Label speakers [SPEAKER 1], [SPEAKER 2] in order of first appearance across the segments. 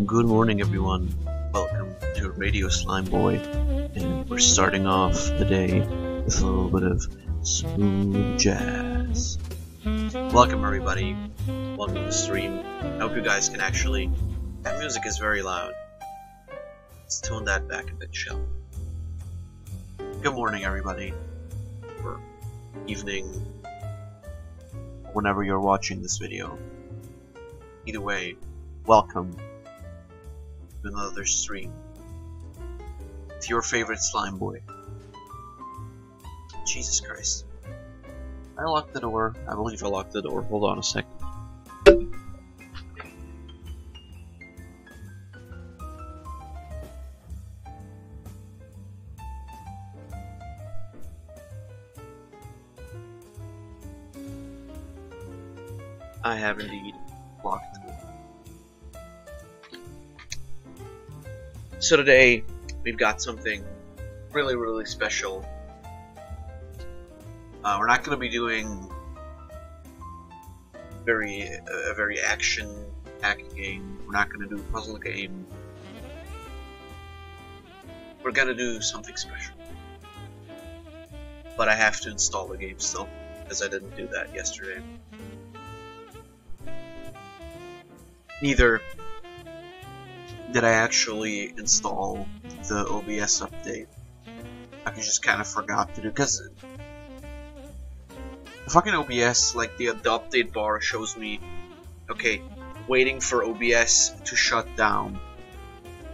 [SPEAKER 1] Good morning, everyone. Welcome to Radio Slime Boy, and we're starting off the day with a little bit of smooth jazz. Welcome, everybody. Welcome to the stream. I hope you guys can actually. That music is very loud. Let's tone that back a bit, shall we? Good morning, everybody. Or evening, whenever you're watching this video. Either way, welcome to another stream with your favorite slime boy. Jesus Christ. I locked the door. I believe I locked the door. Hold on a second. I have indeed locked the door. So today, we've got something really special. We're not going to be doing a very action-packed game. We're not going to do a puzzle game. We're going to do something special. But I have to install the game still, because I didn't do that yesterday. Neither did I actually install the OBS update. I just kind of forgot to do, because the fucking OBS, like the update bar shows me, okay, waiting for OBS to shut down.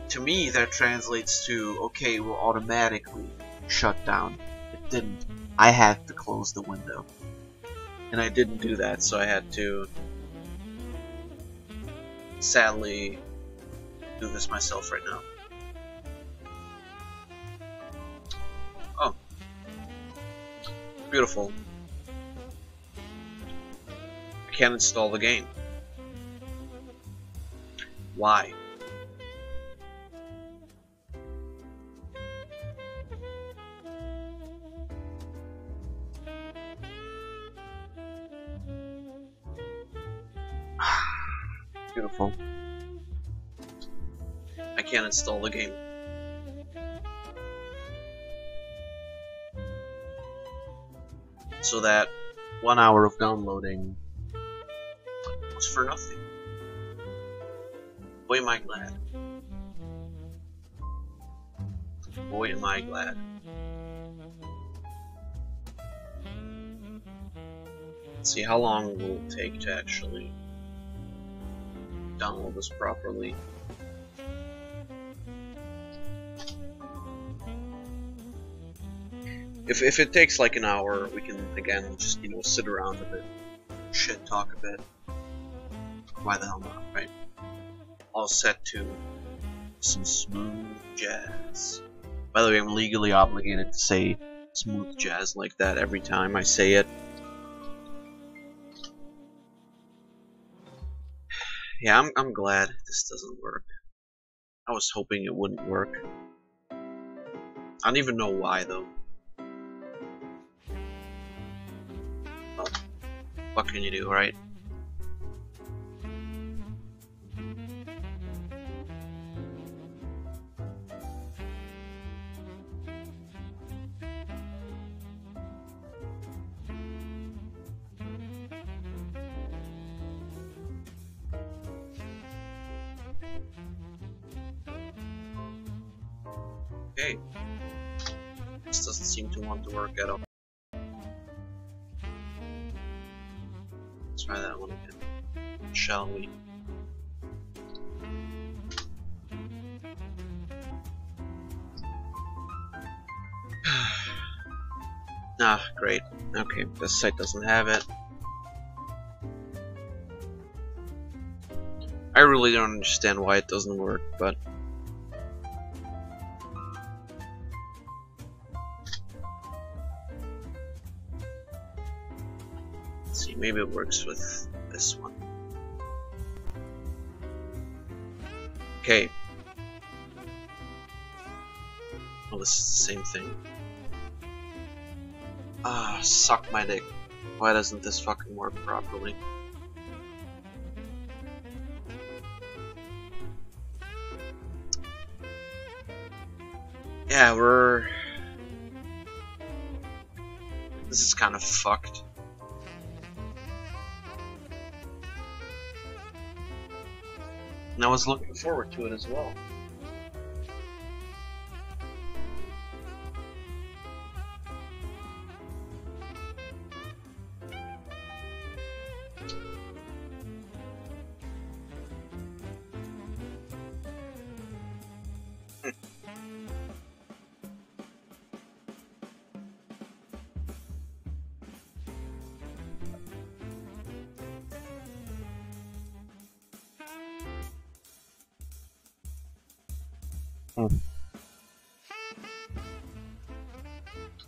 [SPEAKER 1] To me, that translates to, okay, will automatically shut down. It didn't. I had to close the window. And I didn't do that, so I had to sadly do this myself right now. Oh. Beautiful. I can't install the game. Why? Beautiful. I can't install the game. So that 1 hour of downloading was for nothing. Boy, am I glad. Boy, am I glad. Let's see, how long will it take to actually download this properly? If it takes like an hour, we can again just, you know, sit around a bit, shit talk a bit. Why the hell not, right? All set to some smooth jazz. By the way, I'm legally obligated to say smooth jazz like that every time I say it. Yeah, I'm glad this doesn't work. I was hoping it wouldn't work. I don't even know why though. Well, what can you do, right? Okay. This doesn't seem to want to work at all. Let's try that one again. Shall we? Ah, great. Okay, this site doesn't have it. I really don't understand why it doesn't work, but let's see, maybe it works with this one. Okay. Oh, this is the same thing. Ah, suck my dick. Why doesn't this fucking work properly? Yeah, this is kind of fucked. And I was looking forward to it as well.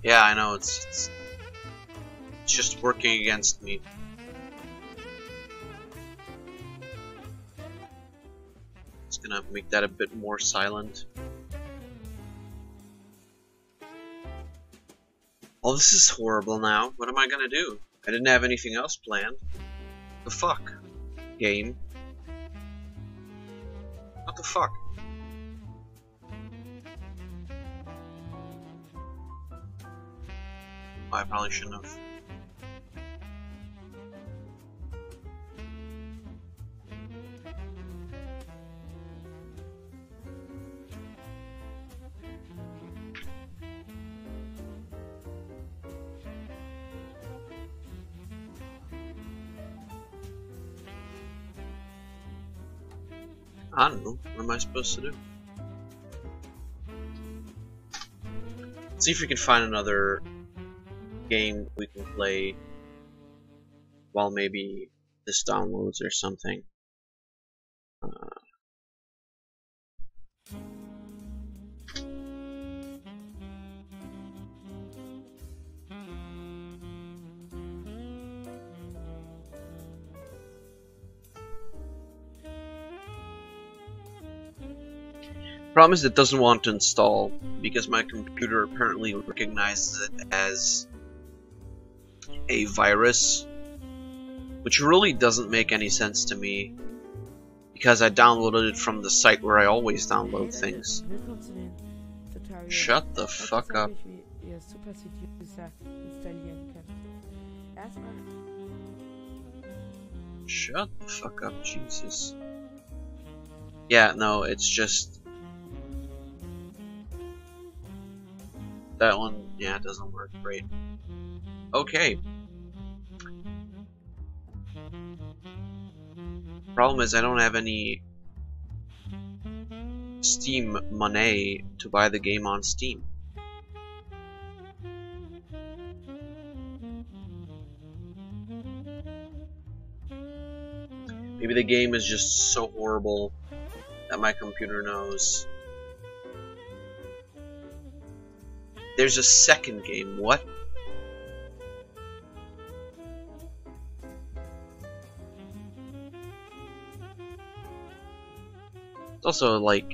[SPEAKER 1] Yeah, I know, it's just working against me. It's gonna make that a bit more silent. Well, this is horrible now. What am I gonna do? I didn't have anything else planned. The fuck? Game? What the fuck? I probably shouldn't have. I don't know. What am I supposed to do? Let's see if we can find another game we can play while maybe this downloads or something. Problem is it doesn't want to install because my computer apparently recognizes it as a virus, which really doesn't make any sense to me because I downloaded it from the site where I always download things. Shut the fuck up. Shut the fuck up, Jesus. Yeah, no, it's just that one, yeah, it doesn't work great. Okay. Problem is I don't have any Steam money to buy the game on Steam. Maybe the game is just so horrible that my computer knows. There's a second game, what? It's also like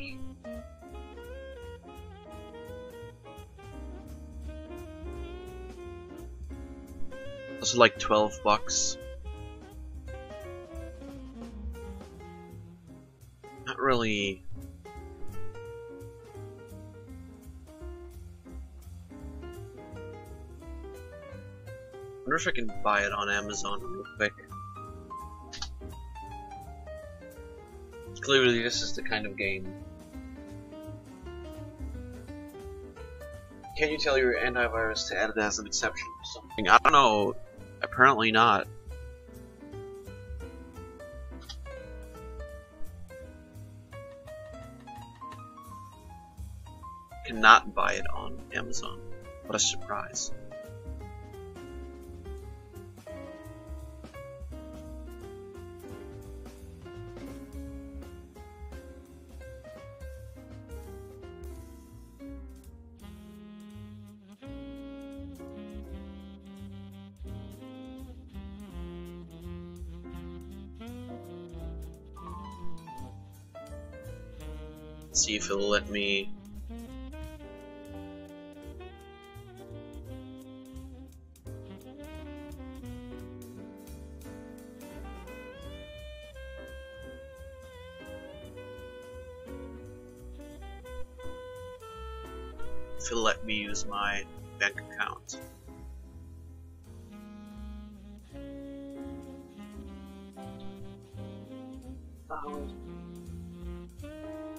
[SPEAKER 1] $12. Not really. I wonder if I can buy it on Amazon real quick. Clearly this is the kind of game. Can you tell your antivirus to add it as an exception or something? I don't know. Apparently not. Cannot buy it on Amazon. What a surprise. Let's see if it'll let me. if he'll let me use my bank account.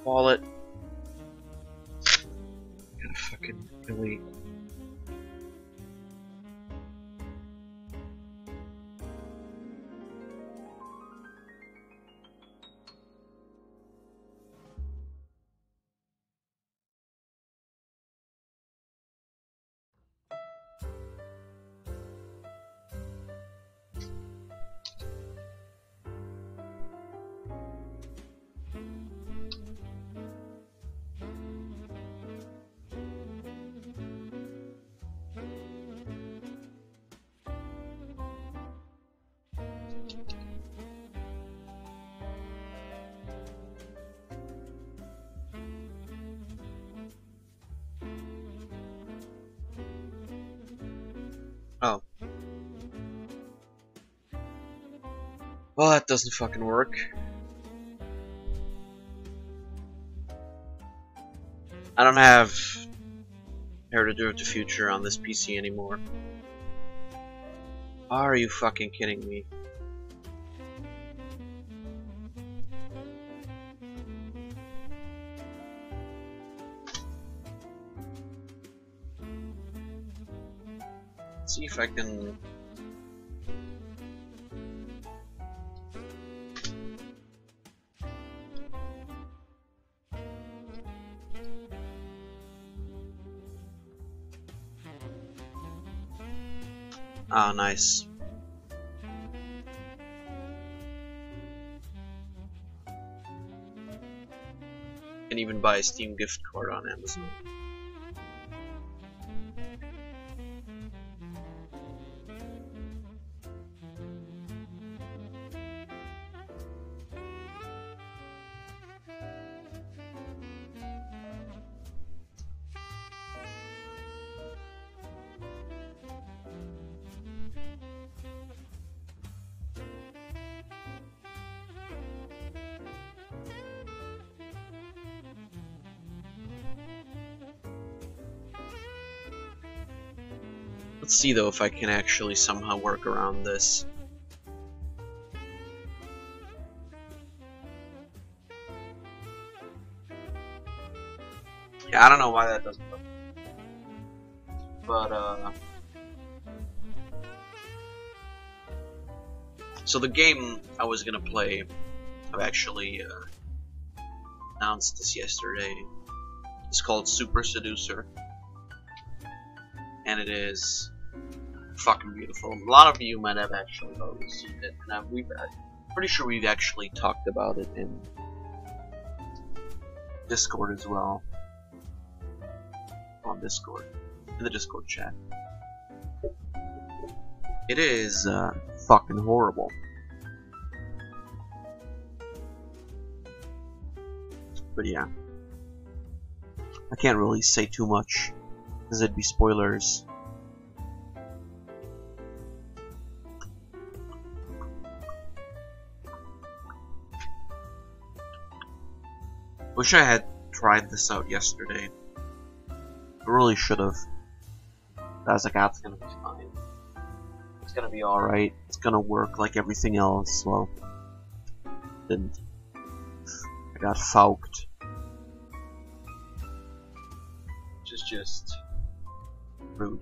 [SPEAKER 1] Wallet. Gotta fucking delete. Oh. Well, that doesn't fucking work. I don't have Heritage of the Future on this PC anymore. Are you fucking kidding me? Let's see if I can... Ah, nice. Can even buy a Steam gift card on Amazon. Let's see though if I can actually somehow work around this. Yeah, I don't know why that doesn't work. But so the game I was gonna play, I've actually announced this yesterday. It's called Super Seducer. And it is fucking beautiful. A lot of you might have actually already seen it, and I'm pretty sure we've actually talked about it in Discord as well. On Discord, in the Discord chat. It is fucking horrible. But yeah, I can't really say too much, because it'd be spoilers. Wish I had tried this out yesterday. I really should have. I was like, ah, it's gonna be fine. It's gonna be alright. It's gonna work like everything else. Well, didn't. I got fouked. Which is just rude.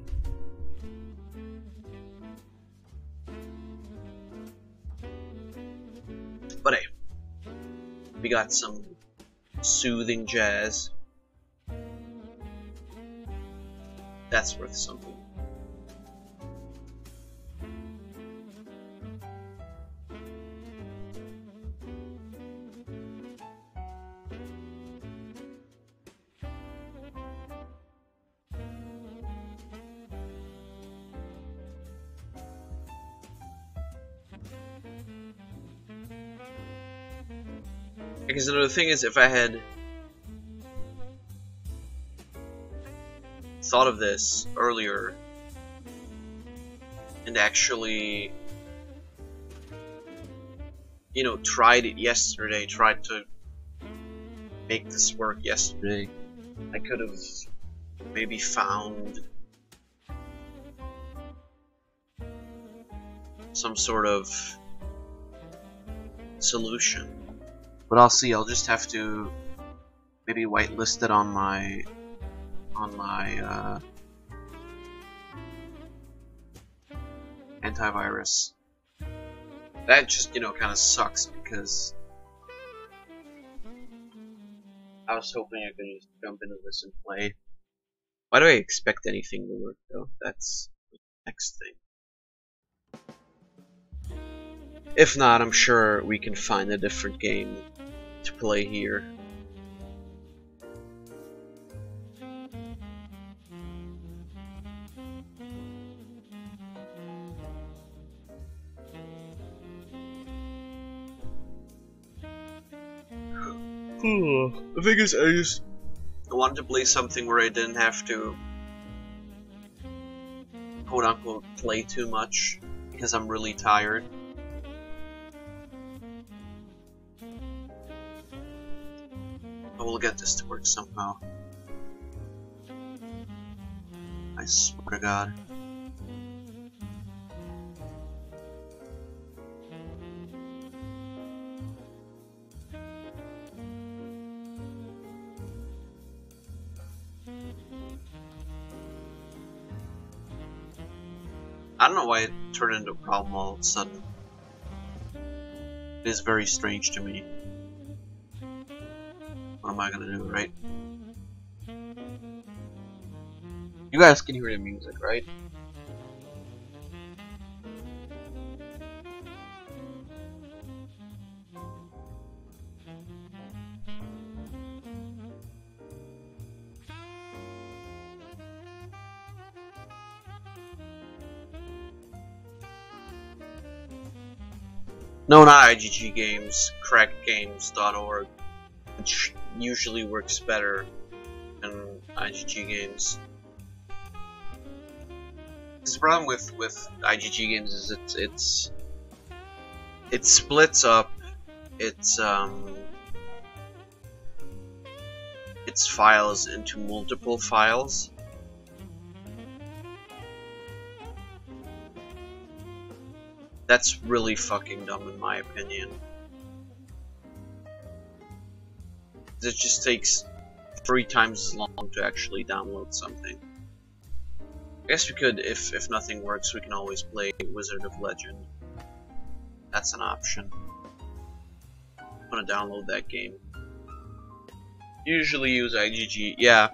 [SPEAKER 1] But hey, we got some soothing jazz. That's worth something. Because another thing is, if I had thought of this earlier and actually, you know, tried it yesterday, tried to make this work yesterday, I could have maybe found some sort of solution. But I'll see. I'll just have to maybe whitelist it on my antivirus. That just, you know, kind of sucks because I was hoping I could just jump into this and play. Why do I expect anything to work though? That's the next thing. If not, I'm sure we can find a different game to play here. The thing is, I wanted to play something where I didn't have to quote unquote play too much because I'm really tired. But we'll get this to work somehow. I swear to God. I don't know why it turned into a problem all of a sudden. It is very strange to me. What am I gonna do, right? You guys can hear the music, right? No, not IGG Games, crackgames.org, which usually works better than IGG Games. The problem with IGG Games is it splits up its files into multiple files. That's really fucking dumb in my opinion. It just takes 3 times as long to actually download something. I guess we could, if nothing works, we can always play Wizard of Legend. That's an option. I'm gonna download that game. Usually use IGG, yeah.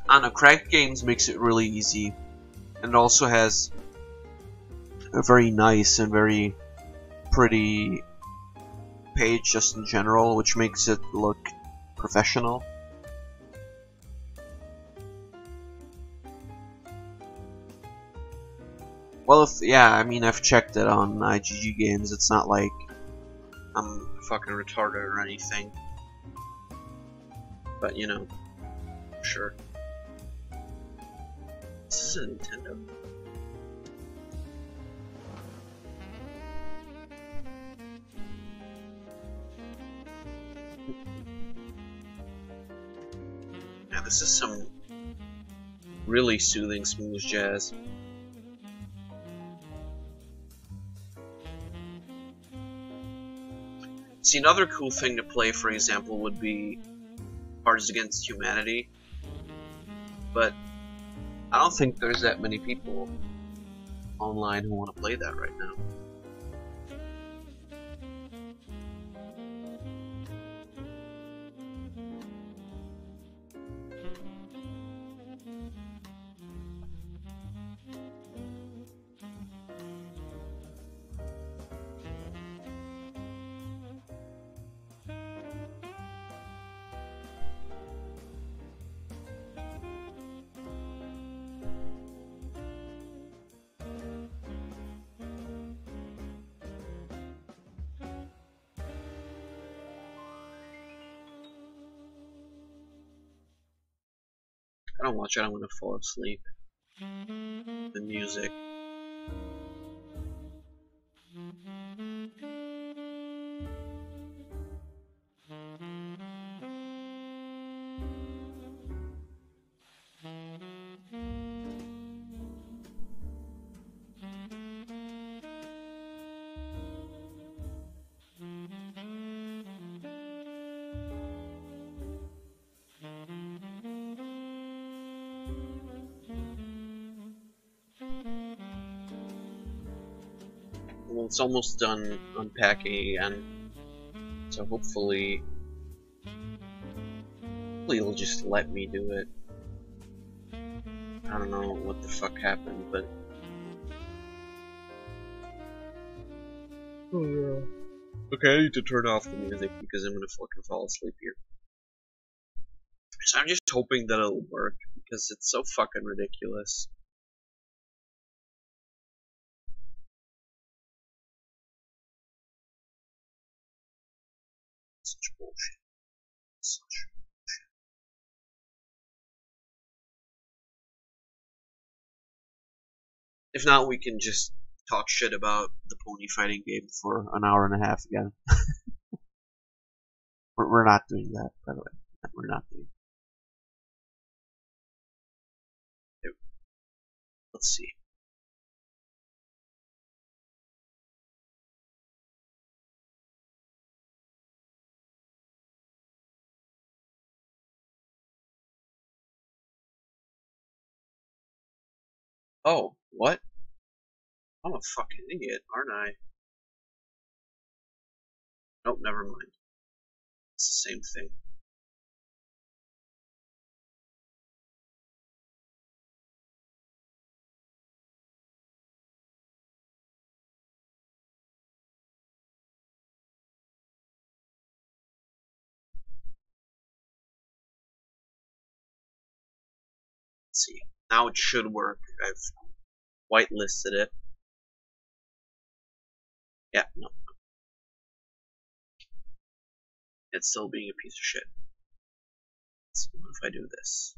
[SPEAKER 1] I don't know, Cracked Games makes it really easy. And it also has a very nice and very pretty page just in general, which makes it look professional. Well, yeah, I mean, I've checked it on IGG Games. It's not like I'm fucking retarded or anything. But, you know, sure. This is a Nintendo. Yeah, this is some really soothing, smooth jazz. See, another cool thing to play, for example, would be Cards Against Humanity. But I don't think there's that many people online who want to play that right now. I don't watch it, I'm gonna fall asleep. The music. it's almost done unpacking again. So hopefully it'll just let me do it. I don't know what the fuck happened, but oh yeah. Okay, I need to turn off the music because I'm gonna fucking fall asleep here. So I'm just hoping that it'll work because it's so fucking ridiculous. Such bullshit. Such bullshit. If not, we can just talk shit about the pony fighting game for an hour and a half again. We're not doing that, by the way. We're not doing that. Let's see. Oh, what? I'm a fucking idiot, aren't I? Nope, never mind. It's the same thing. Let's see. Now it should work. I've whitelisted it. Yeah, no. It's still being a piece of shit. Let's see, what if I do this?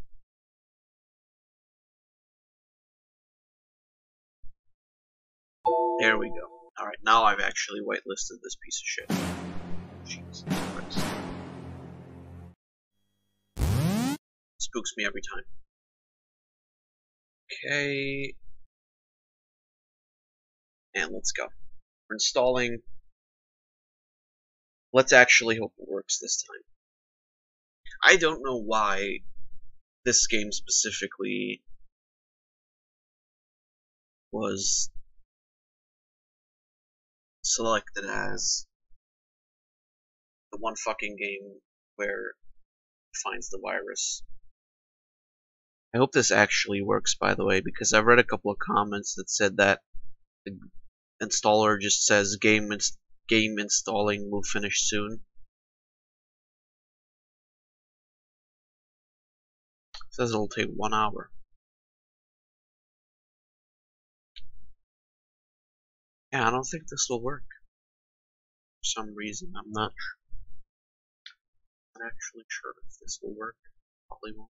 [SPEAKER 1] There we go. Alright, now I've actually whitelisted this piece of shit. Jesus Christ. Spooks me every time. Okay. And let's go. We're installing. Let's actually hope it works this time. I don't know why this game specifically was selected as the one fucking game where it finds the virus. I hope this actually works, by the way, because I've read a couple of comments that said that the installer just says game installing will finish soon. It says it'll take 1 hour. Yeah, I don't think this will work. For some reason, I'm not actually sure if this will work. Probably won't.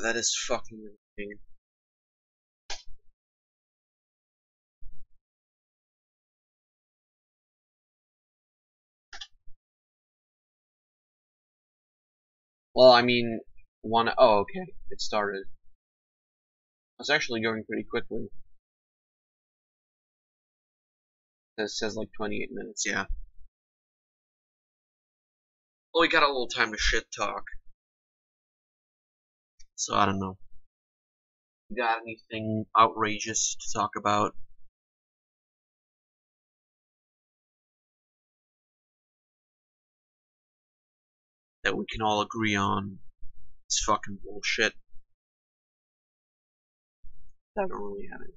[SPEAKER 1] That is fucking insane. Well, I mean, oh, okay, it started. It's actually going pretty quickly. It says like 28 minutes, yeah. Well, we got a little time to shit talk. So, I don't know. You got anything outrageous to talk about? That we can all agree on? It's fucking bullshit. I don't really have it.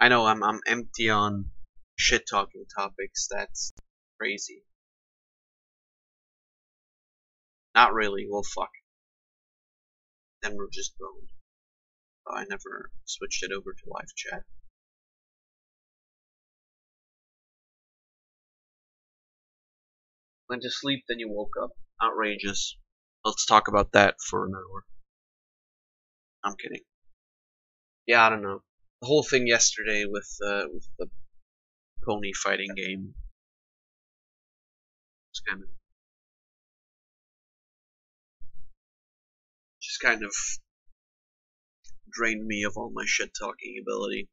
[SPEAKER 1] I know I'm empty on shit talking topics. That's crazy. Not really. Well, fuck. Then we're just boned. Oh, I never switched it over to live chat. Went to sleep, then you woke up. Outrageous. Let's talk about that for an hour. I'm kidding. Yeah, I don't know. The whole thing yesterday with the pony fighting game. Just kind of drained me of all my shit talking ability.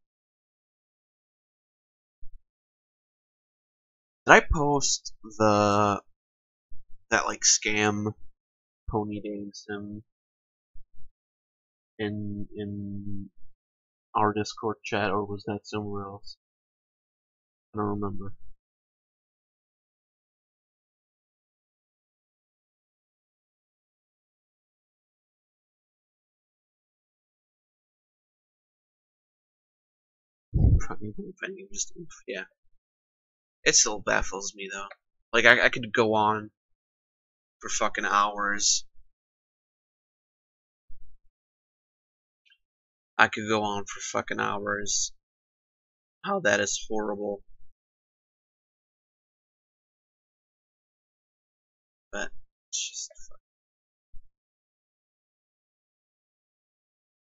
[SPEAKER 1] Did I post that like scam pony dating sim in our Discord chat, or was that somewhere else? I don't remember. Yeah. It still baffles me though. Like I could go on for fucking hours. I could go on for fucking hours. How that is horrible. But it's just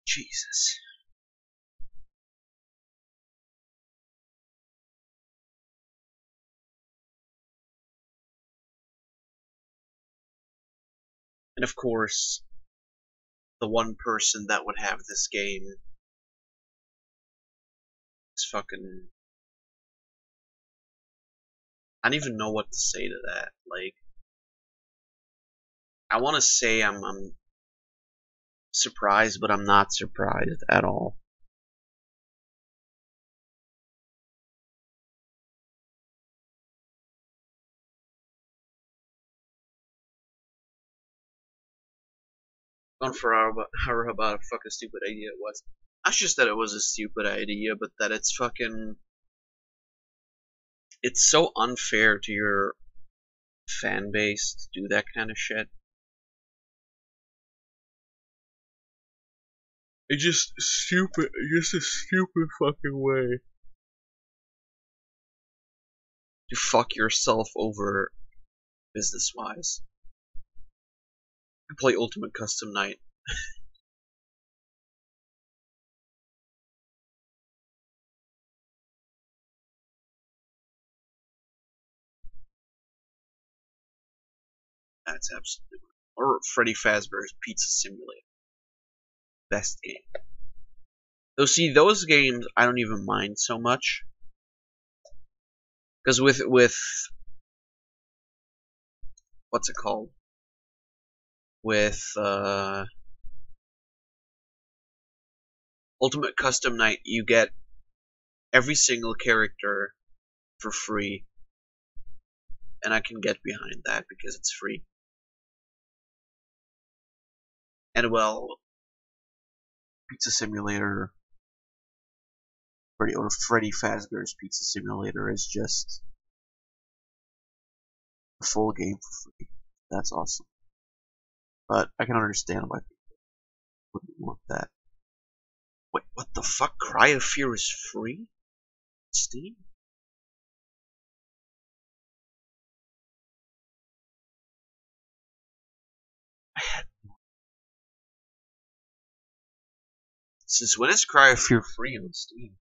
[SPEAKER 1] Jesus. And of course, the one person that would have this game is fucking. I don't even know what to say to that. Like, I want to say I'm surprised, but I'm not surprised at all. Gone for however about a fucking stupid idea it was. Not just that it was a stupid idea, but that it's fucking. It's so unfair to your fan base to do that kind of shit. It's just stupid. Just a stupid fucking way to fuck yourself over business-wise. You play Ultimate Custom Night. That's absolutely. Or Freddy Fazbear's Pizza Simulator. Best game. Though, see, those games I don't even mind so much. Because with what's it called? With Ultimate Custom Night, you get every single character for free, and I can get behind that because it's free. And well, Pizza Simulator, or Freddy Fazbear's Pizza Simulator is just a full game for free. That's awesome. But I can understand why people wouldn't want that. Wait, what the fuck? Cry of Fear is free? Steam? Since when is Cry of Fear free on Steam?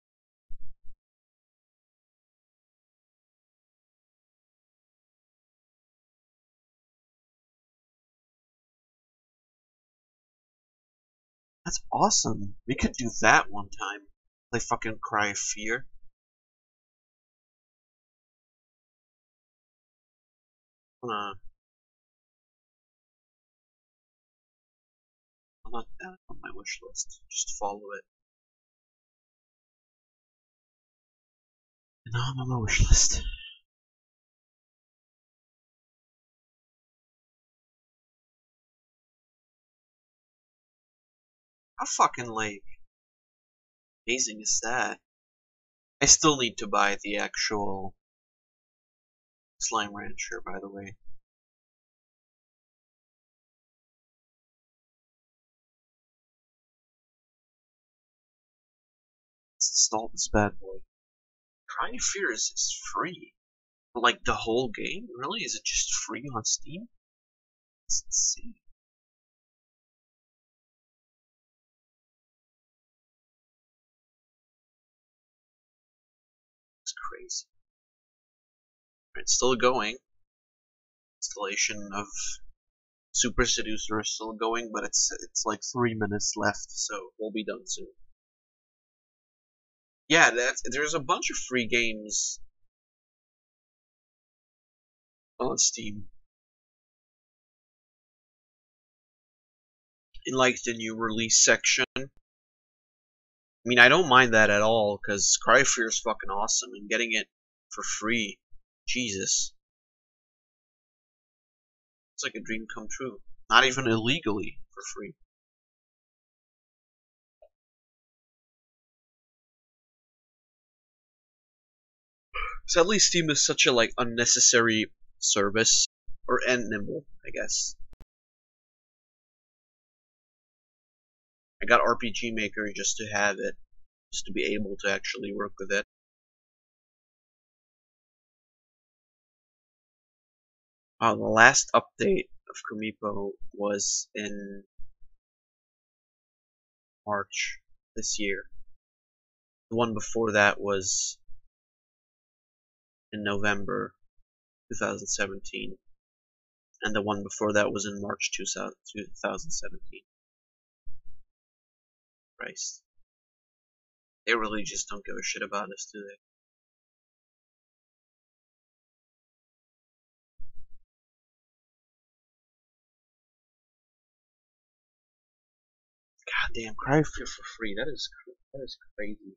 [SPEAKER 1] That's awesome. We could do that one time. Play fucking Cry of Fear. I'm not down on my wish list. Just follow it. And now I'm on my wish list. How fucking like amazing is that? I still need to buy the actual Slime Rancher, by the way. Let's install this bad boy. Cry of Fear is free. But like the whole game? Really? Is it just free on Steam? It's insane. It's crazy. It's still going. installation of Super Seducer is still going, but it's like 3 minutes left, so we'll be done soon. Yeah, there's a bunch of free games on Steam. In like the new release section. I mean, I don't mind that at all, because Cryfear is fucking awesome, and getting it for free, Jesus. It's like a dream come true. Not even illegally, for free. Sadly, Steam is such a like unnecessary service, and nimble, I guess. I got RPG Maker just to have it, just to be able to actually work with it. The last update of Kumipo was in March this year. The one before that was in November 2017. And the one before that was in March 2017. Christ. They really just don't give a shit about us, do they? Goddamn, Cryfear for free. That is crazy.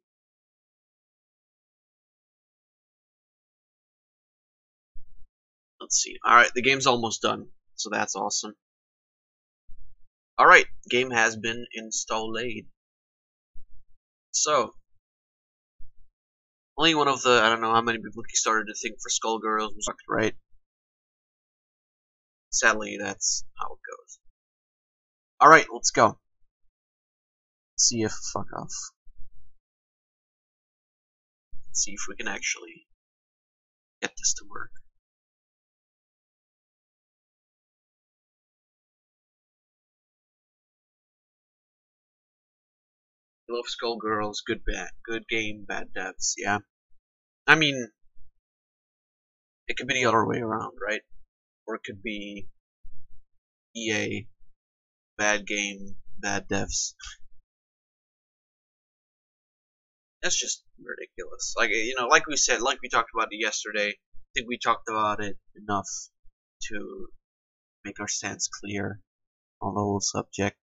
[SPEAKER 1] Let's see. Alright, the game's almost done, so that's awesome. Alright, game has been installed. So, only one of the, I don't know how many people started to think for Skullgirls was fucked, right? Sadly, that's how it goes. Alright, let's go. See if fuck off. Let's see if we can actually get this to work. I love Skullgirls, good game, bad devs, yeah. I mean, it could be the other way around, right? Or it could be EA, bad game, bad devs. That's just ridiculous. Like, you know, like we said, like we talked about it yesterday, I think we talked about it enough to make our stance clear on the whole subject.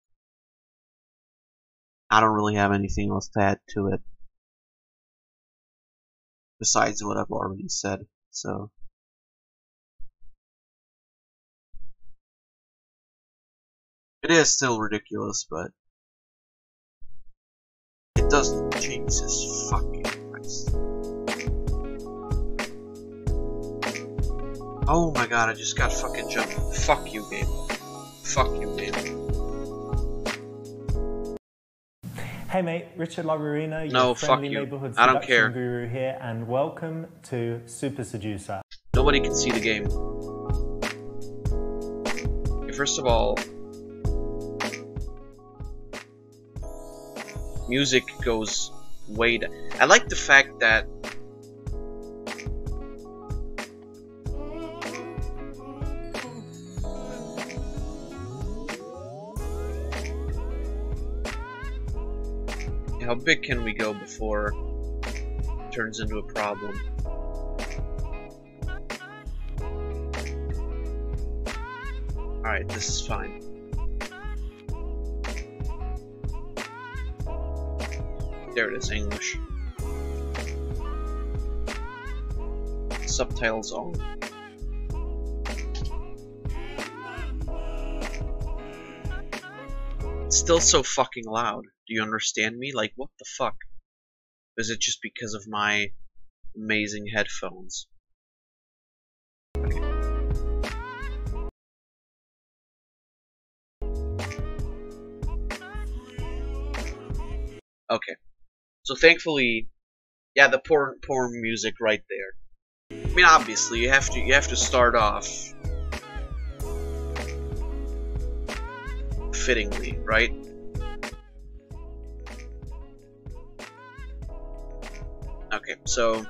[SPEAKER 1] I don't really have anything else to add to it besides what I've already said, so it is still ridiculous, but it doesn't change this fucking price. Oh my god, I just got fucking jumped. Fuck you, game. Fuck you, game.
[SPEAKER 2] Hey mate, Richard Lavarino,
[SPEAKER 1] No,
[SPEAKER 2] your friendly
[SPEAKER 1] fuck you.
[SPEAKER 2] neighborhood
[SPEAKER 1] I don't
[SPEAKER 2] seduction
[SPEAKER 1] care.
[SPEAKER 2] guru here, and welcome to Super Seducer.
[SPEAKER 1] Nobody can see the game. Okay, first of all, music goes way down. I like the fact that how big can we go before it turns into a problem? Alright, this is fine. There it is, English. Subtitles on. It's still so fucking loud. Do you understand me? Like, what the fuck? Is it just because of my amazing headphones? Okay. So thankfully, yeah, the porn music right there. I mean, obviously, you have to start off fittingly, right? Okay, so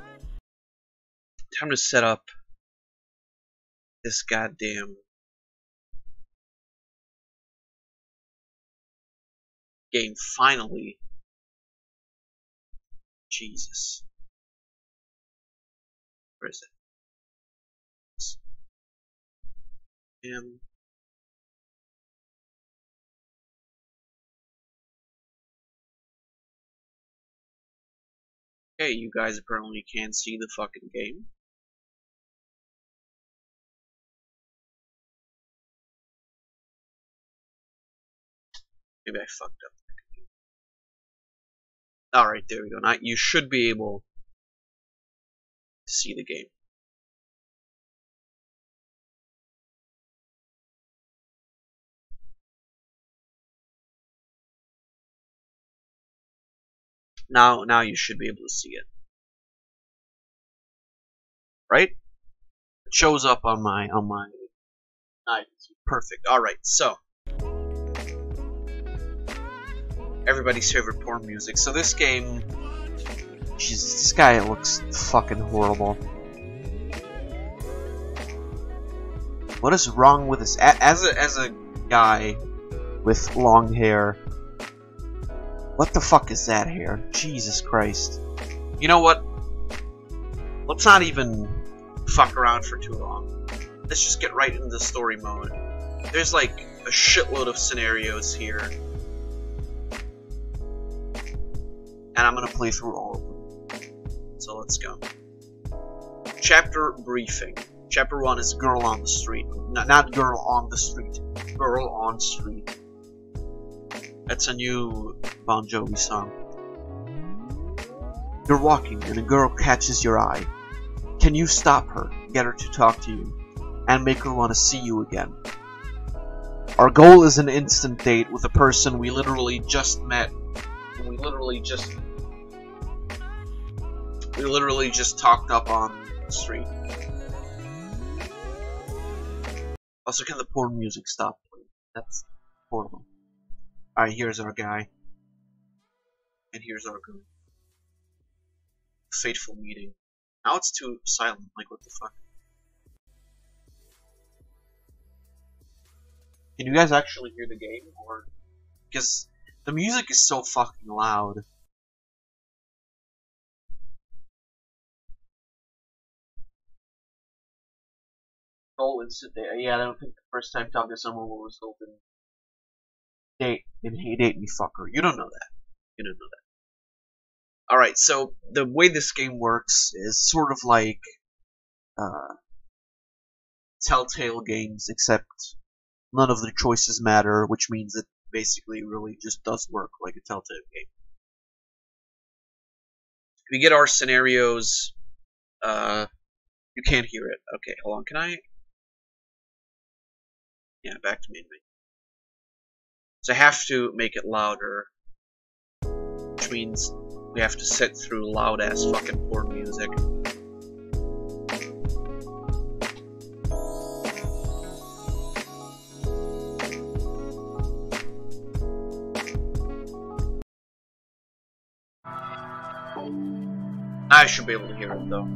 [SPEAKER 1] time to set up this goddamn game finally. Jesus. Where is it? Okay, you guys apparently can't see the fucking game. Maybe I fucked up. Alright, there we go. Now you should be able to see the game. Now you should be able to see it. Right? It shows up on my perfect. Alright, so everybody's favorite porn music. So this game, Jesus, this guy looks fucking horrible. What is wrong with this? As a guy with long hair, what the fuck is that hair? Jesus Christ. You know what? Let's not even fuck around for too long. Let's just get right into the story mode. There's like a shitload of scenarios here. And I'm gonna play through all of them. So let's go. Chapter briefing. Chapter 1 is Girl on the Street. Not Girl on the Street. Girl on Street. That's a new Bon Jovi song. You're walking and a girl catches your eye. Can you stop her, get her to talk to you, and make her want to see you again? Our goal is an instant date with a person we literally just met. We literally just talked up on the street. Also, can the porn music stop, please? That's horrible. Alright, here's our guy. And here's our girl. Fateful meeting. Now it's too silent, like what the fuck? Can you guys actually hear the game? Or because the music is so fucking loud. Oh, instant date. Yeah, I don't think the first time talking to someone was open. Date, and hey, date me, fucker. You don't know that. You don't know that. Alright, so the way this game works is sort of like Telltale games, except none of the choices matter, which means it basically really just does work like a Telltale game. We get our scenarios. You can't hear it. Okay, hold on. Can I? Yeah, back to main menu. So I have to make it louder, which means we have to sit through loud ass fucking porn music. I should be able to hear it though.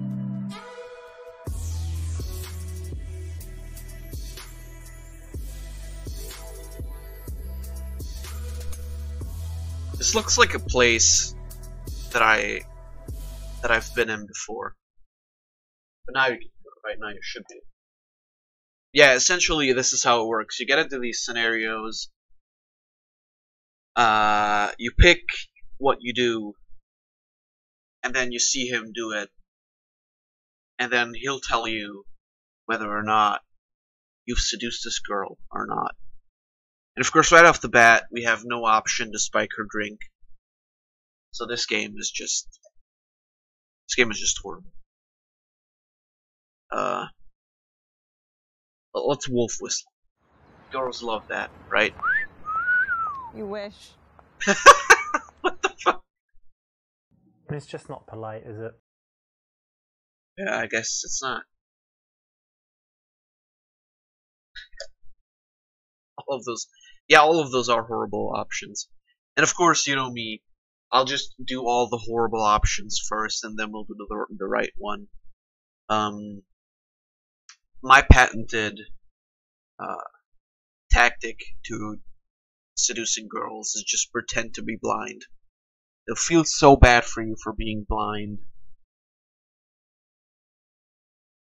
[SPEAKER 1] This looks like a place that I've been in before. But now you can do it. Right now you should be. Yeah, essentially this is how it works. You get into these scenarios. You pick what you do, and then you see him do it, and then he'll tell you whether or not you've seduced this girl or not. And of course, right off the bat, we have no option to spike her drink. So this game is just horrible. Let's wolf whistle. Girls love that, right?
[SPEAKER 3] You wish.
[SPEAKER 1] What the fuck?
[SPEAKER 2] It's just not polite, is it?
[SPEAKER 1] Yeah, I guess it's not. All of those are horrible options. And of course, you know me, I'll just do all the horrible options first, and then we'll do the right one. my patented tactic to seducing girls is just pretend to be blind. They'll feel so bad for you for being blind.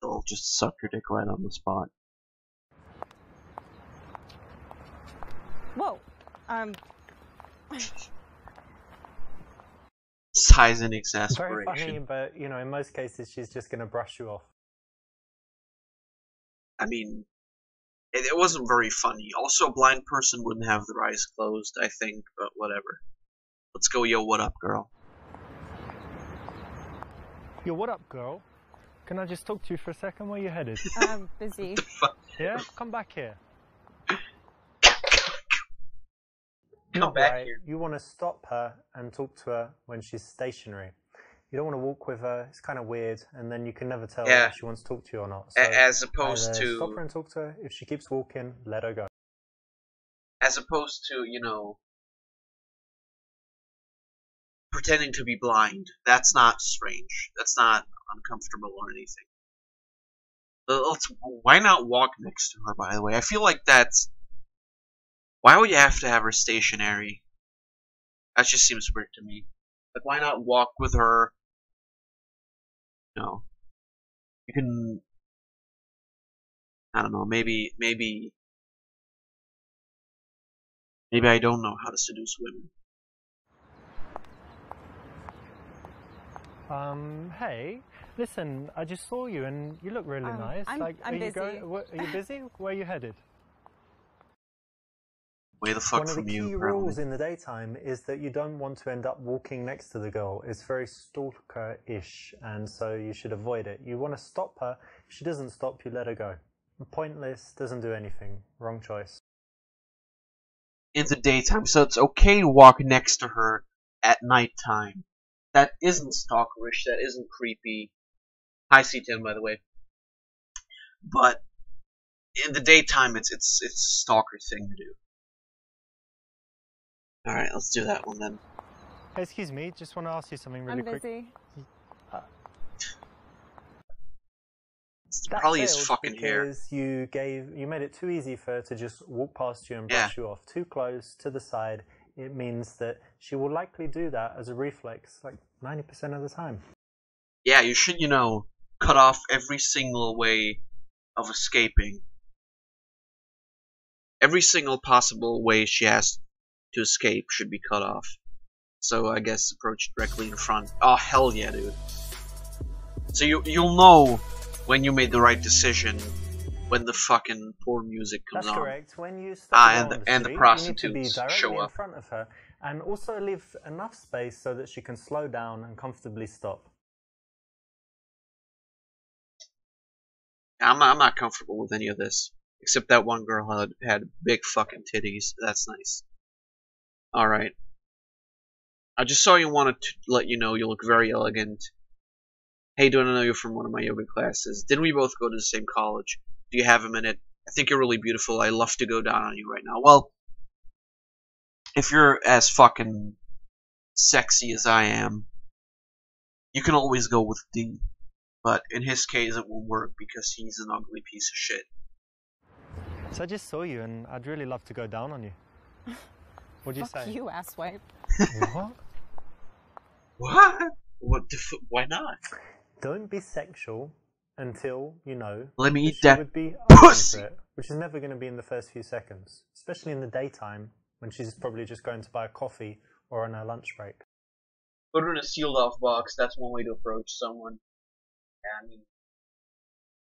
[SPEAKER 1] They'll just suck your dick right on the spot.
[SPEAKER 3] Whoa.
[SPEAKER 1] Sighs in
[SPEAKER 2] Very
[SPEAKER 1] exasperation.
[SPEAKER 2] funny, but you know, in most cases, she's just going to brush you off.
[SPEAKER 1] I mean, it wasn't very funny. Also, a blind person wouldn't have their eyes closed, I think, but whatever. Let's go, yo, what up, girl?
[SPEAKER 2] Yo, what up, girl? Can I just talk to you for a second? Where you headed?
[SPEAKER 3] I'm busy.
[SPEAKER 2] Yeah? Come back here.
[SPEAKER 1] Come back here.
[SPEAKER 2] You want to stop her and talk to her when she's stationary. You don't want to walk with her. It's kind of weird, and then you can never tell if she wants to talk to you or not. So
[SPEAKER 1] as opposed to
[SPEAKER 2] stop her and talk to her. If she keeps walking, let her go.
[SPEAKER 1] As opposed to, you know, pretending to be blind. That's not strange. That's not uncomfortable or anything. Why not walk next to her, by the way? I feel like that's... Why would you have to have her stationary? That just seems weird to me. Like, why not walk with her? No. You can... I don't know, maybe I don't know how to seduce women.
[SPEAKER 2] Hey, listen, I just saw you and you look really nice.
[SPEAKER 3] I'm busy.
[SPEAKER 2] Are you busy? Where are you headed?
[SPEAKER 1] Way the fuck
[SPEAKER 2] One of the
[SPEAKER 1] from you,
[SPEAKER 2] key rules in the daytime is that you don't want to end up walking next to the girl. It's very stalker-ish, and so you should avoid it. You want to stop her. If she doesn't stop, you let her go. Pointless, doesn't do anything. Wrong choice.
[SPEAKER 1] In the daytime, so it's okay to walk next to her at nighttime. That isn't stalkerish, that isn't creepy. Hi, C10, by the way. But in the daytime, it's a stalker thing to do. Alright, let's do that one then.
[SPEAKER 2] Hey, excuse me, just want to ask you something really quick.
[SPEAKER 3] I'm busy.
[SPEAKER 1] It probably is fucking hair.
[SPEAKER 2] Because you made it too easy for her to just walk past you and brush you off. Too close, to the side. It means that she will likely do that as a reflex, like 90% of the time.
[SPEAKER 1] Yeah, you should, you know, cut off every single way of escaping. Every single possible way she has to escape should be cut off. So I guess approach directly in front. Oh, hell yeah, dude. So you'll know when you made the right decision when the fucking porn music comes on.
[SPEAKER 2] That's correct. When you stop
[SPEAKER 1] and the prostitutes
[SPEAKER 2] you need to be directly
[SPEAKER 1] show up
[SPEAKER 2] in front of her, and also leave enough space so that she can slow down and comfortably stop.
[SPEAKER 1] I'm not comfortable with any of this, except that one girl had big fucking titties. That's nice. All right. I just saw you, wanted to let you know you look very elegant. Hey, don't I know you from one of my yoga classes? Didn't we both go to the same college? Do you have a minute? I think you're really beautiful. I'd love to go down on you right now. Well, if you're as fucking sexy as I am, you can always go with D. But in his case, it won't work because he's an ugly piece of shit.
[SPEAKER 2] So I just saw you, and I'd really love to go down on you. What'd you
[SPEAKER 3] Fuck
[SPEAKER 2] say?
[SPEAKER 3] you, asswipe.
[SPEAKER 2] What?
[SPEAKER 1] What? Why not?
[SPEAKER 2] Don't be sexual until you know.
[SPEAKER 1] Let me eat
[SPEAKER 2] she
[SPEAKER 1] that
[SPEAKER 2] would be
[SPEAKER 1] pussy.
[SPEAKER 2] it, which is never going to be in the first few seconds, especially in the daytime when she's probably just going to buy a coffee or on her lunch break.
[SPEAKER 1] Put her in a sealed-off box. That's one way to approach someone. Yeah, I mean,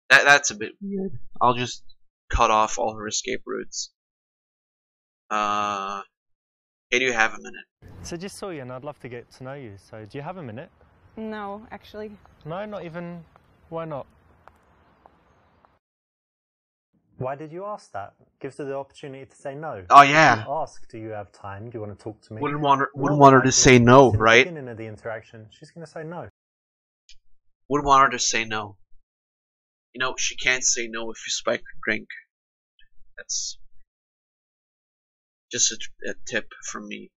[SPEAKER 1] that's a bit weird. I'll just cut off all her escape routes. Hey, do you have a minute?
[SPEAKER 2] So just saw you, and I'd love to get to know you. So do you have a minute?
[SPEAKER 3] No, actually.
[SPEAKER 2] No, not even. Why not? Why did you ask that? Gives her the opportunity to say no.
[SPEAKER 1] Oh yeah.
[SPEAKER 2] Ask, do you have time? Do you want to talk to me?
[SPEAKER 1] Wouldn't want her to say no, right?
[SPEAKER 2] At the beginning of the interaction, she's going to say no.
[SPEAKER 1] Wouldn't want her to say no. You know, she can't say no if you spike her drink. That's just a tip from me.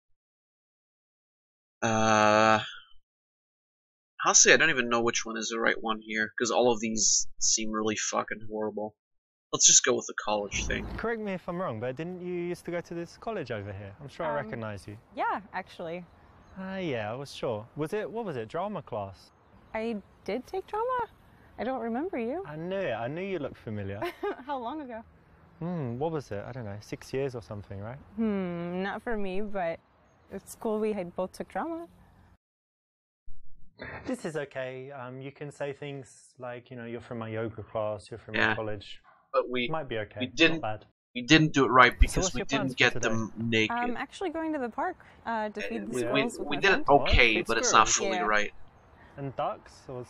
[SPEAKER 1] Honestly, I don't even know which one is the right one here, because all of these seem really fucking horrible. Let's just go with the college thing.
[SPEAKER 2] Correct me if I'm wrong, but didn't you used to go to this college over here? I'm sure I recognise you.
[SPEAKER 3] Yeah, actually.
[SPEAKER 2] Yeah, I was sure. What was it, drama class?
[SPEAKER 3] I did take drama? I don't remember you.
[SPEAKER 2] I knew it. I knew you looked familiar.
[SPEAKER 3] How long ago?
[SPEAKER 2] What was it? I don't know, 6 years or something, right?
[SPEAKER 3] Not for me, but at school we had both took drama.
[SPEAKER 2] This is okay. You can say things like, you know, you're from my yoga class, you're from my college.
[SPEAKER 1] But we
[SPEAKER 2] might be okay.
[SPEAKER 1] We didn't.
[SPEAKER 2] Not bad.
[SPEAKER 1] We didn't do it right because
[SPEAKER 2] So
[SPEAKER 1] we
[SPEAKER 2] what's your
[SPEAKER 1] didn't
[SPEAKER 2] plans for
[SPEAKER 1] get them naked.
[SPEAKER 3] I'm actually going to the park to feed the
[SPEAKER 1] we
[SPEAKER 3] squirrels with
[SPEAKER 1] we
[SPEAKER 3] my
[SPEAKER 1] did it
[SPEAKER 3] friend.
[SPEAKER 1] okay,
[SPEAKER 2] Feed
[SPEAKER 1] but it's not
[SPEAKER 2] squirrels?
[SPEAKER 1] fully
[SPEAKER 3] Yeah.
[SPEAKER 1] right.
[SPEAKER 2] And ducks or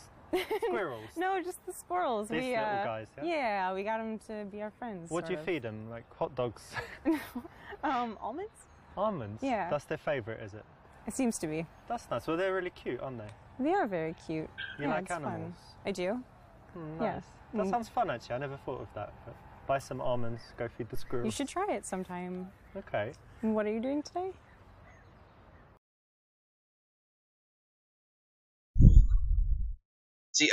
[SPEAKER 2] squirrels?
[SPEAKER 3] No, just the squirrels.
[SPEAKER 2] These little guys, yeah?
[SPEAKER 3] Yeah, we got them to be our friends.
[SPEAKER 2] What do you
[SPEAKER 3] sort
[SPEAKER 2] feed them? Like hot dogs?
[SPEAKER 3] of. Almonds?
[SPEAKER 2] Almonds?
[SPEAKER 3] Yeah.
[SPEAKER 2] That's their favourite, is it?
[SPEAKER 3] It seems to be.
[SPEAKER 2] That's nice. Well, they're really cute, aren't they?
[SPEAKER 3] They are very cute.
[SPEAKER 2] You
[SPEAKER 3] yeah,
[SPEAKER 2] like
[SPEAKER 3] it's
[SPEAKER 2] animals?
[SPEAKER 3] Fun. I do.
[SPEAKER 2] Nice.
[SPEAKER 3] Yeah.
[SPEAKER 2] That sounds fun, actually. I never thought of that. But buy some almonds, go feed the squirrels.
[SPEAKER 3] You should try it sometime.
[SPEAKER 2] Okay.
[SPEAKER 3] And what are you doing today?
[SPEAKER 1] See,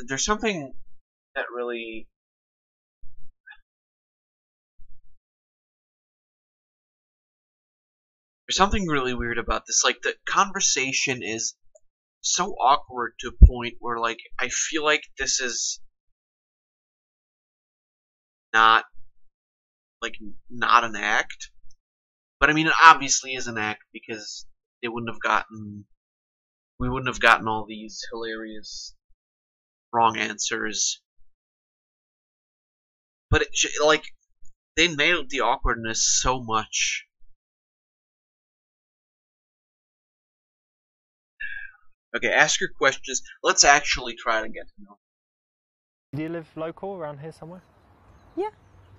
[SPEAKER 1] there's something that really. There's something really weird about this. Like, the conversation is so awkward to a point where, like, I feel like this is not an act. But I mean, it obviously is an act because we wouldn't have gotten all these hilarious wrong answers. But like, they nailed the awkwardness so much. Okay, ask your questions. Let's actually try to get to know.
[SPEAKER 2] Do you live local around here somewhere?
[SPEAKER 3] Yeah.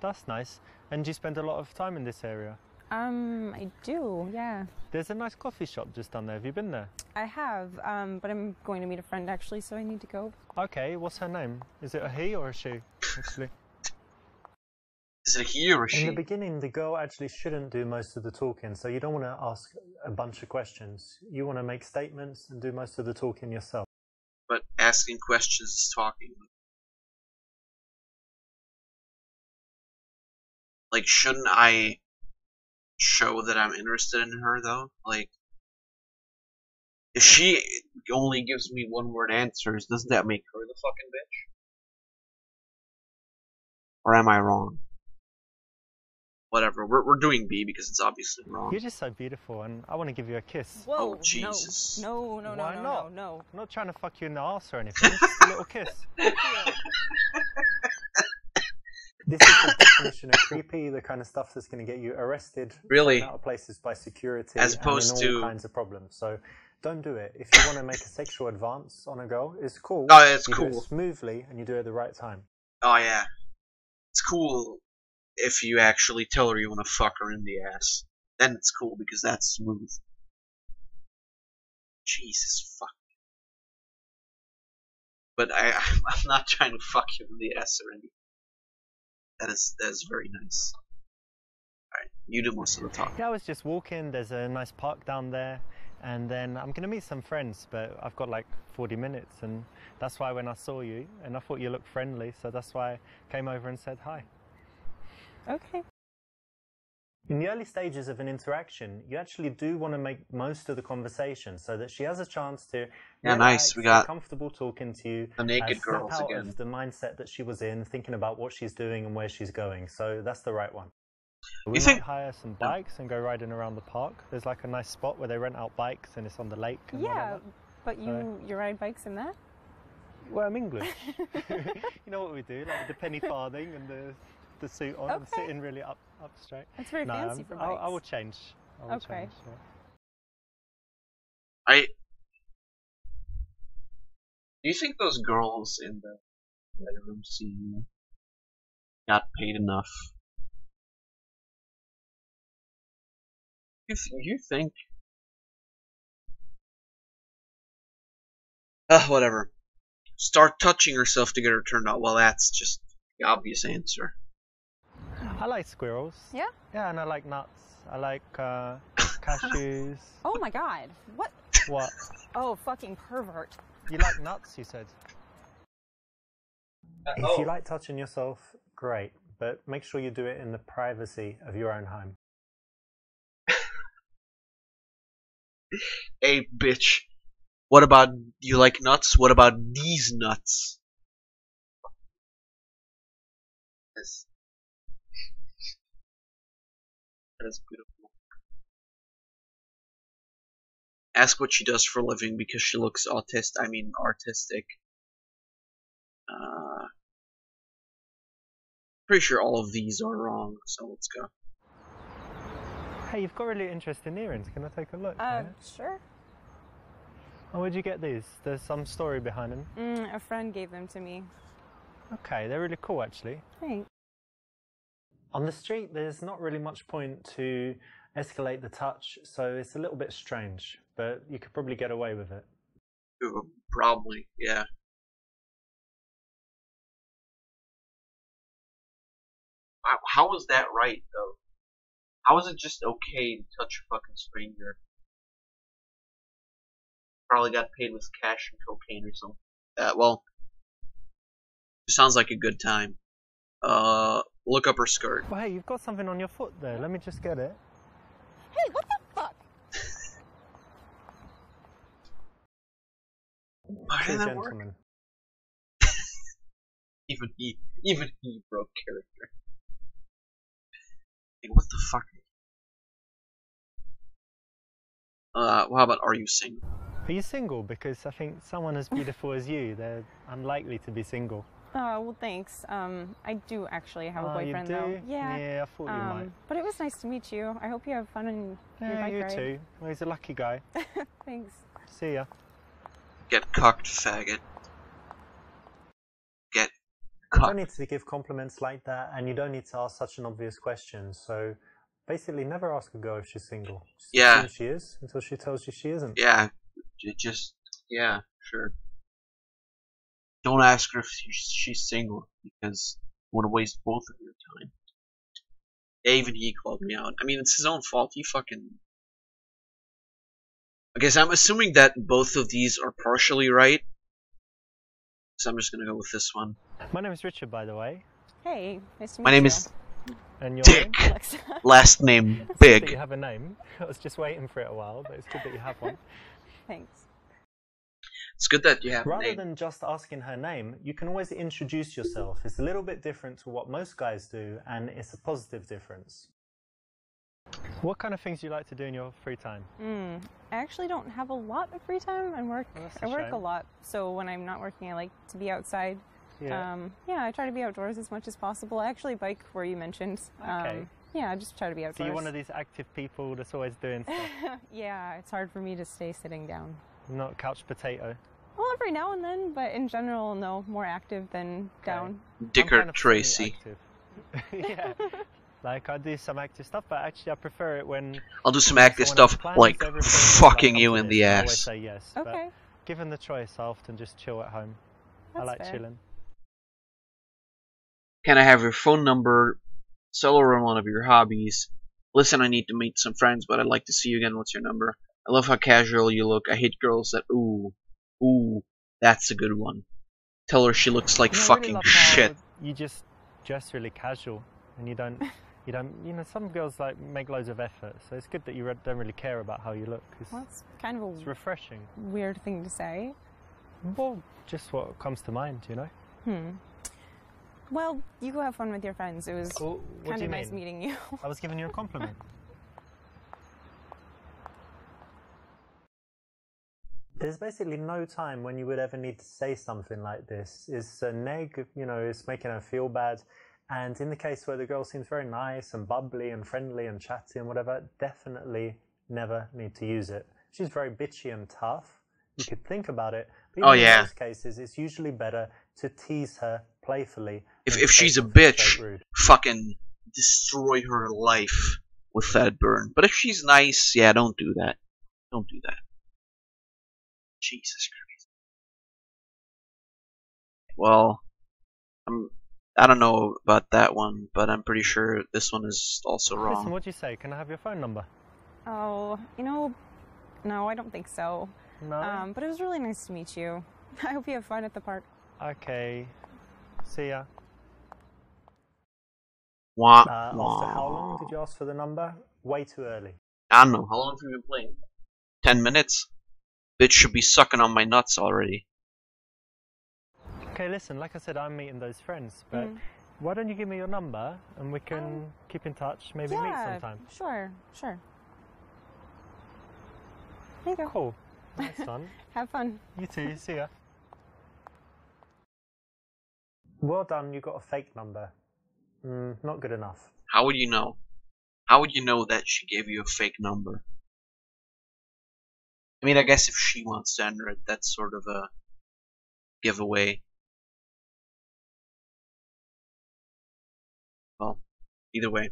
[SPEAKER 2] That's nice. And do you spend a lot of time in this area?
[SPEAKER 3] I do, yeah.
[SPEAKER 2] There's a nice coffee shop just down there. Have you been there?
[SPEAKER 3] I have, but I'm going to meet a friend actually, so I need to go.
[SPEAKER 2] Okay, what's her name? Is it a he or a she, actually?
[SPEAKER 1] Is it a he or a she?
[SPEAKER 2] In the beginning, the girl actually shouldn't do most of the talking, so you don't want to ask a bunch of questions. You want to make statements and do most of the talking yourself.
[SPEAKER 1] But asking questions is talking. Like, shouldn't I show that I'm interested in her, though? Like, if she only gives me one-word answers, doesn't that make her the fucking bitch? Or am I wrong? Whatever, we're doing B because it's obviously wrong.
[SPEAKER 2] You're just so beautiful, and I want to give you a kiss.
[SPEAKER 3] Whoa,
[SPEAKER 1] Oh, Jesus.
[SPEAKER 3] No.
[SPEAKER 2] Why not?
[SPEAKER 3] No.
[SPEAKER 2] I'm not trying to fuck you in the arse or anything, just a little kiss. This is the definition of creepy, the kind of stuff that's going to get you arrested,
[SPEAKER 1] Really?
[SPEAKER 2] thrown out of places by security,
[SPEAKER 1] As opposed
[SPEAKER 2] and in all
[SPEAKER 1] to-
[SPEAKER 2] kinds of problems. So don't do it. If you want to make a sexual advance on a girl, it's cool.
[SPEAKER 1] Oh, it's
[SPEAKER 2] you do
[SPEAKER 1] cool.
[SPEAKER 2] it smoothly, and you do it at the right time.
[SPEAKER 1] Oh, yeah. It's cool if you actually tell her you want to fuck her in the ass. Then it's cool because that's smooth. Jesus fuck. But I'm not trying to fuck you in the ass or anything. That is very nice. Alright, you do most of the talking.
[SPEAKER 2] Yeah, I was just walking. There's a nice park down there, and then I'm going to meet some friends, but I've got like 40 minutes, and that's why when I saw you, and I thought you looked friendly, so that's why I came over and said hi.
[SPEAKER 3] Okay.
[SPEAKER 2] In the early stages of an interaction, you actually do want to make most of the conversation so that she has a chance to
[SPEAKER 1] Yeah,
[SPEAKER 2] relax,
[SPEAKER 1] nice. We
[SPEAKER 2] feel
[SPEAKER 1] got
[SPEAKER 2] comfortable talking to you,
[SPEAKER 1] the naked
[SPEAKER 2] snap
[SPEAKER 1] girls
[SPEAKER 2] out
[SPEAKER 1] again.
[SPEAKER 2] of the mindset that she was in, thinking about what she's doing and where she's going. So that's the right one. We
[SPEAKER 1] You
[SPEAKER 2] might
[SPEAKER 1] think-
[SPEAKER 2] hire some bikes and go riding around the park. There's like a nice spot where they rent out bikes and it's on the lake. And all
[SPEAKER 3] Yeah,
[SPEAKER 2] of
[SPEAKER 3] but you ride bikes in that?
[SPEAKER 2] that. Well, I'm English. You know what we do, like with the penny farthing and the suit on and
[SPEAKER 3] Okay.
[SPEAKER 2] sitting really up straight.
[SPEAKER 3] That's very fancy for bikes.
[SPEAKER 2] I will change. I will
[SPEAKER 3] Okay.
[SPEAKER 2] change, yeah.
[SPEAKER 1] Do you think those girls in the bedroom scene got paid enough? You think? Whatever. Start touching herself to get her turned on. Well, that's just the obvious answer.
[SPEAKER 2] I like squirrels.
[SPEAKER 3] Yeah?
[SPEAKER 2] Yeah, and I like nuts. I like cashews.
[SPEAKER 3] Oh my god. What?
[SPEAKER 2] What?
[SPEAKER 3] Oh, fucking pervert.
[SPEAKER 2] You like nuts, you said. If you like touching yourself, great, but make sure you do it in the privacy of your own home.
[SPEAKER 1] Hey, bitch. What about you like nuts? What about these nuts? Yes. That is beautiful. Ask what she does for a living because she looks artistic. Pretty sure all of these are wrong, so let's go.
[SPEAKER 2] Hey, you've got really interesting earrings. Can I take a look?
[SPEAKER 3] Sure.
[SPEAKER 2] Oh, where'd you get these? There's some story behind them.
[SPEAKER 3] A friend gave them to me.
[SPEAKER 2] Okay, they're really cool, actually.
[SPEAKER 3] Thanks.
[SPEAKER 2] On the street, there's not really much point to escalate the touch, so it's a little bit strange, but you could probably get away with it.
[SPEAKER 1] Probably, yeah. How is that right, though? How is it just okay to touch a fucking stranger? Probably got paid with cash and cocaine or something. Well, it sounds like a good time. Look up her skirt.
[SPEAKER 2] Well, hey, you've got something on your foot there. Let me just get it.
[SPEAKER 3] Hey, what the fuck?
[SPEAKER 1] Why
[SPEAKER 2] True
[SPEAKER 1] did that work?
[SPEAKER 2] gentleman.
[SPEAKER 1] Even he broke character. Hey, what the fuck? How about are you single?
[SPEAKER 2] Are you single? Because I think someone as beautiful as you, they're unlikely to be single.
[SPEAKER 3] Oh, well, thanks. I do actually have a boyfriend,
[SPEAKER 2] you do?
[SPEAKER 3] though. Yeah.
[SPEAKER 2] Yeah, I thought you might.
[SPEAKER 3] But it was nice to meet you. I hope you have fun on your
[SPEAKER 2] Yeah,
[SPEAKER 3] bike
[SPEAKER 2] you
[SPEAKER 3] ride.
[SPEAKER 2] too. Well, he's a lucky guy.
[SPEAKER 3] Thanks.
[SPEAKER 2] See ya.
[SPEAKER 1] Get cocked, faggot. Get
[SPEAKER 2] You don't
[SPEAKER 1] cocked.
[SPEAKER 2] need to give compliments like that, and you don't need to ask such an obvious question. So, basically, never ask a girl if she's single. Just
[SPEAKER 1] Yeah.
[SPEAKER 2] assume she is until she tells you she isn't.
[SPEAKER 1] Yeah, yeah, sure. Don't ask her if she's single because you want to waste both of your time. Yeah, even he called me out. I mean, it's his own fault. He fucking. Okay, so I'm assuming that both of these are partially right. So I'm just gonna go with this one.
[SPEAKER 2] My name is Richard, by the way.
[SPEAKER 3] Hey, nice to meet you.
[SPEAKER 1] My name is
[SPEAKER 2] And your
[SPEAKER 1] Dick.
[SPEAKER 2] name?
[SPEAKER 3] Alexa.
[SPEAKER 1] Last name
[SPEAKER 2] It's good that you
[SPEAKER 1] Big.
[SPEAKER 2] have a name. I was just waiting for it a while, but it's good that you have one.
[SPEAKER 3] Thanks.
[SPEAKER 1] It's good that you have a
[SPEAKER 2] Rather
[SPEAKER 1] name.
[SPEAKER 2] than just asking her name, you can always introduce yourself. It's a little bit different to what most guys do, and it's a positive difference. What kind of things do you like to do in your free time?
[SPEAKER 3] I actually don't have a lot of free time. I work
[SPEAKER 2] shame.
[SPEAKER 3] a lot, so when I'm not working, I like to be outside.
[SPEAKER 2] Yeah.
[SPEAKER 3] Yeah, I try to be outdoors as much as possible. I actually bike where you mentioned.
[SPEAKER 2] Okay.
[SPEAKER 3] Yeah, I just try to be
[SPEAKER 2] So
[SPEAKER 3] outdoors.
[SPEAKER 2] you're one of these active people that's always doing stuff,
[SPEAKER 3] Yeah, it's hard for me to stay sitting down.
[SPEAKER 2] not couch potato.
[SPEAKER 3] Well, every now and then, but in general, no, more active than down.
[SPEAKER 1] Dicker
[SPEAKER 2] I'm kind of
[SPEAKER 1] Tracy.
[SPEAKER 2] semi-active. Yeah. Like I do some active stuff, but actually I prefer it when
[SPEAKER 1] I'll do some active
[SPEAKER 2] someone else
[SPEAKER 1] stuff
[SPEAKER 2] plans
[SPEAKER 1] like
[SPEAKER 2] everything,
[SPEAKER 1] fucking
[SPEAKER 2] like,
[SPEAKER 1] you
[SPEAKER 2] up
[SPEAKER 1] in
[SPEAKER 2] to
[SPEAKER 1] the
[SPEAKER 2] this, I always
[SPEAKER 1] ass.
[SPEAKER 2] say yes.
[SPEAKER 3] Okay,
[SPEAKER 2] But given the choice, I often just chill at home. I
[SPEAKER 3] that's
[SPEAKER 2] like
[SPEAKER 3] fair.
[SPEAKER 2] chilling.
[SPEAKER 1] Can I have your phone number? Solo run one of your hobbies. Listen, I need to meet some friends, but I'd like to see you again. What's your number? I love how casual you look. I hate girls that ooh, that's a good one. Tell her she looks like
[SPEAKER 2] You know, I
[SPEAKER 1] fucking
[SPEAKER 2] really love how
[SPEAKER 1] shit.
[SPEAKER 2] You just dress really casual, and you don't. You know, some girls like make loads of effort, so it's good that you don't really care about how you look.
[SPEAKER 3] Well, that's kind of
[SPEAKER 2] It's
[SPEAKER 3] a
[SPEAKER 2] refreshing.
[SPEAKER 3] weird thing to say.
[SPEAKER 2] Well, just what comes to mind, you know.
[SPEAKER 3] Well, you go have fun with your friends. It was
[SPEAKER 2] Well, what
[SPEAKER 3] kind
[SPEAKER 2] do you
[SPEAKER 3] of nice
[SPEAKER 2] mean?
[SPEAKER 3] meeting you.
[SPEAKER 2] I was giving you a compliment. There's basically no time when you would ever need to say something like this. It's a neg, you know, it's making her feel bad. And in the case where the girl seems very nice and bubbly and friendly and chatty and whatever, definitely never need to use it. She's very bitchy and tough. You could think about it. But
[SPEAKER 1] Oh,
[SPEAKER 2] even
[SPEAKER 1] yeah.
[SPEAKER 2] in those cases, it's usually better to tease her playfully.
[SPEAKER 1] If
[SPEAKER 2] than
[SPEAKER 1] she's
[SPEAKER 2] say
[SPEAKER 1] a
[SPEAKER 2] something
[SPEAKER 1] bitch,
[SPEAKER 2] straight rude.
[SPEAKER 1] fucking destroy her life with that burn. But if she's nice, yeah, don't do that. Don't do that. Jesus Christ. Well, I don't know about that one, but I'm pretty sure this one is also
[SPEAKER 2] Listen,
[SPEAKER 1] wrong.
[SPEAKER 2] what'd you say? Can I have your phone number?
[SPEAKER 3] Oh, no, I don't think so.
[SPEAKER 2] No?
[SPEAKER 3] But it was really nice to meet you. I hope you have fun at the park.
[SPEAKER 2] Okay. See ya.
[SPEAKER 1] Wah,
[SPEAKER 2] After how long did you ask for the number? Way too early.
[SPEAKER 1] I don't know. How long have you been playing? 10 minutes? Bitch should be sucking on my nuts already.
[SPEAKER 2] Okay, listen, like I said, I'm meeting those friends, but why don't you give me your number and we can keep in touch, maybe meet sometime.
[SPEAKER 3] Sure. There you go.
[SPEAKER 2] Cool. Nice one.
[SPEAKER 3] Have fun.
[SPEAKER 2] You too. See ya. Well done, you got a fake number. Not good enough.
[SPEAKER 1] How would you know? How would you know that she gave you a fake number? I mean, I guess if she wants to enter it, that's sort of a giveaway. Well, either way,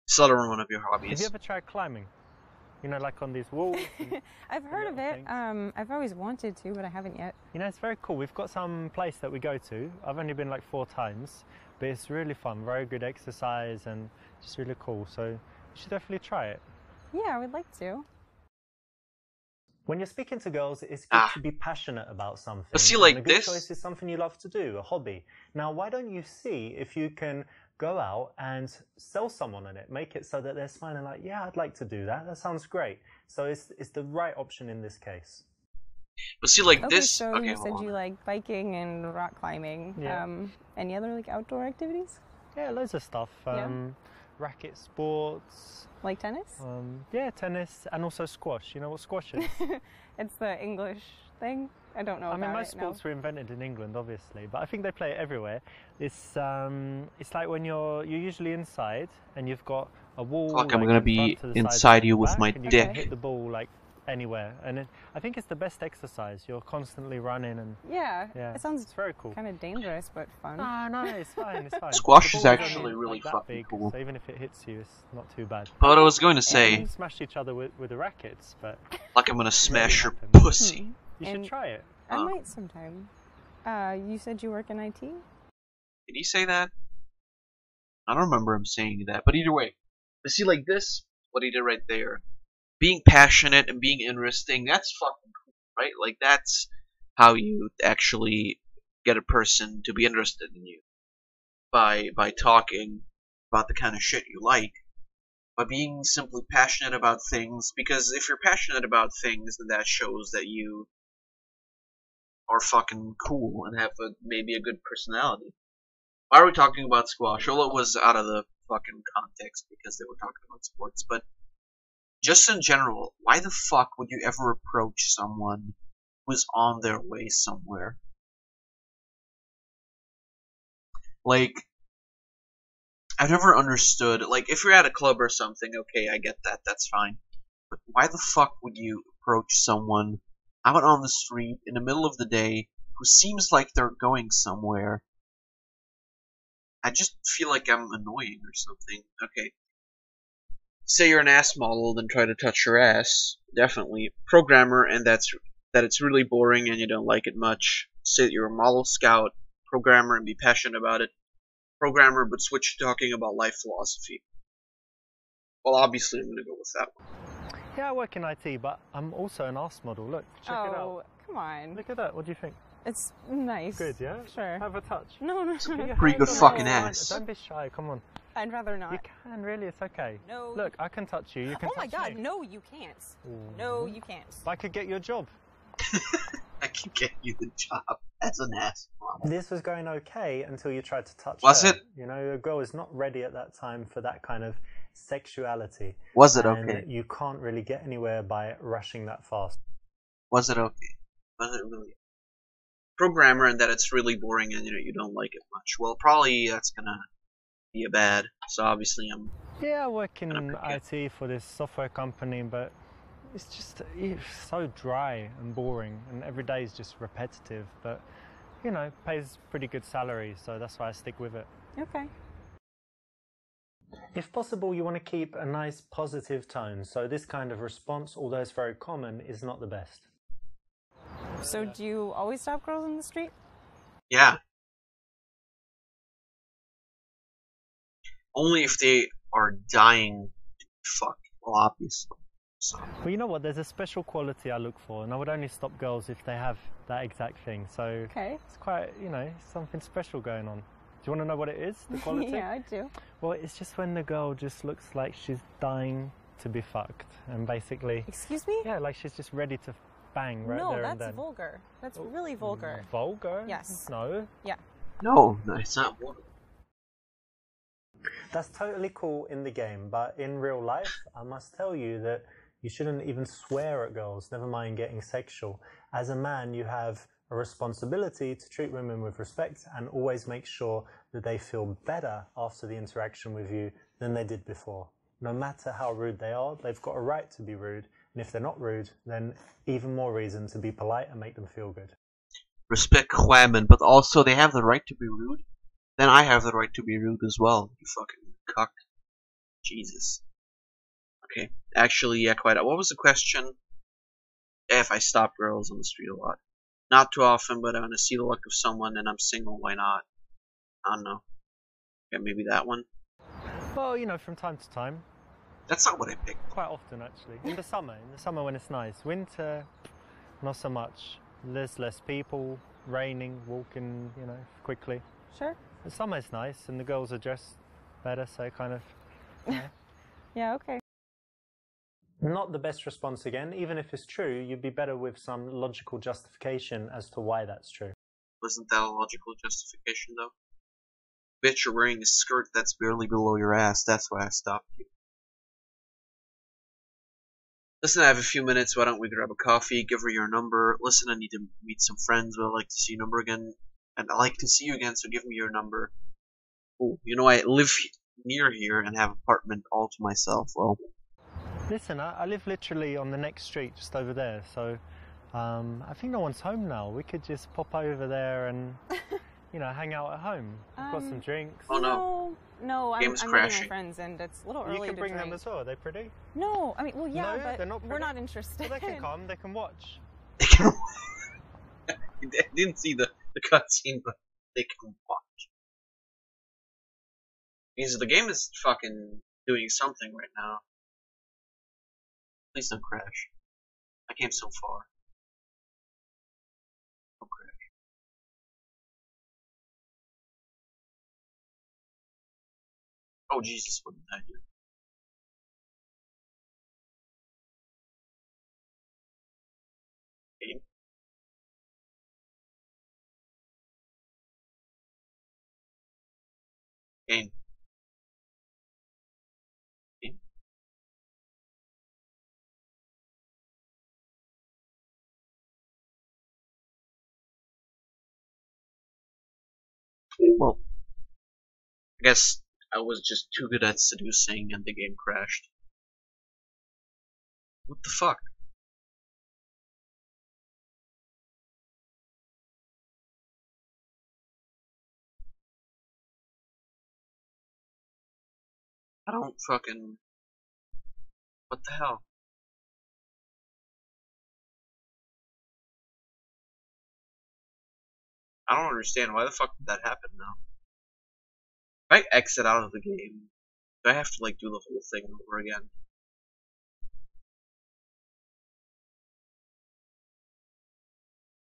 [SPEAKER 1] still don't one of your hobbies.
[SPEAKER 2] Have you ever tried climbing? You know, like on these walls?
[SPEAKER 3] I've heard of it. I've always wanted to, but I haven't yet.
[SPEAKER 2] You know, it's very cool. We've got some place that we go to. I've only been like 4 times, but it's really fun. Very good exercise and just really cool. So you should definitely try it.
[SPEAKER 3] Yeah, I would like to.
[SPEAKER 2] When you're speaking to girls, it's good to be passionate about something.
[SPEAKER 1] But see, like
[SPEAKER 2] and a good
[SPEAKER 1] this
[SPEAKER 2] choice is something you love to do, a hobby. Now, why don't you see if you can go out and sell someone on it, make it so that they're smiling like, yeah, I'd like to do that. That sounds great. So it's the right option in this case.
[SPEAKER 1] But see, like
[SPEAKER 3] Okay,
[SPEAKER 1] this.
[SPEAKER 3] so
[SPEAKER 1] Okay,
[SPEAKER 3] you said you like biking and rock climbing.
[SPEAKER 2] Yeah.
[SPEAKER 3] Any other like outdoor activities?
[SPEAKER 2] Yeah, loads of stuff. Racket sports.
[SPEAKER 3] Like tennis?
[SPEAKER 2] Yeah, tennis and also squash. You know what squash is?
[SPEAKER 3] It's the English thing. I don't know.
[SPEAKER 2] I mean,
[SPEAKER 3] about
[SPEAKER 2] most
[SPEAKER 3] it,
[SPEAKER 2] sports were invented in England, obviously, but I think they play it everywhere. It's like when you're usually inside and you've got a wall.
[SPEAKER 1] Fuck, I'm
[SPEAKER 2] like,
[SPEAKER 1] gonna
[SPEAKER 2] in
[SPEAKER 1] be
[SPEAKER 2] front to the
[SPEAKER 1] inside
[SPEAKER 2] sides and
[SPEAKER 1] you
[SPEAKER 2] the
[SPEAKER 1] with
[SPEAKER 2] back,
[SPEAKER 1] my
[SPEAKER 2] and you
[SPEAKER 1] dick.
[SPEAKER 2] can hit the ball like anywhere, and I think it's the best exercise. You're constantly running and
[SPEAKER 3] Yeah,
[SPEAKER 2] yeah,
[SPEAKER 3] it sounds
[SPEAKER 2] it's very cool.
[SPEAKER 3] kind of dangerous, but fun.
[SPEAKER 2] No, it's fine. It's fine.
[SPEAKER 1] Squash
[SPEAKER 2] The
[SPEAKER 1] is
[SPEAKER 2] ball only
[SPEAKER 1] actually really
[SPEAKER 2] like that
[SPEAKER 1] fucking
[SPEAKER 2] big,
[SPEAKER 1] cool.
[SPEAKER 2] So even if it hits you, it's not too bad.
[SPEAKER 1] But what I was going to
[SPEAKER 2] You
[SPEAKER 1] say,
[SPEAKER 2] can smash each other with the rackets, but
[SPEAKER 1] like I'm gonna smash your
[SPEAKER 2] happens.
[SPEAKER 1] pussy.
[SPEAKER 2] you should
[SPEAKER 3] And-
[SPEAKER 2] try it.
[SPEAKER 3] I might sometime. You said you work in IT?
[SPEAKER 1] Did he say that? I don't remember him saying that. But either way, but see, like this, what he did right there, being passionate and being interesting, that's fucking cool, right? Like that's how you actually get a person to be interested in you, by talking about the kind of shit you like, by being simply passionate about things. Because if you're passionate about things, then that shows that you are fucking cool and have maybe a good personality. Why are we talking about squash? Well, it was out of the fucking context because they were talking about sports, but just in general, why the fuck would you ever approach someone who's on their way somewhere? Like, I've never understood, like, if you're at a club or something, okay, I get that, that's fine. But why the fuck would you approach someone out on the street in the middle of the day who seems like they're going somewhere? I just feel like I'm annoying or something. Okay. Say you're an ass model, then try to touch your ass. Definitely. Programmer, and that it's really boring and you don't like it much. Say that you're a model scout, programmer, and be passionate about it. Programmer, but switch to talking about life philosophy. Well, obviously I'm gonna go with that one.
[SPEAKER 2] Yeah, I work in IT, but I'm also an arse model. Look, check it out.
[SPEAKER 3] Oh, come on.
[SPEAKER 2] Look at that. What do you think?
[SPEAKER 3] It's nice.
[SPEAKER 2] Good, yeah?
[SPEAKER 3] Sure.
[SPEAKER 2] Have a touch.
[SPEAKER 3] No.
[SPEAKER 2] Put your
[SPEAKER 1] Pretty
[SPEAKER 2] hands
[SPEAKER 1] good
[SPEAKER 2] on
[SPEAKER 1] fucking
[SPEAKER 2] it.
[SPEAKER 1] ass.
[SPEAKER 2] Don't be shy. Come on.
[SPEAKER 3] I'd rather not.
[SPEAKER 2] You can, really. It's okay.
[SPEAKER 3] No.
[SPEAKER 2] Look, I can touch you. You can
[SPEAKER 3] Oh my
[SPEAKER 2] touch
[SPEAKER 3] god,
[SPEAKER 2] me.
[SPEAKER 3] no, you can't.
[SPEAKER 2] Ooh.
[SPEAKER 3] No, you can't.
[SPEAKER 2] I could get you a job.
[SPEAKER 1] I can get you the job as an ass model.
[SPEAKER 2] This was going okay until you tried to touch
[SPEAKER 1] Was
[SPEAKER 2] her.
[SPEAKER 1] it?
[SPEAKER 2] You know, a girl is not ready at that time for that kind of sexuality.
[SPEAKER 1] Was it
[SPEAKER 2] And
[SPEAKER 1] okay?
[SPEAKER 2] you can't really get anywhere by rushing that fast.
[SPEAKER 1] Was it okay? Was it really? Programmer, and that it's really boring and you don't like it much. Well, probably that's gonna be a bad. So obviously I'm.
[SPEAKER 2] Yeah, I work in
[SPEAKER 1] Gonna pick
[SPEAKER 2] IT for this software company, but it's so dry and boring, and every day is just repetitive. But you know, pays pretty good salary, so that's why I stick with it.
[SPEAKER 3] Okay.
[SPEAKER 2] If possible, you want to keep a nice positive tone. So this kind of response, although it's very common, is not the best.
[SPEAKER 3] So do you always stop girls in the street?
[SPEAKER 1] Yeah. Only if they are dying to fuck. Well, obviously. So,
[SPEAKER 2] Well, you know what? There's a special quality I look for, and I would only stop girls if they have that exact thing. So
[SPEAKER 3] Okay.
[SPEAKER 2] it's quite, something special going on. Do you want to know what it is, the quality?
[SPEAKER 3] Yeah, I do.
[SPEAKER 2] Well, it's just when the girl just looks like she's dying to be fucked, and basically,
[SPEAKER 3] Excuse me?
[SPEAKER 2] yeah, like she's just ready to bang right
[SPEAKER 3] No,
[SPEAKER 2] there and
[SPEAKER 3] that's
[SPEAKER 2] then.
[SPEAKER 3] vulgar. That's really vulgar.
[SPEAKER 2] Vulgar?
[SPEAKER 3] Yes.
[SPEAKER 2] No.
[SPEAKER 3] Yeah.
[SPEAKER 1] no, it's not one.
[SPEAKER 2] That's totally cool in the game, but in real life, I must tell you that you shouldn't even swear at girls, never mind getting sexual. As a man, you have a responsibility to treat women with respect and always make sure that they feel better after the interaction with you than they did before. No matter how rude they are, they've got a right to be rude. And if they're not rude, then even more reason to be polite and make them feel good.
[SPEAKER 1] Respect women, but also they have the right to be rude. Then I have the right to be rude as well, you fucking cuck. Jesus. Okay, actually, yeah, quite. What was the question? If I stop girls on the street a lot. Not too often, but I want to see the look of someone and I'm single, why not? I don't know. Okay, maybe that one.
[SPEAKER 2] Well, from time to time.
[SPEAKER 1] That's not what I picked.
[SPEAKER 2] Quite often, actually. In the summer when it's nice. Winter, not so much. There's less people, raining, walking, quickly.
[SPEAKER 3] Sure.
[SPEAKER 2] The summer is nice, and the girls are dressed better, so kind of.
[SPEAKER 3] Yeah, okay.
[SPEAKER 2] Not the best response again. Even if it's true, you'd be better with some logical justification as to why that's true.
[SPEAKER 1] Wasn't that a logical justification, though? Bitch, you're wearing a skirt that's barely below your ass. That's why I stopped you. Listen, I have a few minutes. Why don't we grab a coffee? Give her your number. Listen, I need to meet some friends, but I'd like to see your number again. And I'd like to see you again, so give me your number. Oh, I live near here and have an apartment all to myself. Well,
[SPEAKER 2] Listen, I live literally on the next street, just over there, so I think no one's home now. We could just pop over there and, hang out at home. We've got some drinks.
[SPEAKER 1] Oh no.
[SPEAKER 3] No, I'm
[SPEAKER 1] Game's
[SPEAKER 3] meeting
[SPEAKER 1] crashing.
[SPEAKER 3] my friends and it's a little early
[SPEAKER 2] You can
[SPEAKER 3] to
[SPEAKER 2] bring
[SPEAKER 3] drink.
[SPEAKER 2] them as well. Are they pretty?
[SPEAKER 3] No, I mean, well, yeah,
[SPEAKER 2] No,
[SPEAKER 3] but
[SPEAKER 2] they're not
[SPEAKER 3] we're
[SPEAKER 2] pretty?
[SPEAKER 3] not interested.
[SPEAKER 2] Well, they can come. They can watch.
[SPEAKER 1] I didn't see the cutscene, but they can watch. Means the game is fucking doing something right now. Please don't crash. I came so far. Don't crash. Oh Jesus, what did I do? Game? Game. Game. Well, I guess I was just too good at seducing and the game crashed. What the fuck? I don't fucking... What the hell? I don't understand. Why the fuck did that happen now? If I exit out of the game, do I have to like do the whole thing over again?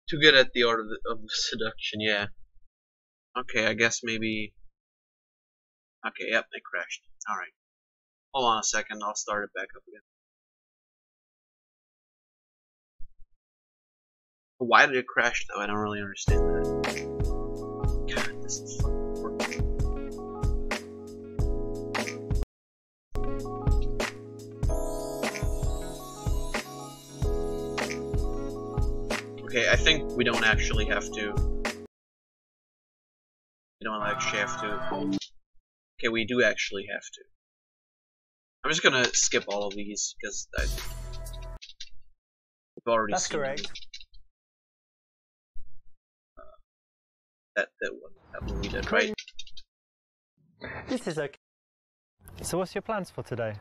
[SPEAKER 1] Too good at the art of the seduction, yeah. Okay, I guess maybe... Okay, yep, it crashed. Alright. Hold on a second, I'll start it back up again. But why did it crash though? I don't really understand that. God, this is fucking working. Okay, I think we don't actually have to. We don't actually have to. Okay, we do actually have to. I'm just gonna skip all of these because we've already
[SPEAKER 2] That's
[SPEAKER 1] seen
[SPEAKER 2] correct.
[SPEAKER 1] That one we did, right?
[SPEAKER 2] This is okay. So what's your plans for today?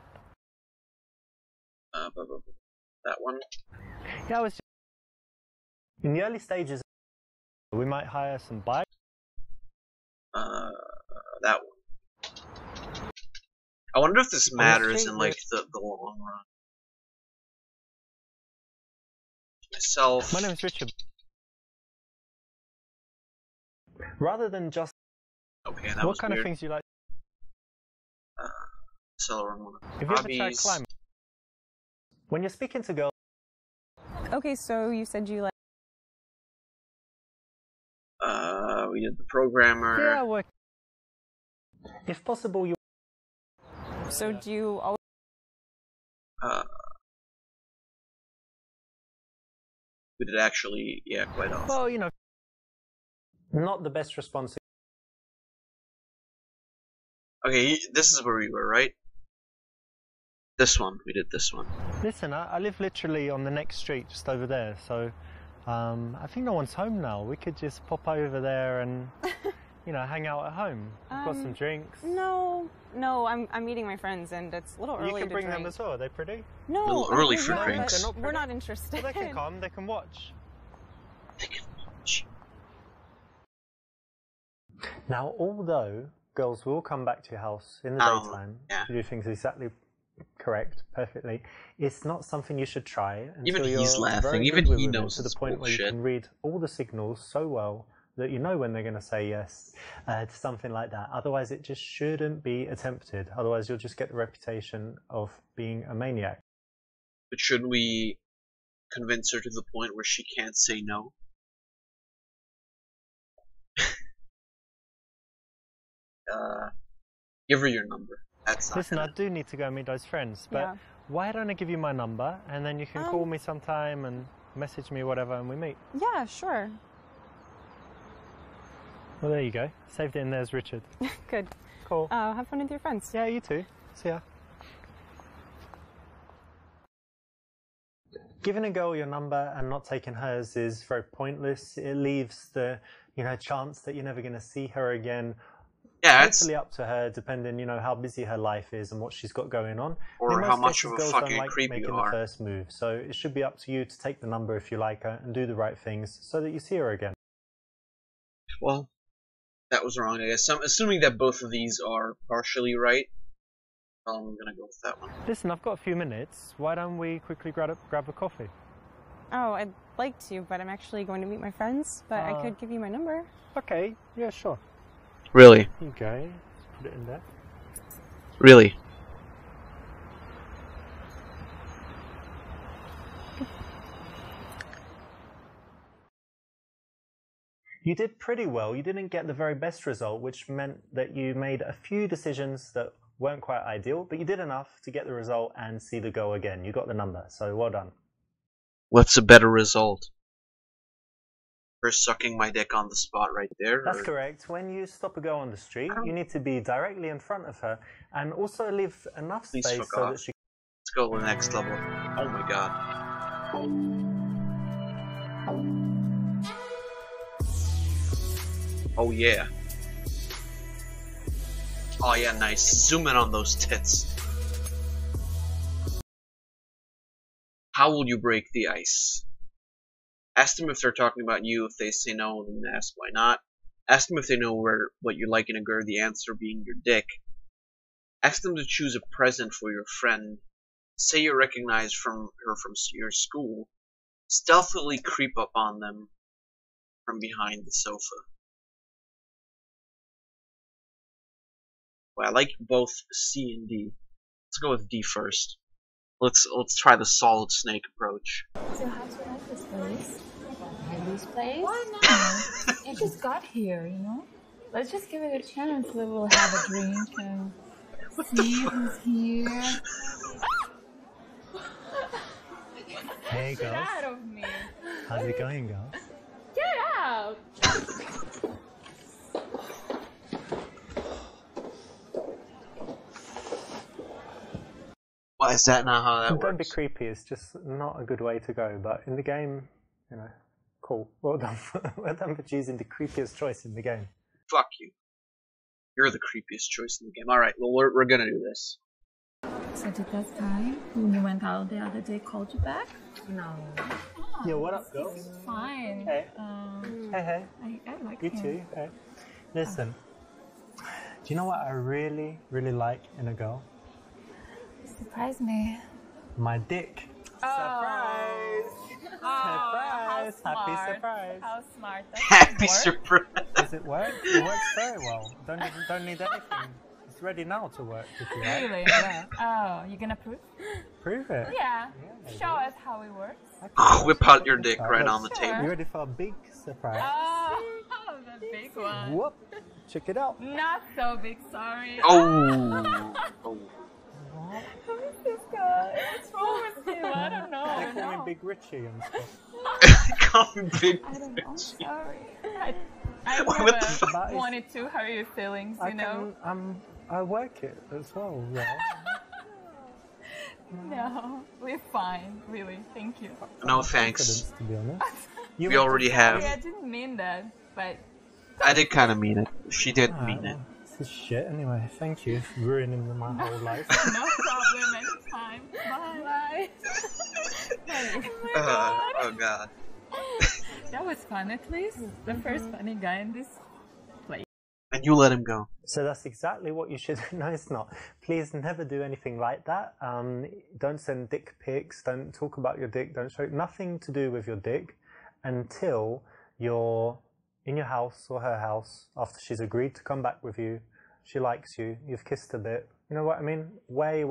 [SPEAKER 1] That one.
[SPEAKER 2] Yeah, I was in the early stages. We might hire some bikes.
[SPEAKER 1] That one. I wonder if this matters
[SPEAKER 2] street,
[SPEAKER 1] in like the long run. myself.
[SPEAKER 2] My name is Richard. Rather than just...
[SPEAKER 1] Okay, that
[SPEAKER 2] what
[SPEAKER 1] was
[SPEAKER 2] kind
[SPEAKER 1] weird.
[SPEAKER 2] of things do you like?
[SPEAKER 1] Celeron.
[SPEAKER 2] Have you ever tried climbing? When you're speaking to girls...
[SPEAKER 3] Okay, so you said you like...
[SPEAKER 1] We did the programmer.
[SPEAKER 2] Yeah, work. If possible, you...
[SPEAKER 3] So do you always...
[SPEAKER 1] We did actually, yeah, quite often.
[SPEAKER 2] Well, you know, not the best response.
[SPEAKER 1] Okay, this is where we were, right? This one. We did this one.
[SPEAKER 2] Listen, I live literally on the next street, just over there, so I think no one's home now. We could just pop over there and, you know, hang out at home. We've got some drinks.
[SPEAKER 3] No, I'm meeting my friends, and it's a little early to
[SPEAKER 2] You can bring
[SPEAKER 3] drink.
[SPEAKER 2] them as well. Are they pretty?
[SPEAKER 3] No,
[SPEAKER 1] A little early
[SPEAKER 3] I
[SPEAKER 1] for
[SPEAKER 3] will,
[SPEAKER 1] drinks.
[SPEAKER 3] but we're not interested.
[SPEAKER 2] Well, they can come. They can watch.
[SPEAKER 1] They can watch.
[SPEAKER 2] Now, although girls will come back to your house in the daytime to do things exactly correct, perfectly, it's not something you should try until
[SPEAKER 1] Even
[SPEAKER 2] you're
[SPEAKER 1] he's laughing.
[SPEAKER 2] very
[SPEAKER 1] Even
[SPEAKER 2] good with
[SPEAKER 1] he
[SPEAKER 2] women,
[SPEAKER 1] knows
[SPEAKER 2] to the
[SPEAKER 1] it's
[SPEAKER 2] point where you
[SPEAKER 1] bullshit.
[SPEAKER 2] can read all the signals so well that you know when they're going to say yes to something like that. Otherwise, it just shouldn't be attempted. Otherwise, you'll just get the reputation of being a maniac.
[SPEAKER 1] But shouldn't we convince her to the point where she can't say no? Give her your number. That's not
[SPEAKER 2] Listen,
[SPEAKER 1] gonna...
[SPEAKER 2] I do need to go meet those friends, but why don't I give you my number and then you can call me sometime and message me whatever and we meet?
[SPEAKER 3] Yeah, sure.
[SPEAKER 2] Well, there you go. Saved it in there as Richard.
[SPEAKER 3] Good.
[SPEAKER 2] Cool.
[SPEAKER 3] Have fun with your friends.
[SPEAKER 2] Yeah, you too. See ya. Giving a girl your number and not taking hers is very pointless. It leaves the, chance that you're never going to see her again.
[SPEAKER 1] Yeah, it's...
[SPEAKER 2] totally up to her, depending, how busy her life is and what she's got going on.
[SPEAKER 1] Or
[SPEAKER 2] In
[SPEAKER 1] how
[SPEAKER 2] most
[SPEAKER 1] much
[SPEAKER 2] cases,
[SPEAKER 1] of a
[SPEAKER 2] girls
[SPEAKER 1] fucking
[SPEAKER 2] don't like
[SPEAKER 1] creep you
[SPEAKER 2] making
[SPEAKER 1] are.
[SPEAKER 2] the first move. So it should be up to you to take the number if you like her and do the right things so that you see her again.
[SPEAKER 1] Well, that was wrong, I guess. So I'm assuming that both of these are partially right. I'm gonna go with that one.
[SPEAKER 2] Listen, I've got a few minutes. Why don't we quickly grab a coffee?
[SPEAKER 3] Oh, I'd like to, but I'm actually going to meet my friends. But I could give you my number.
[SPEAKER 2] Okay, yeah, sure.
[SPEAKER 1] Really?
[SPEAKER 2] Okay, let's put it in there.
[SPEAKER 1] Really?
[SPEAKER 2] You did pretty well. You didn't get the very best result, which meant that you made a few decisions that weren't quite ideal, but you did enough to get the result and see the goal again. You got the number, so well done.
[SPEAKER 1] What's a better result? Her sucking my dick on the spot right there?
[SPEAKER 2] That's correct. When you stop a girl on the street, you need to be directly in front of her and also leave enough
[SPEAKER 1] Please
[SPEAKER 2] space
[SPEAKER 1] fuck
[SPEAKER 2] so
[SPEAKER 1] off.
[SPEAKER 2] that she...
[SPEAKER 1] Let's go to the next level. Oh my god. Oh yeah. Oh yeah, nice. Zoom in on those tits. How will you break the ice? Ask them if they're talking about you. If they say no, then ask why not. Ask them if they know what you like in a girl, the answer being your dick. Ask them to choose a present for your friend. Say you recognize her from your school. Stealthily creep up on them from behind the sofa. Well, I like both C and D. Let's go with D first. Let's try the solid snake approach.
[SPEAKER 4] So how do you like this place? Like this place? Why not? You just got here, Let's just give it a chance. We'll have a drink and see who's here.
[SPEAKER 2] Hey, girls.
[SPEAKER 4] Get out of me.
[SPEAKER 2] How's it going, girls?
[SPEAKER 4] Get out.
[SPEAKER 1] Why is that not how that works?
[SPEAKER 2] Don't be creepy. It's just not a good way to go. But in the game, cool. Well done. Well done for choosing the creepiest choice in the game.
[SPEAKER 1] Fuck you. You're the creepiest choice in the game. Alright, well, we're gonna do this.
[SPEAKER 4] So did that guy when you went out the other day called you back? No. Oh,
[SPEAKER 2] Yo, what up, girls?
[SPEAKER 4] Fine.
[SPEAKER 2] Hey. Hey.
[SPEAKER 4] I like
[SPEAKER 2] You
[SPEAKER 4] him.
[SPEAKER 2] too. Hey. Listen, do you know what I really, really like in a girl?
[SPEAKER 4] Surprise me.
[SPEAKER 2] My dick. Surprise!
[SPEAKER 4] Oh,
[SPEAKER 2] surprise! Happy surprise!
[SPEAKER 4] How smart.
[SPEAKER 1] Happy surprise.
[SPEAKER 2] Does it work? It works very well. Don't need anything. It's ready now to work if you like.
[SPEAKER 4] Really?
[SPEAKER 2] Yeah.
[SPEAKER 4] Oh, you gonna prove?
[SPEAKER 2] Prove it.
[SPEAKER 4] Yeah.
[SPEAKER 2] maybe.
[SPEAKER 4] Show us how it works.
[SPEAKER 1] Whip out your dick right on the
[SPEAKER 4] Sure.
[SPEAKER 1] table.
[SPEAKER 2] You ready for a big surprise?
[SPEAKER 4] Oh, the big one.
[SPEAKER 2] Whoop! Check it out.
[SPEAKER 4] Not so big, sorry.
[SPEAKER 1] Oh. Oh.
[SPEAKER 4] Who is this guy? What's wrong with him? I don't know.
[SPEAKER 2] They call me Big Richie and stuff.
[SPEAKER 1] Call me Big
[SPEAKER 4] I don't know.
[SPEAKER 1] Bitch.
[SPEAKER 4] Sorry. I
[SPEAKER 1] What
[SPEAKER 4] never
[SPEAKER 1] the fuck?
[SPEAKER 4] wanted to hurt your feelings, you know?
[SPEAKER 2] I work it as well. Yeah.
[SPEAKER 4] No, we're fine, really. Thank you.
[SPEAKER 1] No thanks.
[SPEAKER 2] Confidence, to be honest.
[SPEAKER 1] We already
[SPEAKER 4] Sorry, I
[SPEAKER 1] have.
[SPEAKER 4] didn't mean that, but
[SPEAKER 1] I did kind of mean it. She did
[SPEAKER 2] Alright,
[SPEAKER 1] mean it.
[SPEAKER 2] well, this is shit. Anyway, thank you for ruining my whole life.
[SPEAKER 4] no problem anytime. Bye. Bye.
[SPEAKER 1] Oh god.
[SPEAKER 4] That was fun, at least. The first funny guy in this place.
[SPEAKER 1] And you let him go.
[SPEAKER 2] So that's exactly what you should. No, it's not. Please never do anything like that. Don't send dick pics. Don't talk about your dick. Don't show nothing to do with your dick until you're in your house or her house after she's agreed to come back with you. She likes you. You've kissed a bit. You know what I mean? Way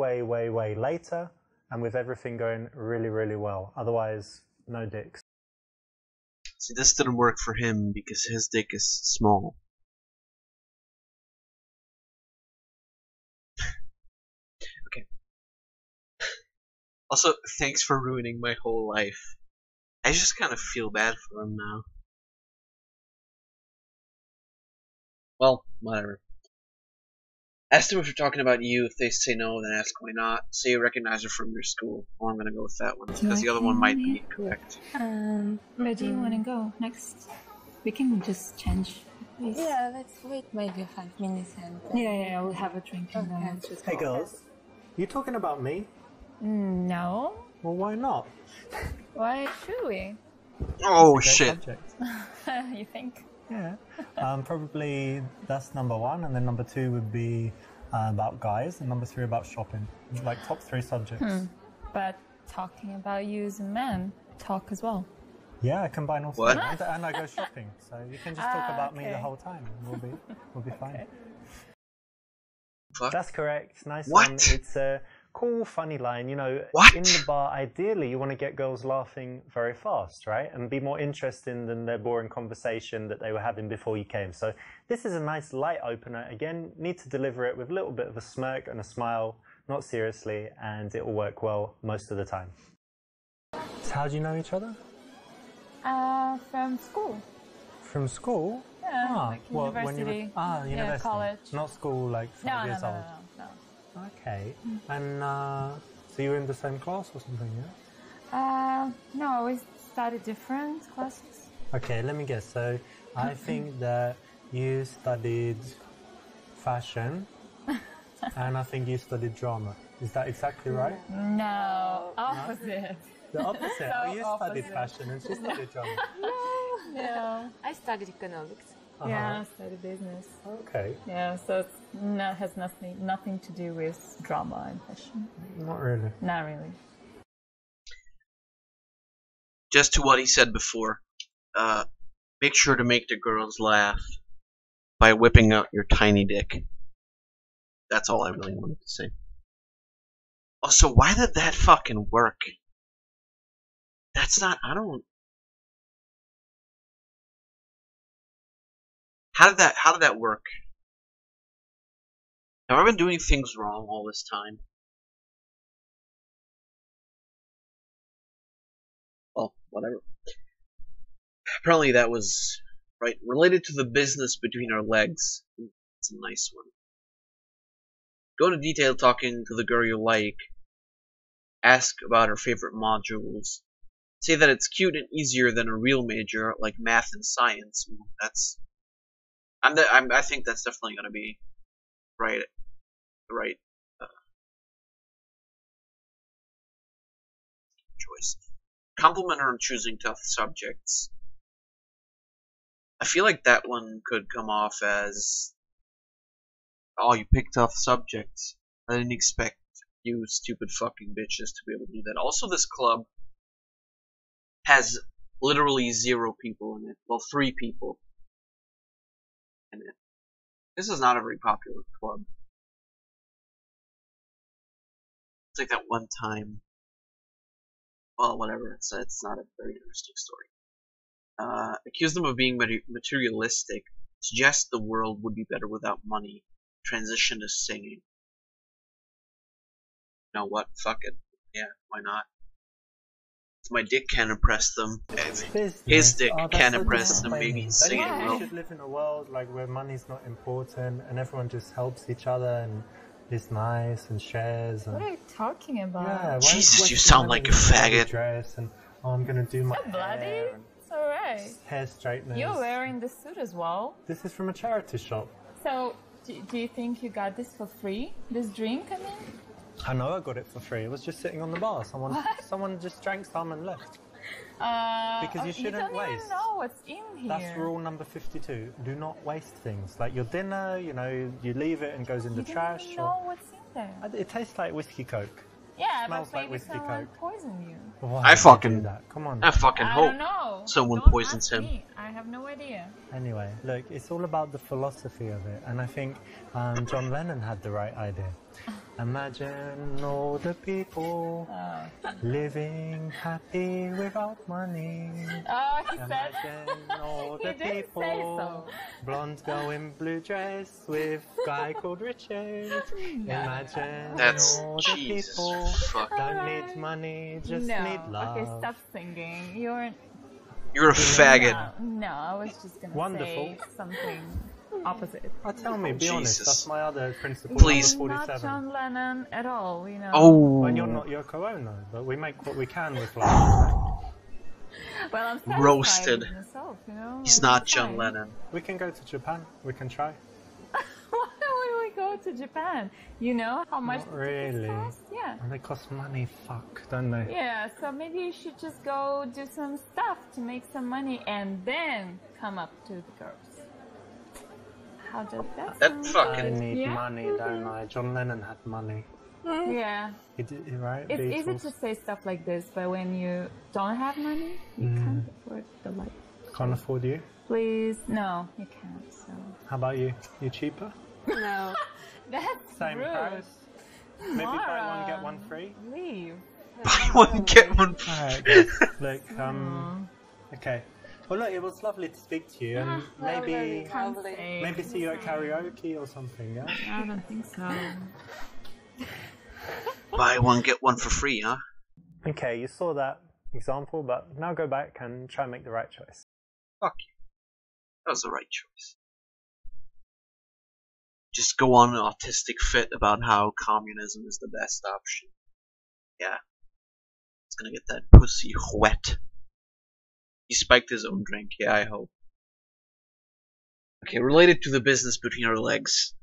[SPEAKER 2] later, and with everything going really, really well. Otherwise, no dicks.
[SPEAKER 1] See, this didn't work for him because his dick is small. Okay. Also, thanks for ruining my whole life. I just kind of feel bad for him now. Well, whatever. Ask them if they're talking about you. If they say no, then ask why not. Say you recognize her from your school. Or I'm gonna go with that one, because the other one might be correct.
[SPEAKER 4] Where do you want to go next? We can just change. Please.
[SPEAKER 5] Yeah, let's wait maybe 5 minutes and...
[SPEAKER 4] Yeah, we'll have a drink and
[SPEAKER 5] Okay.
[SPEAKER 4] then just
[SPEAKER 2] Hey
[SPEAKER 4] go.
[SPEAKER 2] girls, you talking about me?
[SPEAKER 4] No.
[SPEAKER 2] Well, why not?
[SPEAKER 4] Why should we?
[SPEAKER 1] Oh
[SPEAKER 2] Great
[SPEAKER 1] shit.
[SPEAKER 2] subject.
[SPEAKER 4] You think?
[SPEAKER 2] Yeah. Probably that's number one, and then number two would be about guys, and number three about shopping. Like top three subjects.
[SPEAKER 4] But talking about you as a man, talk as well.
[SPEAKER 2] Yeah, I combine all three,
[SPEAKER 1] What?
[SPEAKER 2] and I go shopping, so you can just talk about me the
[SPEAKER 4] okay.
[SPEAKER 2] whole time. And we'll be fine.
[SPEAKER 4] Okay.
[SPEAKER 1] Fuck.
[SPEAKER 2] That's correct. Nice
[SPEAKER 1] What?
[SPEAKER 2] one. It's a cool, funny line. You know,
[SPEAKER 1] What?
[SPEAKER 2] in the bar, ideally, you want to get girls laughing very fast, right? And be more interesting than their boring conversation that they were having before you came. So this is a nice light opener. Again, need to deliver it with a little bit of a smirk and a smile, not seriously, and it will work well most of the time. So how do you know each other?
[SPEAKER 4] From school.
[SPEAKER 2] From school?
[SPEAKER 4] Yeah, like
[SPEAKER 2] well, when you were,
[SPEAKER 4] university.
[SPEAKER 2] university.
[SPEAKER 4] College.
[SPEAKER 2] Not school, like 5 years old.
[SPEAKER 4] No.
[SPEAKER 2] Okay. And so you were in the same class or something, yeah?
[SPEAKER 4] No, we studied different classes.
[SPEAKER 2] Okay, let me guess. So I think that you studied fashion and I think you studied drama. Is that exactly right?
[SPEAKER 4] No, opposite.
[SPEAKER 2] The opposite.
[SPEAKER 4] So
[SPEAKER 2] You studied
[SPEAKER 4] opposite.
[SPEAKER 2] fashion and she studied drama.
[SPEAKER 4] No.
[SPEAKER 5] I studied economics.
[SPEAKER 4] Yeah, I studied business.
[SPEAKER 2] Okay.
[SPEAKER 4] Yeah, so it's has nothing to do with drama and fashion.
[SPEAKER 2] Not really.
[SPEAKER 4] Not really.
[SPEAKER 1] Just to what he said before, make sure to make the girls laugh by whipping out your tiny dick. That's all I really wanted to say. Also, why did that fucking work? That's not, I don't... How did that work? Have I been doing things wrong all this time? Well, whatever. Apparently that was right related to the business between our legs. It's a nice one. Go into detail talking to the girl you like. Ask about her favorite modules. Say that it's cute and easier than a real major like math and science. That's I think that's definitely going to be the right choice. Compliment her on choosing tough subjects. I feel like that one could come off as, oh, you pick tough subjects. I didn't expect you stupid fucking bitches to be able to do that. Also, this club has literally 0 people in it. Well, 3 people in it. This is not a very popular club. It's like that one time. Well, whatever. It's not a very interesting story. Accuse them of being materialistic. Suggest the world would be better without money. Transition to singing. You know what? Fuck it. Yeah, why not? If my dick can't impress them, if his dick can't impress them, maybe singing
[SPEAKER 2] We
[SPEAKER 1] will.
[SPEAKER 2] should live in a world like where money's not important and everyone just helps each other and is nice and shares. And
[SPEAKER 4] What are you talking about?
[SPEAKER 2] yeah,
[SPEAKER 1] Jesus, you sound like a faggot.
[SPEAKER 2] Dress and I'm gonna do my
[SPEAKER 4] Bloody?
[SPEAKER 2] hair and
[SPEAKER 4] It's alright.
[SPEAKER 2] hair straighteners.
[SPEAKER 4] You're wearing the suit as well.
[SPEAKER 2] This is from a charity shop.
[SPEAKER 4] So, do you think you got this for free? This drink, I mean?
[SPEAKER 2] I know I got it for free. It was just sitting on the bar. Someone just drank some and left. Because you shouldn't
[SPEAKER 4] don't
[SPEAKER 2] waste.
[SPEAKER 4] even know what's in here.
[SPEAKER 2] That's rule number 52. Do not waste things. Like your dinner, you know, you leave it and goes in the
[SPEAKER 4] You
[SPEAKER 2] trash.
[SPEAKER 4] don't even know what's in there.
[SPEAKER 2] It tastes like whiskey coke.
[SPEAKER 4] Yeah,
[SPEAKER 2] smells
[SPEAKER 4] but
[SPEAKER 2] like
[SPEAKER 4] maybe
[SPEAKER 2] whiskey
[SPEAKER 4] someone
[SPEAKER 2] coke.
[SPEAKER 4] poisoned you.
[SPEAKER 2] Why
[SPEAKER 1] I
[SPEAKER 2] would you
[SPEAKER 1] fucking-
[SPEAKER 2] do that? Come on.
[SPEAKER 1] I fucking
[SPEAKER 4] I
[SPEAKER 1] hope
[SPEAKER 4] don't know.
[SPEAKER 1] someone
[SPEAKER 4] Don't
[SPEAKER 1] poisons
[SPEAKER 4] ask
[SPEAKER 1] him.
[SPEAKER 4] me. I have no idea.
[SPEAKER 2] Anyway, look, it's all about the philosophy of it, and I think John Lennon had the right idea. Imagine all the people living happy without money.
[SPEAKER 4] Oh, he said.
[SPEAKER 2] Imagine all
[SPEAKER 4] He
[SPEAKER 2] the
[SPEAKER 4] did say
[SPEAKER 2] people,
[SPEAKER 4] so.
[SPEAKER 2] blonde girl in blue dress with guy called Richard. Imagine
[SPEAKER 1] That's
[SPEAKER 2] all the
[SPEAKER 1] Jesus.
[SPEAKER 2] people
[SPEAKER 1] Fuck.
[SPEAKER 2] don't need money, just
[SPEAKER 4] No.
[SPEAKER 2] need love.
[SPEAKER 4] Okay, stop singing. You're
[SPEAKER 1] You're a faggot.
[SPEAKER 4] no. I was just gonna
[SPEAKER 2] Wonderful.
[SPEAKER 4] say something opposite.
[SPEAKER 2] Tell me, be honest.
[SPEAKER 1] Jesus.
[SPEAKER 2] That's my other principle.
[SPEAKER 1] Please.
[SPEAKER 2] Number
[SPEAKER 4] Not
[SPEAKER 2] 47.
[SPEAKER 4] John Lennon at all. You know.
[SPEAKER 1] Oh.
[SPEAKER 2] When you're not Yoko Ono, but we make what we can with life.
[SPEAKER 4] Well, I'm satisfied
[SPEAKER 1] Roasted.
[SPEAKER 4] with myself, you know.
[SPEAKER 1] He's
[SPEAKER 4] It's
[SPEAKER 1] not John
[SPEAKER 4] fine.
[SPEAKER 1] Lennon.
[SPEAKER 2] We can go to Japan. We can try.
[SPEAKER 4] Why would we go to Japan? You know how much
[SPEAKER 2] Not
[SPEAKER 4] the tickets
[SPEAKER 2] really.
[SPEAKER 4] cost? Yeah.
[SPEAKER 2] And they cost money. Fuck, don't they?
[SPEAKER 4] Yeah, so maybe you should just go do some stuff to make some money and then come up to the girls. How does that
[SPEAKER 1] That
[SPEAKER 4] sound?
[SPEAKER 2] I
[SPEAKER 1] fucking.
[SPEAKER 2] need
[SPEAKER 4] Yeah.
[SPEAKER 2] money, don't I? John Lennon had money.
[SPEAKER 4] Yeah.
[SPEAKER 2] He did, right?
[SPEAKER 4] It's easy
[SPEAKER 2] Beatles.
[SPEAKER 4] to say stuff like this, but when you don't have money, you can't afford the life.
[SPEAKER 2] Can't afford you.
[SPEAKER 4] Please, no, you can't. So
[SPEAKER 2] How about you? You cheaper?
[SPEAKER 5] No.
[SPEAKER 4] that's
[SPEAKER 2] Same
[SPEAKER 4] rude.
[SPEAKER 2] price. Maybe buy one
[SPEAKER 4] Mara.
[SPEAKER 2] get one free.
[SPEAKER 4] Leave.
[SPEAKER 1] Buy one, get one.
[SPEAKER 2] Alright, guys. Look, okay. Well, look, it was lovely to speak to you, and maybe
[SPEAKER 5] Lovely.
[SPEAKER 2] see you at karaoke or something. Yeah.
[SPEAKER 4] I don't think so.
[SPEAKER 1] Buy one, get one for free, huh?
[SPEAKER 2] Okay, you saw that example, but now go back and try and make the right choice.
[SPEAKER 1] Fuck you. That was the right choice. Just go on an autistic fit about how communism is the best option. Yeah. It's gonna get that pussy wet. He spiked his own drink, yeah, I hope. Okay, related to the business between our legs.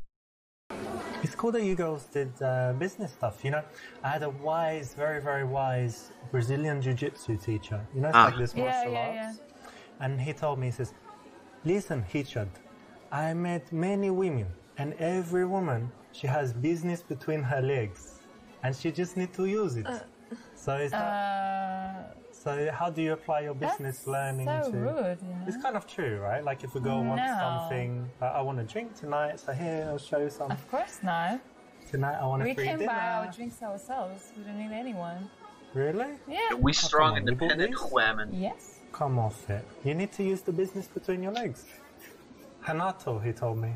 [SPEAKER 2] It's cool that you girls did business stuff. You know, I had a wise, very, very wise Brazilian jiu-jitsu teacher. You know, it's like this martial arts. And he told me, he says, listen, Richard, I met many women, and every woman, she has business between her legs, and she just need to use it. So is that, so how do you apply your business
[SPEAKER 4] That's
[SPEAKER 2] learning
[SPEAKER 4] so
[SPEAKER 2] to?
[SPEAKER 4] rude, you know?
[SPEAKER 2] It's kind of true, right? Like if a girl wants
[SPEAKER 4] No.
[SPEAKER 2] something, I want a drink tonight, so here I'll show you some.
[SPEAKER 4] Of course not.
[SPEAKER 2] Tonight I want a
[SPEAKER 4] We
[SPEAKER 2] free
[SPEAKER 4] can
[SPEAKER 2] dinner.
[SPEAKER 4] buy our drinks ourselves. We don't need anyone.
[SPEAKER 2] Really?
[SPEAKER 4] Yeah.
[SPEAKER 1] We strong,
[SPEAKER 2] come on, you bought
[SPEAKER 1] independent
[SPEAKER 2] these?
[SPEAKER 1] women.
[SPEAKER 4] Yes.
[SPEAKER 2] Come off it. You need to use the business between your legs. Hanato, he told me.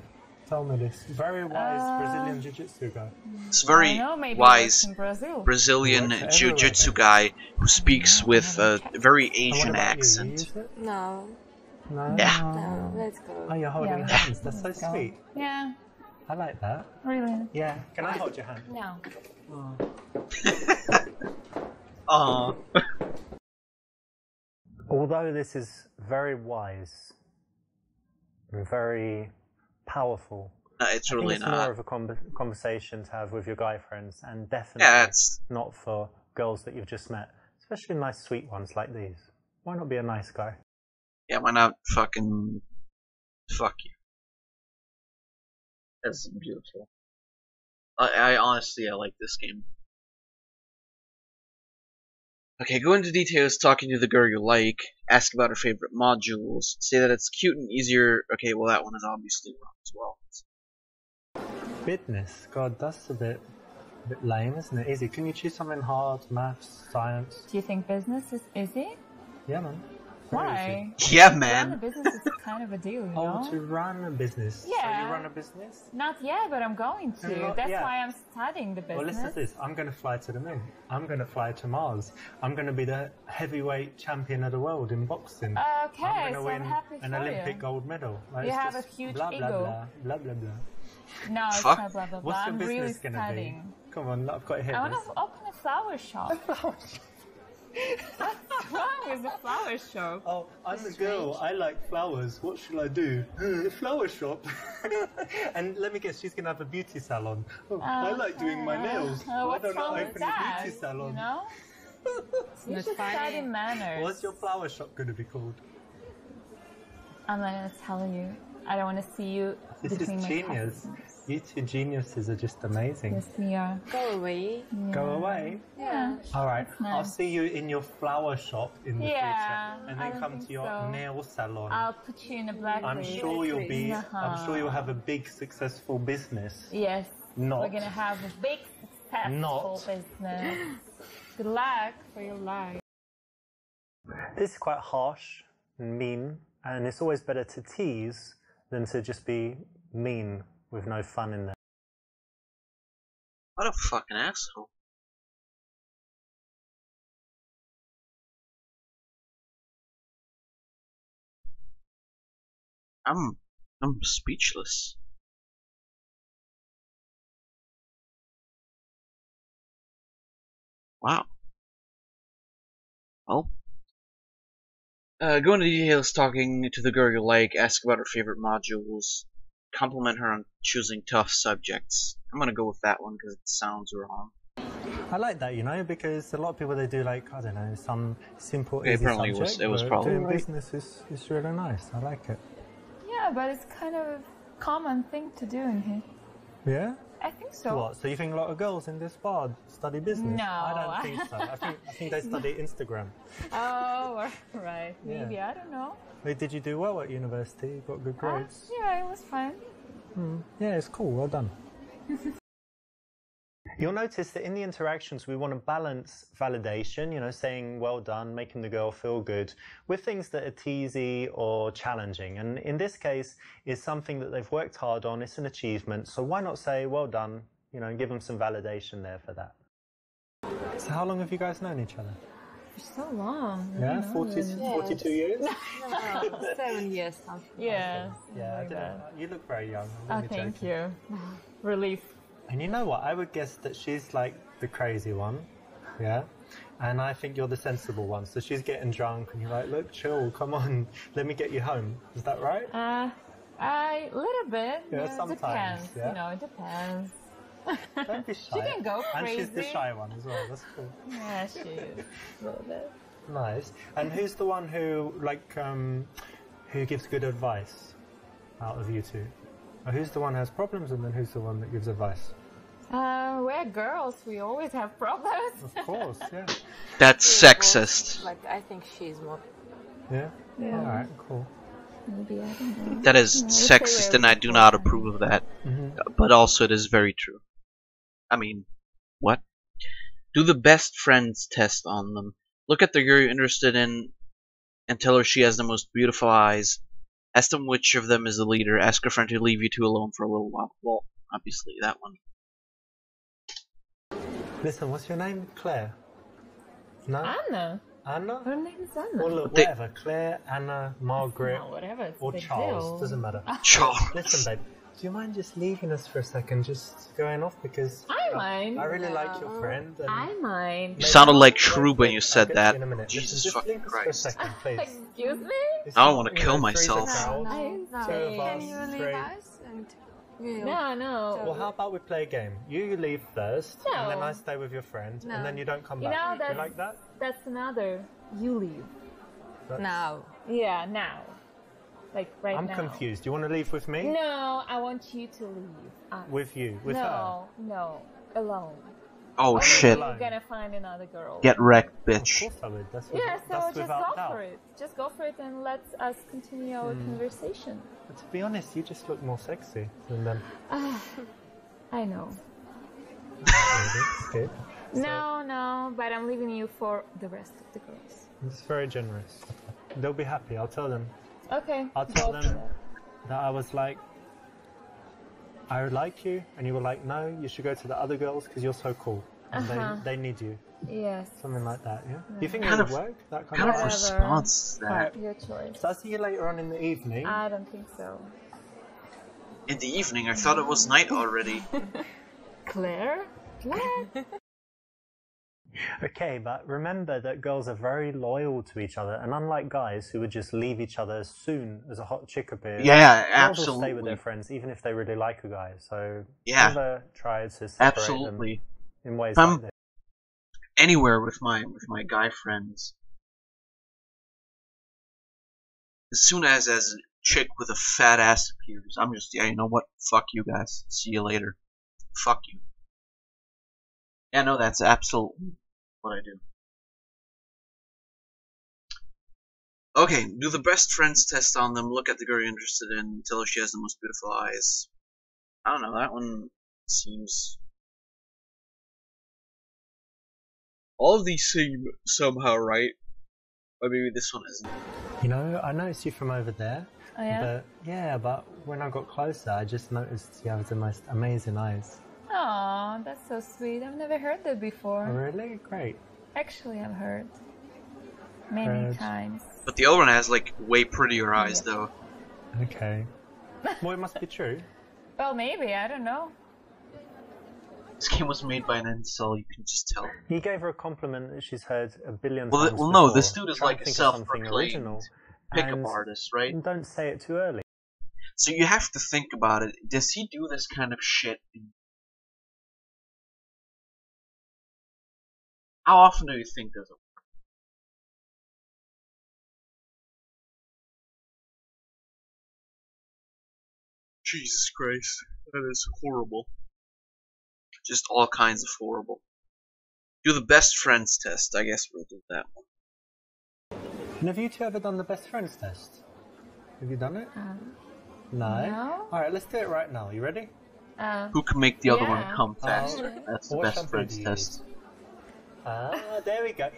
[SPEAKER 2] Told me this. Very wise Brazilian jiu-jitsu guy.
[SPEAKER 1] It's very
[SPEAKER 4] I know, maybe
[SPEAKER 1] wise
[SPEAKER 4] in Brazil.
[SPEAKER 1] Brazilian
[SPEAKER 2] Works
[SPEAKER 1] jiu-jitsu
[SPEAKER 2] everywhere.
[SPEAKER 1] guy who speaks with a very
[SPEAKER 2] And what
[SPEAKER 1] Asian
[SPEAKER 2] about you? You
[SPEAKER 1] accent.
[SPEAKER 2] use it?
[SPEAKER 5] No.
[SPEAKER 2] No?
[SPEAKER 1] Yeah.
[SPEAKER 5] No. Let's go.
[SPEAKER 2] Oh, you're holding
[SPEAKER 4] Yeah.
[SPEAKER 2] hands. That's so
[SPEAKER 4] Let's go.
[SPEAKER 2] sweet.
[SPEAKER 4] Yeah.
[SPEAKER 2] I like that.
[SPEAKER 4] Really?
[SPEAKER 2] Yeah. Can I hold your hand?
[SPEAKER 4] No.
[SPEAKER 1] Aww.
[SPEAKER 2] Although this is very wise and very powerful,
[SPEAKER 1] No, it's
[SPEAKER 2] I think
[SPEAKER 1] really
[SPEAKER 2] it's more
[SPEAKER 1] not.
[SPEAKER 2] of a conversation to have with your guy friends, and definitely
[SPEAKER 1] Yeah, it's
[SPEAKER 2] not for girls that you've just met, especially nice sweet ones like these. Why not be a nice guy?
[SPEAKER 1] yeah. Why not fucking fuck you? That's beautiful. I honestly I like this game. Okay, go into details talking to the girl you like, ask about her favorite modules, say that it's cute and easier. Okay, well that one is obviously wrong as well.
[SPEAKER 2] Business. God, that's a bit lame, isn't it? Easy. Can you choose something hard? Maths, science?
[SPEAKER 4] Do you think business is easy?
[SPEAKER 2] Yeah, man.
[SPEAKER 4] Why?
[SPEAKER 1] Yeah,
[SPEAKER 4] To run a
[SPEAKER 1] man.
[SPEAKER 4] business is kind of a deal, you know?
[SPEAKER 2] Oh, to run a business.
[SPEAKER 4] Yeah.
[SPEAKER 2] So you run a business?
[SPEAKER 4] Not yet, but I'm going to.
[SPEAKER 2] Not
[SPEAKER 4] That's
[SPEAKER 2] yet.
[SPEAKER 4] why I'm studying the business.
[SPEAKER 2] Well, listen to this. I'm going to fly to the moon. I'm going to fly to Mars. I'm going to be the heavyweight champion of the world in boxing.
[SPEAKER 4] Okay,
[SPEAKER 2] I'm going to
[SPEAKER 4] so
[SPEAKER 2] win
[SPEAKER 4] I'm happy
[SPEAKER 2] an
[SPEAKER 4] for
[SPEAKER 2] Olympic
[SPEAKER 4] you.
[SPEAKER 2] gold medal. Like,
[SPEAKER 4] You
[SPEAKER 2] it's
[SPEAKER 4] have
[SPEAKER 2] just
[SPEAKER 4] a huge
[SPEAKER 2] blah, blah,
[SPEAKER 4] ego.
[SPEAKER 2] blah, blah, blah, blah.
[SPEAKER 4] No, it's
[SPEAKER 1] Fuck.
[SPEAKER 4] not blah, blah, blah.
[SPEAKER 2] What's your
[SPEAKER 4] I'm really
[SPEAKER 2] business going to be?
[SPEAKER 4] studying.
[SPEAKER 2] Come on, I've got it here.
[SPEAKER 4] I want to open a flower shop. What's wrong with the flower shop?
[SPEAKER 2] Oh, I'm a girl. I like flowers. What should I do? Flower shop. And let me guess, she's going to have a beauty salon. Oh, I like doing my nails. Why
[SPEAKER 4] What's
[SPEAKER 2] don't
[SPEAKER 4] wrong
[SPEAKER 2] I
[SPEAKER 4] with
[SPEAKER 2] open
[SPEAKER 4] that?
[SPEAKER 2] a beauty salon?
[SPEAKER 4] You know? You should study manners.
[SPEAKER 2] What's your flower shop going to be called?
[SPEAKER 4] I'm not going to tell you. I don't want to see you
[SPEAKER 2] This is
[SPEAKER 4] between my
[SPEAKER 2] genius.
[SPEAKER 4] customers.
[SPEAKER 2] You two geniuses are just amazing.
[SPEAKER 4] Yes, we are.
[SPEAKER 5] Go away.
[SPEAKER 2] Go away.
[SPEAKER 4] Yeah.
[SPEAKER 2] All right,
[SPEAKER 4] That's nice.
[SPEAKER 2] I'll see you in your flower shop in the
[SPEAKER 4] Yeah,
[SPEAKER 2] future, and
[SPEAKER 4] I
[SPEAKER 2] then
[SPEAKER 4] don't
[SPEAKER 2] come
[SPEAKER 4] think
[SPEAKER 2] to your
[SPEAKER 4] so.
[SPEAKER 2] nail salon.
[SPEAKER 4] I'll put you in a black
[SPEAKER 2] I'm
[SPEAKER 4] list.
[SPEAKER 2] sure you'll be.
[SPEAKER 4] Uh-huh.
[SPEAKER 2] I'm sure you'll have a big, successful business.
[SPEAKER 4] Yes.
[SPEAKER 2] Not.
[SPEAKER 4] We're gonna have a big, successful
[SPEAKER 2] Not.
[SPEAKER 4] business. Good luck for your life.
[SPEAKER 2] This is quite harsh and mean, and it's always better to tease than to just be mean with no fun in there.
[SPEAKER 1] What a fucking asshole. I'm speechless. Wow. Well, go into details talking to the girl you like, ask about her favorite modules, compliment her on choosing tough subjects. I'm gonna go with that one because it sounds wrong.
[SPEAKER 2] I like that, you know, because a lot of people, they do like, I don't know, some simple,
[SPEAKER 1] Yeah,
[SPEAKER 2] easy
[SPEAKER 1] apparently
[SPEAKER 2] subject.
[SPEAKER 1] it was
[SPEAKER 2] but
[SPEAKER 1] probably
[SPEAKER 2] doing
[SPEAKER 1] right.
[SPEAKER 2] business is really nice. I like it.
[SPEAKER 4] Yeah, but it's kind of a common thing to do in here.
[SPEAKER 2] Yeah?
[SPEAKER 4] I think so.
[SPEAKER 2] What? So you think a lot of girls in this bar study business?
[SPEAKER 4] No.
[SPEAKER 2] I don't think so. I think they study Instagram.
[SPEAKER 4] Oh, right. Maybe. I don't know.
[SPEAKER 2] Wait, did you do well at university? You got good grades?
[SPEAKER 4] Yeah, it was fine.
[SPEAKER 2] Yeah, it's cool. Well done. You'll notice that in the interactions, we want to balance validation, you know, saying well done, making the girl feel good, with things that are teasy or challenging. And in this case, it's something that they've worked hard on, it's an achievement. So why not say well done, you know, and give them some validation there for that. So how long have you guys known each other?
[SPEAKER 4] For so long.
[SPEAKER 2] Yeah, 42 years?
[SPEAKER 5] No, 7 years.
[SPEAKER 4] Yeah.
[SPEAKER 2] Yeah, I didn't, you look very young. I'm
[SPEAKER 4] Oh,
[SPEAKER 2] only
[SPEAKER 4] thank
[SPEAKER 2] joking.
[SPEAKER 4] you. Relief.
[SPEAKER 2] And you know what? I would guess that she's like the crazy one, yeah? And I think you're the sensible one. So she's getting drunk and you're like, look, chill, come on, let me get you home. Is that right?
[SPEAKER 4] A little bit.
[SPEAKER 2] Yeah,
[SPEAKER 4] It
[SPEAKER 2] sometimes,
[SPEAKER 4] depends.
[SPEAKER 2] yeah.
[SPEAKER 4] You know, it depends.
[SPEAKER 2] Don't be shy.
[SPEAKER 4] She can go
[SPEAKER 2] And she's the
[SPEAKER 4] crazy.
[SPEAKER 2] shy one as well. That's cool.
[SPEAKER 4] Yeah, she is. A little bit.
[SPEAKER 2] Nice. And who's the one who, like, who gives good advice out of you two? Or who's the one who has problems and then who's the one that gives advice?
[SPEAKER 4] We're girls. We always have problems.
[SPEAKER 2] Of course, yeah.
[SPEAKER 1] That's sexist.
[SPEAKER 5] Like, I think she's more.
[SPEAKER 2] Yeah?
[SPEAKER 4] Yeah.
[SPEAKER 2] Alright, cool.
[SPEAKER 4] Maybe, I don't know.
[SPEAKER 1] That is sexist and I do not approve of that. But also it is very true. I mean, what? Do the best friends test on them. Look at the girl you're interested in and tell her she has the most beautiful eyes. Ask them which of them is the leader. Ask her friend to leave you two alone for a little while. Well, obviously that one.
[SPEAKER 2] Listen, what's your name? Claire? No?
[SPEAKER 4] Anna.
[SPEAKER 2] Anna?
[SPEAKER 4] Her name is Anna.
[SPEAKER 2] Well, look,
[SPEAKER 1] They-
[SPEAKER 2] whatever. Claire, Anna, Margaret,
[SPEAKER 4] No, whatever. It's a
[SPEAKER 2] or
[SPEAKER 4] big
[SPEAKER 2] Charles.
[SPEAKER 4] deal.
[SPEAKER 2] Doesn't matter.
[SPEAKER 1] Sure.
[SPEAKER 2] Listen, babe, do you mind just leaving us for a second? Just going off because
[SPEAKER 4] I mind.
[SPEAKER 2] I really like your friend. And
[SPEAKER 4] I mind.
[SPEAKER 1] You
[SPEAKER 2] maybe-
[SPEAKER 1] sounded like
[SPEAKER 2] wait,
[SPEAKER 1] Shroob when
[SPEAKER 2] wait,
[SPEAKER 1] you
[SPEAKER 2] I'll
[SPEAKER 1] said
[SPEAKER 2] get to you
[SPEAKER 1] that.
[SPEAKER 2] in a minute. Listen,
[SPEAKER 1] Jesus
[SPEAKER 2] just
[SPEAKER 1] fucking
[SPEAKER 2] leave us
[SPEAKER 1] Christ.
[SPEAKER 2] for a second, please.
[SPEAKER 4] Excuse me?
[SPEAKER 2] It's
[SPEAKER 1] I
[SPEAKER 2] not,
[SPEAKER 1] wanna
[SPEAKER 2] you
[SPEAKER 1] kill
[SPEAKER 2] know, three's a
[SPEAKER 1] myself.
[SPEAKER 2] crowd,
[SPEAKER 5] No,
[SPEAKER 2] two of us,
[SPEAKER 5] can you leave
[SPEAKER 2] three.
[SPEAKER 5] us? And we'll...
[SPEAKER 4] No.
[SPEAKER 2] Well, how about we play a game? You leave first, and then
[SPEAKER 4] No.
[SPEAKER 2] I stay with your friend,
[SPEAKER 5] No.
[SPEAKER 2] and then you don't come
[SPEAKER 4] You
[SPEAKER 2] back.
[SPEAKER 4] know,
[SPEAKER 2] You like that?
[SPEAKER 4] that's another. You leave.
[SPEAKER 5] Now.
[SPEAKER 4] Yeah, now. Like right
[SPEAKER 2] I'm
[SPEAKER 4] now.
[SPEAKER 2] confused. You want to leave with me?
[SPEAKER 4] No, I want you to leave.
[SPEAKER 2] With you? With her?
[SPEAKER 4] No, alone.
[SPEAKER 1] Oh
[SPEAKER 2] I'll
[SPEAKER 1] shit.
[SPEAKER 2] leave
[SPEAKER 4] You're gonna find another girl.
[SPEAKER 1] Get wrecked,
[SPEAKER 2] Of
[SPEAKER 1] bitch.
[SPEAKER 2] course I would. That's
[SPEAKER 4] Yeah, so
[SPEAKER 2] that's
[SPEAKER 4] just
[SPEAKER 2] without
[SPEAKER 4] go
[SPEAKER 2] doubt.
[SPEAKER 4] for it. Just go for it and let us continue our conversation.
[SPEAKER 2] But to be honest, you just look more sexy than them.
[SPEAKER 4] I know.
[SPEAKER 2] It's good.
[SPEAKER 4] No, but I'm leaving you for the rest of the girls.
[SPEAKER 2] It's very generous. They'll be happy. I'll tell them.
[SPEAKER 4] Okay.
[SPEAKER 2] I'll tell
[SPEAKER 4] go
[SPEAKER 2] them
[SPEAKER 4] for that.
[SPEAKER 2] that I was like, I would like you, and you were like, no, you should go to the other girls because you're so cool. And they need you.
[SPEAKER 4] Yes.
[SPEAKER 2] Something like that, yeah? Do you think
[SPEAKER 1] Kind
[SPEAKER 2] it would
[SPEAKER 1] of-
[SPEAKER 2] work? That
[SPEAKER 1] Kind of
[SPEAKER 2] of
[SPEAKER 1] response is that?
[SPEAKER 2] Alright.
[SPEAKER 4] Your choice.
[SPEAKER 2] So I'll see you later on in the evening.
[SPEAKER 4] I don't think so.
[SPEAKER 1] In the evening, I thought it was night already.
[SPEAKER 4] Claire? Claire?
[SPEAKER 2] Okay, but remember that girls are very loyal to each other, and unlike guys who would just leave each other as soon as a hot chick appears,
[SPEAKER 1] Yeah,
[SPEAKER 2] girls will stay with
[SPEAKER 1] absolutely.
[SPEAKER 2] their friends even if they really like a guy. So
[SPEAKER 1] Yeah.
[SPEAKER 2] never try to separate
[SPEAKER 1] Absolutely.
[SPEAKER 2] them in ways
[SPEAKER 1] If I'm
[SPEAKER 2] like this.
[SPEAKER 1] anywhere with my guy friends, as soon as a chick with a fat ass appears, I'm just, yeah, you know what? Fuck you guys. See you later. Fuck you. Yeah, no, that's absolutely what I do. Okay, do the best friends test on them, look at the girl you're interested in, tell her she has the most beautiful eyes. I don't know, that one seems... All of these seem somehow right, or maybe this one isn't.
[SPEAKER 2] You know, I noticed you from over there.
[SPEAKER 4] Oh, yeah?
[SPEAKER 2] But when I got closer, I just noticed you have the most amazing eyes.
[SPEAKER 4] Aw, that's so sweet. I've never heard that before.
[SPEAKER 2] Oh, really? Great.
[SPEAKER 4] Actually, I've heard. Many
[SPEAKER 2] Heard.
[SPEAKER 4] times.
[SPEAKER 1] But the other one has, like, way prettier eyes,
[SPEAKER 4] Yeah.
[SPEAKER 1] though.
[SPEAKER 2] Okay. Well, it must be true.
[SPEAKER 4] Well, maybe. I don't know.
[SPEAKER 1] This game was made by an incel, you can just tell.
[SPEAKER 2] He gave her a compliment that she's heard a billion
[SPEAKER 1] Well,
[SPEAKER 2] times
[SPEAKER 1] no,
[SPEAKER 2] before.
[SPEAKER 1] this dude is
[SPEAKER 2] Try
[SPEAKER 1] like
[SPEAKER 2] and
[SPEAKER 1] a
[SPEAKER 2] think of something
[SPEAKER 1] self-proclaimed
[SPEAKER 2] original.
[SPEAKER 1] pickup
[SPEAKER 2] And
[SPEAKER 1] artist, right?
[SPEAKER 2] don't say it too early.
[SPEAKER 1] So you have to think about it. Does he do this kind of shit? How often do you think does it? Jesus Christ, that is horrible. Just all kinds of horrible. Do the best friends test. I guess we'll do that one.
[SPEAKER 2] And have you two ever done the best friends test? Have you done it? No?
[SPEAKER 4] No.
[SPEAKER 2] Alright, let's do it right now. You ready?
[SPEAKER 1] Who can make the other one
[SPEAKER 4] Yeah.
[SPEAKER 1] come faster? That's the
[SPEAKER 2] What
[SPEAKER 1] best
[SPEAKER 2] shampoo
[SPEAKER 1] friends
[SPEAKER 2] do you
[SPEAKER 1] test.
[SPEAKER 2] use? Ah, there we go.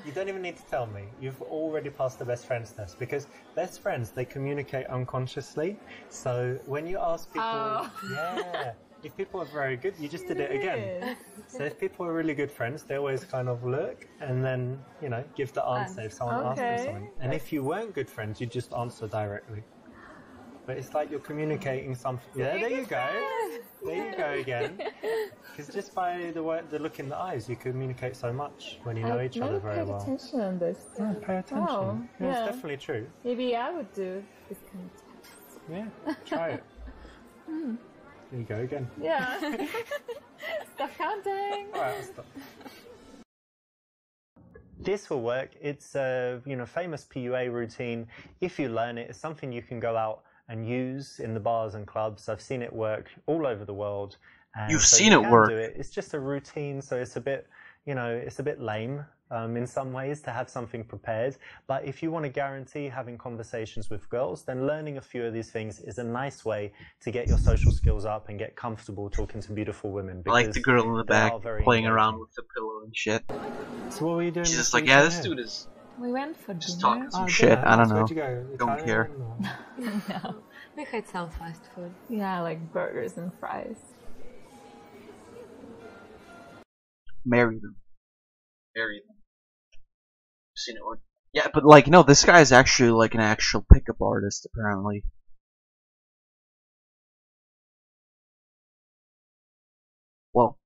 [SPEAKER 2] You don't even need to tell me. You've already passed the best friends test because best friends, they communicate unconsciously. So when you ask people, yeah, if people are very good, you just did it again. So if people are really good friends, they always kind of look and then, you know, give the answer if someone asks them something. And if you weren't good friends, you just answer directly. But it's like you're communicating something. Yeah, there you go. There you go again. Because just by the look in the eyes, you communicate so much when you know each other very well.
[SPEAKER 4] attention on this.
[SPEAKER 2] Yeah, pay attention.
[SPEAKER 4] Oh,
[SPEAKER 2] Yeah, it's
[SPEAKER 4] yeah.
[SPEAKER 2] definitely true.
[SPEAKER 4] Maybe I would do this kind of test.
[SPEAKER 2] Yeah, try it. There you go again.
[SPEAKER 4] Yeah. Stop counting.
[SPEAKER 2] Alright, I'll stop. This will work. It's a famous PUA routine. If you learn it, it's something you can go out and use in the bars and clubs. I've seen it work all over the world. And
[SPEAKER 1] You've
[SPEAKER 2] so
[SPEAKER 1] seen
[SPEAKER 2] you
[SPEAKER 1] it
[SPEAKER 2] can
[SPEAKER 1] work.
[SPEAKER 2] do it. It's just a routine, so it's a bit, it's a bit lame in some ways to have something prepared. But if you want to guarantee having conversations with girls, then learning a few of these things is a nice way to get your social skills up and get comfortable talking to beautiful women.
[SPEAKER 1] I like the
[SPEAKER 2] because
[SPEAKER 1] girl in the
[SPEAKER 2] they
[SPEAKER 1] back
[SPEAKER 2] are very
[SPEAKER 1] playing around
[SPEAKER 2] engaging.
[SPEAKER 1] with the pillow and shit.
[SPEAKER 2] So what were you doing?
[SPEAKER 1] She's
[SPEAKER 2] this
[SPEAKER 1] just like, yeah, this
[SPEAKER 2] weekend?
[SPEAKER 1] dude is
[SPEAKER 4] We went for
[SPEAKER 1] just
[SPEAKER 4] dinner.
[SPEAKER 1] talking some
[SPEAKER 2] Oh,
[SPEAKER 1] shit.
[SPEAKER 2] dinner.
[SPEAKER 1] I don't know.
[SPEAKER 2] Where'd you go?
[SPEAKER 1] Don't
[SPEAKER 2] Italian
[SPEAKER 1] care.
[SPEAKER 2] or-
[SPEAKER 4] No.
[SPEAKER 5] We had some fast food.
[SPEAKER 4] Yeah, like burgers and fries.
[SPEAKER 1] Marry them. Marry them. Seen it work. Yeah, but like, no, this guy is actually like an actual pickup artist, apparently. Well,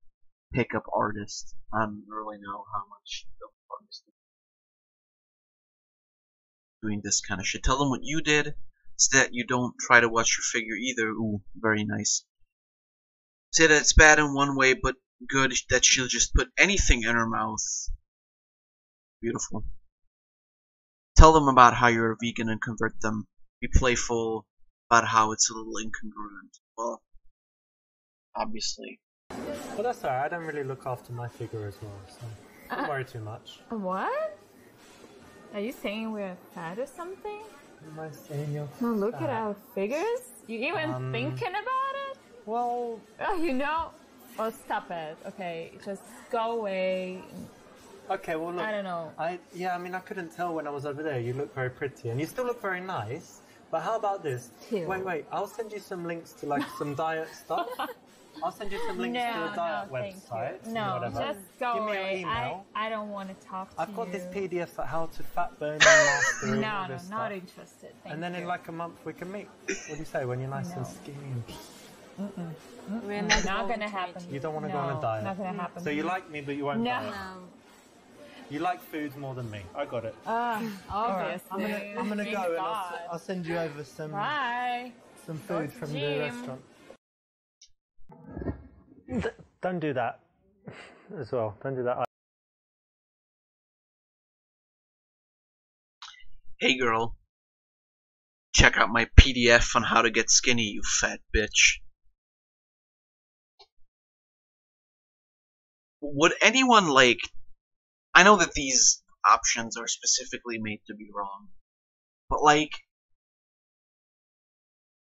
[SPEAKER 1] pickup artist. I don't really know how much pickup artist is doing this kind of shit. Tell them what you did, so that you don't try to watch your figure either. Ooh, very nice. Say that it's bad in one way, but good that she'll just put anything in her mouth. Beautiful. Tell them about how you're a vegan and convert them. Be playful about how it's a little incongruent. Well, obviously,
[SPEAKER 2] Well, that's alright. I don't really look after my figure as well, so don't worry too much.
[SPEAKER 4] What? Are you saying we're fat or something?
[SPEAKER 2] Am I saying you're
[SPEAKER 4] No, look at
[SPEAKER 2] fat?
[SPEAKER 4] our figures. You even thinking about it?
[SPEAKER 2] Well,
[SPEAKER 4] Oh, you know. Oh, stop it. Okay, just go away.
[SPEAKER 2] okay, well look.
[SPEAKER 4] I don't know.
[SPEAKER 2] I mean, I couldn't tell when I was over there. You look very pretty, and you still look very nice. But how about this?
[SPEAKER 4] Ew.
[SPEAKER 2] Wait. I'll send you some links to like some diet stuff. I'll send you some links to a diet website.
[SPEAKER 4] Thank you. No,
[SPEAKER 2] whatever.
[SPEAKER 4] just go
[SPEAKER 2] Give me
[SPEAKER 4] away.
[SPEAKER 2] your email.
[SPEAKER 4] I don't want to talk to you.
[SPEAKER 2] I've got this PDF like how to fat burn and master and all
[SPEAKER 4] No,
[SPEAKER 2] this
[SPEAKER 4] not
[SPEAKER 2] stuff.
[SPEAKER 4] interested. Thank
[SPEAKER 2] And then
[SPEAKER 4] you.
[SPEAKER 2] in like a month we can meet. What do you say when you're nice and skinny? And
[SPEAKER 5] We're
[SPEAKER 4] not gonna happen.
[SPEAKER 2] you don't want to
[SPEAKER 4] No,
[SPEAKER 2] go on a diet.
[SPEAKER 4] Not gonna happen.
[SPEAKER 2] So you like me, but you won't
[SPEAKER 4] No.
[SPEAKER 2] diet. You like food more than me. I got it.
[SPEAKER 4] Obviously.
[SPEAKER 2] I'm gonna
[SPEAKER 4] Thank
[SPEAKER 2] go and
[SPEAKER 4] God.
[SPEAKER 2] I'll send you over some
[SPEAKER 4] Bye.
[SPEAKER 2] food from the
[SPEAKER 4] gym.
[SPEAKER 2] restaurant. Don't do that as well. Don't do that.
[SPEAKER 1] Hey girl, check out my PDF on how to get skinny, you fat bitch. Would anyone like... I know that these options are specifically made to be wrong, but like,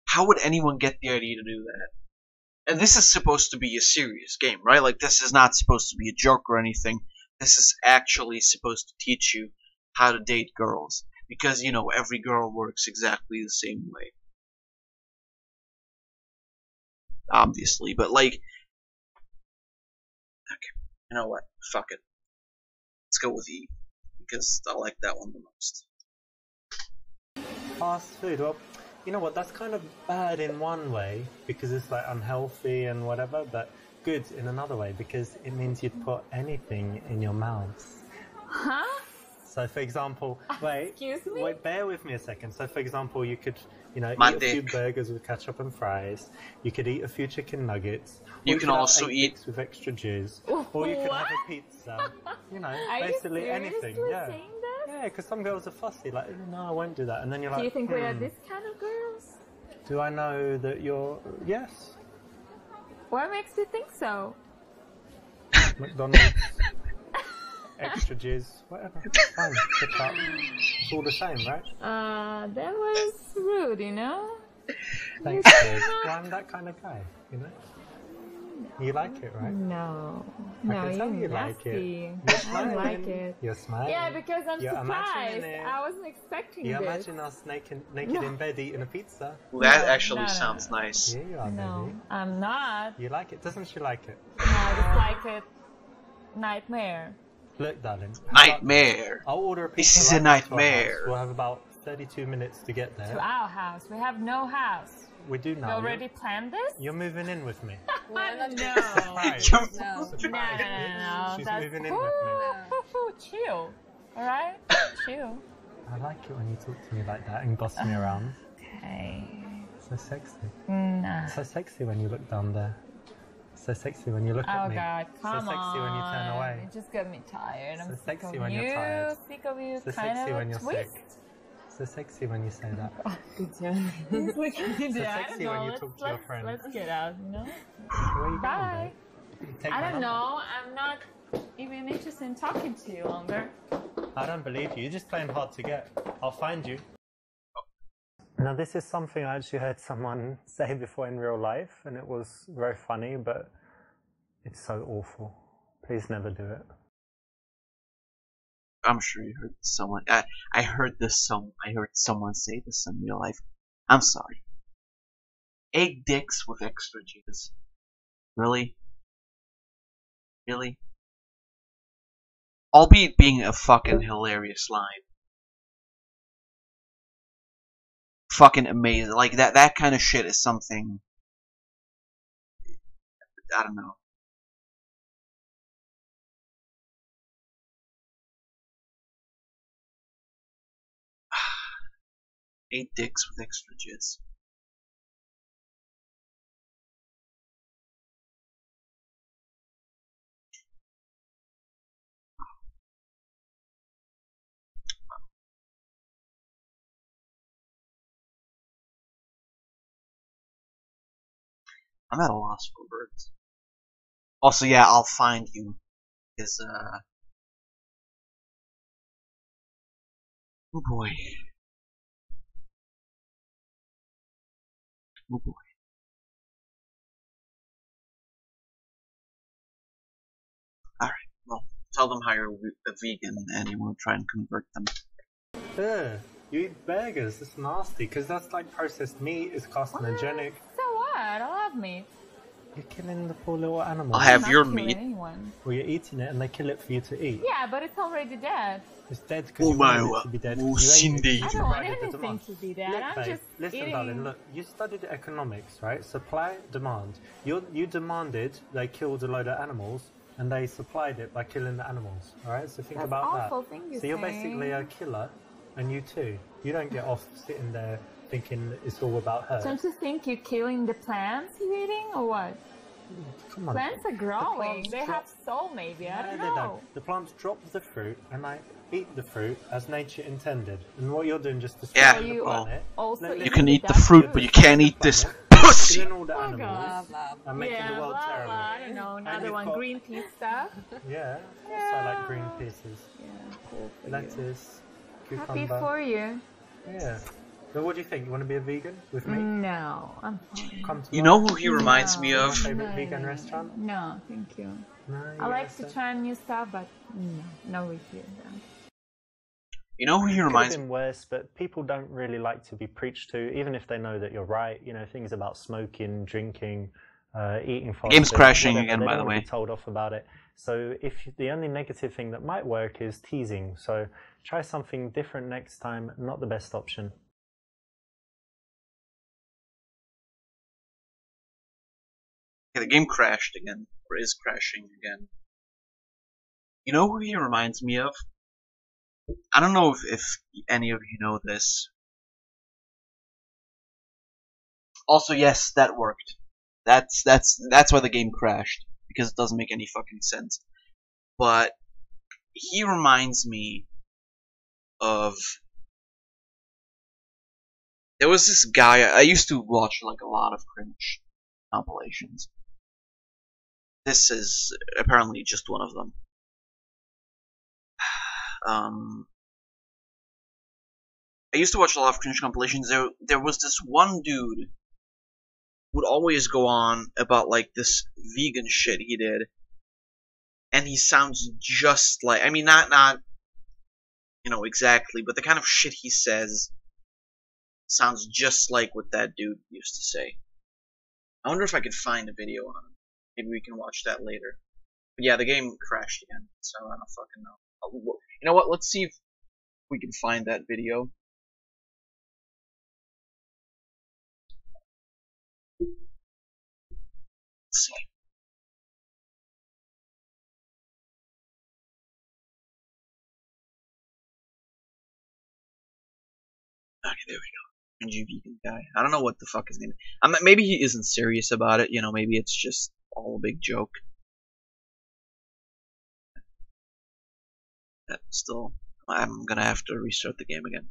[SPEAKER 1] how would anyone get the idea to do that? And this is supposed to be a serious game, right? Like, this is not supposed to be a joke or anything. This is actually supposed to teach you how to date girls. Because, you know, every girl works exactly the same way. Obviously, but like... Okay, you know what? Fuck it. Let's go with E. Because I like that one the most.
[SPEAKER 2] Fast food. Well, you know what? That's kind of bad in one way because it's like unhealthy and whatever, but good in another way because it means you'd put anything in your mouth.
[SPEAKER 4] Huh?
[SPEAKER 2] So, for example,
[SPEAKER 4] Excuse me?
[SPEAKER 2] wait, bear with me a second. So, for example, you could, you know,
[SPEAKER 1] My
[SPEAKER 2] eat a few
[SPEAKER 1] dick.
[SPEAKER 2] burgers with ketchup and fries. You could eat a few chicken nuggets. Or
[SPEAKER 1] You can
[SPEAKER 2] could have
[SPEAKER 1] also
[SPEAKER 2] 8
[SPEAKER 1] eat-
[SPEAKER 2] dicks with extra jizz. Or you could have a pizza. You know,
[SPEAKER 4] Are
[SPEAKER 2] basically
[SPEAKER 4] you
[SPEAKER 2] anything.
[SPEAKER 4] seriously
[SPEAKER 2] Yeah.
[SPEAKER 4] saying this?
[SPEAKER 2] Yeah, because some girls are fussy. Like, no, I won't do that. And then you're like,
[SPEAKER 4] Do you think we are this kind of girls?
[SPEAKER 2] Do I know that you're... Yes.
[SPEAKER 4] What makes you think so?
[SPEAKER 2] McDonald's. Extra jizz. Whatever. Fine. Pick up. It's all the same, right?
[SPEAKER 4] That was rude, you know?
[SPEAKER 2] Thanks, babe. Well, I'm that kind of guy, you know? You like it, right?
[SPEAKER 4] No.
[SPEAKER 2] I
[SPEAKER 4] No,
[SPEAKER 2] can tell
[SPEAKER 4] you're
[SPEAKER 2] you like it.
[SPEAKER 4] nasty.
[SPEAKER 2] You're
[SPEAKER 4] I don't
[SPEAKER 2] smiling.
[SPEAKER 4] like it.
[SPEAKER 2] You're smiling.
[SPEAKER 4] Yeah, because I'm
[SPEAKER 2] You're imagining
[SPEAKER 4] surprised.
[SPEAKER 2] it.
[SPEAKER 4] I wasn't expecting
[SPEAKER 2] You
[SPEAKER 4] this.
[SPEAKER 2] imagine us naked in bed eating a pizza.
[SPEAKER 1] Well, that
[SPEAKER 4] No,
[SPEAKER 1] actually
[SPEAKER 4] no, no,
[SPEAKER 1] sounds
[SPEAKER 4] no.
[SPEAKER 1] nice.
[SPEAKER 2] Yeah, you are,
[SPEAKER 4] No,
[SPEAKER 2] baby.
[SPEAKER 4] I'm not.
[SPEAKER 2] You like it? Doesn't she like it?
[SPEAKER 4] No, I just like it. Nightmare.
[SPEAKER 2] Look, darling. how about-
[SPEAKER 1] Nightmare.
[SPEAKER 2] I'll order a
[SPEAKER 1] This
[SPEAKER 2] pizza
[SPEAKER 1] is a
[SPEAKER 2] right now to our
[SPEAKER 1] nightmare.
[SPEAKER 2] house. We'll have about 32 minutes to get
[SPEAKER 4] To
[SPEAKER 2] there.
[SPEAKER 4] our house. We have no house.
[SPEAKER 2] We do
[SPEAKER 4] You
[SPEAKER 2] now.
[SPEAKER 4] already planned this?
[SPEAKER 2] You're moving in with me.
[SPEAKER 4] No.
[SPEAKER 2] Surprise.
[SPEAKER 1] You're-
[SPEAKER 5] No.
[SPEAKER 4] No.
[SPEAKER 2] She's
[SPEAKER 4] That's
[SPEAKER 2] moving in with me.
[SPEAKER 4] chill. Alright? Chill.
[SPEAKER 2] I like it when you talk to me like that and boss me around.
[SPEAKER 4] Okay.
[SPEAKER 2] So sexy.
[SPEAKER 4] Nah.
[SPEAKER 2] So sexy when you look down there. So sexy when you look at
[SPEAKER 4] Oh
[SPEAKER 2] me.
[SPEAKER 4] god, come
[SPEAKER 2] so sexy when you turn
[SPEAKER 4] on.
[SPEAKER 2] away.
[SPEAKER 4] It just got me tired. I'm
[SPEAKER 2] So
[SPEAKER 4] sick
[SPEAKER 2] sexy
[SPEAKER 4] of
[SPEAKER 2] when
[SPEAKER 4] you.
[SPEAKER 2] you're tired.
[SPEAKER 4] Sick of you.
[SPEAKER 2] So
[SPEAKER 4] kind
[SPEAKER 2] sexy
[SPEAKER 4] of
[SPEAKER 2] when
[SPEAKER 4] a
[SPEAKER 2] you're
[SPEAKER 4] twist.
[SPEAKER 2] sick. So sexy when you say that.
[SPEAKER 5] Good job.
[SPEAKER 4] So
[SPEAKER 2] sexy when you
[SPEAKER 4] let's,
[SPEAKER 2] talk to your friends.
[SPEAKER 4] Let's get out, you know?
[SPEAKER 2] Where are you
[SPEAKER 4] Bye.
[SPEAKER 2] going, babe? Take
[SPEAKER 4] I
[SPEAKER 2] my
[SPEAKER 4] don't
[SPEAKER 2] number.
[SPEAKER 4] know. I'm not even interested in talking to you longer.
[SPEAKER 2] I don't believe you. You're just playing hard to get. I'll find you. Now, this is something I actually heard someone say before in real life, and it was very funny, but it's so awful. Please never do it.
[SPEAKER 1] I'm sure you heard someone. I heard someone say this in real life. I'm sorry. 8 dicks with extra jizz. Really? Really? Albeit being a fucking hilarious line. Fucking amazing. Like that kind of shit is something. I don't know. Eight dicks with extra jizz. I'm at a loss for words. Also, yeah, I'll find you. Is oh boy. Oh boy. Alright, well, tell them how you're a vegan and you want to try and convert them.
[SPEAKER 2] Ugh, you eat burgers, that's nasty, because that's like processed meat, it's carcinogenic.
[SPEAKER 4] So what? I love meat.
[SPEAKER 2] You're killing the poor little animal.
[SPEAKER 1] I'll have
[SPEAKER 4] I'm
[SPEAKER 1] your
[SPEAKER 4] not killing
[SPEAKER 1] meat.
[SPEAKER 4] anyone.
[SPEAKER 2] Well, you're eating it and they kill it for you to eat.
[SPEAKER 4] Yeah, but it's already dead.
[SPEAKER 2] It's dead because you wanted it to be dead. 'Cause you ate it,
[SPEAKER 1] Cindy.
[SPEAKER 2] you
[SPEAKER 4] I don't want
[SPEAKER 2] provided the
[SPEAKER 4] anything
[SPEAKER 2] demand.
[SPEAKER 4] to be dead.
[SPEAKER 2] Look,
[SPEAKER 4] I'm
[SPEAKER 2] babe,
[SPEAKER 4] just
[SPEAKER 2] listen,
[SPEAKER 4] eating.
[SPEAKER 2] darling, look, you studied economics, right? Supply, demand. You demanded they killed a load of animals, and they supplied it by killing the animals, alright? So think
[SPEAKER 4] That's
[SPEAKER 2] about
[SPEAKER 4] awful
[SPEAKER 2] that.
[SPEAKER 4] thing you're
[SPEAKER 2] So you're
[SPEAKER 4] saying.
[SPEAKER 2] basically a killer, and you too. You don't get off sitting there thinking it's all about her.
[SPEAKER 4] Don't you think you're killing the plants you're eating, or what?
[SPEAKER 2] Come on.
[SPEAKER 4] Plants are growing.
[SPEAKER 2] plants
[SPEAKER 4] They
[SPEAKER 2] drop-
[SPEAKER 4] have soul, maybe. I
[SPEAKER 2] No,
[SPEAKER 4] don't
[SPEAKER 2] they
[SPEAKER 4] know.
[SPEAKER 2] don't. The plants drop the fruit, and I eat the fruit as nature intended. And what you're doing just destroying
[SPEAKER 1] Yeah,
[SPEAKER 2] the
[SPEAKER 4] you
[SPEAKER 2] planet.
[SPEAKER 4] also
[SPEAKER 2] Look,
[SPEAKER 1] You
[SPEAKER 4] eat
[SPEAKER 1] can eat the
[SPEAKER 4] dog
[SPEAKER 1] fruit,
[SPEAKER 4] food.
[SPEAKER 1] but you can't eat this
[SPEAKER 2] Planet,
[SPEAKER 1] pussy!
[SPEAKER 2] killing all the
[SPEAKER 4] Oh,
[SPEAKER 2] animals
[SPEAKER 4] God.
[SPEAKER 2] and making
[SPEAKER 4] Yeah,
[SPEAKER 2] the world
[SPEAKER 4] blah,
[SPEAKER 2] terrible.
[SPEAKER 4] blah, I don't know. Another
[SPEAKER 2] you've
[SPEAKER 4] one,
[SPEAKER 2] got-
[SPEAKER 4] Greenpeace stuff.
[SPEAKER 2] Yeah, also I like green pieces.
[SPEAKER 4] Yeah, cool for you.
[SPEAKER 2] Lettuce,
[SPEAKER 4] Happy
[SPEAKER 2] cucumber.
[SPEAKER 4] for you.
[SPEAKER 2] Yeah. So what do you think? You want to be a vegan with me?
[SPEAKER 4] No, I'm fine.
[SPEAKER 2] Come to
[SPEAKER 1] You
[SPEAKER 2] our
[SPEAKER 1] know who he reminds me
[SPEAKER 2] your
[SPEAKER 1] of?
[SPEAKER 2] favorite vegan restaurant?
[SPEAKER 4] No, thank you.
[SPEAKER 2] No,
[SPEAKER 4] I like to
[SPEAKER 2] yes,
[SPEAKER 4] try new stuff, but no with you.
[SPEAKER 1] You know who he
[SPEAKER 2] Could have
[SPEAKER 1] reminds me
[SPEAKER 2] been worse, but people don't really like to be preached to, even if they know that you're right. You know, things about smoking, drinking, eating fast
[SPEAKER 1] Game's
[SPEAKER 2] food,
[SPEAKER 1] crashing
[SPEAKER 2] whatever,
[SPEAKER 1] again,
[SPEAKER 2] they
[SPEAKER 1] by
[SPEAKER 2] don't
[SPEAKER 1] the
[SPEAKER 2] want to
[SPEAKER 1] way.
[SPEAKER 2] be told off about it. So if the only negative thing that might work is teasing, so try something different next time. Not the best option.
[SPEAKER 1] Okay, the game crashed again, or is crashing again. You know who he reminds me of? I don't know if any of you know this. Also, yes, that worked. That's why the game crashed, because it doesn't make any fucking sense. But he reminds me of. There was this guy I used to watch like a lot of cringe compilations. This is apparently just one of them. I used to watch a lot of cringe compilations. There was this one dude would always go on about like this vegan shit he did, and he sounds just like, I mean, not you know exactly, but the kind of shit he says sounds just like what that dude used to say. I wonder if I could find a video on it. Maybe we can watch that later. But yeah, the game crashed again, so I don't fucking know. You know what? Let's see if we can find that video. Let's see. Okay, there we go. Cringy vegan guy. I don't know what the fuck his name is. Maybe he isn't serious about it. You know, maybe it's just all a big joke. Still, I'm gonna have to restart the game again.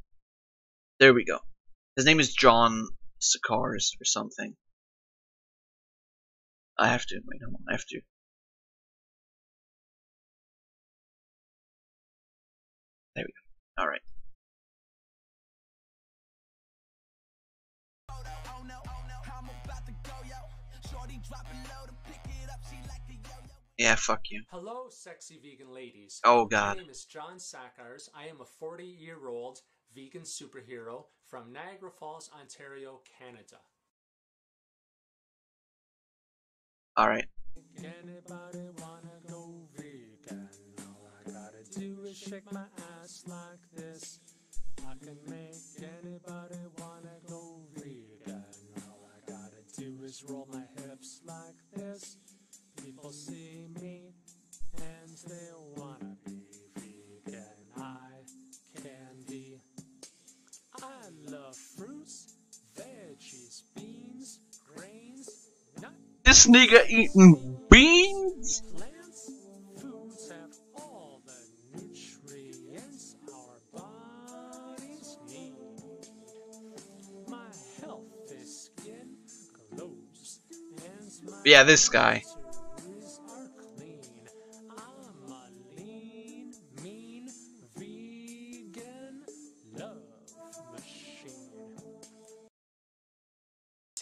[SPEAKER 1] There we go. His name is John Sakars or something. I have to. Wait, hold on. I have to. There we go. Alright. Yeah, fuck you.
[SPEAKER 6] Hello, sexy vegan ladies.
[SPEAKER 1] Oh, God.
[SPEAKER 6] My name is John Sakars. I am a 40-year-old vegan superhero from Niagara Falls, Ontario, Canada.
[SPEAKER 1] Alright.
[SPEAKER 6] Anybody wanna go vegan? All I gotta do is shake my ass like this. I can make anybody wanna go vegan. All I gotta do is roll my hips like this. People see me and they wanna be vegan. Eye candy. I love fruits, veggies, beans, grains, nuts.
[SPEAKER 1] This nigga eating beans?
[SPEAKER 6] Plants, foods have all the nutrients our bodies need. My healthy skin glows, and my
[SPEAKER 1] Yeah, this guy.
[SPEAKER 6] arteries are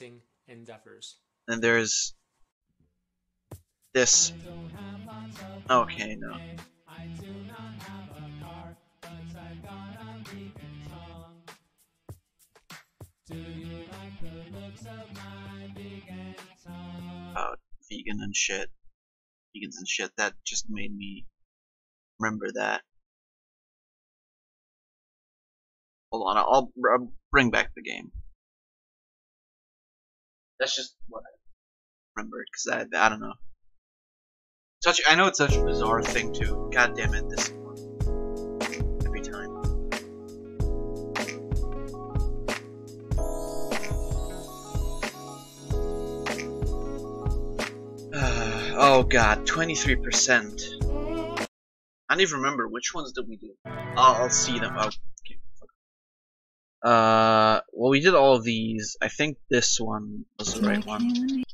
[SPEAKER 6] racing endeavors.
[SPEAKER 1] And there's this. Okay, no. About vegan and shit. Vegans and shit. That just made me remember that. Hold on, I'll bring back the game. That's just what I remembered, because I don't know. I know it's such a bizarre thing too. God damn it, this one. Every time. Oh god, 23%. I don't even remember which ones did we do. I'll see them. Oh, okay. Well, we did all of these. I think this one was the right one.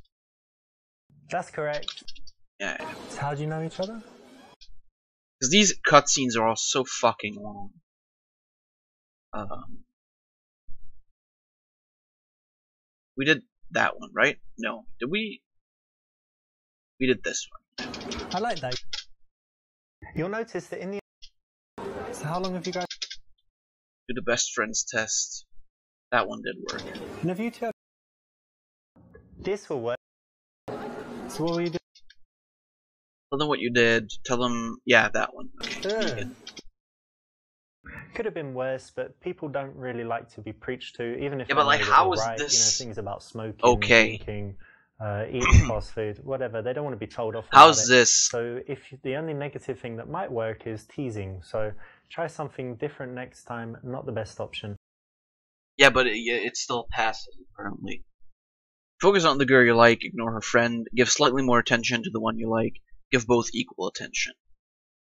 [SPEAKER 2] That's correct.
[SPEAKER 1] Yeah.
[SPEAKER 2] So how do you know each other?
[SPEAKER 1] Because these cutscenes are all so fucking long. We did that one, right? No. Did we? We did this one.
[SPEAKER 2] I like that. You'll notice that in the... So how long have you guys...
[SPEAKER 1] Do the best friends test. That one did work.
[SPEAKER 2] And have you two... This will work. So what will you do?
[SPEAKER 1] Tell them what you did. Tell them... Yeah, that one. Okay.
[SPEAKER 2] Could have been worse, but people don't really like to be preached to, even if...
[SPEAKER 1] Yeah, but like, how is
[SPEAKER 2] right,
[SPEAKER 1] this...
[SPEAKER 2] You know, things about smoking,
[SPEAKER 1] okay.
[SPEAKER 2] drinking, eating fast food, whatever. They don't want to be told off.
[SPEAKER 1] How's this?
[SPEAKER 2] So if the only negative thing that might work is teasing. So try something different next time. Not the best option.
[SPEAKER 1] Yeah, but it's still passive, apparently. Focus on the girl you like, ignore her friend, give slightly more attention to the one you like, give both equal attention.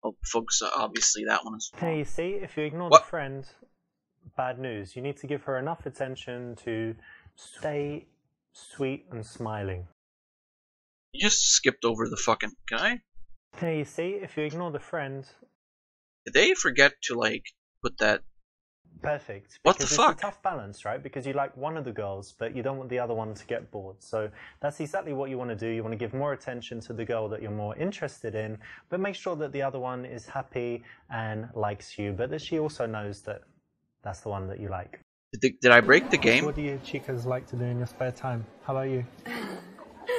[SPEAKER 1] Oh, focus on, obviously, that one is
[SPEAKER 2] Hey, you see, if you ignore
[SPEAKER 1] what?
[SPEAKER 2] the friend, bad news. You need to give her enough attention to stay sweet and smiling.
[SPEAKER 1] You just skipped over the fucking guy?
[SPEAKER 2] Hey, you see, if you ignore the friend...
[SPEAKER 1] Did they forget to, like, put that...
[SPEAKER 2] Perfect.
[SPEAKER 1] What the fuck?
[SPEAKER 2] It's a tough balance, right? Because you like one of the girls, but you don't want the other one to get bored. So that's exactly what you want to do. You want to give more attention to the girl that you're more interested in, but make sure that the other one is happy and likes you, but that she also knows that that's the one that you like.
[SPEAKER 1] Did I break the game?
[SPEAKER 2] What do you chicas like to do in your spare time? How about you,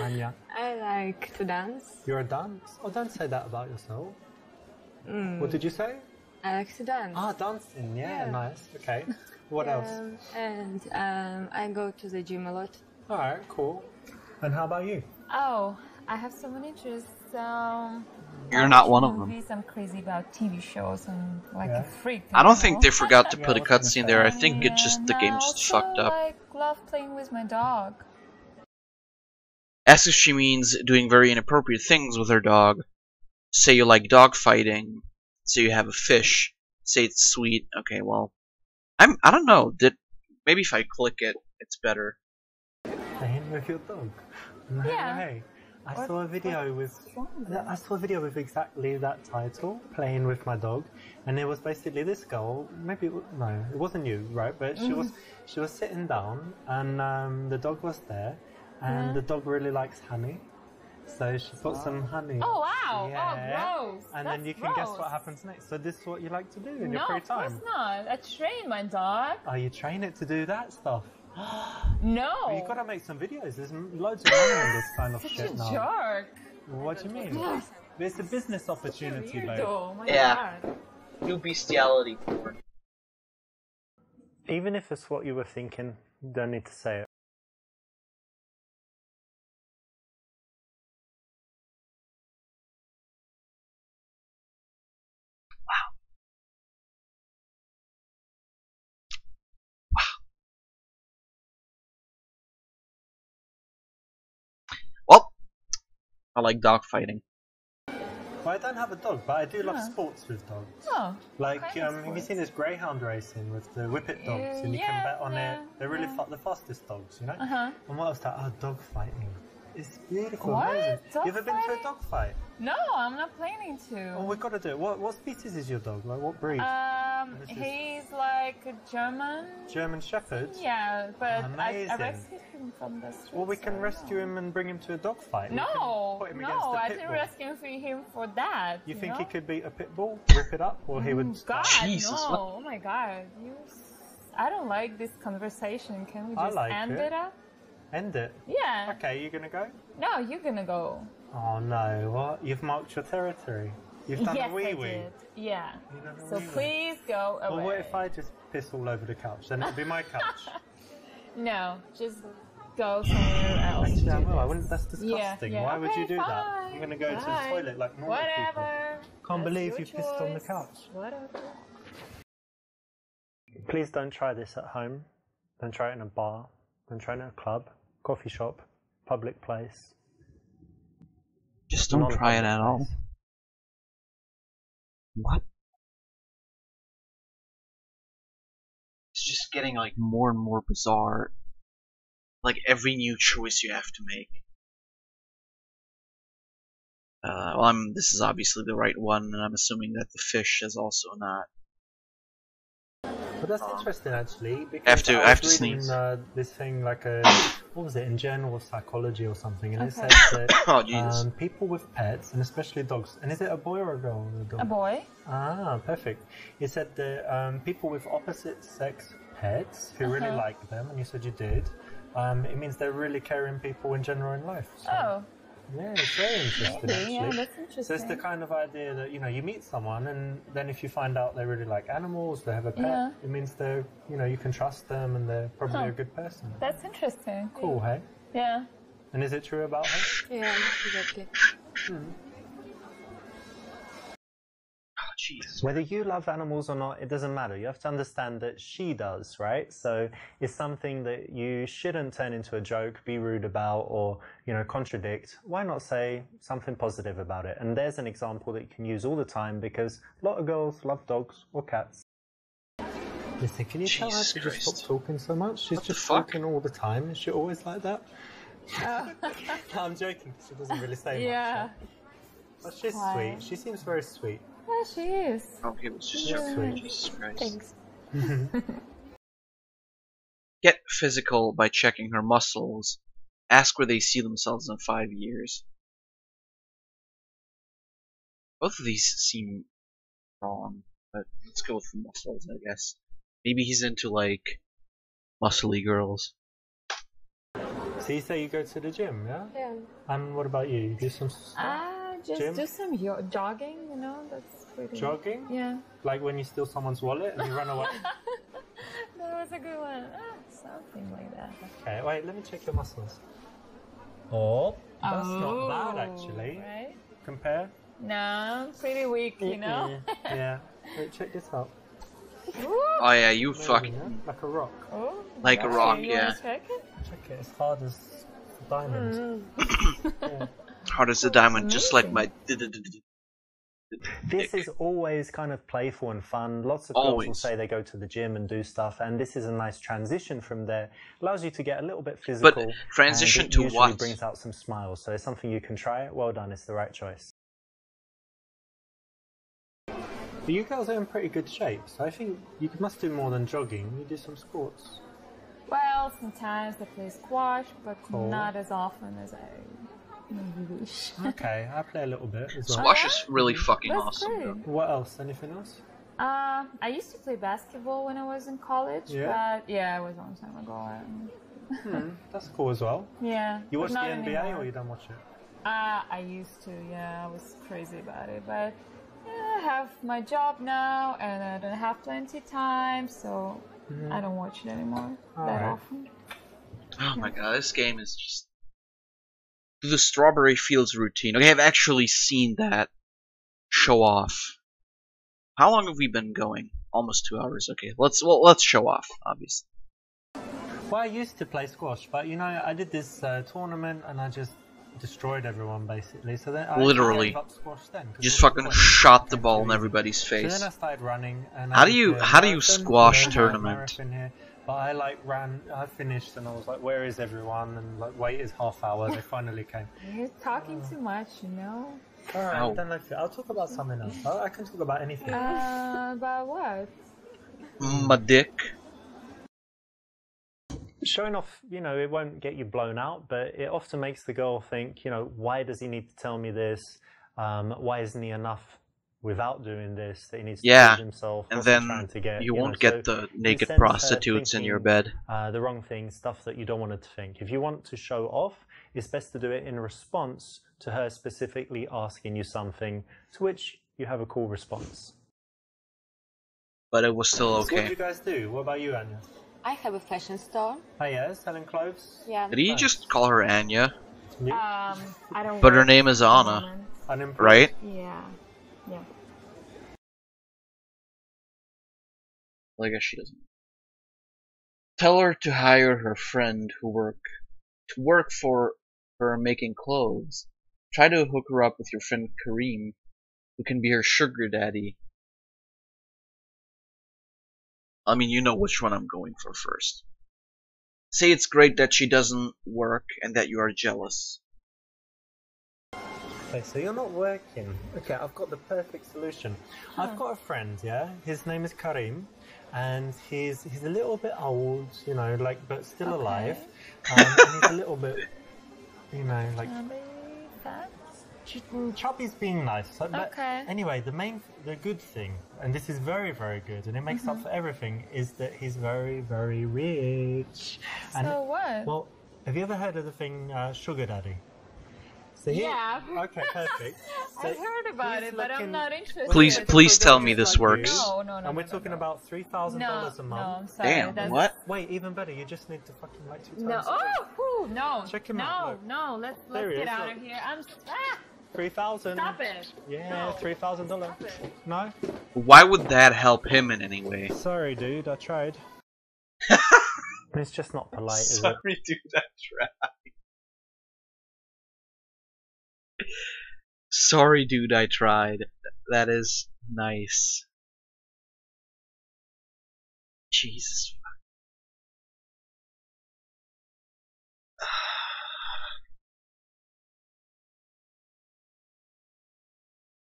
[SPEAKER 2] Anya?
[SPEAKER 5] I like to dance.
[SPEAKER 2] You're a dance? Oh, don't say that about yourself. What did you say?
[SPEAKER 5] I like to dance.
[SPEAKER 2] Ah, dancing. Yeah, nice. Okay. What else?
[SPEAKER 5] And I go to the gym a lot.
[SPEAKER 2] All right, cool. And how about you?
[SPEAKER 4] Oh, I have so many interests.
[SPEAKER 1] You're not one of them.
[SPEAKER 4] Movies, I'm crazy about TV shows and like a freak.
[SPEAKER 1] I don't think they forgot to put a cutscene there. I think it just the game just fucked up.
[SPEAKER 4] I love playing with my dog.
[SPEAKER 1] Ask if she means doing very inappropriate things with her dog. Say you like dog fighting. Say you have a fish. Say it's sweet. Okay, well, I don't know. Maybe if I click it, it's better.
[SPEAKER 2] Playing with your dog.
[SPEAKER 4] Yeah.
[SPEAKER 2] Hey, I saw a video with exactly that title, Playing with My Dog, and it was basically this girl. Maybe no, it wasn't you, right? But she was sitting down, and the dog was there, and the dog really likes honey. So she put some honey.
[SPEAKER 4] Oh wow!
[SPEAKER 2] Yeah.
[SPEAKER 4] Oh gross!
[SPEAKER 2] And then you can guess what happens next. So this is what you like to do in your
[SPEAKER 4] No,
[SPEAKER 2] free
[SPEAKER 4] of
[SPEAKER 2] time.
[SPEAKER 4] course not. I train my dog.
[SPEAKER 2] Oh, you train it to do that stuff.
[SPEAKER 4] No.
[SPEAKER 2] Well, you've got to make some videos. There's loads of money in this kind of shit now.
[SPEAKER 4] Jerk.
[SPEAKER 2] What do you mean? It's a business opportunity, babe.
[SPEAKER 4] Oh my
[SPEAKER 1] Yeah.
[SPEAKER 4] god.
[SPEAKER 1] New bestiality porn.
[SPEAKER 2] Even if it's what you were thinking, you don't need to say it.
[SPEAKER 1] Well, I like dog fighting.
[SPEAKER 2] Well, I don't have a dog, but I do love sports with dogs.
[SPEAKER 4] Oh.
[SPEAKER 2] Like,
[SPEAKER 4] kind of
[SPEAKER 2] have you
[SPEAKER 4] sports?
[SPEAKER 2] seen this greyhound racing with the whippet dogs? And you can bet on it. They're really the fastest dogs, you know?
[SPEAKER 4] Uh-huh.
[SPEAKER 2] And what else? Oh, dog fighting. It's beautiful,
[SPEAKER 4] What?
[SPEAKER 2] amazing.
[SPEAKER 4] Dog
[SPEAKER 2] You ever been to a
[SPEAKER 4] fighting?
[SPEAKER 2] dog fight?
[SPEAKER 4] No, I'm not planning to.
[SPEAKER 2] Oh, we've got to do it. What species is your dog? Like, what breed?
[SPEAKER 4] He's like a
[SPEAKER 2] German Shepherd?
[SPEAKER 4] Yeah, but I
[SPEAKER 2] Amazing.
[SPEAKER 4] rescued him from the street.
[SPEAKER 2] Well, we can rescue him and bring him to a dog fight.
[SPEAKER 4] No,
[SPEAKER 2] put him against
[SPEAKER 4] no,
[SPEAKER 2] the
[SPEAKER 4] I
[SPEAKER 2] pit
[SPEAKER 4] didn't
[SPEAKER 2] bull.
[SPEAKER 4] rescue him for that.
[SPEAKER 2] You think
[SPEAKER 4] know?
[SPEAKER 2] he could beat a pit bull, rip it up, or he would...
[SPEAKER 4] God,
[SPEAKER 1] Jesus,
[SPEAKER 4] no!
[SPEAKER 1] what?
[SPEAKER 4] Oh my God, I don't like this conversation. Can we
[SPEAKER 2] I
[SPEAKER 4] just
[SPEAKER 2] like
[SPEAKER 4] end
[SPEAKER 2] it.
[SPEAKER 4] it up?
[SPEAKER 2] End it?
[SPEAKER 4] Yeah.
[SPEAKER 2] Okay, you gonna go?
[SPEAKER 4] No, you're gonna go.
[SPEAKER 2] Oh no, what? You've marked your territory. You've done
[SPEAKER 4] Yes,
[SPEAKER 2] a wee
[SPEAKER 4] I
[SPEAKER 2] wee.
[SPEAKER 4] did. Yeah.
[SPEAKER 2] You've done a
[SPEAKER 4] So
[SPEAKER 2] wee-wee.
[SPEAKER 4] please go away.
[SPEAKER 2] Well, what if I just piss all over the couch? Then it'll be my couch.
[SPEAKER 4] No, just go somewhere else.
[SPEAKER 2] Actually, I
[SPEAKER 4] do
[SPEAKER 2] will. I
[SPEAKER 4] this.
[SPEAKER 2] wouldn't. That's disgusting.
[SPEAKER 4] Yeah.
[SPEAKER 2] Why would you
[SPEAKER 4] Okay,
[SPEAKER 2] do that?
[SPEAKER 4] fine.
[SPEAKER 2] I'm gonna go to the
[SPEAKER 4] Fine.
[SPEAKER 2] toilet like normal people.
[SPEAKER 4] Whatever.
[SPEAKER 2] Can't
[SPEAKER 4] That's
[SPEAKER 2] believe
[SPEAKER 4] your
[SPEAKER 2] you pissed on the
[SPEAKER 4] choice.
[SPEAKER 2] couch.
[SPEAKER 4] Whatever.
[SPEAKER 2] Please don't try this at home. Don't try it in a bar. Don't try it in a club, coffee shop, public place.
[SPEAKER 1] Just don't try it at all.
[SPEAKER 2] place.
[SPEAKER 1] What? It's just getting like more and more bizarre. Like every new choice you have to make. Well, this is obviously the right one, and I'm assuming that the fish is also not.
[SPEAKER 2] But that's interesting, actually. Because
[SPEAKER 1] I have to
[SPEAKER 2] was reading,
[SPEAKER 1] sneeze.
[SPEAKER 2] This thing, like what was it, in Journal Psychology or something, and it
[SPEAKER 4] Okay.
[SPEAKER 2] says that
[SPEAKER 1] Oh, Jesus.
[SPEAKER 2] people with pets, and especially dogs, and is it a boy or a girl?
[SPEAKER 4] A boy?
[SPEAKER 2] Ah, perfect. It said that people with opposite sex pets who really like them, and you said you did, it means they're really caring people in general in life. So,
[SPEAKER 4] Oh.
[SPEAKER 2] yeah, it's very interesting,
[SPEAKER 4] Maybe,
[SPEAKER 2] actually.
[SPEAKER 4] yeah, that's interesting.
[SPEAKER 2] So it's the kind of idea that, you meet someone, and then if you find out they really like animals, they have a pet,
[SPEAKER 4] Yeah.
[SPEAKER 2] it means they're, you can trust them, and they're probably a good person.
[SPEAKER 4] That's interesting.
[SPEAKER 2] Cool, hey?
[SPEAKER 4] Yeah.
[SPEAKER 2] And is it true about her?
[SPEAKER 5] Yeah, exactly.
[SPEAKER 1] Oh, Jesus.
[SPEAKER 2] Whether you love animals or not, it doesn't matter. You have to understand that she does, right? So it's something that you shouldn't turn into a joke, be rude about, or, contradict. Why not say something positive about it? And there's an example that you can use all the time, because a lot of girls love dogs or cats. Listen, can you tell her
[SPEAKER 1] Jesus
[SPEAKER 2] to just
[SPEAKER 1] Christ.
[SPEAKER 2] stop talking so much? She's
[SPEAKER 1] What the
[SPEAKER 2] just
[SPEAKER 1] fuck?
[SPEAKER 2] talking all the time. Is she always like that? No, I'm joking. She doesn't really say
[SPEAKER 4] Yeah.
[SPEAKER 2] much. But she's
[SPEAKER 4] Why?
[SPEAKER 2] sweet. She seems very sweet.
[SPEAKER 4] Yeah, she is.
[SPEAKER 1] Okay, it was just
[SPEAKER 2] Yeah.
[SPEAKER 1] joking. Jesus Christ.
[SPEAKER 4] Thanks.
[SPEAKER 1] Get physical by checking her muscles. Ask where they see themselves in 5 years. Both of these seem wrong, but let's go with the muscles, I guess. Maybe he's into, like, muscly girls.
[SPEAKER 2] So you say you go to the gym, yeah?
[SPEAKER 5] Yeah.
[SPEAKER 2] And what about you? You do some
[SPEAKER 4] Just
[SPEAKER 2] Gym?
[SPEAKER 4] do some jogging, that's pretty...
[SPEAKER 2] jogging?
[SPEAKER 4] Yeah.
[SPEAKER 2] Like when you steal someone's wallet and you run away?
[SPEAKER 4] That was a good one. Something like that.
[SPEAKER 2] Okay, wait, let me check your muscles. Oh, that's not bad actually.
[SPEAKER 4] Right?
[SPEAKER 2] Compare?
[SPEAKER 4] No, pretty weak,
[SPEAKER 2] Yeah. Wait, check this out.
[SPEAKER 1] Oh yeah, you
[SPEAKER 2] Amazing,
[SPEAKER 1] fucking...
[SPEAKER 2] yeah? Like a rock.
[SPEAKER 4] Oh,
[SPEAKER 1] Like a rock,
[SPEAKER 4] you
[SPEAKER 1] yeah.
[SPEAKER 4] wanna check it?
[SPEAKER 2] Check it, as hard as diamonds. Yeah.
[SPEAKER 1] Hard as a diamond, just like my...
[SPEAKER 2] This is always kind of playful and fun. Lots of girls will
[SPEAKER 1] Always.
[SPEAKER 2] say they go to the gym and do stuff, and this is a nice transition from there. Allows you to get a little bit physical.
[SPEAKER 1] But transition
[SPEAKER 2] and it
[SPEAKER 1] to
[SPEAKER 2] usually
[SPEAKER 1] what?
[SPEAKER 2] brings out some smiles, so it's something you can try it. Well done, it's the right choice. But you girls are in pretty good shape, so I think you must do more than jogging. You do some sports.
[SPEAKER 4] Well, sometimes I play squash, but
[SPEAKER 2] Cool.
[SPEAKER 4] not as often as I maybe wish.
[SPEAKER 2] Okay, I play a little bit as well.
[SPEAKER 1] Squash is really fucking
[SPEAKER 4] That's
[SPEAKER 1] awesome,
[SPEAKER 4] great.
[SPEAKER 1] though.
[SPEAKER 2] What else? Anything else?
[SPEAKER 4] I used to play basketball when I was in college,
[SPEAKER 2] Yeah?
[SPEAKER 4] but yeah, it was a long time ago.
[SPEAKER 2] That's cool as well.
[SPEAKER 4] Yeah.
[SPEAKER 2] You
[SPEAKER 4] but
[SPEAKER 2] watch the
[SPEAKER 4] not
[SPEAKER 2] NBA
[SPEAKER 4] anymore.
[SPEAKER 2] or you don't watch it?
[SPEAKER 4] I used to, yeah, I was crazy about it, but I have my job now and I don't have plenty time, so I don't watch it anymore that
[SPEAKER 2] Alright.
[SPEAKER 4] often.
[SPEAKER 1] Oh my god, this game is just... The Strawberry Fields routine. Okay, I've actually seen that show off. How long have we been going? Almost 2 hours. Okay, let's show off, obviously.
[SPEAKER 2] Well, I used to play squash, but I did this tournament and I just destroyed everyone basically. So then I
[SPEAKER 1] Literally.
[SPEAKER 2] gave up squash then. 'cause
[SPEAKER 1] Just
[SPEAKER 2] it was
[SPEAKER 1] fucking
[SPEAKER 2] fun.
[SPEAKER 1] shot the
[SPEAKER 2] Okay,
[SPEAKER 1] ball in
[SPEAKER 2] too easy.
[SPEAKER 1] everybody's
[SPEAKER 2] So
[SPEAKER 1] face.
[SPEAKER 2] then I started running. And
[SPEAKER 1] How
[SPEAKER 2] I
[SPEAKER 1] do
[SPEAKER 2] did
[SPEAKER 1] you-
[SPEAKER 2] the
[SPEAKER 1] how do you
[SPEAKER 2] marathon,
[SPEAKER 1] squash
[SPEAKER 2] the
[SPEAKER 1] tournament?
[SPEAKER 2] marathon here. But I finished and I was like, where is everyone? And waited half hour. They finally came.
[SPEAKER 4] You're talking too much,
[SPEAKER 2] Alright,
[SPEAKER 1] Ow.
[SPEAKER 2] I don't like it. I'll talk about something else. I can talk about anything.
[SPEAKER 4] About what?
[SPEAKER 1] My dick.
[SPEAKER 2] Showing off, it won't get you blown out, but it often makes the girl think, why does he need to tell me this? Why isn't he enough without doing this? That he needs to prove himself.
[SPEAKER 1] And
[SPEAKER 2] What's he
[SPEAKER 1] then
[SPEAKER 2] trying to get?
[SPEAKER 1] you won't
[SPEAKER 2] so
[SPEAKER 1] get the
[SPEAKER 2] you
[SPEAKER 1] naked
[SPEAKER 2] sense her
[SPEAKER 1] prostitutes in your
[SPEAKER 2] thinking,
[SPEAKER 1] bed.
[SPEAKER 2] the wrong thing, stuff that you don't want her to think. If you want to show off, it's best to do it in response to her specifically asking you something, to which you have a cool response.
[SPEAKER 1] But it was still
[SPEAKER 2] So what do
[SPEAKER 1] okay.
[SPEAKER 2] you guys do? What about you, Anya?
[SPEAKER 5] I have a fashion store.
[SPEAKER 2] Oh yeah, selling clothes?
[SPEAKER 5] Yeah.
[SPEAKER 1] Did he just call her Anya?
[SPEAKER 4] I don't.
[SPEAKER 1] But her
[SPEAKER 4] work
[SPEAKER 1] name is
[SPEAKER 4] at the
[SPEAKER 1] Anna,
[SPEAKER 4] moment.
[SPEAKER 2] Unemployed?
[SPEAKER 1] right?
[SPEAKER 4] Yeah. Yeah.
[SPEAKER 1] Well, I guess she doesn't. Tell her to hire her friend to work for her making clothes. Try to hook her up with your friend Kareem, who can be her sugar daddy. I mean, you know which one I'm going for first. Say it's great that she doesn't work and that you are jealous.
[SPEAKER 2] Okay, so you're not working. Okay, I've got the perfect solution. I've got a friend, yeah? His name is Karim, and he's a little bit old, but still alive. And he's a little bit, chubby's being nice. But
[SPEAKER 4] Okay.
[SPEAKER 2] anyway, the good thing, and this is very, very good, and it makes up for everything, is that he's very, very rich. And,
[SPEAKER 4] So what?
[SPEAKER 2] well, have you ever heard of the thing sugar daddy? So
[SPEAKER 4] Yeah.
[SPEAKER 2] Okay, perfect. So
[SPEAKER 4] I've heard about
[SPEAKER 2] he's
[SPEAKER 4] it, but I'm
[SPEAKER 2] looking-
[SPEAKER 4] not interested.
[SPEAKER 1] Please tell me this
[SPEAKER 2] Like
[SPEAKER 1] works.
[SPEAKER 2] you,
[SPEAKER 4] No,
[SPEAKER 2] and we're talking about $3,000 a
[SPEAKER 4] No,
[SPEAKER 2] month.
[SPEAKER 4] I'm sorry.
[SPEAKER 1] Damn,
[SPEAKER 4] that's...
[SPEAKER 1] what?
[SPEAKER 2] Wait, even better. You just need to fucking like 2 times.
[SPEAKER 4] No. Oh, whew, no.
[SPEAKER 2] Check him
[SPEAKER 4] no,
[SPEAKER 2] out, look.
[SPEAKER 4] No, let's
[SPEAKER 2] There he
[SPEAKER 4] get
[SPEAKER 2] is,
[SPEAKER 4] out
[SPEAKER 2] look.
[SPEAKER 4] of here.
[SPEAKER 2] 3,000.
[SPEAKER 4] Stop it.
[SPEAKER 2] Yeah,
[SPEAKER 4] No.
[SPEAKER 2] $3,000.
[SPEAKER 4] Stop it.
[SPEAKER 2] No.
[SPEAKER 1] Why would that help him in any way?
[SPEAKER 2] Sorry, dude. I tried. It's just not polite, is it?
[SPEAKER 1] Sorry, dude, I tried. Sorry, dude, I tried. That is nice. Jesus.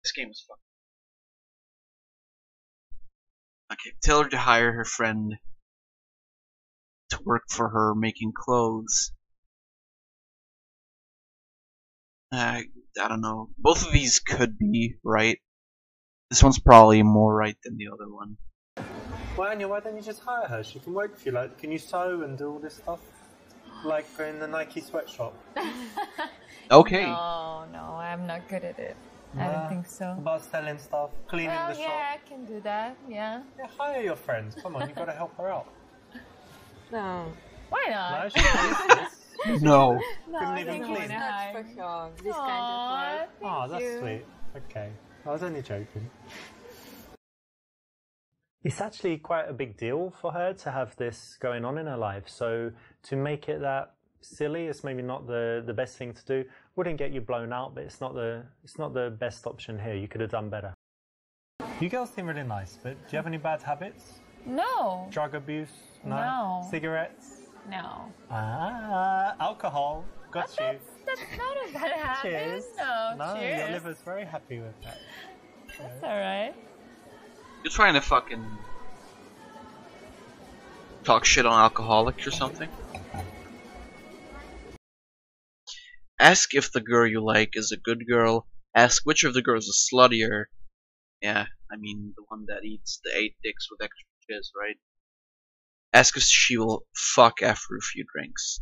[SPEAKER 1] This game is fun. Okay, tell her to hire her friend to work for her making clothes. I don't know. Both of these could be right. This one's probably more right than the other one.
[SPEAKER 2] Well, Anya, why don't you just hire her? She can work for you. Like, can you sew and do all this stuff? Like in the Nike sweatshop.
[SPEAKER 1] Okay.
[SPEAKER 4] No, I'm not good at it. I don't think so.
[SPEAKER 2] About selling stuff, cleaning
[SPEAKER 4] Well,
[SPEAKER 2] the shop.
[SPEAKER 4] yeah, I can do that. Yeah.
[SPEAKER 2] Yeah, hire your friends. Come on, you gotta help her out.
[SPEAKER 5] No.
[SPEAKER 4] Why not?
[SPEAKER 2] No, she's
[SPEAKER 1] No.
[SPEAKER 4] No,
[SPEAKER 2] couldn't
[SPEAKER 4] I
[SPEAKER 2] even
[SPEAKER 4] think
[SPEAKER 2] clean.
[SPEAKER 4] why
[SPEAKER 5] Not
[SPEAKER 4] not?
[SPEAKER 5] for sure. This
[SPEAKER 4] Aw,
[SPEAKER 5] kind of work.
[SPEAKER 2] Oh,
[SPEAKER 4] thank
[SPEAKER 2] that's
[SPEAKER 4] you.
[SPEAKER 2] sweet. Okay, I was only joking. It's actually quite a big deal for her to have this going on in her life. So to make it that silly, it's maybe not the best thing to do. Wouldn't get you blown out, but it's not the best option here. You could have done better. You girls seem really nice, but do you have any bad habits?
[SPEAKER 4] No.
[SPEAKER 2] Drug abuse?
[SPEAKER 4] No.
[SPEAKER 2] Cigarettes?
[SPEAKER 4] No.
[SPEAKER 2] Alcohol? Got you.
[SPEAKER 4] That's not a bad habit.
[SPEAKER 2] Cheers.
[SPEAKER 4] No,
[SPEAKER 2] Your
[SPEAKER 4] cheers.
[SPEAKER 2] liver's very happy with that.
[SPEAKER 4] That's alright.
[SPEAKER 1] You're trying to fucking talk shit on alcoholics or something? Ask if the girl you like is a good girl. Ask which of the girls is sluttier. Yeah, I mean the one that eats the 8 dicks with extra jizz, right? Ask if she will fuck after a few drinks.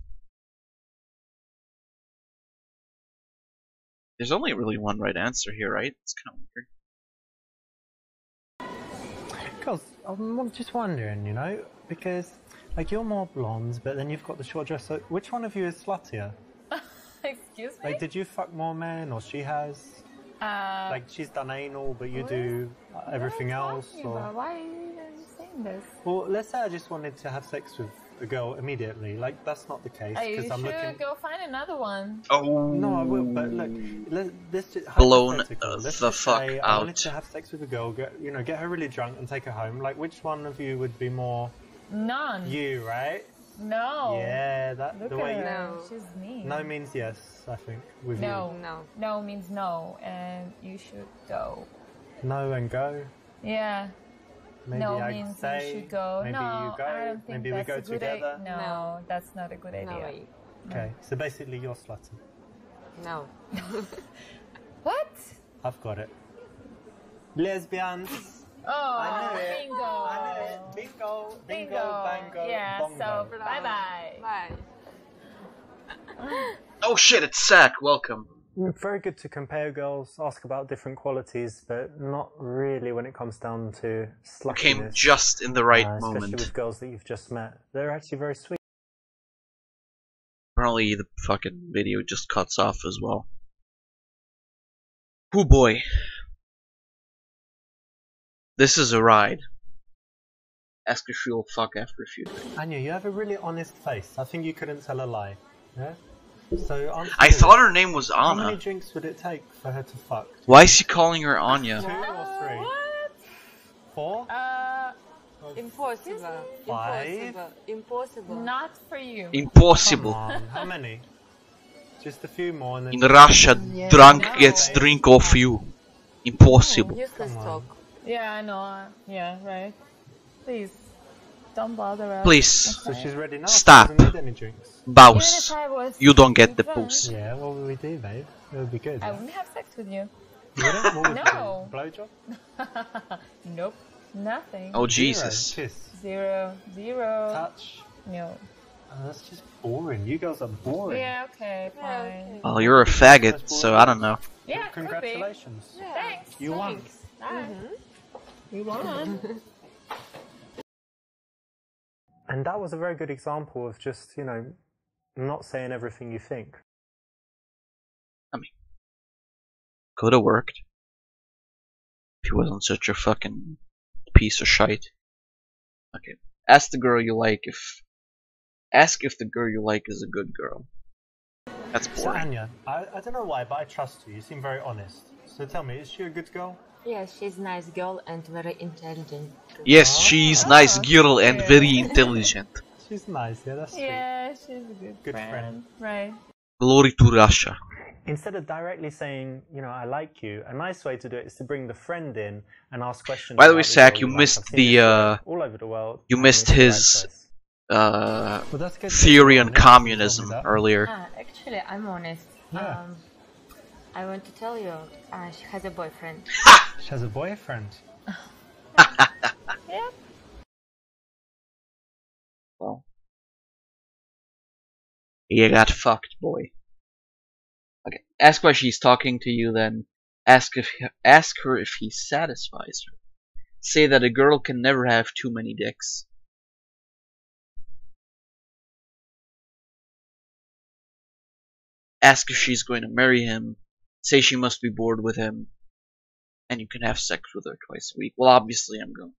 [SPEAKER 1] There's only really one right answer here, right? It's kind of weird.
[SPEAKER 2] Girls, I'm just wondering, because like you're more blonde, but then you've got the short dress. So which one of you is sluttier?
[SPEAKER 4] Excuse me?
[SPEAKER 2] Like, did you fuck more men, or she has? Like, she's done anal, but you do everything else, or?
[SPEAKER 4] Why are you saying this?
[SPEAKER 2] Well, let's say I just wanted to have sex with a girl immediately. Like, that's not the case
[SPEAKER 4] Are you
[SPEAKER 2] because I'm
[SPEAKER 4] sure?
[SPEAKER 2] looking.
[SPEAKER 4] Go find another one.
[SPEAKER 1] Oh.
[SPEAKER 2] No, I will. But look, this just
[SPEAKER 1] Blown
[SPEAKER 2] hypothetical. Let's
[SPEAKER 1] the
[SPEAKER 2] just
[SPEAKER 1] fuck
[SPEAKER 2] say I wanted
[SPEAKER 1] out.
[SPEAKER 2] to have sex with a girl, get her really drunk and take her home. Like, which one of you would be more
[SPEAKER 4] None.
[SPEAKER 2] you, right?
[SPEAKER 4] No.
[SPEAKER 2] Yeah, that
[SPEAKER 4] Look
[SPEAKER 2] the
[SPEAKER 4] at
[SPEAKER 2] way.
[SPEAKER 4] her.
[SPEAKER 5] No.
[SPEAKER 4] She's mean.
[SPEAKER 2] No means yes, I think. With
[SPEAKER 4] No.
[SPEAKER 5] No.
[SPEAKER 4] No means no, and you should go.
[SPEAKER 2] you. No and go.
[SPEAKER 4] Yeah.
[SPEAKER 2] Maybe
[SPEAKER 4] no
[SPEAKER 2] I
[SPEAKER 4] means
[SPEAKER 2] say,
[SPEAKER 4] you should go.
[SPEAKER 2] maybe
[SPEAKER 4] No,
[SPEAKER 2] you go,
[SPEAKER 4] I don't think
[SPEAKER 2] maybe we
[SPEAKER 4] that's
[SPEAKER 2] go
[SPEAKER 4] a good
[SPEAKER 2] together.
[SPEAKER 4] idea. No,
[SPEAKER 5] No.
[SPEAKER 4] that's not a good idea.
[SPEAKER 5] No way.
[SPEAKER 2] Okay, so basically you're slutty.
[SPEAKER 5] No.
[SPEAKER 4] What?
[SPEAKER 2] I've got it. Lesbians.
[SPEAKER 4] Oh,
[SPEAKER 2] I knew it.
[SPEAKER 4] bingo.
[SPEAKER 2] I knew it. Bingo, bingo, bango,
[SPEAKER 4] Yeah,
[SPEAKER 2] bongo.
[SPEAKER 4] so bye-bye.
[SPEAKER 5] Bye.
[SPEAKER 1] Oh shit, it's Sack. Welcome.
[SPEAKER 2] Very good to compare girls, ask about different qualities, but not really when it comes down to sluttiness.
[SPEAKER 1] Came just in the right
[SPEAKER 2] Especially
[SPEAKER 1] moment.
[SPEAKER 2] with girls that you've just met. They're actually very sweet.
[SPEAKER 1] Apparently the fucking video just cuts off as well. Oh boy. This is a ride. Ask if she'll fuck after a few days.
[SPEAKER 2] Anya, you have a really honest face. I think you couldn't tell a lie. Yeah? So answer
[SPEAKER 1] I
[SPEAKER 2] me
[SPEAKER 1] thought
[SPEAKER 2] this.
[SPEAKER 1] her name was
[SPEAKER 2] How many
[SPEAKER 1] Anna.
[SPEAKER 2] drinks would it take for her to fuck?
[SPEAKER 1] Why is he calling her
[SPEAKER 2] 2
[SPEAKER 1] Anya?
[SPEAKER 2] or 3?
[SPEAKER 4] What?
[SPEAKER 2] 4?
[SPEAKER 5] Impossible.
[SPEAKER 2] 5?
[SPEAKER 5] Impossible. Impossible.
[SPEAKER 4] Not for you.
[SPEAKER 2] Come
[SPEAKER 1] Impossible.
[SPEAKER 2] on, how many? Just a few more and then...
[SPEAKER 1] In Russia, drunk gets drink off you. Impossible.
[SPEAKER 5] Useless
[SPEAKER 2] Come on.
[SPEAKER 5] talk.
[SPEAKER 4] Yeah, I know. Yeah, right. Please, don't bother us.
[SPEAKER 1] Please.
[SPEAKER 2] So she's ready now.
[SPEAKER 1] Stop.
[SPEAKER 2] She doesn't need any drinks.
[SPEAKER 4] Even if
[SPEAKER 1] Bouse.
[SPEAKER 4] I was
[SPEAKER 1] You don't get the
[SPEAKER 4] drunk,
[SPEAKER 1] pussy.
[SPEAKER 2] Yeah, what would we do, babe? It would be good.
[SPEAKER 4] I wouldn't have sex with you.
[SPEAKER 2] You wouldn't? What would
[SPEAKER 4] No.
[SPEAKER 2] you do? Blowjob?
[SPEAKER 4] Nope. Nothing.
[SPEAKER 1] Oh
[SPEAKER 2] Zero.
[SPEAKER 1] Jesus.
[SPEAKER 2] Kiss.
[SPEAKER 4] 0, 0.
[SPEAKER 2] Touch.
[SPEAKER 4] No.
[SPEAKER 2] Oh, that's just boring. You girls are boring.
[SPEAKER 4] Yeah, okay, fine.
[SPEAKER 5] okay.
[SPEAKER 1] Well, you're a faggot, so I don't know.
[SPEAKER 4] Yeah,
[SPEAKER 2] Congratulations.
[SPEAKER 4] could be. Thanks.
[SPEAKER 2] You won.
[SPEAKER 4] Thanks. You won.
[SPEAKER 2] And that was a very good example of just, you know, not saying everything you think.
[SPEAKER 1] Could have worked. If he wasn't such a fucking piece of shite. Okay. Ask the girl you like if... Ask if the girl you like is a good girl. That's
[SPEAKER 2] So
[SPEAKER 1] boring.
[SPEAKER 2] Anya, I don't know why, but I trust you. You seem very honest. So tell me, is she a good girl?
[SPEAKER 5] Yes, she's a nice girl and very intelligent.
[SPEAKER 1] Yes, she's nice girl and very intelligent.
[SPEAKER 2] She's nice, yeah, that's sweet.
[SPEAKER 4] Yeah, she's a good,
[SPEAKER 2] Good friend.
[SPEAKER 4] Right.
[SPEAKER 1] Glory to Russia.
[SPEAKER 2] Instead of directly saying, you know, I like you, a nice way to do it is to bring the friend in and ask questions.
[SPEAKER 1] By the way,
[SPEAKER 2] about
[SPEAKER 1] Zach,
[SPEAKER 2] girl
[SPEAKER 1] you
[SPEAKER 2] like.
[SPEAKER 1] missed
[SPEAKER 2] I've seen
[SPEAKER 1] the,
[SPEAKER 2] this guy all over the world.
[SPEAKER 1] you
[SPEAKER 2] and
[SPEAKER 1] missed
[SPEAKER 2] it's the right
[SPEAKER 1] his,
[SPEAKER 2] choice.
[SPEAKER 1] uh,
[SPEAKER 2] Well, that's good.
[SPEAKER 1] theory on
[SPEAKER 2] Yeah, you told me
[SPEAKER 1] communism
[SPEAKER 2] that.
[SPEAKER 1] earlier.
[SPEAKER 5] Actually, I'm honest.
[SPEAKER 2] Yeah.
[SPEAKER 5] I want to tell you, she has a boyfriend.
[SPEAKER 2] She has a boyfriend.
[SPEAKER 4] Yep.
[SPEAKER 1] Well, you got fucked, boy. Okay, ask why she's talking to you. Then ask her if he satisfies her. Say that a girl can never have too many dicks. Ask if she's going to marry him. Say she must be bored with him, and you can have sex with her twice a week. Well, obviously, I'm going.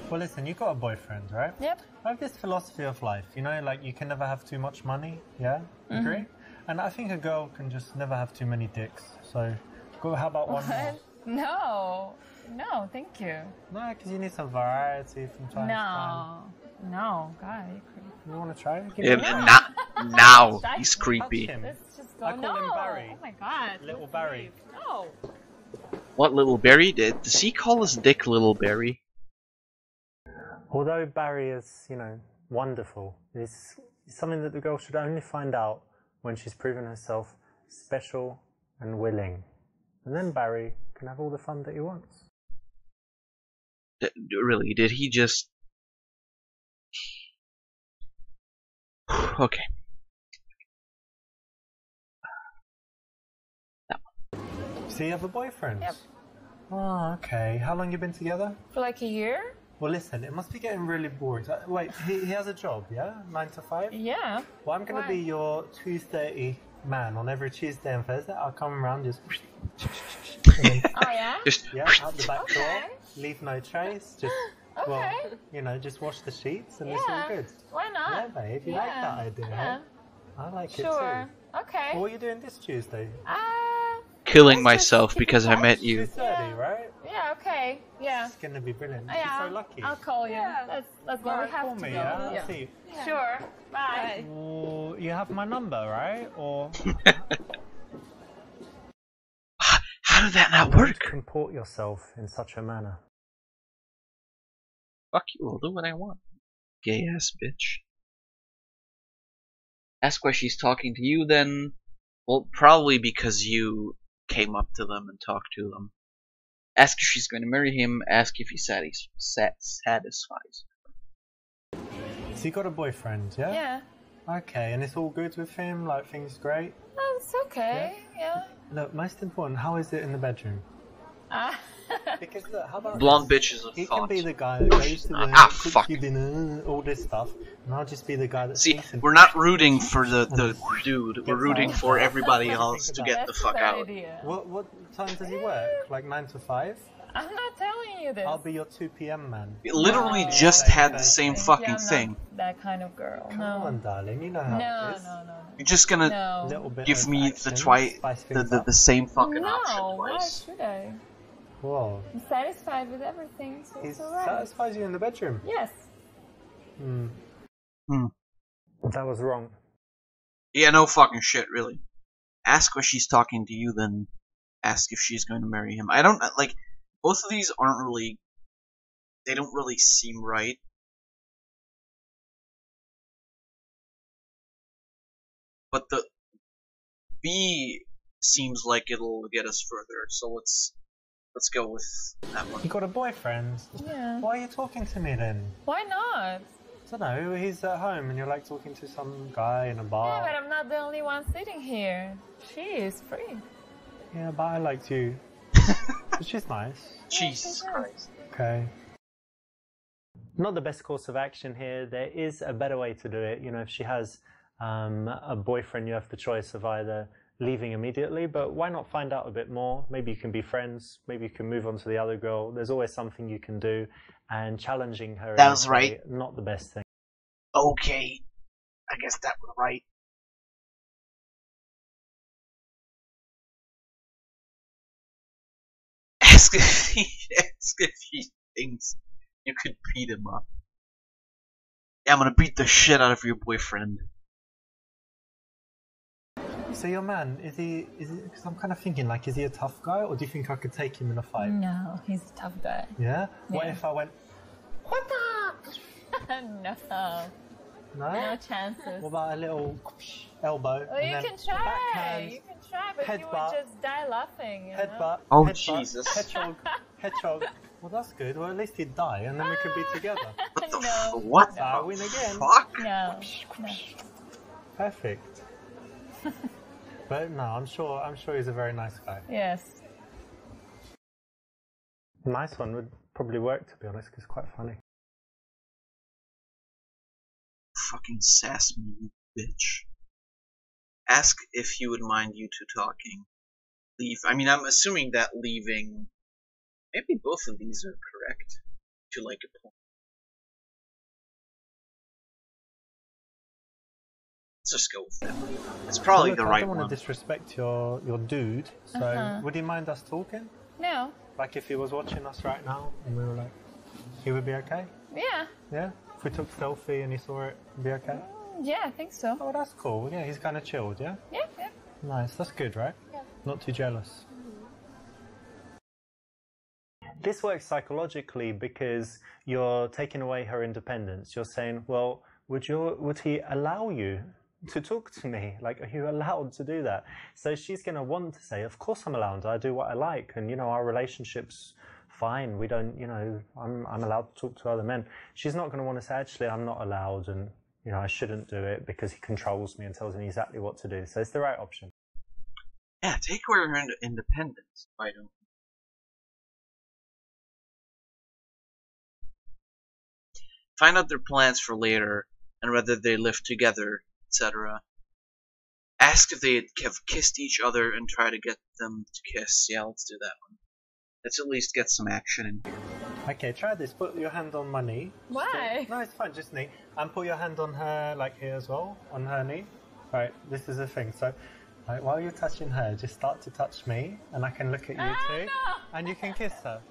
[SPEAKER 2] Well, listen, you got a boyfriend, right?
[SPEAKER 4] Yep.
[SPEAKER 2] I have this philosophy of life, you know, like you can never have too much money, yeah? Agree? And I think a girl can just never have too many dicks. So, go. How about one more?
[SPEAKER 4] No. No, thank you.
[SPEAKER 2] No, because you need some variety from time to time.
[SPEAKER 4] No. No. God, you're creepy.
[SPEAKER 2] You want to try it? Give
[SPEAKER 1] Yeah,
[SPEAKER 2] it a try.
[SPEAKER 1] now he's
[SPEAKER 2] Touch
[SPEAKER 1] creepy.
[SPEAKER 2] him.
[SPEAKER 4] Let's just go.
[SPEAKER 2] I call him
[SPEAKER 4] no.
[SPEAKER 2] Barry.
[SPEAKER 4] Oh my God.
[SPEAKER 2] Little Barry.
[SPEAKER 4] No.
[SPEAKER 1] What, Little Barry? Does he call his dick Little Barry?
[SPEAKER 2] Although Barry is, you know, wonderful, it's something that the girl should only find out when she's proven herself special and willing. And then Barry can have all the fun that he wants.
[SPEAKER 1] Really, did he just... Okay.
[SPEAKER 2] So you have a boyfriend?
[SPEAKER 4] Yep.
[SPEAKER 2] Oh, okay. How long you been together?
[SPEAKER 4] For like a year?
[SPEAKER 2] Well, listen, it must be getting really boring. Wait, he has a job, yeah? 9 to 5?
[SPEAKER 4] Yeah.
[SPEAKER 2] Well, I'm going to
[SPEAKER 4] Why?
[SPEAKER 2] be your 2:30 man on every Tuesday and Thursday. I'll come around just... and then,
[SPEAKER 4] Oh yeah.
[SPEAKER 1] Just...
[SPEAKER 2] yeah, out the back door.
[SPEAKER 4] Okay.
[SPEAKER 2] Leave no trace. Just, well,
[SPEAKER 4] Okay.
[SPEAKER 2] you know, just wash the sheets and it's
[SPEAKER 4] Yeah.
[SPEAKER 2] all good.
[SPEAKER 4] Why not?
[SPEAKER 2] Yeah, babe, you like that idea,
[SPEAKER 4] Yeah.
[SPEAKER 2] huh? I like
[SPEAKER 4] Sure.
[SPEAKER 2] it too.
[SPEAKER 4] Okay.
[SPEAKER 2] Well, what are you doing this Tuesday?
[SPEAKER 1] Killing
[SPEAKER 4] Let's just
[SPEAKER 1] myself
[SPEAKER 4] keep in
[SPEAKER 1] because I
[SPEAKER 4] touch.
[SPEAKER 1] met you.
[SPEAKER 2] 2:30, right?
[SPEAKER 4] Yeah. Okay. Yeah.
[SPEAKER 2] It's going to be brilliant.
[SPEAKER 4] Yeah.
[SPEAKER 2] You're so lucky.
[SPEAKER 4] I'll call you.
[SPEAKER 5] Yeah.
[SPEAKER 4] Let's go.
[SPEAKER 2] Alright,
[SPEAKER 4] We have
[SPEAKER 2] call
[SPEAKER 4] to
[SPEAKER 2] me,
[SPEAKER 4] go.
[SPEAKER 2] yeah? I'll see you.
[SPEAKER 4] Sure. Bye.
[SPEAKER 2] Well, you have my number, right? Or
[SPEAKER 1] How did that not
[SPEAKER 2] how
[SPEAKER 1] work?
[SPEAKER 2] to comport yourself in such a manner?
[SPEAKER 1] Fuck you, I'll do what I want. Gay ass bitch. Ask why she's talking to you then. Well, probably because you came up to them and talked to them. Ask if she's going to marry him. Ask if he satisfies.
[SPEAKER 2] So you got a boyfriend, yeah?
[SPEAKER 4] Yeah.
[SPEAKER 2] Okay, and it's all good with him? Like, things great?
[SPEAKER 4] Oh, it's okay. Yeah.
[SPEAKER 2] Look, most important, how is it in the bedroom?
[SPEAKER 4] Ah.
[SPEAKER 2] Because look, how about
[SPEAKER 1] Blonde bitches of
[SPEAKER 2] he
[SPEAKER 1] thought.
[SPEAKER 2] can be the guy that goes to the cooks
[SPEAKER 1] fuck.
[SPEAKER 2] you dinner, all this stuff, and I'll just be the guy that
[SPEAKER 1] See,
[SPEAKER 2] sees him.
[SPEAKER 1] we're not rooting for the dude. We're rooting for everybody else to get the
[SPEAKER 4] That's
[SPEAKER 1] fuck
[SPEAKER 4] a bad
[SPEAKER 1] out.
[SPEAKER 4] idea.
[SPEAKER 2] What time does he work? Like 9 to 5?
[SPEAKER 4] I'm not telling you this.
[SPEAKER 2] I'll be your 2 p.m. man.
[SPEAKER 1] We literally
[SPEAKER 4] No.
[SPEAKER 1] just had the same
[SPEAKER 4] Yeah,
[SPEAKER 1] fucking
[SPEAKER 4] I'm not
[SPEAKER 1] thing.
[SPEAKER 4] that kind of girl.
[SPEAKER 2] Come
[SPEAKER 4] No.
[SPEAKER 2] on, darling, you know how
[SPEAKER 4] No,
[SPEAKER 2] it is.
[SPEAKER 4] no.
[SPEAKER 1] You're just gonna
[SPEAKER 4] No.
[SPEAKER 2] Little bit
[SPEAKER 1] give
[SPEAKER 2] of
[SPEAKER 1] me
[SPEAKER 2] action,
[SPEAKER 1] the
[SPEAKER 2] spice things up.
[SPEAKER 1] the same fucking option
[SPEAKER 4] No, why
[SPEAKER 1] twice.
[SPEAKER 4] should I?
[SPEAKER 2] Whoa.
[SPEAKER 4] I'm satisfied with everything, so
[SPEAKER 2] He
[SPEAKER 4] it's alright.
[SPEAKER 2] satisfies you in the bedroom.
[SPEAKER 4] Yes.
[SPEAKER 2] That was wrong.
[SPEAKER 1] Yeah, no fucking shit, really. Ask why she's talking to you, then ask if she's going to marry him. I don't like. Both of these aren't really. They don't really seem right. But the B seems like it'll get us further. So let's go with that one.
[SPEAKER 2] You got a boyfriend?
[SPEAKER 4] Yeah.
[SPEAKER 2] Why are you talking to me then?
[SPEAKER 4] Why not?
[SPEAKER 2] I don't know, he's at home and you're like talking to some guy in a
[SPEAKER 4] Yeah,
[SPEAKER 2] bar.
[SPEAKER 4] but I'm not the only one sitting here. She is free.
[SPEAKER 2] Yeah, but I liked you. But she's nice.
[SPEAKER 1] Jesus Christ.
[SPEAKER 2] Okay. Not the best course of action here. There is a better way to do it. You know, if she has a boyfriend, you have the choice of either leaving immediately, but why not find out a bit more? Maybe you can be friends. Maybe you can move on to the other girl. There's always something you can do, and challenging her.
[SPEAKER 1] That was right.
[SPEAKER 2] Not the best thing.
[SPEAKER 1] Okay. I guess that was right. Ask if he thinks you could beat him up. Yeah, I'm gonna beat the shit out of your boyfriend.
[SPEAKER 2] So your man, is he, because I'm kind of thinking, like, is he a tough guy, or do you think I could take him in a fight?
[SPEAKER 4] No, he's a tough guy.
[SPEAKER 2] Yeah? What
[SPEAKER 4] Yeah.
[SPEAKER 2] if I went, what the?
[SPEAKER 4] No.
[SPEAKER 2] No?
[SPEAKER 4] No chances.
[SPEAKER 2] What about a little elbow?
[SPEAKER 4] Well,
[SPEAKER 2] and
[SPEAKER 4] you
[SPEAKER 2] then
[SPEAKER 4] can try.
[SPEAKER 2] backhand,
[SPEAKER 4] You can try, but you
[SPEAKER 2] headbutt,
[SPEAKER 4] would just die laughing. You know?
[SPEAKER 2] headbutt,
[SPEAKER 1] Oh,
[SPEAKER 2] headbutt,
[SPEAKER 1] Jesus.
[SPEAKER 2] hedgehog. Well, that's good. Well, at least he'd die, and then we could be together.
[SPEAKER 1] What the
[SPEAKER 4] No.
[SPEAKER 1] what
[SPEAKER 2] So I
[SPEAKER 1] the
[SPEAKER 2] win again.
[SPEAKER 1] fuck?
[SPEAKER 4] No.
[SPEAKER 2] Perfect. But no, I'm sure he's a very nice guy.
[SPEAKER 4] Yes.
[SPEAKER 2] Nice one would probably work, to be honest, because it's quite funny.
[SPEAKER 1] Fucking sass me, you bitch. Ask if he would mind you two talking. Leave. I mean, I'm assuming that leaving. Maybe both of these are correct. To like a point. Let's just go with that. It's probably
[SPEAKER 2] Look,
[SPEAKER 1] the
[SPEAKER 2] I
[SPEAKER 1] right
[SPEAKER 2] don't
[SPEAKER 1] one.
[SPEAKER 2] want to disrespect your dude, so would he mind us talking?
[SPEAKER 4] No.
[SPEAKER 2] Like if he was watching us right now and we were like, he would be okay?
[SPEAKER 4] Yeah.
[SPEAKER 2] Yeah? If we took a selfie and he saw it, it'd be okay?
[SPEAKER 4] Yeah, I think so.
[SPEAKER 2] Oh, that's cool. Yeah, he's kind of chilled, yeah?
[SPEAKER 4] Yeah, yeah.
[SPEAKER 2] Nice, that's good, right?
[SPEAKER 4] Yeah.
[SPEAKER 2] Not too jealous. This works psychologically because you're taking away her independence. You're saying, well, would he allow you to talk to me? Like, are you allowed to do that? So she's going to want to say, of course I'm allowed. I do what I like. And, you know, our relationship's fine. We don't, you know, I'm allowed to talk to other men. She's not going to want to say, actually, I'm not allowed. And, you know, I shouldn't do it because he controls me and tells me exactly what to do. So it's the right option.
[SPEAKER 1] Yeah, take away her independence. I don't. Find out their plans for later and whether they live together, etc. Ask if they have kissed each other and try to get them to kiss. Yeah, let's do that one. Let's at least get some action in here.
[SPEAKER 2] Okay, try this. Put your hand on my knee.
[SPEAKER 4] Why?
[SPEAKER 2] No, it's fine, just knee. And put your hand on her, like here as well, on her knee. Right, this is the thing. So, like, while you're touching her, just start to touch me, and I can look at you too,
[SPEAKER 4] No.
[SPEAKER 2] and you can kiss her.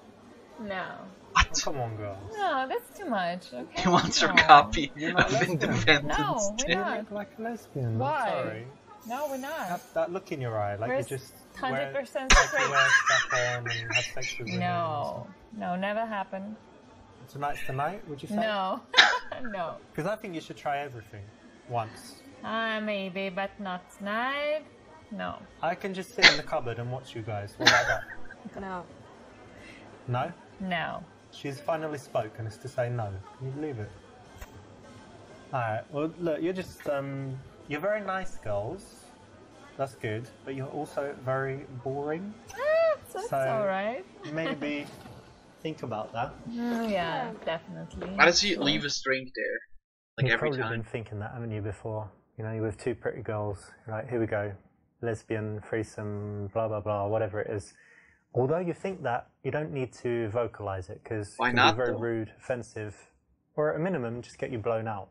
[SPEAKER 4] No.
[SPEAKER 1] What?
[SPEAKER 2] Oh, come on, girls.
[SPEAKER 4] No, that's too much. Okay.
[SPEAKER 1] He wants her
[SPEAKER 4] No.
[SPEAKER 1] copy
[SPEAKER 2] You're not
[SPEAKER 1] of
[SPEAKER 2] lesbian.
[SPEAKER 1] Independence
[SPEAKER 4] No, we're
[SPEAKER 1] Day.
[SPEAKER 2] You
[SPEAKER 4] not.
[SPEAKER 2] look like a lesbian.
[SPEAKER 4] Why?
[SPEAKER 2] I'm sorry.
[SPEAKER 4] No, we're not.
[SPEAKER 2] That look in your eye, like
[SPEAKER 4] We're
[SPEAKER 2] you just
[SPEAKER 4] 100%
[SPEAKER 2] wear
[SPEAKER 4] straight.
[SPEAKER 2] stuff on and have sex with women.
[SPEAKER 4] No. No, never happened.
[SPEAKER 2] tonight's the night, would you say?
[SPEAKER 4] No. No.
[SPEAKER 2] Because I think you should try everything once.
[SPEAKER 4] Maybe, but not tonight. No.
[SPEAKER 2] I can just sit in the cupboard and watch you guys. What about that?
[SPEAKER 5] No.
[SPEAKER 2] No?
[SPEAKER 4] No.
[SPEAKER 2] She's finally spoken as to say no. Can you believe it? Alright, well, look, you're just, you're very nice girls. That's good. But you're also very boring.
[SPEAKER 4] That's
[SPEAKER 2] So-
[SPEAKER 4] alright.
[SPEAKER 2] Maybe think about that.
[SPEAKER 4] Yeah, definitely.
[SPEAKER 1] Why does he leave his drink there? Like
[SPEAKER 2] You've
[SPEAKER 1] every
[SPEAKER 2] probably
[SPEAKER 1] time?
[SPEAKER 2] been thinking that, haven't you, before? You know, you're with two pretty girls. You're like, here we go. Lesbian, threesome, blah, blah, blah, whatever it is. Although you think that, you don't need to vocalize it because it
[SPEAKER 1] Why
[SPEAKER 2] can
[SPEAKER 1] not,
[SPEAKER 2] be very
[SPEAKER 1] though?
[SPEAKER 2] rude, offensive, or at a minimum, just get you blown out.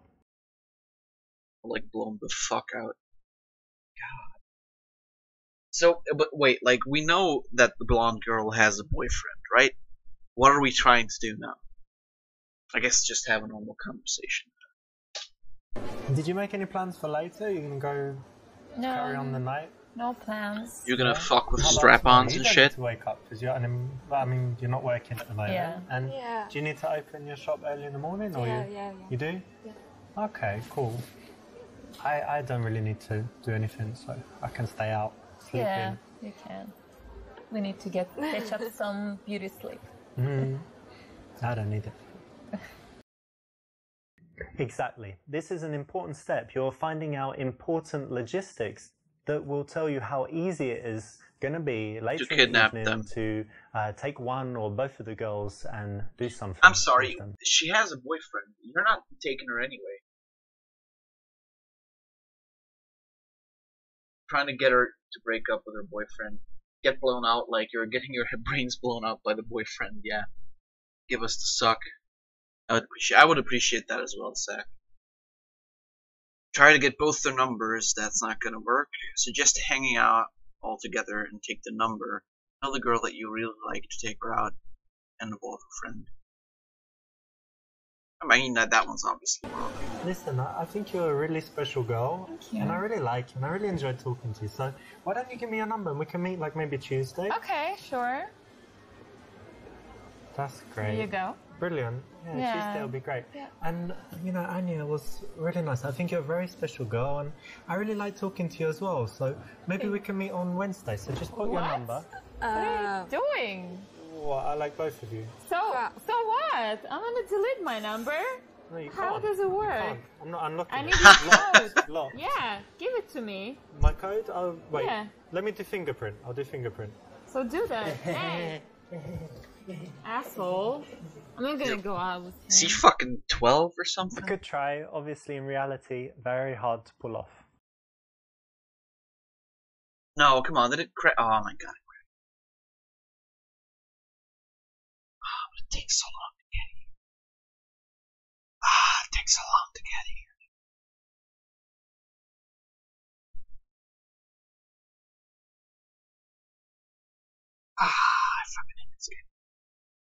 [SPEAKER 1] Like blown the fuck out. God. So, but wait, like we know that the blonde girl has a boyfriend, right? What are we trying to do now? I guess just have a normal conversation.
[SPEAKER 2] Did you make any plans for later? You're gonna go carry on the night?
[SPEAKER 4] No plans.
[SPEAKER 1] You're gonna fuck with
[SPEAKER 2] How about
[SPEAKER 1] strap-ons
[SPEAKER 2] tomorrow?
[SPEAKER 1] and
[SPEAKER 2] You don't
[SPEAKER 1] shit?
[SPEAKER 2] need to wake up because you're. I mean, you're not working at the moment.
[SPEAKER 4] Yeah.
[SPEAKER 2] And
[SPEAKER 5] Yeah.
[SPEAKER 2] do you need to open your shop early in the morning, or
[SPEAKER 5] Yeah,
[SPEAKER 2] you?
[SPEAKER 5] yeah,
[SPEAKER 2] You do?
[SPEAKER 5] Yeah.
[SPEAKER 2] Okay, cool. I don't really need to do anything, so I can stay out, sleep
[SPEAKER 4] Yeah, you can. We need to catch up some beauty sleep.
[SPEAKER 2] in. I don't need it. Exactly. This is an important step. You're finding out important logistics that will tell you how easy it is going to be later
[SPEAKER 1] To
[SPEAKER 2] in the
[SPEAKER 1] kidnap
[SPEAKER 2] evening
[SPEAKER 1] them.
[SPEAKER 2] to take one or both of the girls and do something.
[SPEAKER 1] I'm sorry,
[SPEAKER 2] with them.
[SPEAKER 1] she has a boyfriend. You're not taking her anyway. Trying to get her to break up with her boyfriend. Get blown out like you're getting your brains blown out by the boyfriend, yeah. Give us the suck. I would appreciate that as well, Zach. Try to get both their numbers, that's not gonna work. Suggest hanging out all together and take the number. Tell the girl that you really like to take her out and involve a friend. I mean, that one's obviously wrong.
[SPEAKER 2] Listen, I think you're a really special girl,
[SPEAKER 4] Thank you.
[SPEAKER 2] and I really like you, and I really enjoyed talking to you. So why don't you give me your number and we can meet like maybe Tuesday?
[SPEAKER 4] Okay, sure.
[SPEAKER 2] That's
[SPEAKER 4] There
[SPEAKER 2] great.
[SPEAKER 4] you go.
[SPEAKER 2] Brilliant. Yeah,
[SPEAKER 4] Yeah.
[SPEAKER 2] Tuesday will be great.
[SPEAKER 4] Yeah.
[SPEAKER 2] And, you know, Anya was really nice. I think you're a very special girl, and I really like talking to you as well. So maybe we can meet on Wednesday. So just put your
[SPEAKER 4] What?
[SPEAKER 2] number.
[SPEAKER 4] What are you doing?
[SPEAKER 2] Well, I like both of you.
[SPEAKER 4] So what? I'm gonna delete my number.
[SPEAKER 2] No, you
[SPEAKER 4] How
[SPEAKER 2] can't.
[SPEAKER 4] does it
[SPEAKER 2] You
[SPEAKER 4] work?
[SPEAKER 2] can't. I'm not unlocking
[SPEAKER 4] I
[SPEAKER 2] it.
[SPEAKER 4] need your
[SPEAKER 2] Locked.
[SPEAKER 4] code.
[SPEAKER 2] Locked.
[SPEAKER 4] Yeah, give it to me.
[SPEAKER 2] My code? Oh, wait.
[SPEAKER 4] Yeah.
[SPEAKER 2] Let me do fingerprint. I'll do fingerprint.
[SPEAKER 4] So do that. Hey, asshole. I'm not gonna go out with
[SPEAKER 1] Is he
[SPEAKER 4] him.
[SPEAKER 1] fucking 12 or
[SPEAKER 2] It's a
[SPEAKER 1] something?
[SPEAKER 2] good try. Obviously, in reality, very hard to pull off.
[SPEAKER 1] No, come on, did it crack? Oh my god. Oh, but it takes so long to get here. It takes so long to get here. I fucking hate this game.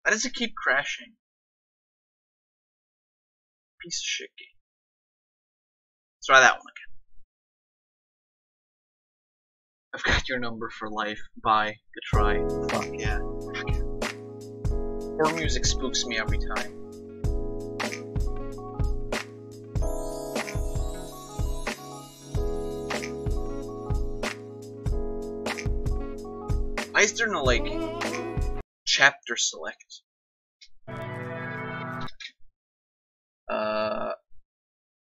[SPEAKER 1] Why does it keep crashing? Piece of shit game. Let's try that one again. I've got your number for life. Bye. Good try. Fuck yeah. Horror music spooks me every time. Why is there no, like, chapter select?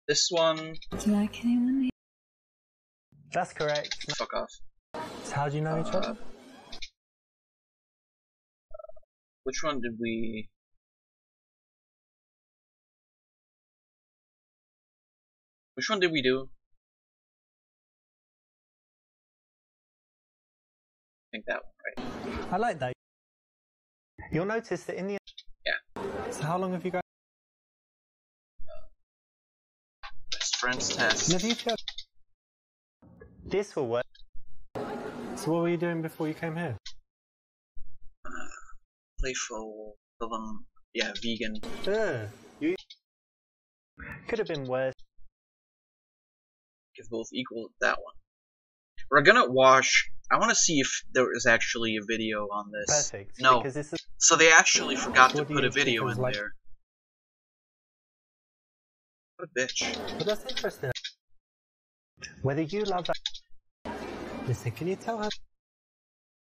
[SPEAKER 1] This one.
[SPEAKER 4] Do you like anyone?
[SPEAKER 2] That's correct.
[SPEAKER 1] Fuck off.
[SPEAKER 2] So how do you know each other?
[SPEAKER 1] Which one did we... Which one did we do? I think that one, right?
[SPEAKER 2] I like that. You'll notice that in the
[SPEAKER 1] Yeah.
[SPEAKER 2] So how long have you guys?
[SPEAKER 1] Best friends test.
[SPEAKER 2] Have you two... This will work. So what were you doing before you came here?
[SPEAKER 1] Playful, villain, yeah, vegan.
[SPEAKER 2] You could have been worse.
[SPEAKER 1] Give both equal that one. We're gonna watch. I want to see if there is actually a video on this.
[SPEAKER 2] Perfect.
[SPEAKER 1] No.
[SPEAKER 2] Because this is
[SPEAKER 1] So they actually forgot to
[SPEAKER 2] What do
[SPEAKER 1] put
[SPEAKER 2] you
[SPEAKER 1] a video
[SPEAKER 2] think
[SPEAKER 1] in
[SPEAKER 2] is like-
[SPEAKER 1] there. What a bitch.
[SPEAKER 2] But that's interesting. Whether you love that. Listen, can you tell her?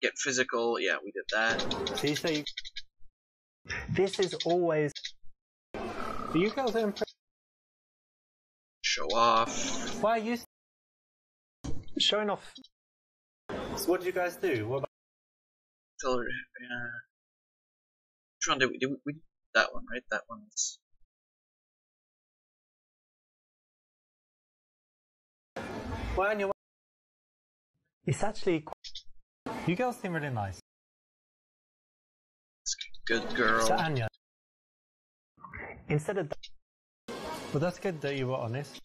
[SPEAKER 1] Get physical, yeah, we did that.
[SPEAKER 2] See, so you... This is always... You girls are
[SPEAKER 1] Show off.
[SPEAKER 2] Why are you showing off? So what did you guys do? What about...
[SPEAKER 1] Tell her, which one did we do? We did that one, right? That one's...
[SPEAKER 2] Why on your... It's actually quite... You girls seem really nice.
[SPEAKER 1] Good girl.
[SPEAKER 2] So Anya, instead of that... Well, that's good that you were honest.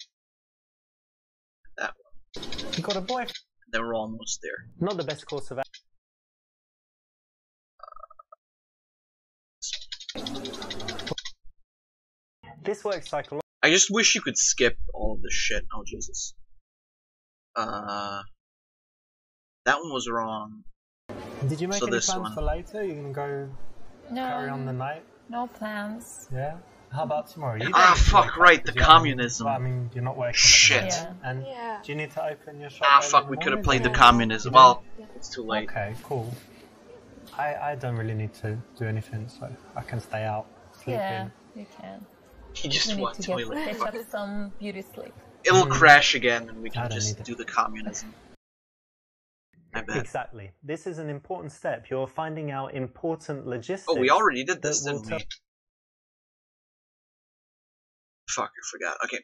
[SPEAKER 1] That one.
[SPEAKER 2] You got a boyfriend.
[SPEAKER 1] They were almost there.
[SPEAKER 2] Not the best course of action. This works psychologically.
[SPEAKER 1] I just wish you could skip all of this shit. Oh, Jesus. That one was wrong.
[SPEAKER 2] Did you make
[SPEAKER 1] So
[SPEAKER 2] any
[SPEAKER 1] this
[SPEAKER 2] plans
[SPEAKER 1] one.
[SPEAKER 2] for later? You gonna go carry on the night?
[SPEAKER 4] No plans.
[SPEAKER 2] Yeah? How about tomorrow? You
[SPEAKER 1] Ah,
[SPEAKER 2] don't
[SPEAKER 1] fuck,
[SPEAKER 2] work,
[SPEAKER 1] right, the
[SPEAKER 2] because
[SPEAKER 1] communism.
[SPEAKER 2] Well, I mean, you're not working.
[SPEAKER 1] Shit.
[SPEAKER 4] Yeah.
[SPEAKER 2] And
[SPEAKER 5] Yeah.
[SPEAKER 2] do you need to open your shop?
[SPEAKER 1] Ah,
[SPEAKER 2] early
[SPEAKER 1] fuck,
[SPEAKER 2] in
[SPEAKER 1] we
[SPEAKER 2] the
[SPEAKER 1] could have
[SPEAKER 2] morning?
[SPEAKER 1] played the
[SPEAKER 2] Yeah.
[SPEAKER 1] communism.
[SPEAKER 2] You
[SPEAKER 1] Well,
[SPEAKER 2] do?
[SPEAKER 1] it's too late.
[SPEAKER 2] Okay, cool. I don't really need to do anything, so I can stay out, sleep
[SPEAKER 4] Yeah,
[SPEAKER 2] in.
[SPEAKER 4] you can.
[SPEAKER 1] You just
[SPEAKER 4] We need
[SPEAKER 1] want
[SPEAKER 4] to
[SPEAKER 1] toilet.
[SPEAKER 4] catch up some beauty sleep.
[SPEAKER 1] It'll crash again and we
[SPEAKER 2] I
[SPEAKER 1] can
[SPEAKER 2] don't
[SPEAKER 1] just
[SPEAKER 2] need it.
[SPEAKER 1] do the communism. I bet.
[SPEAKER 2] Exactly. This is an important step. You're finding out important logistics.
[SPEAKER 1] Oh, we already did this,
[SPEAKER 2] that will
[SPEAKER 1] didn't we?
[SPEAKER 2] tell-
[SPEAKER 1] Fuck, I forgot. Okay,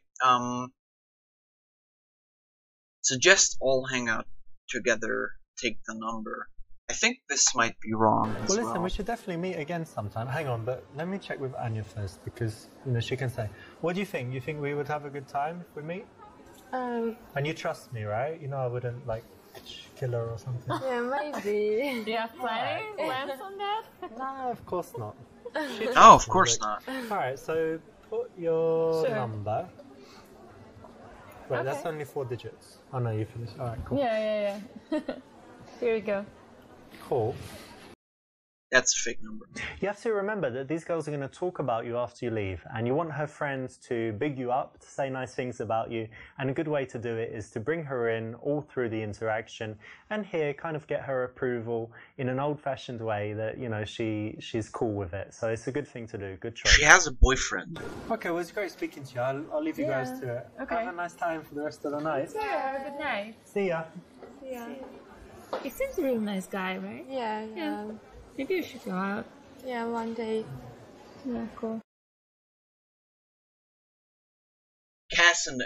[SPEAKER 1] suggest all hang out together, take the number. I think this might be wrong as
[SPEAKER 2] Well,
[SPEAKER 1] well.
[SPEAKER 2] listen, we should definitely meet again sometime. Hang on, but let me check with Anya first, because, you know, she can say. What do you think? You think we would have a good time if we meet? And you trust me, right? You know I wouldn't, like, kill her or something.
[SPEAKER 5] Yeah, maybe.
[SPEAKER 4] Do you have plans on that?
[SPEAKER 2] No, of course not.
[SPEAKER 1] No, of course not.
[SPEAKER 2] Alright, so put your
[SPEAKER 4] Sure.
[SPEAKER 2] number. Wait, that's
[SPEAKER 4] Okay.
[SPEAKER 2] only 4 digits. Oh no, you finished. Alright, cool.
[SPEAKER 4] Yeah. Here we go.
[SPEAKER 2] Cool.
[SPEAKER 1] That's a fake number.
[SPEAKER 2] You have to remember that these girls are going to talk about you after you leave, and you want her friends to big you up, to say nice things about you, and a good way to do it is to bring her in all through the interaction, and here kind of get her approval in an old-fashioned way that, you know, she's cool with it. So it's a good thing to do. Good choice.
[SPEAKER 1] She has a boyfriend.
[SPEAKER 2] Okay, well, it's great speaking to you. I'll leave you guys to it.
[SPEAKER 4] Okay.
[SPEAKER 2] Have a nice time for the rest of the night.
[SPEAKER 4] Yeah, have a good night.
[SPEAKER 2] See ya.
[SPEAKER 5] Yeah.
[SPEAKER 4] He seems a real nice guy, right?
[SPEAKER 5] Yeah.
[SPEAKER 4] Maybe you should go out.
[SPEAKER 5] Yeah, one day.
[SPEAKER 4] Yeah, cool.
[SPEAKER 1] Cass and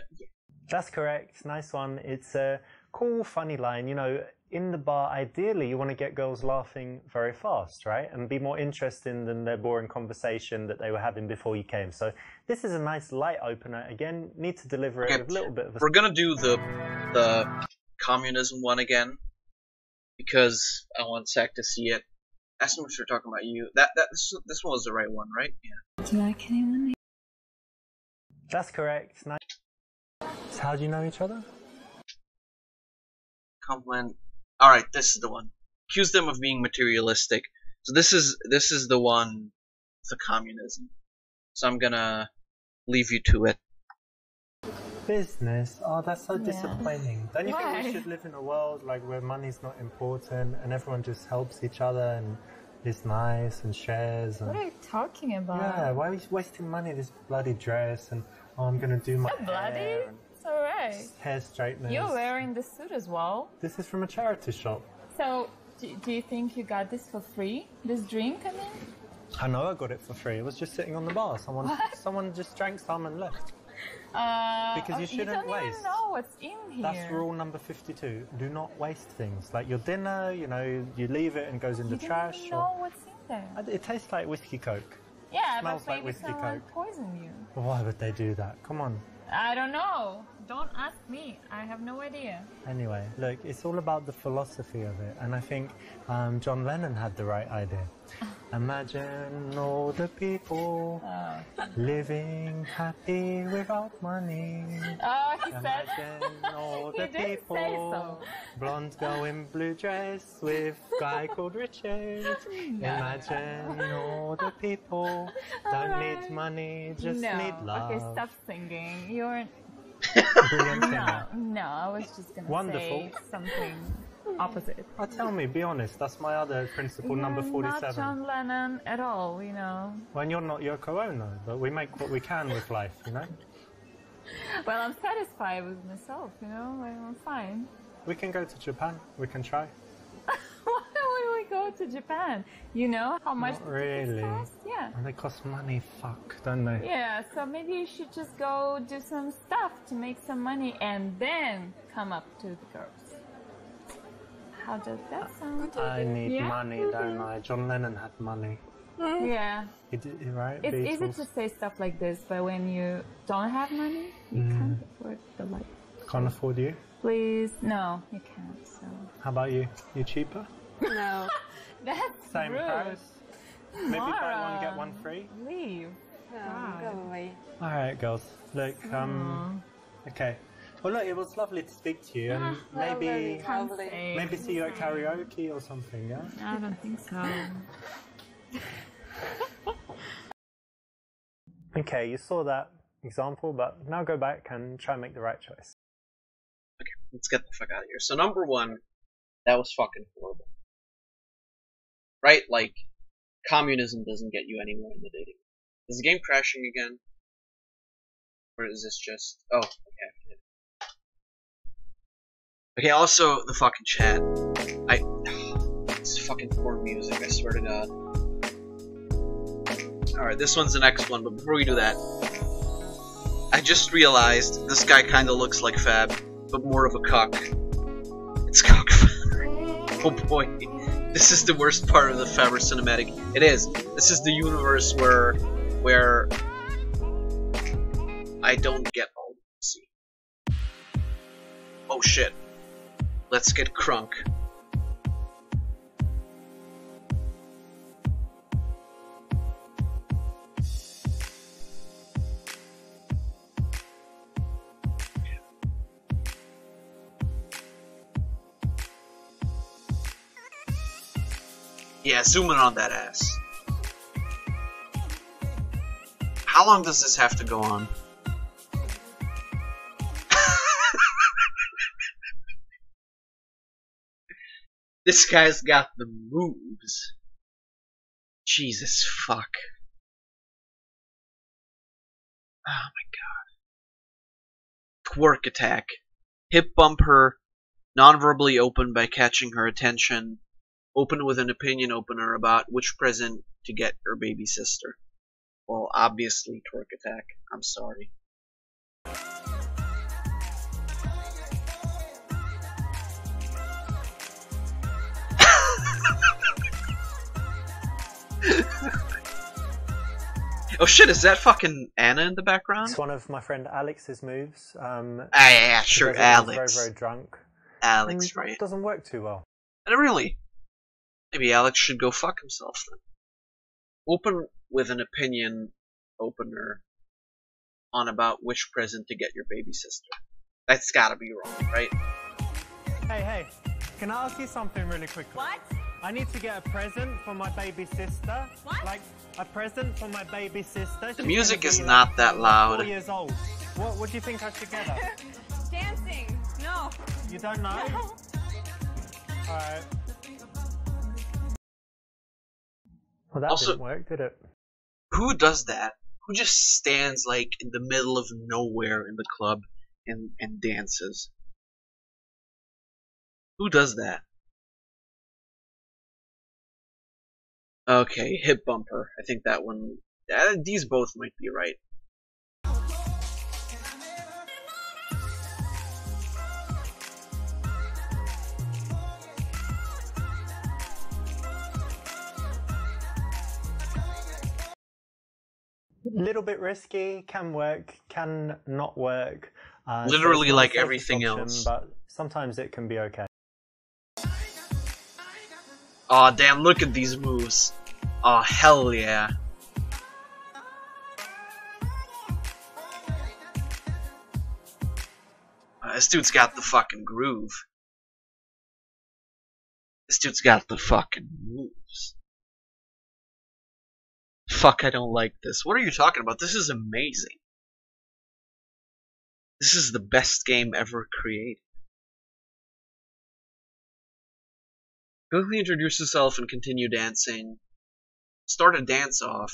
[SPEAKER 2] That's correct. Nice one. It's a cool, funny line. You know, in the bar, ideally, you want to get girls laughing very fast, right? And be more interesting than their boring conversation that they were having before you came. So this is a nice light opener. Again, need to deliver it
[SPEAKER 1] Okay,
[SPEAKER 2] with a little bit of a...
[SPEAKER 1] we're gonna do the communism one again because I want Zach to see it. Ask him if they're talking about you. This one was the right one, right? Yeah.
[SPEAKER 4] Do you like anyone?
[SPEAKER 2] That's correct. Nice. So how do you know each other?
[SPEAKER 1] Compliment. All right, this is the one. Accuse them of being materialistic. So this is the one, the communism. So I'm gonna leave you to it.
[SPEAKER 2] Business. Oh, that's so
[SPEAKER 4] Yeah.
[SPEAKER 2] disappointing. Don't you think
[SPEAKER 4] Why?
[SPEAKER 2] we should live in a world like where money's not important and everyone just helps each other and is nice and shares? And...
[SPEAKER 4] What are you talking about?
[SPEAKER 2] Yeah, why are we wasting money this bloody dress and oh, I'm gonna do my
[SPEAKER 4] Bloody?
[SPEAKER 2] hair and
[SPEAKER 4] It's alright.
[SPEAKER 2] hair straighteners.
[SPEAKER 4] You're wearing the suit as well.
[SPEAKER 2] This is from a charity shop.
[SPEAKER 4] So, do you think you got this for free? This drink, I mean?
[SPEAKER 2] I know I got it for free. It was just sitting on the bar. Someone just drank some and left. Because you shouldn't
[SPEAKER 4] don't
[SPEAKER 2] waste.
[SPEAKER 4] even know what's in here.
[SPEAKER 2] That's rule number 52. Do not waste things. Like your dinner, you know, you leave it and it goes in the
[SPEAKER 4] You
[SPEAKER 2] trash.
[SPEAKER 4] don't even know what's in there.
[SPEAKER 2] It tastes like whiskey coke.
[SPEAKER 4] Yeah,
[SPEAKER 2] smells
[SPEAKER 4] but
[SPEAKER 2] like
[SPEAKER 4] maybe
[SPEAKER 2] whiskey
[SPEAKER 4] someone
[SPEAKER 2] coke.
[SPEAKER 4] poisoned you.
[SPEAKER 2] Why would they do that? Come on.
[SPEAKER 4] I don't know. Don't ask me. I have no idea.
[SPEAKER 2] Anyway, look, it's all about the philosophy of it. And I think John Lennon had the right idea. Imagine all the people living happy without money.
[SPEAKER 4] Oh, he said.
[SPEAKER 2] Imagine all the
[SPEAKER 4] He did say
[SPEAKER 2] people,
[SPEAKER 4] so.
[SPEAKER 2] blonde girl in blue dress with guy called Richard. Imagine all the people don't need money, just need love.
[SPEAKER 4] Okay, stop singing. You're
[SPEAKER 2] Brilliant singer.
[SPEAKER 4] no. I was just gonna
[SPEAKER 2] Wonderful.
[SPEAKER 4] say something opposite.
[SPEAKER 2] Oh, tell me, be honest. That's my other principle, number
[SPEAKER 4] You're
[SPEAKER 2] 47.
[SPEAKER 4] not John Lennon at all, you know.
[SPEAKER 2] When you're not Yoko Ono, but we make what we can with life, you know?
[SPEAKER 4] Well, I'm satisfied with myself, you know. I'm fine.
[SPEAKER 2] We can go to Japan. We can try.
[SPEAKER 4] Why would we go to Japan? You know how much
[SPEAKER 2] Not
[SPEAKER 4] the tickets
[SPEAKER 2] really.
[SPEAKER 4] cost? Yeah.
[SPEAKER 2] And they cost money, fuck, don't they?
[SPEAKER 4] Yeah, so maybe you should just go do some stuff to make some money and then come up to the girls. How does that sound?
[SPEAKER 2] I need
[SPEAKER 4] Yeah?
[SPEAKER 2] money, don't I? John Lennon had money.
[SPEAKER 4] Yeah.
[SPEAKER 2] He did, right?
[SPEAKER 4] It's easy
[SPEAKER 2] Beatles.
[SPEAKER 4] to say stuff like this, but when you don't have money, you can't afford the life.
[SPEAKER 2] Can't afford you.
[SPEAKER 4] Please, no, you can't. So
[SPEAKER 2] How about you? You cheaper?
[SPEAKER 3] No.
[SPEAKER 4] that's
[SPEAKER 2] Same
[SPEAKER 4] rude.
[SPEAKER 2] price. Maybe buy one,
[SPEAKER 4] Mara.
[SPEAKER 2] get one free.
[SPEAKER 4] Leave.
[SPEAKER 3] No, go away.
[SPEAKER 2] Alright, girls. Look, okay. Well, look, it was lovely to speak to you, and maybe see you at karaoke or something, yeah?
[SPEAKER 4] I don't think so.
[SPEAKER 2] Okay, you saw that example, but now go back and try and make the right choice.
[SPEAKER 1] Okay, let's get the fuck out of here. So number one, that was fucking horrible. Right? Like, communism doesn't get you anywhere in the dating. Is the game crashing again? Or is this just... Oh, okay. Okay, also, the fucking chat. It's fucking poor music, I swear to God. Alright, this one's the next one, but before we do that, I just realized this guy kinda looks like Fab, but more of a cuck. It's Cockfather. Oh boy. This is the worst part of the Faber cinematic. It is. This is the universe where I don't get all the see. Oh shit. Let's get crunk. Yeah, zoom in on that ass. How long does this have to go on? This guy's got the moves. Jesus fuck. Oh my god. Twerk attack. Hip bump her. Non-verbally open by catching her attention. Open with an opinion opener about which present to get her baby sister. Well, obviously twerk attack. I'm sorry. Oh shit, is that fucking Anna in the background?
[SPEAKER 2] It's one of my friend Alex's moves.
[SPEAKER 1] Yeah, sure, Alex.
[SPEAKER 2] Very, very drunk.
[SPEAKER 1] Alex,
[SPEAKER 2] And
[SPEAKER 1] right?
[SPEAKER 2] It doesn't work too well.
[SPEAKER 1] And really, maybe Alex should go fuck himself then. Open with an opinion opener on about which present to get your baby sister. That's gotta be wrong, right?
[SPEAKER 2] Hey, can I ask you something really quickly?
[SPEAKER 3] What?
[SPEAKER 2] I need to get a present for my baby sister.
[SPEAKER 3] What?
[SPEAKER 2] Like, a present for my baby sister.
[SPEAKER 1] The music is not that loud.
[SPEAKER 2] 4 years old. What do you think I should get her?
[SPEAKER 3] Dancing. No.
[SPEAKER 2] You don't know?
[SPEAKER 3] No.
[SPEAKER 2] Alright. Well, that
[SPEAKER 1] Also-
[SPEAKER 2] didn't work, did it?
[SPEAKER 1] Who does that? Who just stands like in the middle of nowhere in the club and dances? Who does that? Okay, hip bumper. I think that one. These both might be right.
[SPEAKER 2] Little bit risky, can work, can not work.
[SPEAKER 1] Literally
[SPEAKER 2] it's not
[SPEAKER 1] like
[SPEAKER 2] the safest
[SPEAKER 1] everything
[SPEAKER 2] option,
[SPEAKER 1] else.
[SPEAKER 2] But sometimes it can be okay.
[SPEAKER 1] Aw, damn, look at these moves. Oh, hell yeah. This dude's got the fucking groove. This dude's got the fucking moves. Fuck, I don't like this. What are you talking about? This is amazing. This is the best game ever created. Quickly introduce yourself and continue dancing. Start a dance off.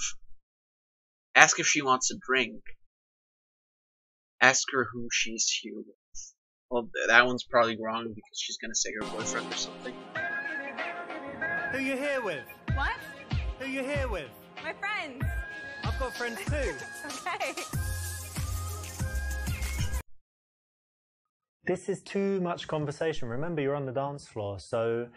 [SPEAKER 1] Ask if she wants a drink. Ask her who she's here with. Well, that one's probably wrong because she's gonna say her boyfriend or something.
[SPEAKER 2] Who you here with?
[SPEAKER 3] What?
[SPEAKER 2] Who you here with?
[SPEAKER 3] My friends.
[SPEAKER 2] I've got friends too.
[SPEAKER 3] Okay.
[SPEAKER 2] This is too much conversation. Remember, you're on the dance floor, so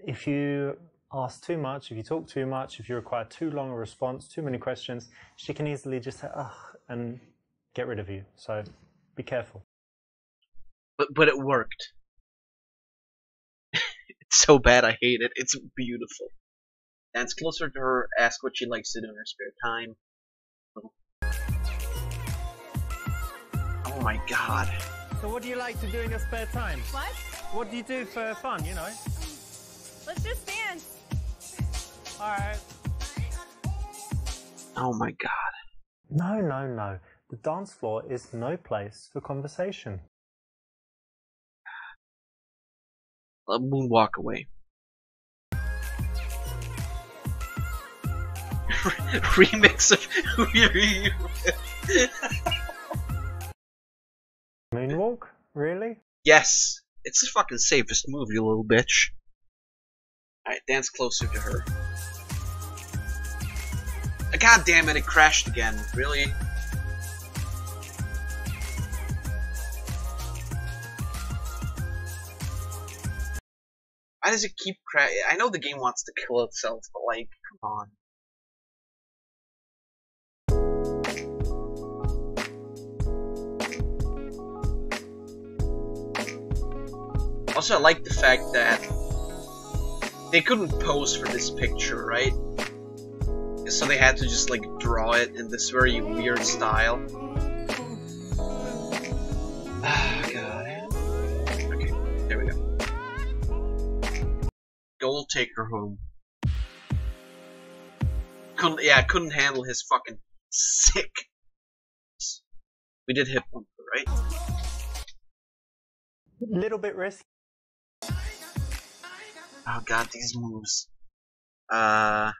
[SPEAKER 2] if you ask too much, if you talk too much, if you require too long a response, too many questions, she can easily just say, ugh, and get rid of you. So be careful.
[SPEAKER 1] But it worked. It's so bad I hate it. It's beautiful. Dance closer to her, ask what she likes to do in her spare time. Oh my god.
[SPEAKER 2] So what do you like to do in your spare time?
[SPEAKER 3] What?
[SPEAKER 2] What do you do for fun, you know?
[SPEAKER 3] Let's just dance.
[SPEAKER 2] Alright.
[SPEAKER 1] Oh my god.
[SPEAKER 2] No, no, no. The dance floor is no place for conversation.
[SPEAKER 1] Let moonwalk away. Remix of Who You're Here With.
[SPEAKER 2] Moonwalk? Really?
[SPEAKER 1] Yes, it's the fucking safest move, you little bitch. Alright, dance closer to her. God damn it, it crashed again. Really? Why does it keep crashing? I know the game wants to kill itself, but like, come on. Also, I like the fact that they couldn't pose for this picture, right? So they had to just like draw it in this very weird style. Ah, God. Okay, there we go. Goal take her home. Couldn't handle his fucking sick. We did hip bump her, right?
[SPEAKER 2] Little bit risky.
[SPEAKER 1] Oh god, these moves. I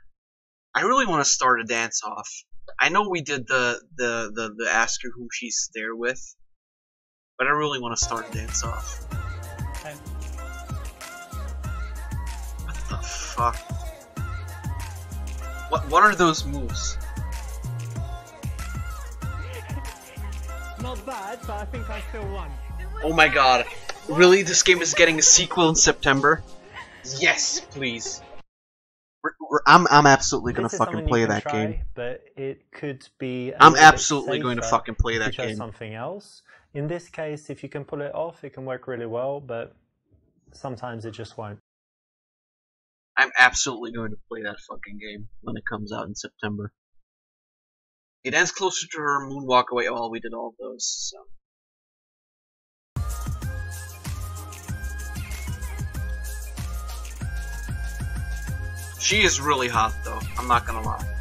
[SPEAKER 1] really want to start a dance off. I know we did the ask her who she's there with, but I really want to start a dance off.
[SPEAKER 2] Okay.
[SPEAKER 1] What the fuck? What are those moves?
[SPEAKER 2] Not bad, but I think I still won.
[SPEAKER 1] Oh my god. Really? This game is getting a sequel in September? Yes, please. I'm absolutely gonna fucking play that game.
[SPEAKER 2] But it could be.
[SPEAKER 1] I'm absolutely going to fucking play that game.
[SPEAKER 2] Something else. In this case, if you can pull it off, it can work really well. But sometimes it just won't.
[SPEAKER 1] I'm absolutely going to play that fucking game when it comes out in September. It ends closer to her, moonwalk away. Oh, we did all those. So. She is really hot, though. I'm not gonna lie.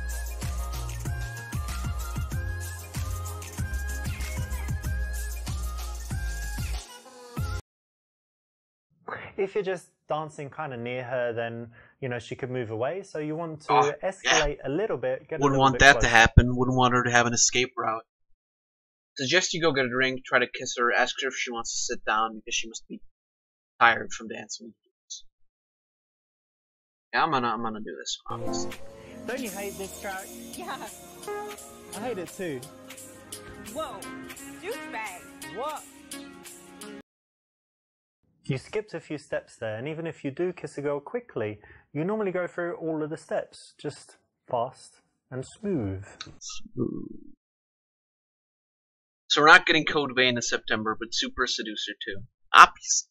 [SPEAKER 2] If you're just dancing kind of near her, then you know she could move away. So you want to escalate a little bit.
[SPEAKER 1] Wouldn't want that to happen. Wouldn't want her to have an escape route. Suggest you go get a drink, try to kiss her, ask her if she wants to sit down because she must be tired from dancing. Yeah, I'm gonna do this, obviously.
[SPEAKER 2] Don't you hate this track?
[SPEAKER 3] Yeah.
[SPEAKER 2] I hate it too.
[SPEAKER 3] Whoa. Douchebag.
[SPEAKER 2] What? You skipped a few steps there, and even if you do kiss a girl quickly, you normally go through all of the steps, just fast and smooth.
[SPEAKER 1] So we're not getting Code Vein in September, but Super Seducer 2. Obviously.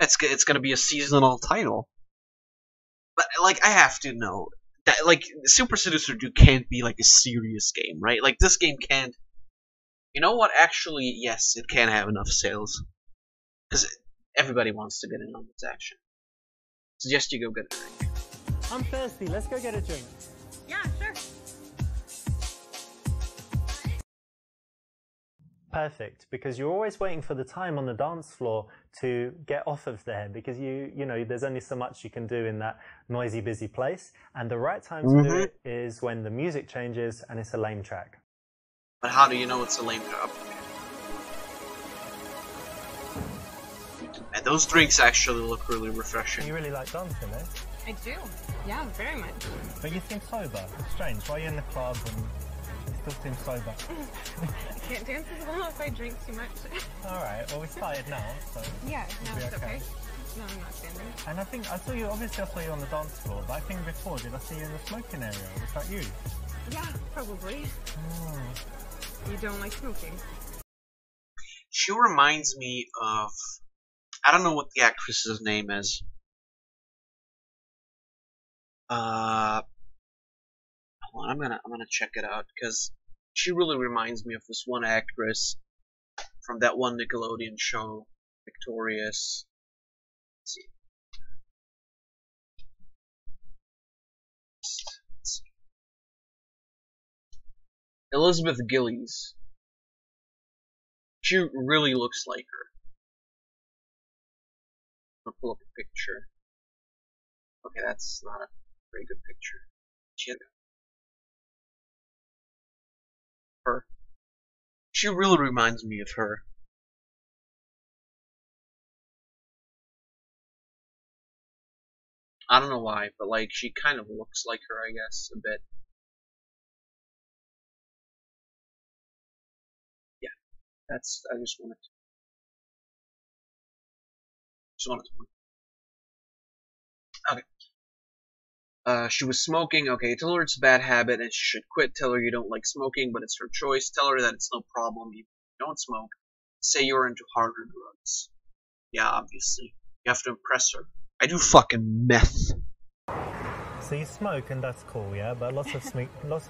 [SPEAKER 1] It's gonna be a seasonal title. But, like, I have to know that, like, Super Seducer 2 can't be, like, a serious game, right? Like, this game can't... You know what? Actually, yes, it can have enough sales. Because everybody wants to get in on this action. Suggest you go get a drink.
[SPEAKER 2] I'm thirsty. Let's go get a drink.
[SPEAKER 3] Yeah, sure.
[SPEAKER 2] Perfect, because you're always waiting for the time on the dance floor to get off of there, because you know there's only so much you can do in that noisy, busy place, and the right time to do it is when the music changes and it's a lame track.
[SPEAKER 1] But how do you know it's a lame job? And those drinks actually look really refreshing.
[SPEAKER 2] You really like dancing, eh?
[SPEAKER 3] I do. Yeah, very much.
[SPEAKER 2] But you seem sober. It's strange. Why are you in the club and you still seem sober?
[SPEAKER 3] I can't dance as well if I drink too much.
[SPEAKER 2] Alright, well we started now, so...
[SPEAKER 3] Yeah, no,
[SPEAKER 2] It'll be
[SPEAKER 3] it's
[SPEAKER 2] okay.
[SPEAKER 3] okay. No, I'm not standing.
[SPEAKER 2] And I think, I saw you on the dance floor, but I think before, did I see you in the smoking area? Was that you?
[SPEAKER 3] Yeah, probably. You don't like smoking?
[SPEAKER 1] She reminds me of... I don't know what the actress's name is. Hold on, I'm gonna check it out, because she really reminds me of this one actress from that one Nickelodeon show, Victorious. Let's see. Let's see. Elizabeth Gillies. She really looks like her. I'll pull up a picture. Okay, that's not a very good picture. Her. She really reminds me of her. I don't know why, but like she kind of looks like her, I guess, a bit. Yeah, that's. I just wanted to. Okay. She was smoking. Okay, tell her it's a bad habit and she should quit. Tell her you don't like smoking, but it's her choice. Tell her that it's no problem if you don't smoke. Say you're into harder drugs. Yeah, obviously. You have to impress her. I do fucking meth.
[SPEAKER 2] So you smoke and that's cool, yeah? But lots of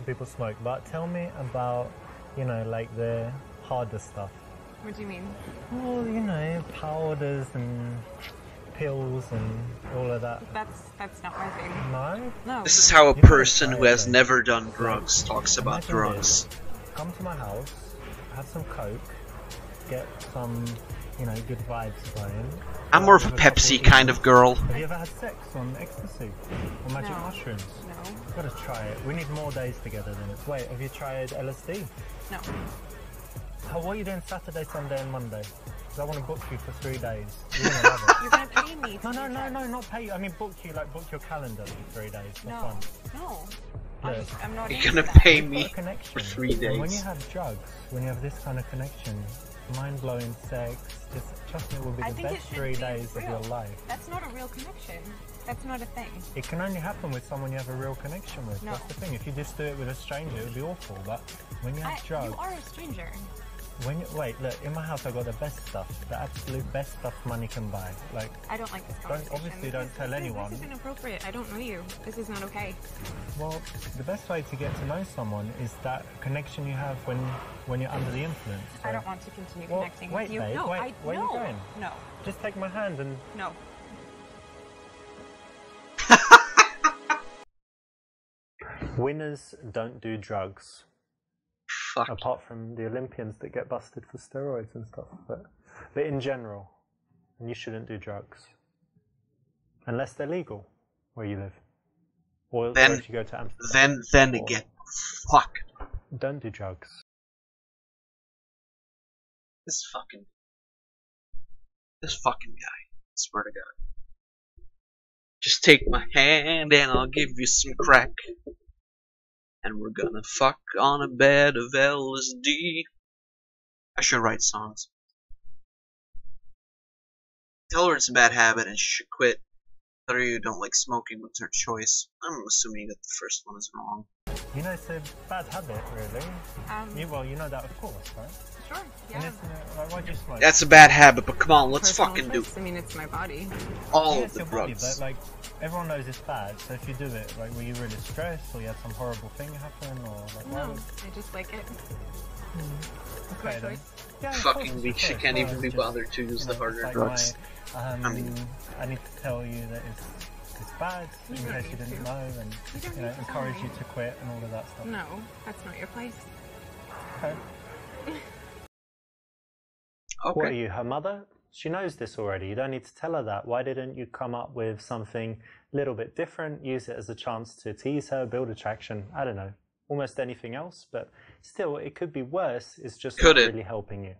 [SPEAKER 2] people smoke. But tell me about, you know, like the harder stuff.
[SPEAKER 3] What do you mean?
[SPEAKER 2] Well, you know, powders and pills and all of that.
[SPEAKER 3] That's not my thing.
[SPEAKER 2] No?
[SPEAKER 3] No.
[SPEAKER 1] This is how a person who has never done drugs talks about drugs.
[SPEAKER 2] This. Come to my house, have some coke, get some, you know, good vibes going.
[SPEAKER 1] I'm more of a Pepsi kind of girl.
[SPEAKER 2] Have you ever had sex on ecstasy or magic mushrooms?
[SPEAKER 3] No.
[SPEAKER 2] You've got to try it. We need more days together then. Wait, have you tried LSD?
[SPEAKER 3] No.
[SPEAKER 2] What are you doing Saturday, Sunday and Monday? Because I want to book you for 3 days. You're going to love it.
[SPEAKER 3] You're going to pay me.
[SPEAKER 2] No, not pay you. I mean book you, like book your calendar for 3 days for fun.
[SPEAKER 3] No.
[SPEAKER 2] Look,
[SPEAKER 3] I'm not
[SPEAKER 1] You're
[SPEAKER 3] into
[SPEAKER 1] gonna
[SPEAKER 3] that.
[SPEAKER 1] pay me for 3
[SPEAKER 2] And when you
[SPEAKER 1] days.
[SPEAKER 2] have drugs, when you have this kind of connection, mind-blowing sex, just trust me, it will be
[SPEAKER 3] I
[SPEAKER 2] the
[SPEAKER 3] think
[SPEAKER 2] best
[SPEAKER 3] it should
[SPEAKER 2] 3
[SPEAKER 3] be
[SPEAKER 2] days of your
[SPEAKER 3] real.
[SPEAKER 2] life.
[SPEAKER 3] That's not a real connection. That's not a thing.
[SPEAKER 2] It can only happen with someone you have a real connection with.
[SPEAKER 3] No.
[SPEAKER 2] That's the thing. If you just do it with a stranger, it would be awful. But when you have drugs,
[SPEAKER 3] You are a stranger.
[SPEAKER 2] wait, look, in my house I got the best stuff, the absolute best stuff money can buy. Like,
[SPEAKER 3] I don't like this conversation.
[SPEAKER 2] obviously don't tell anyone.
[SPEAKER 3] This is inappropriate. I don't know you. This is not okay.
[SPEAKER 2] well, the best way to get to know someone is that connection you have when you're under the influence. So
[SPEAKER 3] I don't want to continue
[SPEAKER 2] Well,
[SPEAKER 3] connecting
[SPEAKER 2] wait,
[SPEAKER 3] with you.
[SPEAKER 2] babe,
[SPEAKER 3] No,
[SPEAKER 2] wait, where are you going?
[SPEAKER 3] No.
[SPEAKER 2] just take my hand and
[SPEAKER 3] No.
[SPEAKER 2] winners don't do drugs.
[SPEAKER 1] Fuck.
[SPEAKER 2] Apart from the Olympians that get busted for steroids and stuff, but in general, you shouldn't do drugs unless they're legal where you live, or if you go to Amsterdam.
[SPEAKER 1] Then again, fuck.
[SPEAKER 2] Don't do drugs.
[SPEAKER 1] This fucking guy. I swear to God. Just take my hand and I'll give you some crack. And we're gonna fuck on a bed of LSD. I should write songs. Tell her it's a bad habit and she should quit. Tell her you don't like smoking, but it's her choice. I'm assuming that the first one is wrong.
[SPEAKER 2] You know, it's a bad habit, really. You know that, of course, right?
[SPEAKER 3] Sure.
[SPEAKER 2] And
[SPEAKER 3] Yeah.
[SPEAKER 2] isn't it, like, why do you smoke?
[SPEAKER 1] That's a bad habit, but come on, let's
[SPEAKER 3] Personal
[SPEAKER 1] fucking do
[SPEAKER 3] choice. I mean, it's my body.
[SPEAKER 1] all
[SPEAKER 2] Yeah,
[SPEAKER 1] of
[SPEAKER 2] it's
[SPEAKER 1] the
[SPEAKER 2] your body,
[SPEAKER 1] drugs.
[SPEAKER 2] but like everyone knows it's bad. So if you do it, like, were you really stressed, or you had some horrible thing happen, or like why
[SPEAKER 3] No,
[SPEAKER 2] would-
[SPEAKER 3] I just like it. It's
[SPEAKER 2] Okay,
[SPEAKER 3] my
[SPEAKER 2] then.
[SPEAKER 3] choice.
[SPEAKER 2] Yeah, of course
[SPEAKER 1] Fucking
[SPEAKER 2] it's
[SPEAKER 1] we
[SPEAKER 2] your choice.
[SPEAKER 1] can't
[SPEAKER 2] No,
[SPEAKER 1] even
[SPEAKER 2] it's
[SPEAKER 1] be
[SPEAKER 2] just,
[SPEAKER 1] bothered to use
[SPEAKER 2] you
[SPEAKER 1] the
[SPEAKER 2] know, it's
[SPEAKER 1] harder
[SPEAKER 2] like
[SPEAKER 1] drugs.
[SPEAKER 2] I
[SPEAKER 1] mean-
[SPEAKER 2] need to tell you that it's bad in
[SPEAKER 3] don't
[SPEAKER 2] case you
[SPEAKER 3] need
[SPEAKER 2] didn't
[SPEAKER 3] to.
[SPEAKER 2] know, and
[SPEAKER 3] You don't
[SPEAKER 2] you know,
[SPEAKER 3] need to tell
[SPEAKER 2] encourage
[SPEAKER 3] me.
[SPEAKER 2] you to quit and all of that stuff.
[SPEAKER 3] No, that's not your place.
[SPEAKER 2] Okay.
[SPEAKER 1] Okay.
[SPEAKER 2] What are you, her mother? She knows this already. You don't need to tell her that. Why didn't you come up with something a little bit different? Use it as a chance to tease her, build attraction. I don't know. Almost anything else, but still, it could be worse. It's just
[SPEAKER 1] Could
[SPEAKER 2] not
[SPEAKER 1] it?
[SPEAKER 2] really helping you.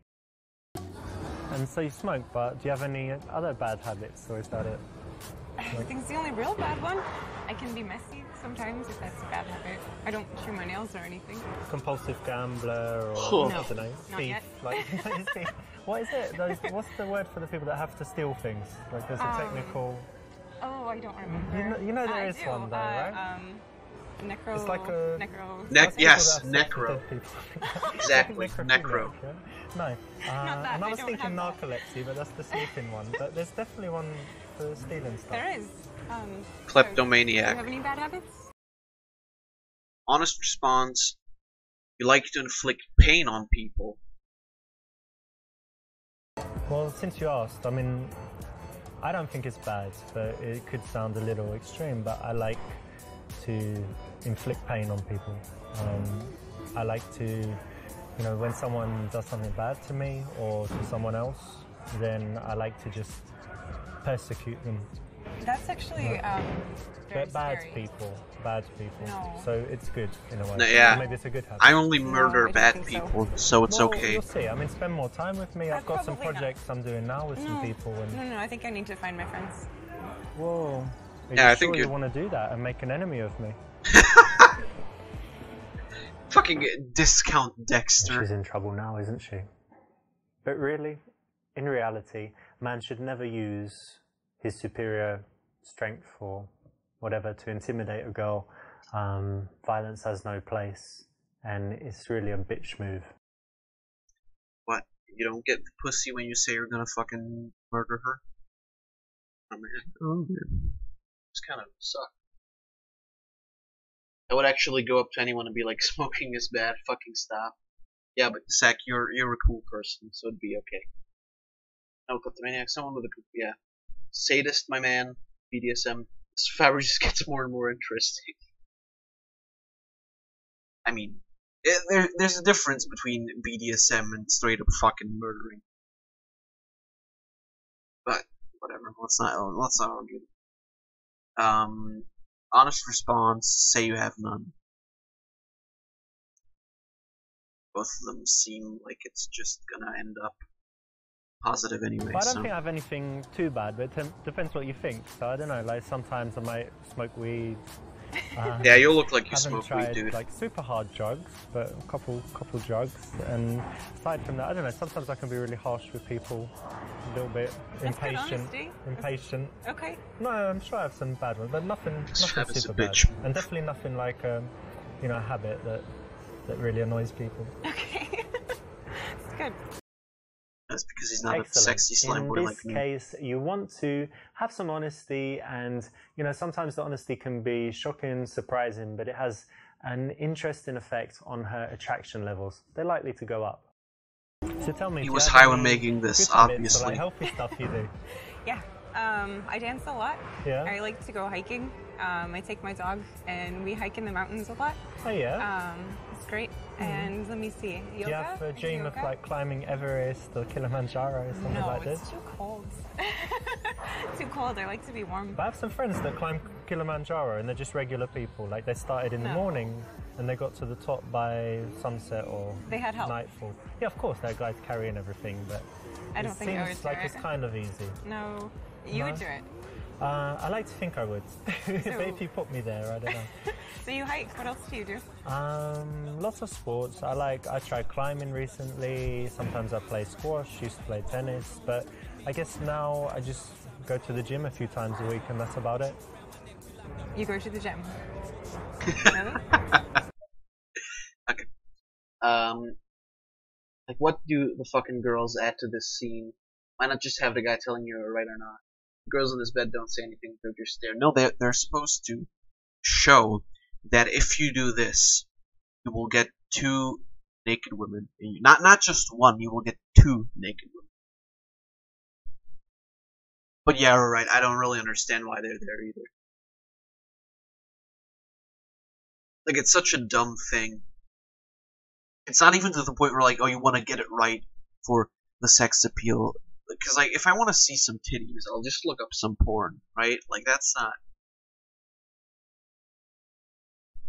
[SPEAKER 2] And so you smoke, but do you have any other bad habits, or is that it?
[SPEAKER 3] I think it's the only real bad one. I can be messy sometimes if that's a bad habit. I don't chew my nails or anything.
[SPEAKER 2] Compulsive gambler, or
[SPEAKER 1] Oh.
[SPEAKER 3] No,
[SPEAKER 2] I don't know,
[SPEAKER 3] not
[SPEAKER 2] thief.
[SPEAKER 3] yet.
[SPEAKER 2] Like, what is it? What's the word for the people that have to steal things? Like, there's a technical.
[SPEAKER 3] Oh, I don't remember.
[SPEAKER 2] You know there
[SPEAKER 3] I
[SPEAKER 2] is
[SPEAKER 3] do.
[SPEAKER 2] one though, right?
[SPEAKER 3] Necro.
[SPEAKER 2] It's like a-
[SPEAKER 3] necro.
[SPEAKER 2] That's people
[SPEAKER 1] Yes,
[SPEAKER 2] that have sex with
[SPEAKER 1] necro.
[SPEAKER 2] dead people.
[SPEAKER 1] Exactly,
[SPEAKER 2] Necrophiliac,
[SPEAKER 1] necro.
[SPEAKER 2] yeah? No.
[SPEAKER 3] that,
[SPEAKER 2] And I
[SPEAKER 3] I
[SPEAKER 2] was
[SPEAKER 3] don't
[SPEAKER 2] thinking
[SPEAKER 3] have that.
[SPEAKER 2] narcolepsy, but that's the sleeping one. But there's definitely one for stealing stuff.
[SPEAKER 3] There is.
[SPEAKER 1] Kleptomaniac.
[SPEAKER 3] Do you have any bad habits?
[SPEAKER 1] Honest response: you like to inflict pain on people.
[SPEAKER 2] Well, since you asked, I mean, I don't think it's bad, but it could sound a little extreme, but I like to inflict pain on people. I like to, you know, when someone does something bad to me or to someone else, then I like to just persecute them.
[SPEAKER 3] That's actually very
[SPEAKER 2] But bad
[SPEAKER 3] scary.
[SPEAKER 2] people.
[SPEAKER 3] No.
[SPEAKER 2] So it's good in a way.
[SPEAKER 1] No, yeah.
[SPEAKER 2] Maybe it's a good habit.
[SPEAKER 1] I only
[SPEAKER 3] I
[SPEAKER 1] murder
[SPEAKER 3] don't
[SPEAKER 1] bad
[SPEAKER 3] think so.
[SPEAKER 1] people, so it's
[SPEAKER 2] Well,
[SPEAKER 1] okay.
[SPEAKER 2] You'll see. I mean, spend more time with me. I've got some
[SPEAKER 3] probably not.
[SPEAKER 2] projects I'm doing now with some people. And
[SPEAKER 3] No, I think I need to find my friends.
[SPEAKER 2] whoa, are
[SPEAKER 1] Yeah,
[SPEAKER 2] you
[SPEAKER 1] I
[SPEAKER 2] sure
[SPEAKER 1] think
[SPEAKER 2] you
[SPEAKER 1] you-
[SPEAKER 2] want to do that and make an enemy of me?
[SPEAKER 1] Fucking discount Dexter.
[SPEAKER 2] She's in trouble now, isn't she? But really, in reality, man should never use his superior strength or whatever to intimidate a girl. Violence has no place, and it's really a bitch move.
[SPEAKER 1] What? You don't get the pussy when you say you're gonna fucking murder her? I mean, it's kind of suck. I would actually go up to anyone and be like, smoking is bad, fucking stop. Yeah, but Zach, you're a cool person, so it'd be okay. No, kleptomaniac, someone with a yeah. Sadist, my man, BDSM. This fabric just gets more and more interesting. I mean, there's a difference between BDSM and straight up fucking murdering. But whatever, let's not argue. Honest response: say you have none. Both of them seem like it's just gonna end up positive anyway.
[SPEAKER 2] But I don't
[SPEAKER 1] So
[SPEAKER 2] think I have anything too bad, but it depends what you think. So I don't know, like sometimes I might smoke weed.
[SPEAKER 1] yeah, you look like you
[SPEAKER 2] Haven't
[SPEAKER 1] smoke
[SPEAKER 2] tried
[SPEAKER 1] weed, dude.
[SPEAKER 2] like super hard drugs, but a couple drugs. And aside from that, I don't know. Sometimes I can be really harsh with people, a little bit
[SPEAKER 3] That's good
[SPEAKER 2] impatient.
[SPEAKER 3] honesty.
[SPEAKER 2] Impatient.
[SPEAKER 3] Okay.
[SPEAKER 2] No, I'm sure I have some bad ones, but nothing
[SPEAKER 1] Travis
[SPEAKER 2] super
[SPEAKER 1] a
[SPEAKER 2] bad.
[SPEAKER 1] bitch.
[SPEAKER 2] And definitely nothing like a habit that really annoys people.
[SPEAKER 3] Okay. It's good.
[SPEAKER 1] That's because he's not
[SPEAKER 2] Excellent.
[SPEAKER 1] a sexy slime
[SPEAKER 2] In
[SPEAKER 1] boy
[SPEAKER 2] this
[SPEAKER 1] like me.
[SPEAKER 2] case, you want to have some honesty, and sometimes the honesty can be shocking, surprising, but it has an interesting effect on her attraction levels. They're likely to go up. So tell me,
[SPEAKER 1] He
[SPEAKER 2] do you
[SPEAKER 1] was
[SPEAKER 2] have
[SPEAKER 1] high when
[SPEAKER 2] any
[SPEAKER 1] making this,
[SPEAKER 2] good habits or,
[SPEAKER 1] obviously.
[SPEAKER 2] like healthy stuff you do?
[SPEAKER 3] Yeah. I dance a lot.
[SPEAKER 2] Yeah.
[SPEAKER 3] I like to go hiking. I take my dog and we hike in the mountains a lot.
[SPEAKER 2] Oh yeah.
[SPEAKER 3] It's great. And let me see. Yoga?
[SPEAKER 2] Do you have a
[SPEAKER 3] I do
[SPEAKER 2] dream of
[SPEAKER 3] yoga.
[SPEAKER 2] like climbing Everest or Kilimanjaro or something
[SPEAKER 3] No,
[SPEAKER 2] like this?
[SPEAKER 3] it's too cold. Too cold. I like to be warm.
[SPEAKER 2] But I have some friends that climb Kilimanjaro and they're just regular people. Like they started in the
[SPEAKER 3] No.
[SPEAKER 2] morning and they got to the top by sunset or
[SPEAKER 3] They had help.
[SPEAKER 2] nightfall. Yeah, of course, there are guys carrying everything, but
[SPEAKER 3] I don't
[SPEAKER 2] it
[SPEAKER 3] think
[SPEAKER 2] seems
[SPEAKER 3] I would do
[SPEAKER 2] like
[SPEAKER 3] it.
[SPEAKER 2] it's kind of easy.
[SPEAKER 3] No, you
[SPEAKER 2] No?
[SPEAKER 3] would do it.
[SPEAKER 2] I like to think I would. But if you put me there, I don't know.
[SPEAKER 3] So you hike. What else do you do?
[SPEAKER 2] Lots of sports. I tried climbing recently. Sometimes I play squash, used to play tennis, but I guess now I just go to the gym a few times a week and that's about it.
[SPEAKER 3] You go to the gym. Really?
[SPEAKER 1] Okay. Like, what do the fucking girls add to this scene? Why not just have the guy telling you right or not? The girls in this bed don't say anything, they're just there. No, they're supposed to show that if you do this, you will get 2 naked women. Not just one, you will get 2 naked women. But yeah, right, I don't really understand why they're there either. Like, it's such a dumb thing. It's not even to the point where, like, oh, you want to get it right for the sex appeal. Because, like, if I want to see some titties, I'll just look up some porn, right? Like, that's not...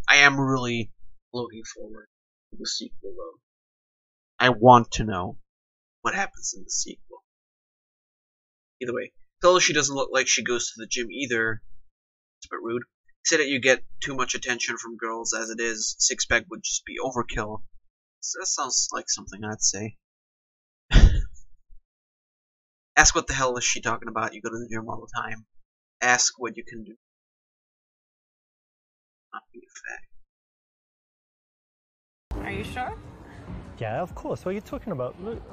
[SPEAKER 1] I am really looking forward to the sequel, though. I want to know what happens in the sequel. Either way, although she doesn't look like she goes to the gym either, it's a bit rude. Say that you get too much attention from girls as it is, 6-pack would just be overkill. So that sounds like something I'd say. Ask what the hell is she talking about, you go to the gym all the time. Ask what you can do. Not be a fag.
[SPEAKER 3] Are you sure?
[SPEAKER 2] Yeah, of course. What are you talking about? Look,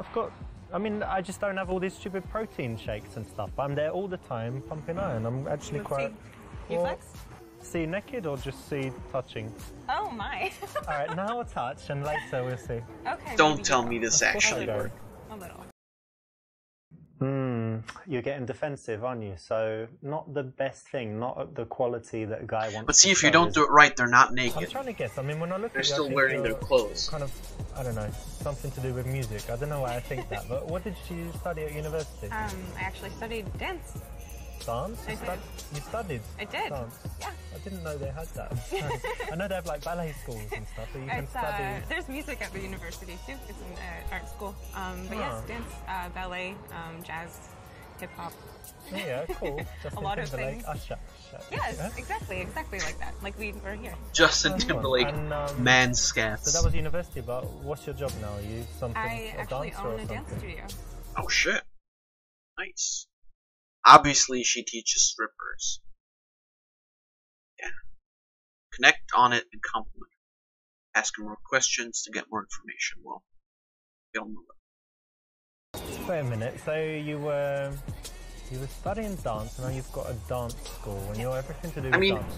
[SPEAKER 2] I just don't have all these stupid protein shakes and stuff. I'm there all the time pumping iron. I'm actually
[SPEAKER 3] Let's
[SPEAKER 2] quite...
[SPEAKER 3] see. You flex?
[SPEAKER 2] See naked or just see touching?
[SPEAKER 3] Oh my.
[SPEAKER 2] Alright, now I'll touch and later we'll see.
[SPEAKER 3] Okay.
[SPEAKER 1] Don't tell me this
[SPEAKER 2] Of course
[SPEAKER 1] actually
[SPEAKER 2] I go.
[SPEAKER 1] worked.
[SPEAKER 3] A little.
[SPEAKER 2] You're getting defensive, aren't you? So, not the best thing, not the quality that a guy wants.
[SPEAKER 1] But see,
[SPEAKER 2] to
[SPEAKER 1] if you
[SPEAKER 2] show
[SPEAKER 1] don't
[SPEAKER 2] is-
[SPEAKER 1] do it right, they're not
[SPEAKER 2] I'm
[SPEAKER 1] naked.
[SPEAKER 2] trying to guess. I mean, when I look
[SPEAKER 1] They're
[SPEAKER 2] at you, I
[SPEAKER 1] still
[SPEAKER 2] think
[SPEAKER 1] wearing their
[SPEAKER 2] you're
[SPEAKER 1] clothes.
[SPEAKER 2] kind of, I don't know, something to do with music. I don't know why I think that. But what did you study at university?
[SPEAKER 3] I actually studied dance.
[SPEAKER 2] Dance?
[SPEAKER 3] I did.
[SPEAKER 2] You studied
[SPEAKER 3] I did.
[SPEAKER 2] dance?
[SPEAKER 3] Yeah.
[SPEAKER 2] I didn't know they had that. I know they have like ballet schools and stuff, but you can
[SPEAKER 3] It's,
[SPEAKER 2] study.
[SPEAKER 3] there's music at the university too. It's an art school. But yes, dance, ballet, jazz, hip hop.
[SPEAKER 2] Yeah, cool. Justin
[SPEAKER 3] lot of
[SPEAKER 2] Timberlake,
[SPEAKER 3] things.
[SPEAKER 2] Usher.
[SPEAKER 3] Yes,
[SPEAKER 2] Yeah.
[SPEAKER 3] exactly like that. Like we were here.
[SPEAKER 1] Justin
[SPEAKER 2] Nice one.
[SPEAKER 1] Timberlake,
[SPEAKER 2] And,
[SPEAKER 1] man
[SPEAKER 2] So
[SPEAKER 1] scats.
[SPEAKER 2] that was university, but what's your job now? Are you something?
[SPEAKER 3] I
[SPEAKER 2] a
[SPEAKER 3] actually
[SPEAKER 2] dancer or
[SPEAKER 3] own a dance
[SPEAKER 2] something?
[SPEAKER 3] studio.
[SPEAKER 1] Oh shit. Nice. Obviously, she teaches strippers. Yeah. Connect on it and compliment her. Ask her more questions to get more information. Well, you'll know that.
[SPEAKER 2] Wait a minute. So you were studying dance, and now you've got a dance school, and you're everything to do with
[SPEAKER 1] I mean,
[SPEAKER 2] dance.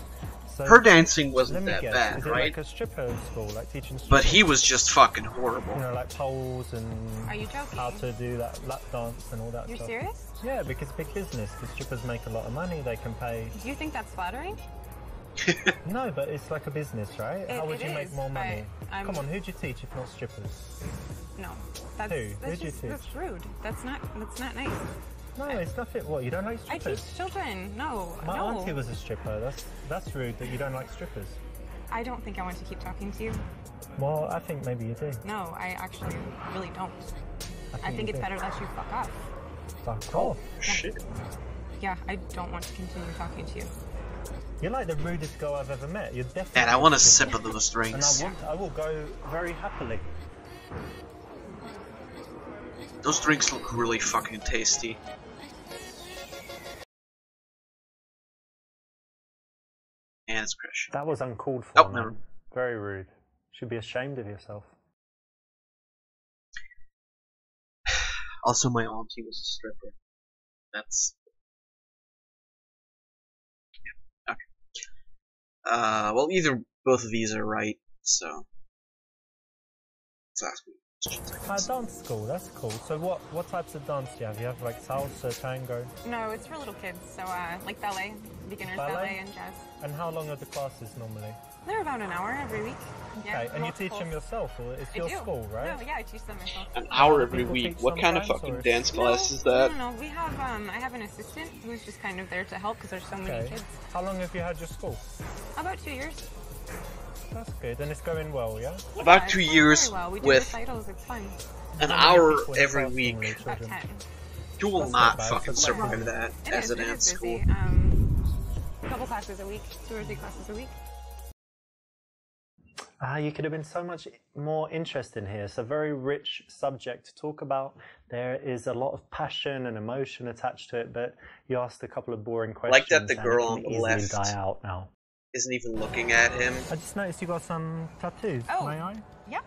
[SPEAKER 2] So
[SPEAKER 1] her dancing
[SPEAKER 2] let
[SPEAKER 1] wasn't
[SPEAKER 2] me
[SPEAKER 1] that
[SPEAKER 2] guess.
[SPEAKER 1] bad,
[SPEAKER 2] Is it
[SPEAKER 1] right?
[SPEAKER 2] like a stripper school, like teaching strippers?
[SPEAKER 1] But he was just fucking horrible.
[SPEAKER 2] You know, like poles and
[SPEAKER 3] Are you joking?
[SPEAKER 2] how to do that lap dance and all that
[SPEAKER 3] You're
[SPEAKER 2] stuff.
[SPEAKER 3] serious?
[SPEAKER 2] Yeah, because big business. The strippers make a lot of money. They can pay.
[SPEAKER 3] Do you think that's flattering?
[SPEAKER 2] No, but it's like a business, right? How would
[SPEAKER 3] it
[SPEAKER 2] you make
[SPEAKER 3] is,
[SPEAKER 2] more money?
[SPEAKER 3] but I'm-
[SPEAKER 2] Come on, who'd you teach if not strippers?
[SPEAKER 3] No. That's
[SPEAKER 2] Who?
[SPEAKER 3] that's
[SPEAKER 2] Who'd you
[SPEAKER 3] just
[SPEAKER 2] teach?
[SPEAKER 3] that's rude. That's not nice.
[SPEAKER 2] No, it's nothing. What, you don't like
[SPEAKER 3] I
[SPEAKER 2] strippers?
[SPEAKER 3] teach children. No.
[SPEAKER 2] My
[SPEAKER 3] no.
[SPEAKER 2] auntie was a stripper. That's rude that you don't like strippers.
[SPEAKER 3] I don't think I want to keep talking to you.
[SPEAKER 2] Well, I think maybe you do.
[SPEAKER 3] No, I actually really don't. I think
[SPEAKER 2] you
[SPEAKER 3] it's
[SPEAKER 2] do.
[SPEAKER 3] better that you fuck off.
[SPEAKER 2] Fuck off.
[SPEAKER 1] Shit.
[SPEAKER 3] Yeah, I don't want to continue talking to you.
[SPEAKER 2] You're like the rudest girl I've ever met. You're definitely.
[SPEAKER 1] And I want a
[SPEAKER 2] a stripper.
[SPEAKER 1] sip of those
[SPEAKER 2] And
[SPEAKER 1] drinks.
[SPEAKER 2] I will go very happily.
[SPEAKER 1] Those drinks look really fucking tasty. And it's crashing.
[SPEAKER 2] That was uncalled for.
[SPEAKER 1] Oh,
[SPEAKER 2] man.
[SPEAKER 1] never.
[SPEAKER 2] Very rude. Should be ashamed of yourself.
[SPEAKER 1] Also, my auntie was a stripper. That's... Yeah, okay. Well, both of these are right, so... Let's ask me questions, I guess.
[SPEAKER 2] Dance school, that's cool. So what types of dance do you have? You have like salsa, tango?
[SPEAKER 3] No, it's for little kids. So, like ballet, beginners
[SPEAKER 2] Ballet?
[SPEAKER 3] ballet and jazz.
[SPEAKER 2] And how long are the classes normally?
[SPEAKER 3] They're about an hour every week. Yeah,
[SPEAKER 2] Okay, and you teach
[SPEAKER 3] multiples.
[SPEAKER 2] them yourself, or it's
[SPEAKER 3] I
[SPEAKER 2] your
[SPEAKER 3] do.
[SPEAKER 2] school, right?
[SPEAKER 3] No, yeah, I teach them myself.
[SPEAKER 1] An hour every
[SPEAKER 2] People
[SPEAKER 1] week.
[SPEAKER 2] teach
[SPEAKER 1] What kind of
[SPEAKER 2] sometimes,
[SPEAKER 1] fucking
[SPEAKER 2] or-
[SPEAKER 1] dance class is that?
[SPEAKER 3] No. We have, I have an assistant who's just kind of there to help because there's so many
[SPEAKER 2] Okay.
[SPEAKER 3] kids.
[SPEAKER 2] How long have you had your school?
[SPEAKER 3] About 2 years.
[SPEAKER 2] That's good, and it's going well, yeah?
[SPEAKER 1] About
[SPEAKER 3] it's
[SPEAKER 1] 2
[SPEAKER 3] going
[SPEAKER 1] years
[SPEAKER 3] very well. We do
[SPEAKER 1] with
[SPEAKER 3] recitals, it's fun.
[SPEAKER 1] an
[SPEAKER 2] How many
[SPEAKER 1] hour
[SPEAKER 2] people in the
[SPEAKER 1] every
[SPEAKER 2] class
[SPEAKER 1] week.
[SPEAKER 2] normally,
[SPEAKER 3] About
[SPEAKER 2] children?
[SPEAKER 3] 10.
[SPEAKER 1] You will
[SPEAKER 2] That's
[SPEAKER 1] not
[SPEAKER 2] not bad.
[SPEAKER 1] fucking
[SPEAKER 2] That's quite
[SPEAKER 1] survive that
[SPEAKER 3] It
[SPEAKER 1] as
[SPEAKER 3] is,
[SPEAKER 1] a
[SPEAKER 3] it
[SPEAKER 1] dance
[SPEAKER 3] is
[SPEAKER 1] school.
[SPEAKER 3] busy. A couple classes a week, 2 or 3 classes a week.
[SPEAKER 2] You could have been so much more interesting here. It's a very rich subject to talk about. There is a lot of passion and emotion attached to it, but you asked a couple of boring questions.
[SPEAKER 1] Like that the
[SPEAKER 2] and
[SPEAKER 1] girl
[SPEAKER 2] it
[SPEAKER 1] on
[SPEAKER 2] can
[SPEAKER 1] the
[SPEAKER 2] easily
[SPEAKER 1] left
[SPEAKER 2] die out now.
[SPEAKER 1] Isn't even looking at him.
[SPEAKER 2] I just noticed you got some tattoos.
[SPEAKER 3] Oh.
[SPEAKER 2] May I?
[SPEAKER 3] Yeah.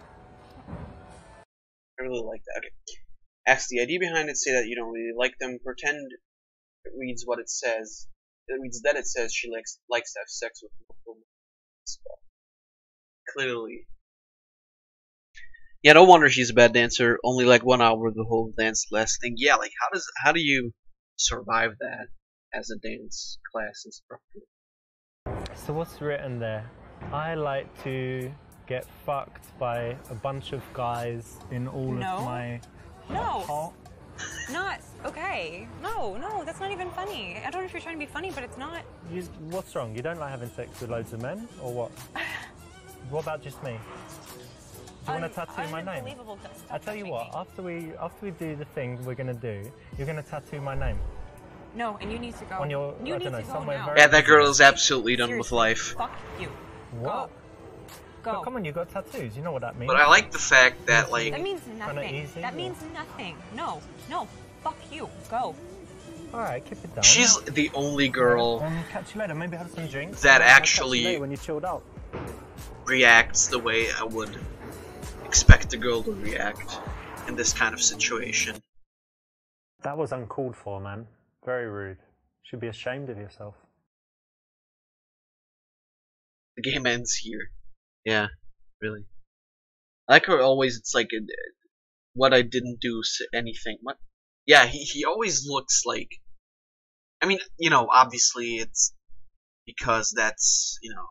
[SPEAKER 1] I really like that. Okay. Ask the ID behind it, say that you don't really like them, pretend it reads what it says. It reads that it says she likes to have sex with multiple men. Clearly. Yeah, no wonder she's a bad dancer. Only like 1 hour the whole dance lasting. Yeah, like how do you survive that as a dance class instructor?
[SPEAKER 2] So what's written there? I like to get fucked by a bunch of guys in all of my hot.
[SPEAKER 3] Not okay. No, that's not even funny. I don't know if you're trying to be funny, but it's not.
[SPEAKER 2] What's wrong? You don't like having sex with loads of men, or what? What about just me? Do you want to tattoo my name? I tell you what. After we do the thing we're gonna do, you're gonna tattoo my name.
[SPEAKER 3] No, and you need to go.
[SPEAKER 2] On your,
[SPEAKER 3] you
[SPEAKER 2] I
[SPEAKER 3] need
[SPEAKER 2] don't know,
[SPEAKER 3] to go
[SPEAKER 2] somewhere
[SPEAKER 3] now.
[SPEAKER 2] very.
[SPEAKER 1] Yeah, that girl is absolutely done
[SPEAKER 3] Seriously,
[SPEAKER 1] with life.
[SPEAKER 3] Fuck you.
[SPEAKER 2] What?
[SPEAKER 3] Go.
[SPEAKER 2] But come on, you got tattoos. You know what that means.
[SPEAKER 1] But I like the fact that like
[SPEAKER 3] That means nothing.
[SPEAKER 2] easy,
[SPEAKER 3] That means nothing. No. Fuck you. Go.
[SPEAKER 2] All right, keep it down.
[SPEAKER 1] she's the only girl
[SPEAKER 2] Catch you later. Maybe have some drinks.
[SPEAKER 1] that
[SPEAKER 2] I'll catch
[SPEAKER 1] actually
[SPEAKER 2] you later when you chilled out.
[SPEAKER 1] reacts the way I would expect a girl to react in this kind of situation.
[SPEAKER 2] That was uncalled for, man. Very rude. Should be ashamed of yourself.
[SPEAKER 1] The game ends here. Yeah, really. I like her always. It's like what I didn't do anything. What? Yeah, he always looks like. I mean, you know, obviously it's because that's, you know,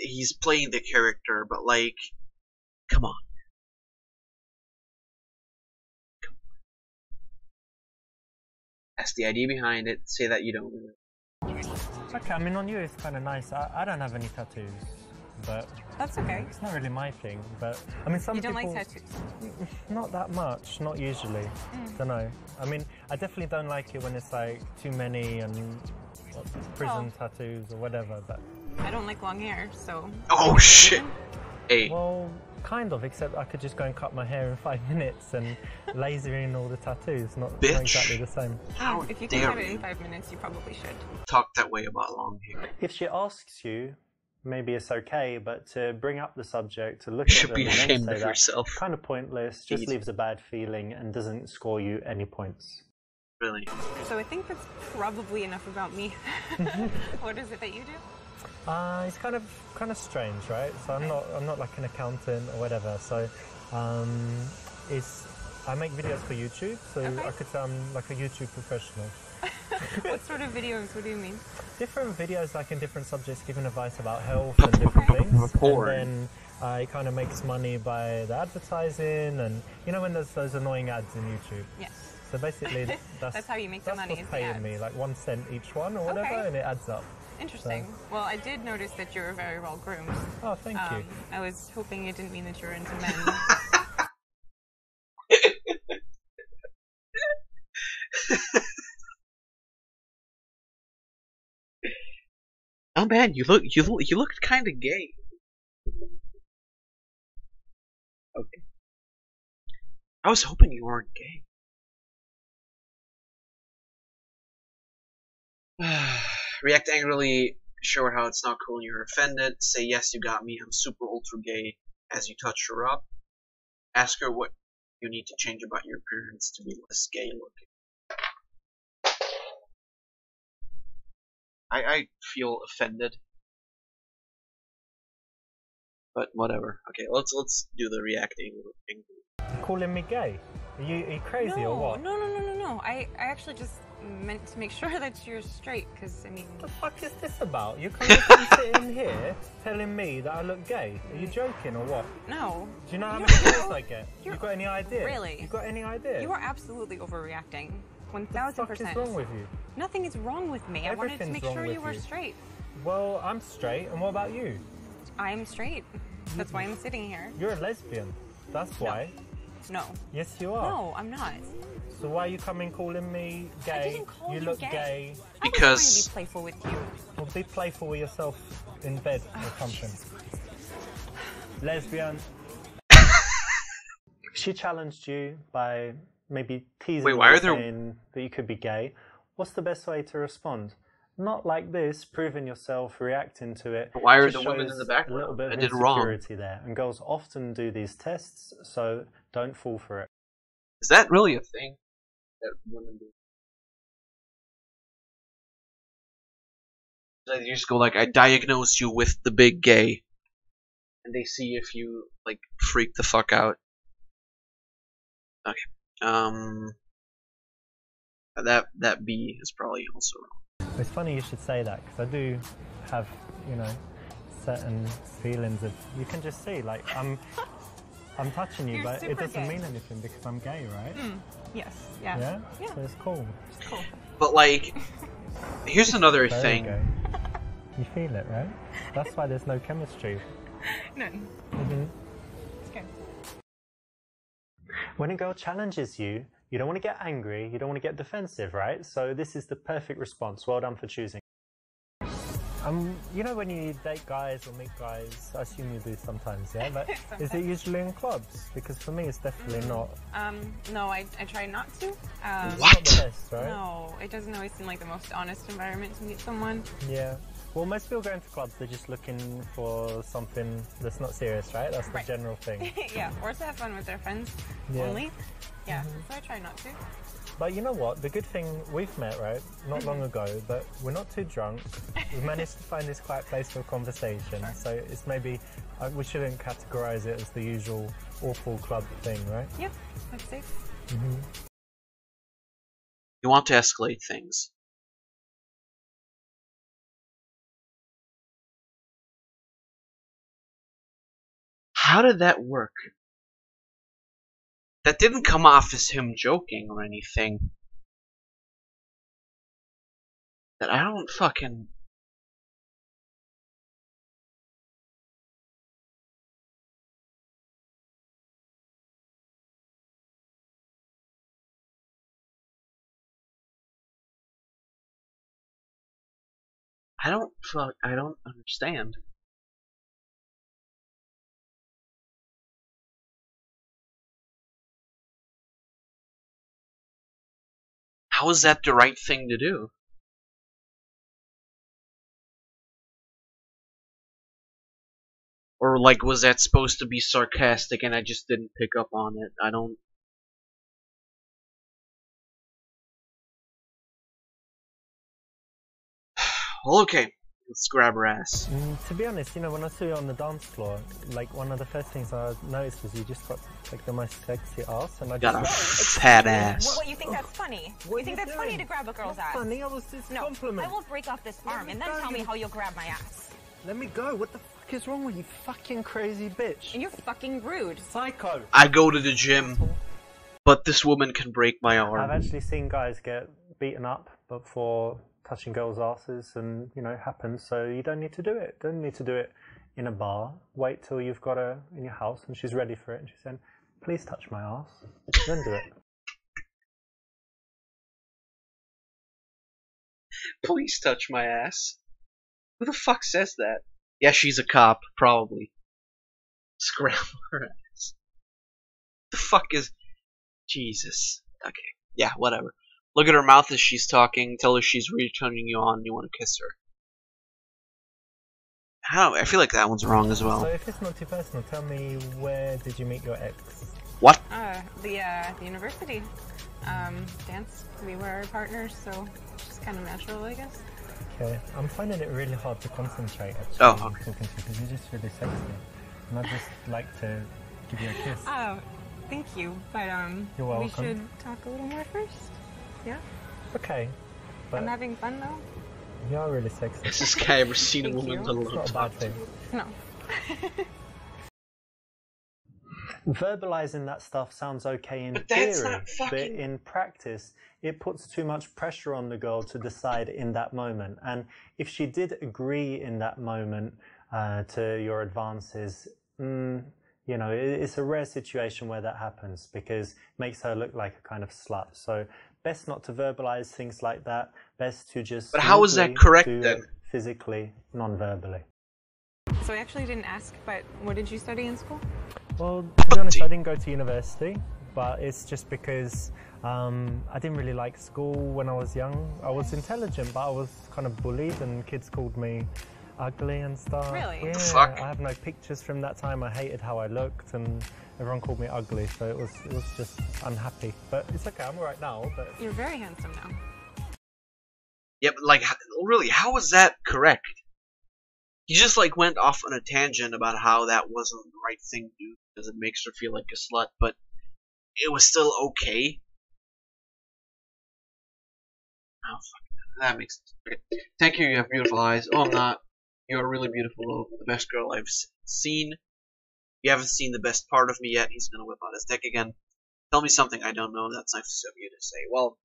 [SPEAKER 1] he's playing the character, but like, come on. That's the idea behind it. Say that you don't.
[SPEAKER 2] Okay, I mean, on you it's kind of nice. I don't have any tattoos, but
[SPEAKER 3] That's okay.
[SPEAKER 2] it's not really my thing. But I mean, some
[SPEAKER 3] You don't
[SPEAKER 2] people
[SPEAKER 3] like tattoos.
[SPEAKER 2] not that much, not usually. Don't know. I mean, I definitely don't like it when it's like too many and prison tattoos or whatever. But
[SPEAKER 3] I don't like long hair, so.
[SPEAKER 1] Oh shit! Hey,
[SPEAKER 2] well, kind of. Except I could just go and cut my hair in 5 minutes and laser in all the tattoos. Not exactly the same.
[SPEAKER 1] how
[SPEAKER 3] If you can
[SPEAKER 1] dare
[SPEAKER 3] cut it in
[SPEAKER 1] you
[SPEAKER 3] 5 minutes, you probably should.
[SPEAKER 1] talk that way about long hair?
[SPEAKER 2] If she asks you, maybe it's okay, but to bring up the subject, to look
[SPEAKER 1] You
[SPEAKER 2] at
[SPEAKER 1] should
[SPEAKER 2] them
[SPEAKER 1] be
[SPEAKER 2] and then
[SPEAKER 1] ashamed
[SPEAKER 2] say
[SPEAKER 1] of
[SPEAKER 2] that,
[SPEAKER 1] yourself.
[SPEAKER 2] kind of pointless, just
[SPEAKER 1] Jeez.
[SPEAKER 2] leaves a bad feeling and doesn't score you any points.
[SPEAKER 1] Really.
[SPEAKER 3] So I think that's probably enough about me. What is it that you do?
[SPEAKER 2] It's kind of strange, right? So I'm not like an accountant or whatever. So I make videos for YouTube, so I could say I'm like a YouTube professional.
[SPEAKER 3] What sort of videos? What do you mean?
[SPEAKER 2] Different videos, like in different subjects, giving advice about health and different things.
[SPEAKER 1] Porn.
[SPEAKER 2] And then it kind of makes money by the advertising, and you know when there's those annoying ads in YouTube.
[SPEAKER 3] Yes.
[SPEAKER 2] So basically,
[SPEAKER 3] That's how you make the money,
[SPEAKER 2] That's
[SPEAKER 3] is
[SPEAKER 2] what's
[SPEAKER 3] the
[SPEAKER 2] paying me,
[SPEAKER 3] ads.
[SPEAKER 2] like 1 cent each one or whatever,
[SPEAKER 3] Okay.
[SPEAKER 2] and it adds up.
[SPEAKER 3] Interesting. Well, I did notice that you were very well groomed.
[SPEAKER 2] Oh, thank you.
[SPEAKER 3] I was hoping it didn't mean that you were into men.
[SPEAKER 1] Oh man, you look kind of gay. Okay. I was hoping you weren't gay. React angrily, show her how it's not cool and you're offended. Say, yes, you got me, I'm super ultra gay, as you touch her up. Ask her what you need to change about your appearance to be less gay looking. I feel offended. But whatever. Okay, let's do the reacting thing.
[SPEAKER 2] You're calling me gay? Are you crazy or what?
[SPEAKER 3] No. I actually just meant to make sure that you're straight, because, I mean...
[SPEAKER 2] What the fuck is this about? You're coming sitting here telling me that I look gay? Are you joking or what?
[SPEAKER 3] No.
[SPEAKER 2] Do you know how many girls I get? You got any idea?
[SPEAKER 3] Really?
[SPEAKER 2] You got any idea?
[SPEAKER 3] You are absolutely overreacting. 1000%.
[SPEAKER 2] What the fuck is wrong with you?
[SPEAKER 3] Nothing is wrong with me. I wanted to
[SPEAKER 2] Everything's
[SPEAKER 3] make
[SPEAKER 2] wrong
[SPEAKER 3] sure
[SPEAKER 2] with
[SPEAKER 3] you were
[SPEAKER 2] you.
[SPEAKER 3] straight.
[SPEAKER 2] Well, I'm straight, and what about you?
[SPEAKER 3] I'm straight. That's why I'm sitting here.
[SPEAKER 2] You're a lesbian. That's why.
[SPEAKER 3] No.
[SPEAKER 2] Yes, you are.
[SPEAKER 3] No, I'm not.
[SPEAKER 2] So why are you coming calling me gay?
[SPEAKER 3] I didn't call you
[SPEAKER 2] look
[SPEAKER 3] gay.
[SPEAKER 2] gay.
[SPEAKER 3] I was
[SPEAKER 1] Because-
[SPEAKER 3] trying to be playful with you.
[SPEAKER 2] Well, be playful with yourself in bed or something. Lesbian. She challenged you by maybe teasing
[SPEAKER 1] Wait, why
[SPEAKER 2] you
[SPEAKER 1] are there-
[SPEAKER 2] saying that you could be gay. What's the best way to respond? not like this, proving yourself, reacting to it.
[SPEAKER 1] Why are
[SPEAKER 2] just
[SPEAKER 1] the women in
[SPEAKER 2] shows
[SPEAKER 1] the background?
[SPEAKER 2] A little bit
[SPEAKER 1] I
[SPEAKER 2] of
[SPEAKER 1] did wrong.
[SPEAKER 2] insecurity there, and girls often do these tests, so don't fall for it.
[SPEAKER 1] Is that really a thing that women do? They just go like, I diagnose you with the big gay, and they see if you like freak the fuck out. Okay. That B is probably also wrong.
[SPEAKER 2] It's funny you should say that, because I do have, you know, certain feelings of, you can just see, like, I'm touching you,
[SPEAKER 3] You're
[SPEAKER 2] but it
[SPEAKER 3] super
[SPEAKER 2] doesn't
[SPEAKER 3] gay.
[SPEAKER 2] mean anything because I'm gay, right?
[SPEAKER 3] Yes. Yeah.
[SPEAKER 2] Yeah?
[SPEAKER 3] Yeah.
[SPEAKER 2] So it's cool.
[SPEAKER 3] It's cool.
[SPEAKER 1] But like, here's another
[SPEAKER 2] Very
[SPEAKER 1] thing.
[SPEAKER 2] gay. You feel it, right? That's why there's no chemistry.
[SPEAKER 3] None.
[SPEAKER 2] Mm-hmm.
[SPEAKER 3] It's good.
[SPEAKER 2] When a girl challenges you, you don't want to get angry, you don't want to get defensive, right? So this is the perfect response. Well done for choosing. You know when you date guys or meet guys, I assume you do sometimes, yeah? But is it usually in clubs? Because for me it's definitely not.
[SPEAKER 3] No, I try not to.
[SPEAKER 2] It's
[SPEAKER 1] What?
[SPEAKER 2] not the best, right?
[SPEAKER 3] No, it doesn't always seem like the most honest environment to meet someone.
[SPEAKER 2] Yeah. Well, most people going to clubs, they're just looking for something that's not serious, right? That's the
[SPEAKER 3] Right.
[SPEAKER 2] general thing.
[SPEAKER 3] Yeah, or to have fun with their friends
[SPEAKER 2] Yeah.
[SPEAKER 3] only. Yeah, so I try not to.
[SPEAKER 2] But you know what? The good thing, we've met, right? Not long ago, but we're not too drunk. We've managed to find this quiet place for conversation. So it's maybe, we shouldn't categorize it as the usual awful club thing, right?
[SPEAKER 3] Yeah, that's safe.
[SPEAKER 1] You want to escalate things. How did that work? That didn't come off as him joking or anything. That I don't fucking... I don't understand. How is that the right thing to do? Or like, was that supposed to be sarcastic and I just didn't pick up on it? I don't... Well, okay. Let's grab her ass.
[SPEAKER 2] To be honest, you know, when I saw you on the dance floor, like one of the first things I noticed was you just got like the most sexy ass, and I
[SPEAKER 1] Got a
[SPEAKER 2] just
[SPEAKER 1] fat ass.
[SPEAKER 7] What, you think that's funny?
[SPEAKER 2] What
[SPEAKER 7] You think
[SPEAKER 2] are you
[SPEAKER 7] that's funny
[SPEAKER 2] doing?
[SPEAKER 7] to grab a girl's ass?
[SPEAKER 2] funny. I was just
[SPEAKER 7] No,
[SPEAKER 2] compliment.
[SPEAKER 7] I will break off this arm and then
[SPEAKER 2] go,
[SPEAKER 7] tell me
[SPEAKER 2] you-
[SPEAKER 7] how you'll grab my ass.
[SPEAKER 2] Let me go. What the fuck is wrong with you, fucking crazy bitch?
[SPEAKER 7] And you're fucking rude.
[SPEAKER 2] Psycho.
[SPEAKER 1] I go to the gym, but this woman can break my
[SPEAKER 2] I've
[SPEAKER 1] arm.
[SPEAKER 2] actually seen guys get beaten up before touching girls' asses, and you know, it happens. So you don't need to do it. Don't need to do it in a bar. Wait till you've got her in your house and she's ready for it, and she's saying, "Please touch my ass." Then do it.
[SPEAKER 1] Please touch my ass. Who the fuck says that? Yeah, she's a cop, probably. Scramble her ass. The fuck is... Jesus. Okay. Yeah, whatever. Look at her mouth as she's talking. Tell her she's really turning you on and you want to kiss her. I feel like that one's wrong as
[SPEAKER 2] So
[SPEAKER 1] well.
[SPEAKER 2] if it's not too personal, tell me, where did you meet your ex?
[SPEAKER 1] What?
[SPEAKER 3] The university. Dance. We were partners, so it's just kind of natural, I guess.
[SPEAKER 2] Okay, I'm finding it really hard to concentrate actually
[SPEAKER 1] Oh, okay.
[SPEAKER 2] talking to you because you're just really sexy, and I'd just like to give you a kiss.
[SPEAKER 3] Oh, thank you. But
[SPEAKER 2] You're
[SPEAKER 3] we
[SPEAKER 2] welcome.
[SPEAKER 3] should talk a little more first. Yeah.
[SPEAKER 2] Okay, but
[SPEAKER 3] I'm having fun though.
[SPEAKER 2] you are really sexy.
[SPEAKER 1] Has this guy ever seen a
[SPEAKER 3] Thank
[SPEAKER 1] woman
[SPEAKER 3] you.
[SPEAKER 1] to
[SPEAKER 2] It's not a
[SPEAKER 1] love?
[SPEAKER 2] bad thing.
[SPEAKER 3] No.
[SPEAKER 2] Verbalizing that stuff sounds okay in
[SPEAKER 1] But that's
[SPEAKER 2] theory,
[SPEAKER 1] not fucking-
[SPEAKER 2] but in practice, it puts too much pressure on the girl to decide in that moment. And if she did agree in that moment to your advances, you know, it's a rare situation where that happens because it makes her look like a kind of slut. So best not to verbalize things like that. Best to just.
[SPEAKER 1] But how is that
[SPEAKER 2] smoothly
[SPEAKER 1] correct
[SPEAKER 2] do
[SPEAKER 1] then?
[SPEAKER 2] it physically, non-verbally.
[SPEAKER 3] So I actually didn't ask, but what did you study in school?
[SPEAKER 2] Well, to be honest, I didn't go to university. but it's just because I didn't really like school when I was young. I was intelligent, but I was kind of bullied, and kids called me ugly and stuff.
[SPEAKER 3] Really?
[SPEAKER 2] Yeah,
[SPEAKER 1] The fuck?
[SPEAKER 2] I have no pictures from that time. I hated how I looked, and everyone called me ugly, so it was just unhappy. But it's okay, I'm alright now. But
[SPEAKER 3] You're very handsome now.
[SPEAKER 1] Yeah, but like, really, how was that correct? He just like went off on a tangent about how that wasn't the right thing to do because it makes her feel like a slut, but it was still okay. Oh fuck, that makes sense. Okay. Thank you. You have beautiful eyes. Oh, I'm not. You're really beautiful, though. The best girl I've seen. You haven't seen the best part of me yet. He's gonna whip out his dick again. Tell me something I don't know. That's nice of you to say. Well,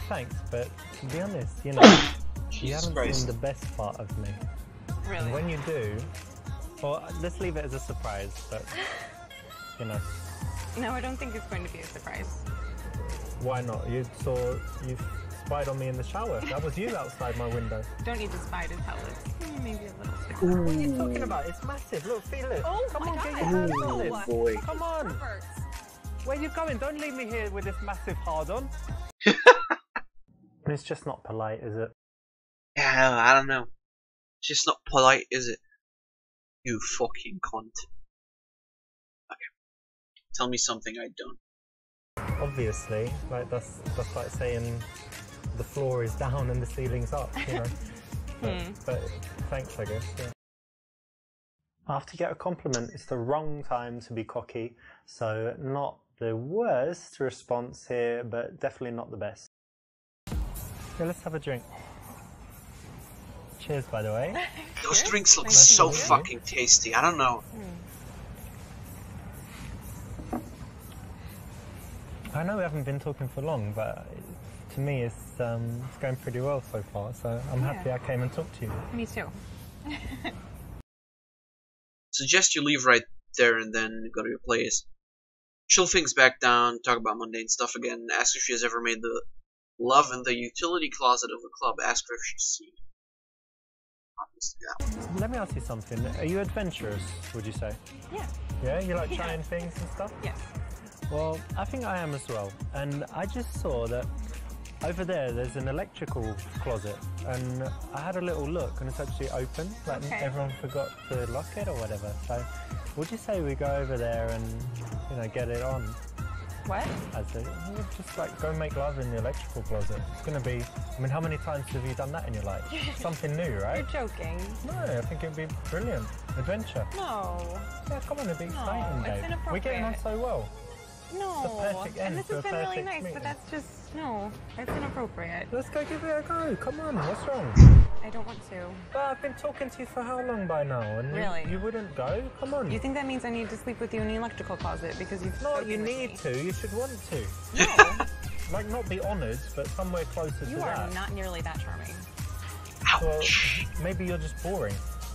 [SPEAKER 2] thanks. But to be honest, you know, you
[SPEAKER 1] Jesus
[SPEAKER 2] haven't
[SPEAKER 1] Christ.
[SPEAKER 2] seen the best part of me.
[SPEAKER 3] Really?
[SPEAKER 2] And when you do, well, let's leave it as a surprise. But you know,
[SPEAKER 3] No, I don't think it's going to be a surprise.
[SPEAKER 2] why not? You spied on me in the shower. That was you outside my window.
[SPEAKER 3] Don't need to spy to tell it. Maybe a little stick.
[SPEAKER 2] What are you talking about? It's massive. Look, feel it.
[SPEAKER 3] Oh
[SPEAKER 2] Come
[SPEAKER 3] my
[SPEAKER 2] on,
[SPEAKER 3] God.
[SPEAKER 2] get your hands on
[SPEAKER 1] Oh
[SPEAKER 2] it.
[SPEAKER 1] boy.
[SPEAKER 2] Come on. Where are you going? Don't leave me here with this massive hard-on. It's just not polite, is it?
[SPEAKER 1] Yeah, I don't know. It's just not polite, is it? You fucking cunt. Okay. Tell me something I don't.
[SPEAKER 2] Obviously, like that's like saying the floor is down and the ceiling's up, you know. But thanks, I guess. Yeah. After you get a compliment, it's the wrong time to be cocky. So not the worst response here, but definitely not the best. Yeah, let's have a drink. Cheers, by the way.
[SPEAKER 1] Those drinks look
[SPEAKER 3] Nice to
[SPEAKER 1] so
[SPEAKER 3] meet you.
[SPEAKER 1] fucking tasty. I don't know.
[SPEAKER 2] I know we haven't been talking for long, but to me it's going pretty well so far. So I'm happy I came and talked to you.
[SPEAKER 3] Me too.
[SPEAKER 1] Suggest you leave right there and then go to your place. Chill things back down, talk about mundane stuff again, ask if she has ever made the love in the utility closet of the club, ask her if she's seen it. Obviously, yeah.
[SPEAKER 2] Let me ask you something. Are you adventurous, would you say?
[SPEAKER 3] Yeah.
[SPEAKER 2] Yeah? You like trying things and stuff?
[SPEAKER 3] Yes.
[SPEAKER 2] Well, I think I am as well. And I just saw that over there's an electrical closet, and I had a little look, and it's actually open. Like everyone forgot to lock it or whatever. So, would you say we go over there and, you know, get it on?
[SPEAKER 3] What?
[SPEAKER 2] We'll just like go make love in the electrical closet. It's gonna be. I mean, how many times have you done that in your life? Something new, right?
[SPEAKER 3] You're joking.
[SPEAKER 2] No, I think it'd be brilliant. Adventure.
[SPEAKER 3] No.
[SPEAKER 2] Yeah, come on, it'd be exciting,
[SPEAKER 3] it's
[SPEAKER 2] babe. We're getting on
[SPEAKER 3] inappropriate.
[SPEAKER 2] so well.
[SPEAKER 3] No.
[SPEAKER 2] The perfect end
[SPEAKER 3] And this
[SPEAKER 2] to
[SPEAKER 3] has
[SPEAKER 2] a
[SPEAKER 3] been really
[SPEAKER 2] perfect
[SPEAKER 3] nice,
[SPEAKER 2] meeting.
[SPEAKER 3] but that's just no. That's inappropriate.
[SPEAKER 2] Let's go give it a go. Come on, what's wrong?
[SPEAKER 3] I don't want to.
[SPEAKER 2] I've been talking to you for how long by now? And
[SPEAKER 3] Really?
[SPEAKER 2] you wouldn't go? Come on.
[SPEAKER 3] You think that means I need to sleep with you in the electrical closet because you've
[SPEAKER 2] No,
[SPEAKER 3] spoken
[SPEAKER 2] you
[SPEAKER 3] with
[SPEAKER 2] need
[SPEAKER 3] me?
[SPEAKER 2] to. You should want to.
[SPEAKER 3] No.
[SPEAKER 2] Like, not be honoured, but somewhere closer to
[SPEAKER 3] You
[SPEAKER 2] that.
[SPEAKER 3] are not nearly that charming.
[SPEAKER 2] Well,
[SPEAKER 1] Ouch.
[SPEAKER 2] maybe you're just boring.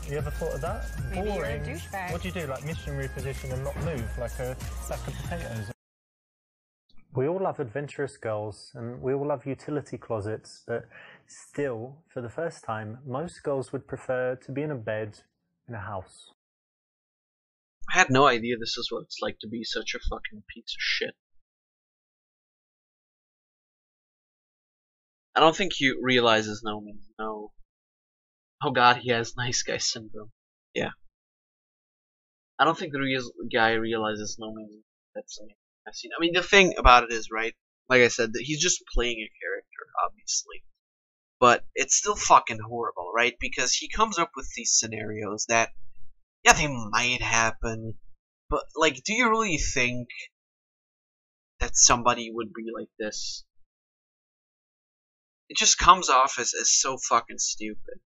[SPEAKER 2] You ever thought of that?
[SPEAKER 3] Maybe you're a
[SPEAKER 2] boring.
[SPEAKER 3] douchebag.
[SPEAKER 2] What do you do? Like missionary position and not move, like a sack of potatoes? We all love adventurous girls, and we all love utility closets, but still, for the first time, most girls would prefer to be in a bed in a house.
[SPEAKER 1] I had no idea this is what it's like to be such a fucking piece of shit. I don't think he realizes no means no. Oh god, he has nice guy syndrome. Yeah. I don't think the guy realizes no means that's something I've seen. I mean, the thing about it is, right, like I said, that he's just playing a character, obviously. But it's still fucking horrible, right? Because he comes up with these scenarios that, yeah, they might happen, but, like, do you really think that somebody would be like this? It just comes off as so fucking stupid.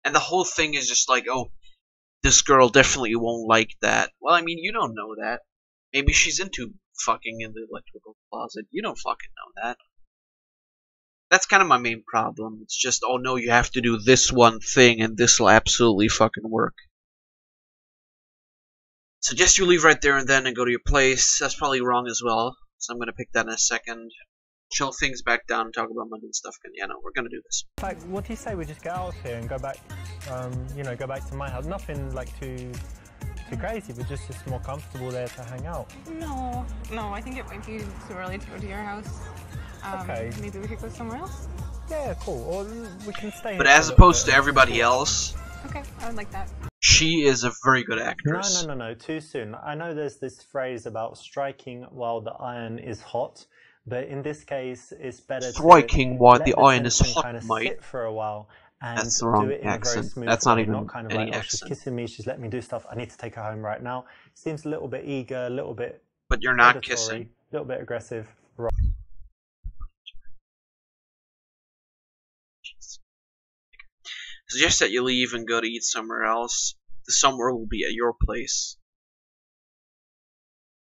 [SPEAKER 1] And the whole thing is just like, oh, this girl definitely won't like that. Well, I mean, you don't know that. Maybe she's into fucking in the electrical closet. You don't fucking know that. That's kind of my main problem. It's just, oh no, you have to do this one thing and this will absolutely fucking work. Suggest you leave right there and then and go to your place. That's probably wrong as well. So I'm gonna pick that in a second. Chill things back down and talk about mundane stuff again. Yeah, no, we're gonna do this.
[SPEAKER 2] Like, what do you say we just get out of here and go back, you know, go back to my house? Nothing like too too crazy, but just it's more comfortable there to hang out.
[SPEAKER 3] No, I think it might be too early to go to your house.
[SPEAKER 2] Okay.
[SPEAKER 3] Maybe we could go somewhere else?
[SPEAKER 2] Yeah, cool. Or we can stay
[SPEAKER 1] But
[SPEAKER 2] here
[SPEAKER 1] as
[SPEAKER 2] for a little
[SPEAKER 1] opposed
[SPEAKER 2] bit.
[SPEAKER 1] to everybody else,
[SPEAKER 3] Okay, I would like that.
[SPEAKER 1] she is a very good actress.
[SPEAKER 2] No, too soon. I know there's this phrase about striking while the iron is hot, but in this case, it's better
[SPEAKER 1] Striking while
[SPEAKER 2] to
[SPEAKER 1] the
[SPEAKER 2] let
[SPEAKER 1] iron is
[SPEAKER 2] tension
[SPEAKER 1] hot,
[SPEAKER 2] kind of
[SPEAKER 1] mate.
[SPEAKER 2] sit for a while and
[SPEAKER 1] That's the
[SPEAKER 2] do
[SPEAKER 1] wrong
[SPEAKER 2] it in a very
[SPEAKER 1] accent.
[SPEAKER 2] smooth
[SPEAKER 1] That's
[SPEAKER 2] way,
[SPEAKER 1] not even
[SPEAKER 2] not kind of
[SPEAKER 1] any
[SPEAKER 2] like, oh, she's
[SPEAKER 1] accent.
[SPEAKER 2] kissing me, she's letting me do stuff, I need to take her home right now. Seems a little bit eager, a little bit
[SPEAKER 1] But you're not
[SPEAKER 2] predatory,
[SPEAKER 1] kissing.
[SPEAKER 2] a little bit aggressive.
[SPEAKER 1] Suggest that you leave and go to eat somewhere else. The somewhere will be at your place.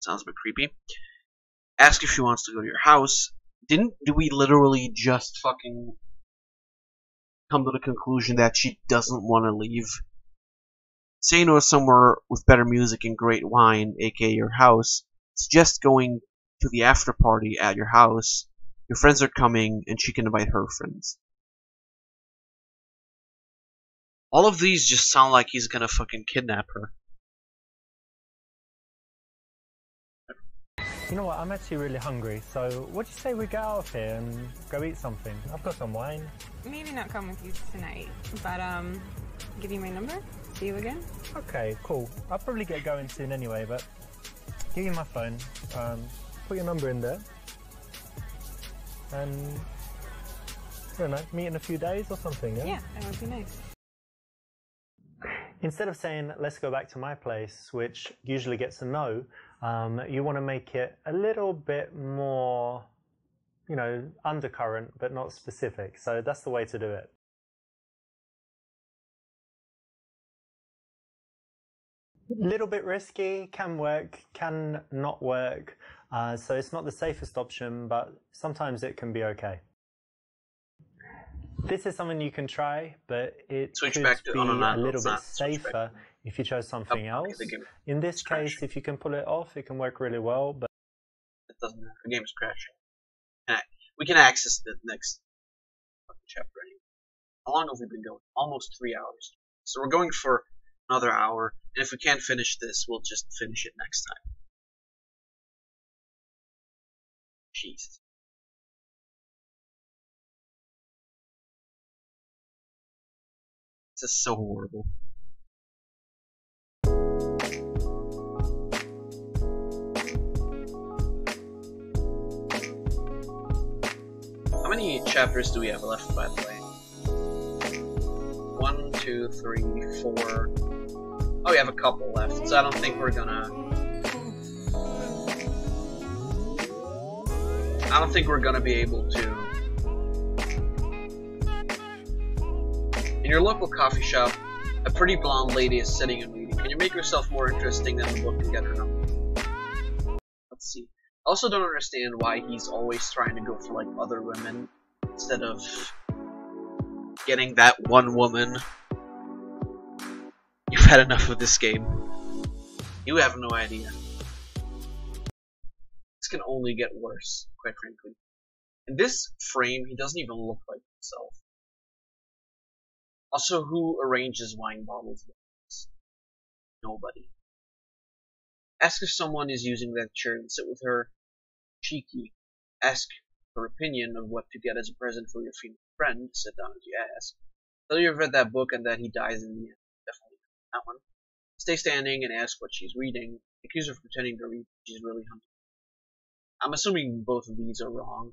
[SPEAKER 1] Sounds a bit creepy. Ask if she wants to go to your house. Do we literally just fucking come to the conclusion that she doesn't want to leave? Say no to somewhere with better music and great wine, aka your house. Suggest going to the after party at your house. Your friends are coming, and she can invite her friends. All of these just sound like he's gonna fucking kidnap her.
[SPEAKER 2] You know what, I'm actually really hungry, so what do you say we get out of here and go eat something? I've got some wine.
[SPEAKER 3] Maybe not come with you tonight, but give you my number. See you again.
[SPEAKER 2] Okay, cool. I'll probably get going soon anyway, but give you my phone. Put your number in there. And, I don't know, meet in a few days or something, yeah?
[SPEAKER 3] Yeah, that would be nice.
[SPEAKER 2] Instead of saying, let's go back to my place, which usually gets a no, you want to make it a little bit more, you know, undercurrent, but not specific. So that's the way to do it. Little bit risky, can work, can not work. So it's not the safest option, but sometimes it can be okay. This is something you can try, but it
[SPEAKER 1] Switch
[SPEAKER 2] could
[SPEAKER 1] back to-
[SPEAKER 2] be
[SPEAKER 1] oh, no,
[SPEAKER 2] a
[SPEAKER 1] no,
[SPEAKER 2] little
[SPEAKER 1] it's
[SPEAKER 2] bit
[SPEAKER 1] not. Switch back.
[SPEAKER 2] safer if you chose something
[SPEAKER 1] Oh, okay,
[SPEAKER 2] else.
[SPEAKER 1] the game
[SPEAKER 2] In this
[SPEAKER 1] is
[SPEAKER 2] case,
[SPEAKER 1] crashing.
[SPEAKER 2] if you can pull it off, it can work really well. But
[SPEAKER 1] It doesn't matter. The game is crashing. We can access the next fucking chapter anyway. How long have we been going? Almost 3 hours. So we're going for another hour, and if we can't finish this, we'll just finish it next time. Jeez. This is so horrible. How many chapters do we have left, by the way? 1, 2, 3, 4. Oh, we have a couple left, so I don't think we're gonna... be able to... In your local coffee shop, a pretty blonde lady is sitting and reading. Can you make yourself more interesting than the book and get her number? Let's see. I also don't understand why he's always trying to go for, like, other women instead of getting that one woman. You've had enough of this game. You have no idea. This can only get worse, quite frankly. In this frame, he doesn't even look like himself. Also, who arranges wine bottles like this? Nobody. Ask if someone is using that chair and sit with her. Cheeky. Ask her opinion of what to get as a present for your female friend. Sit down as you ask. Tell her you've read that book and that he dies in the end. Definitely that one. Stay standing and ask what she's reading. Accuse her of pretending to read. She's really hunting. I'm assuming both of these are wrong.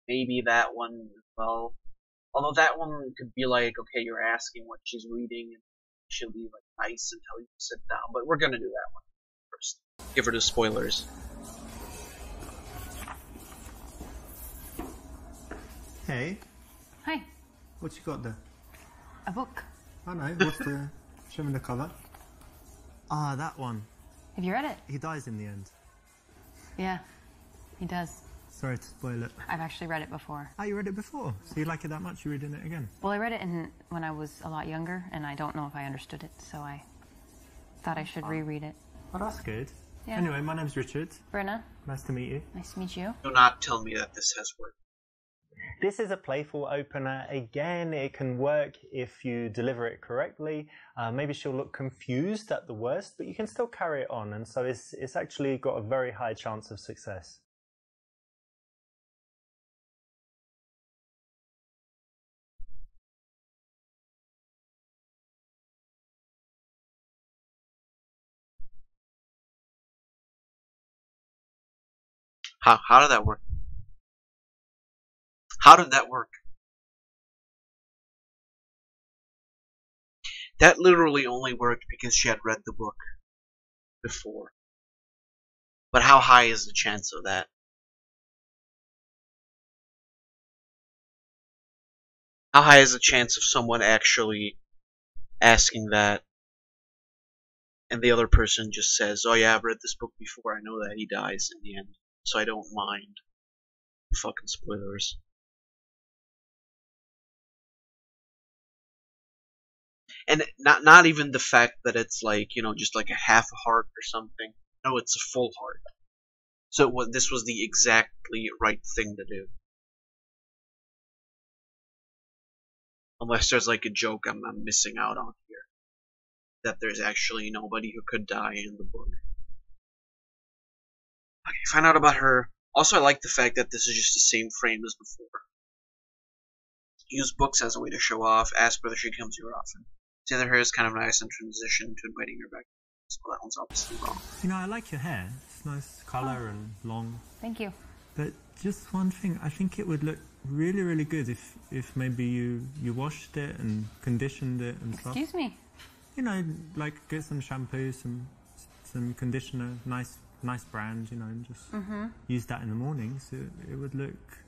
[SPEAKER 1] Maybe that one as well. Although that one could be like, okay, you're asking what she's reading, and she'll be like nice and tell you to sit down. But we're gonna do that one first. Give her the spoilers.
[SPEAKER 2] hey,
[SPEAKER 4] Hi,
[SPEAKER 2] what you got there?
[SPEAKER 4] a book.
[SPEAKER 2] I know. What's the? Show me the cover. Ah, that one.
[SPEAKER 4] Have you read it?
[SPEAKER 2] He dies in the end.
[SPEAKER 4] Yeah, he does.
[SPEAKER 2] Sorry to spoil it.
[SPEAKER 4] I've actually read it before.
[SPEAKER 2] Oh, you read it before? So you like it that much? You're reading it again?
[SPEAKER 4] Well, I read it when I was a lot younger, and I don't know if I understood it, so I thought I should reread it.
[SPEAKER 2] Oh, that's good.
[SPEAKER 4] Yeah.
[SPEAKER 2] Anyway, my name's Richard.
[SPEAKER 4] Brenna,
[SPEAKER 2] Nice to meet you.
[SPEAKER 4] nice to meet you.
[SPEAKER 1] Do not tell me that this has worked.
[SPEAKER 2] This is a playful opener. Again, it can work if you deliver it correctly. Maybe she'll look confused at the worst, but you can still carry it on. And so it's actually got a very high chance of success.
[SPEAKER 1] How did that work? How did that work? That literally only worked because she had read the book before. But how high is the chance of that? How high is the chance of someone actually asking that and the other person just says, oh yeah, I've read this book before, I know that he dies in the end, so I don't mind. Fucking spoilers. And not even the fact that it's like, you know, just like a half a heart or something. No, it's a full heart. So this was the exactly right thing to do. Unless there's like a joke I'm missing out on here. That there's actually nobody who could die in the book. Okay, find out about her. Also, I like the fact that this is just the same frame as before. Use books as a way to show off. Ask whether she comes here often. See, her hair is kind of nice in transition to inviting her back. So that one's obviously wrong.
[SPEAKER 8] You know, I like your hair. It's nice colour and long.
[SPEAKER 7] Thank you.
[SPEAKER 8] But just one thing, I think it would look really, really good if maybe you washed it and conditioned it and stuff.
[SPEAKER 7] Excuse me.
[SPEAKER 8] You know, like get some shampoo, some conditioner, nice brand, you know, and just use that in the morning so it would look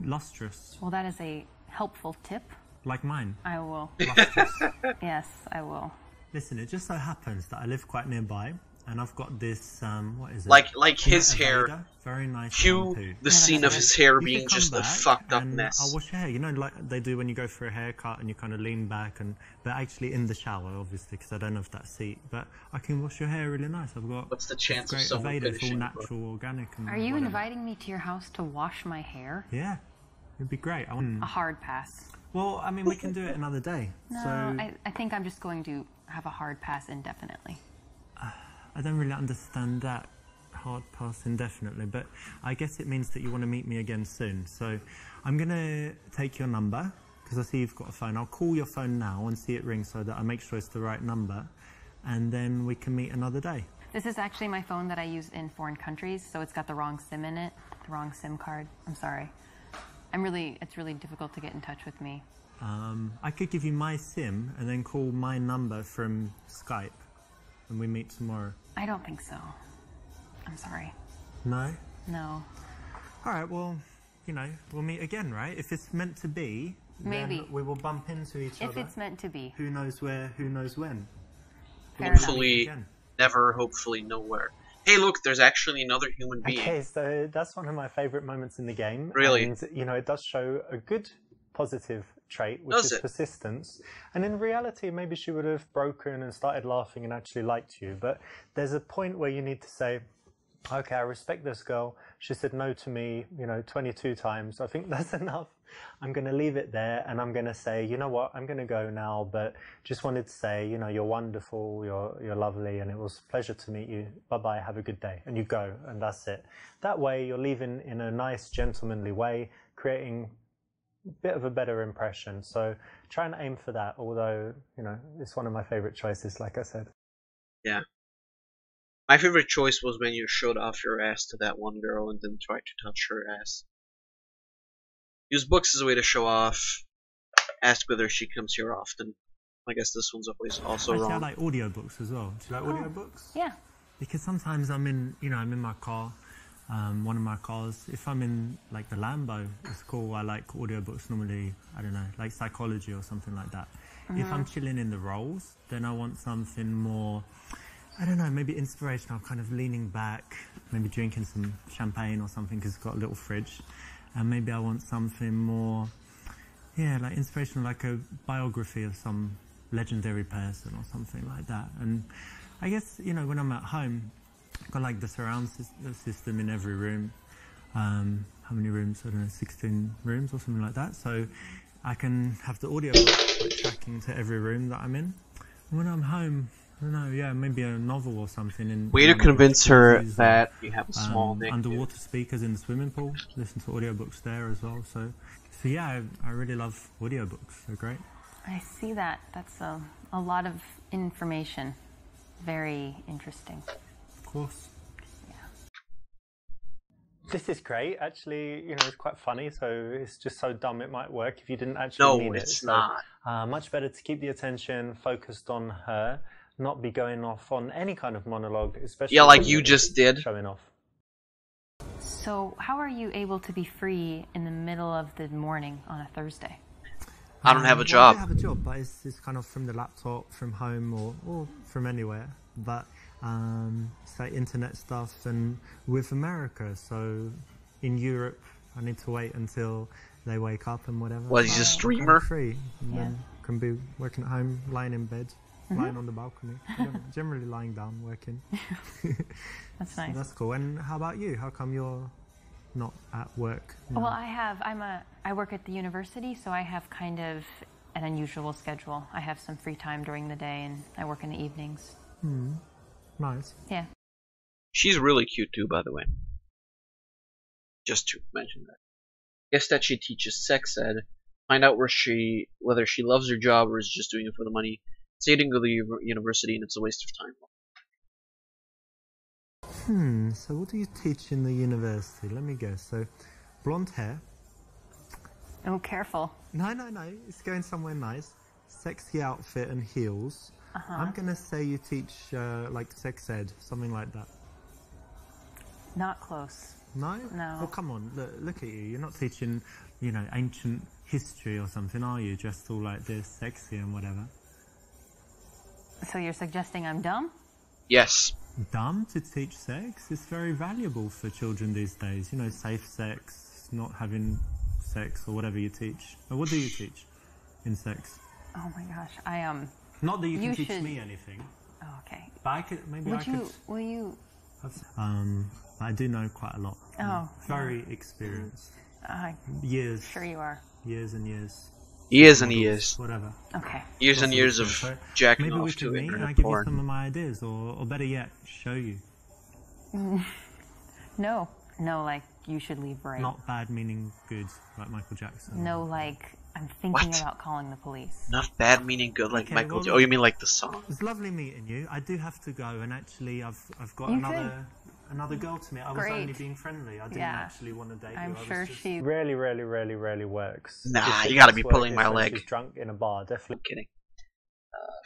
[SPEAKER 8] lustrous.
[SPEAKER 7] Well, that is a helpful tip.
[SPEAKER 8] Like mine.
[SPEAKER 7] I will.
[SPEAKER 8] Lustrous.
[SPEAKER 7] Yes, I will.
[SPEAKER 8] Listen, it just so happens that I live quite nearby, and I've got this, what is it?
[SPEAKER 1] Like his hair.
[SPEAKER 8] Very nice
[SPEAKER 1] Cue
[SPEAKER 8] shampoo.
[SPEAKER 1] the scene of his hair
[SPEAKER 8] You
[SPEAKER 1] being
[SPEAKER 8] could come
[SPEAKER 1] just a
[SPEAKER 8] back
[SPEAKER 1] fucked up
[SPEAKER 8] and
[SPEAKER 1] mess.
[SPEAKER 8] I'll wash your hair, you know, like they do when you go for a haircut and you kind of lean back, but actually in the shower, obviously, because I don't have that seat. But I can wash your hair really nice. I've got
[SPEAKER 1] What's the chance of
[SPEAKER 8] great
[SPEAKER 1] someone
[SPEAKER 8] Aveda, it's all
[SPEAKER 1] finishing?
[SPEAKER 8] natural, organic. And
[SPEAKER 7] Are you
[SPEAKER 8] whatever.
[SPEAKER 7] inviting me to your house to wash my hair?
[SPEAKER 8] Yeah, it'd be great.
[SPEAKER 7] A hard pass.
[SPEAKER 8] Well, I mean, we can do it another day.
[SPEAKER 7] No,
[SPEAKER 8] So
[SPEAKER 7] I think I'm just going to have a hard pass indefinitely.
[SPEAKER 8] I don't really understand that hard pass indefinitely, but I guess it means that you want to meet me again soon. So I'm going to take your number, because I see you've got a phone. I'll call your phone now and see it ring so that I make sure it's the right number, and then we can meet another day.
[SPEAKER 7] This is actually my phone that I use in foreign countries, so it's got the wrong SIM in it, the wrong SIM card. I'm sorry. It's really difficult to get in touch with me.
[SPEAKER 8] I could give you my SIM and then call my number from Skype, and we meet tomorrow.
[SPEAKER 7] I don't think so. I'm sorry.
[SPEAKER 8] No?
[SPEAKER 7] No.
[SPEAKER 8] All right, well, you know, we'll meet again, right? If it's meant to be,
[SPEAKER 7] Maybe.
[SPEAKER 8] then we will bump into each other.
[SPEAKER 7] If it's meant to be.
[SPEAKER 8] Who knows where, who knows when.
[SPEAKER 7] Fair enough.
[SPEAKER 1] Hopefully, never, hopefully, nowhere. Hey, look, there's actually another human being.
[SPEAKER 2] Okay, so that's one of my favourite moments in the game.
[SPEAKER 1] Really?
[SPEAKER 2] And, you know, it does show a good positive trait, which is persistence. And in reality, maybe she would have broken and started laughing and actually liked you. But there's a point where you need to say, okay, I respect this girl. She said no to me, you know, 22 times. I think that's enough. I'm going to leave it there, and I'm going to say, you know what, I'm going to go now, but just wanted to say, you know, you're wonderful, you're lovely, and it was a pleasure to meet you. Bye-bye, have a good day. And you go, and that's it. That way, you're leaving in a nice, gentlemanly way, creating a bit of a better impression. So try and aim for that, although, you know, it's one of my favorite choices, like I said.
[SPEAKER 1] Yeah. My favorite choice was when you showed off your ass to that one girl and then tried to touch her ass. Use books as a way to show off. Ask whether she comes here often. I guess this one's always also
[SPEAKER 8] Actually,
[SPEAKER 1] wrong.
[SPEAKER 8] I like audiobooks as well. Do you like audiobooks?
[SPEAKER 7] Yeah.
[SPEAKER 8] Because sometimes I'm in my car, one of my cars. If I'm in like the Lambo, it's cool. I like audiobooks normally, I don't know, like psychology or something like that. If I'm chilling in the Rolls, then I want something more, I don't know, maybe inspirational, kind of leaning back, maybe drinking some champagne or something because it's got a little fridge. And maybe I want something more, yeah, like inspirational, like a biography of some legendary person or something like that. And I guess, you know, when I'm at home, I've got like the surround system in every room. how many rooms? I don't know, 16 rooms or something like that. So I can have the audiobook like, tracking to every room that I'm in. And when I'm home, I don't know, yeah, maybe a novel or something.
[SPEAKER 1] Way to convince her that you have a small dick.
[SPEAKER 8] Underwater speakers in the swimming pool. Listen to audiobooks there as well. So yeah, I really love audiobooks. They're great.
[SPEAKER 7] I see that. That's a lot of information. Very interesting.
[SPEAKER 8] Of course.
[SPEAKER 2] This is great. Actually, you know, it's quite funny, so it's just so dumb it might work if you didn't actually mean it.
[SPEAKER 1] No, it's not.
[SPEAKER 2] Much better to keep the attention focused on her, not be going off on any kind of monologue, especially...
[SPEAKER 1] Yeah, like you just did.
[SPEAKER 2] Showing off.
[SPEAKER 7] So, how are you able to be free in the middle of the morning on a Thursday?
[SPEAKER 1] I don't have a job.
[SPEAKER 8] I have a job, but it's kind of from the laptop, from home, or from anywhere. But it's like internet stuff, and with America, so in Europe, I need to wait until they wake up and whatever.
[SPEAKER 1] Well, he's a streamer.
[SPEAKER 8] Free, and then can be working at home, lying in bed, lying on the balcony, generally lying down, working.
[SPEAKER 7] That's nice.
[SPEAKER 8] So that's cool. And how about you? How come you're not at work now?
[SPEAKER 7] Well, I work at the university, so I have kind of an unusual schedule. I have some free time during the day, and I work in the evenings.
[SPEAKER 8] Nice.
[SPEAKER 7] Yeah.
[SPEAKER 1] She's really cute too, by the way. Just to mention that. Guess that she teaches sex ed. Find out whether she loves her job or is just doing it for the money. Say you didn't go to the university and it's a waste of time.
[SPEAKER 8] So what do you teach in the university? Let me guess. So, blonde hair.
[SPEAKER 7] Oh, careful.
[SPEAKER 8] No. It's going somewhere nice. Sexy outfit and heels. I'm going to say you teach like sex ed, something like that.
[SPEAKER 7] Not close.
[SPEAKER 8] No?
[SPEAKER 7] No.
[SPEAKER 8] Well, come on, look at you. You're not teaching, you know, ancient history or something, are you? Dressed all like this, sexy and whatever.
[SPEAKER 7] So you're suggesting I'm dumb?
[SPEAKER 1] Yes.
[SPEAKER 8] Dumb to teach sex? It's very valuable for children these days. You know, safe sex, not having sex or whatever you teach. Or what do you teach in sex?
[SPEAKER 7] Oh my gosh,
[SPEAKER 8] Not that you can teach
[SPEAKER 7] should...
[SPEAKER 8] me anything.
[SPEAKER 7] Oh, okay.
[SPEAKER 8] But I could, maybe
[SPEAKER 7] Will you...
[SPEAKER 8] I do know quite a lot.
[SPEAKER 7] Oh.
[SPEAKER 8] Very experienced.
[SPEAKER 7] Years. Sure you are.
[SPEAKER 8] Years and years.
[SPEAKER 1] Years and years.
[SPEAKER 8] Whatever.
[SPEAKER 7] Okay.
[SPEAKER 1] Years and years of jacking
[SPEAKER 8] maybe
[SPEAKER 1] off to
[SPEAKER 8] I
[SPEAKER 1] internet
[SPEAKER 8] give
[SPEAKER 1] porn.
[SPEAKER 8] you some of my ideas, or better yet, show you.
[SPEAKER 7] No, like you should leave right.
[SPEAKER 8] Not bad meaning good, like Michael Jackson.
[SPEAKER 7] No, like I'm thinking about calling the police.
[SPEAKER 1] Not bad meaning good, like
[SPEAKER 8] Okay,
[SPEAKER 1] Michael.
[SPEAKER 8] well,
[SPEAKER 1] Oh, you mean like the song?
[SPEAKER 8] It's lovely meeting you. I do have to go, and actually, I've got
[SPEAKER 7] You
[SPEAKER 8] another girl to meet. I was
[SPEAKER 7] Great.
[SPEAKER 8] only being friendly. I didn't actually want to date you.
[SPEAKER 7] I'm
[SPEAKER 8] I was
[SPEAKER 7] sure
[SPEAKER 8] just...
[SPEAKER 7] she...
[SPEAKER 2] Rarely works.
[SPEAKER 1] Nah,
[SPEAKER 2] If it
[SPEAKER 1] you gotta
[SPEAKER 2] does
[SPEAKER 1] be
[SPEAKER 2] work,
[SPEAKER 1] pulling
[SPEAKER 2] it's
[SPEAKER 1] my
[SPEAKER 2] when
[SPEAKER 1] leg.
[SPEAKER 2] She's drunk in a bar, definitely.
[SPEAKER 1] I'm kidding.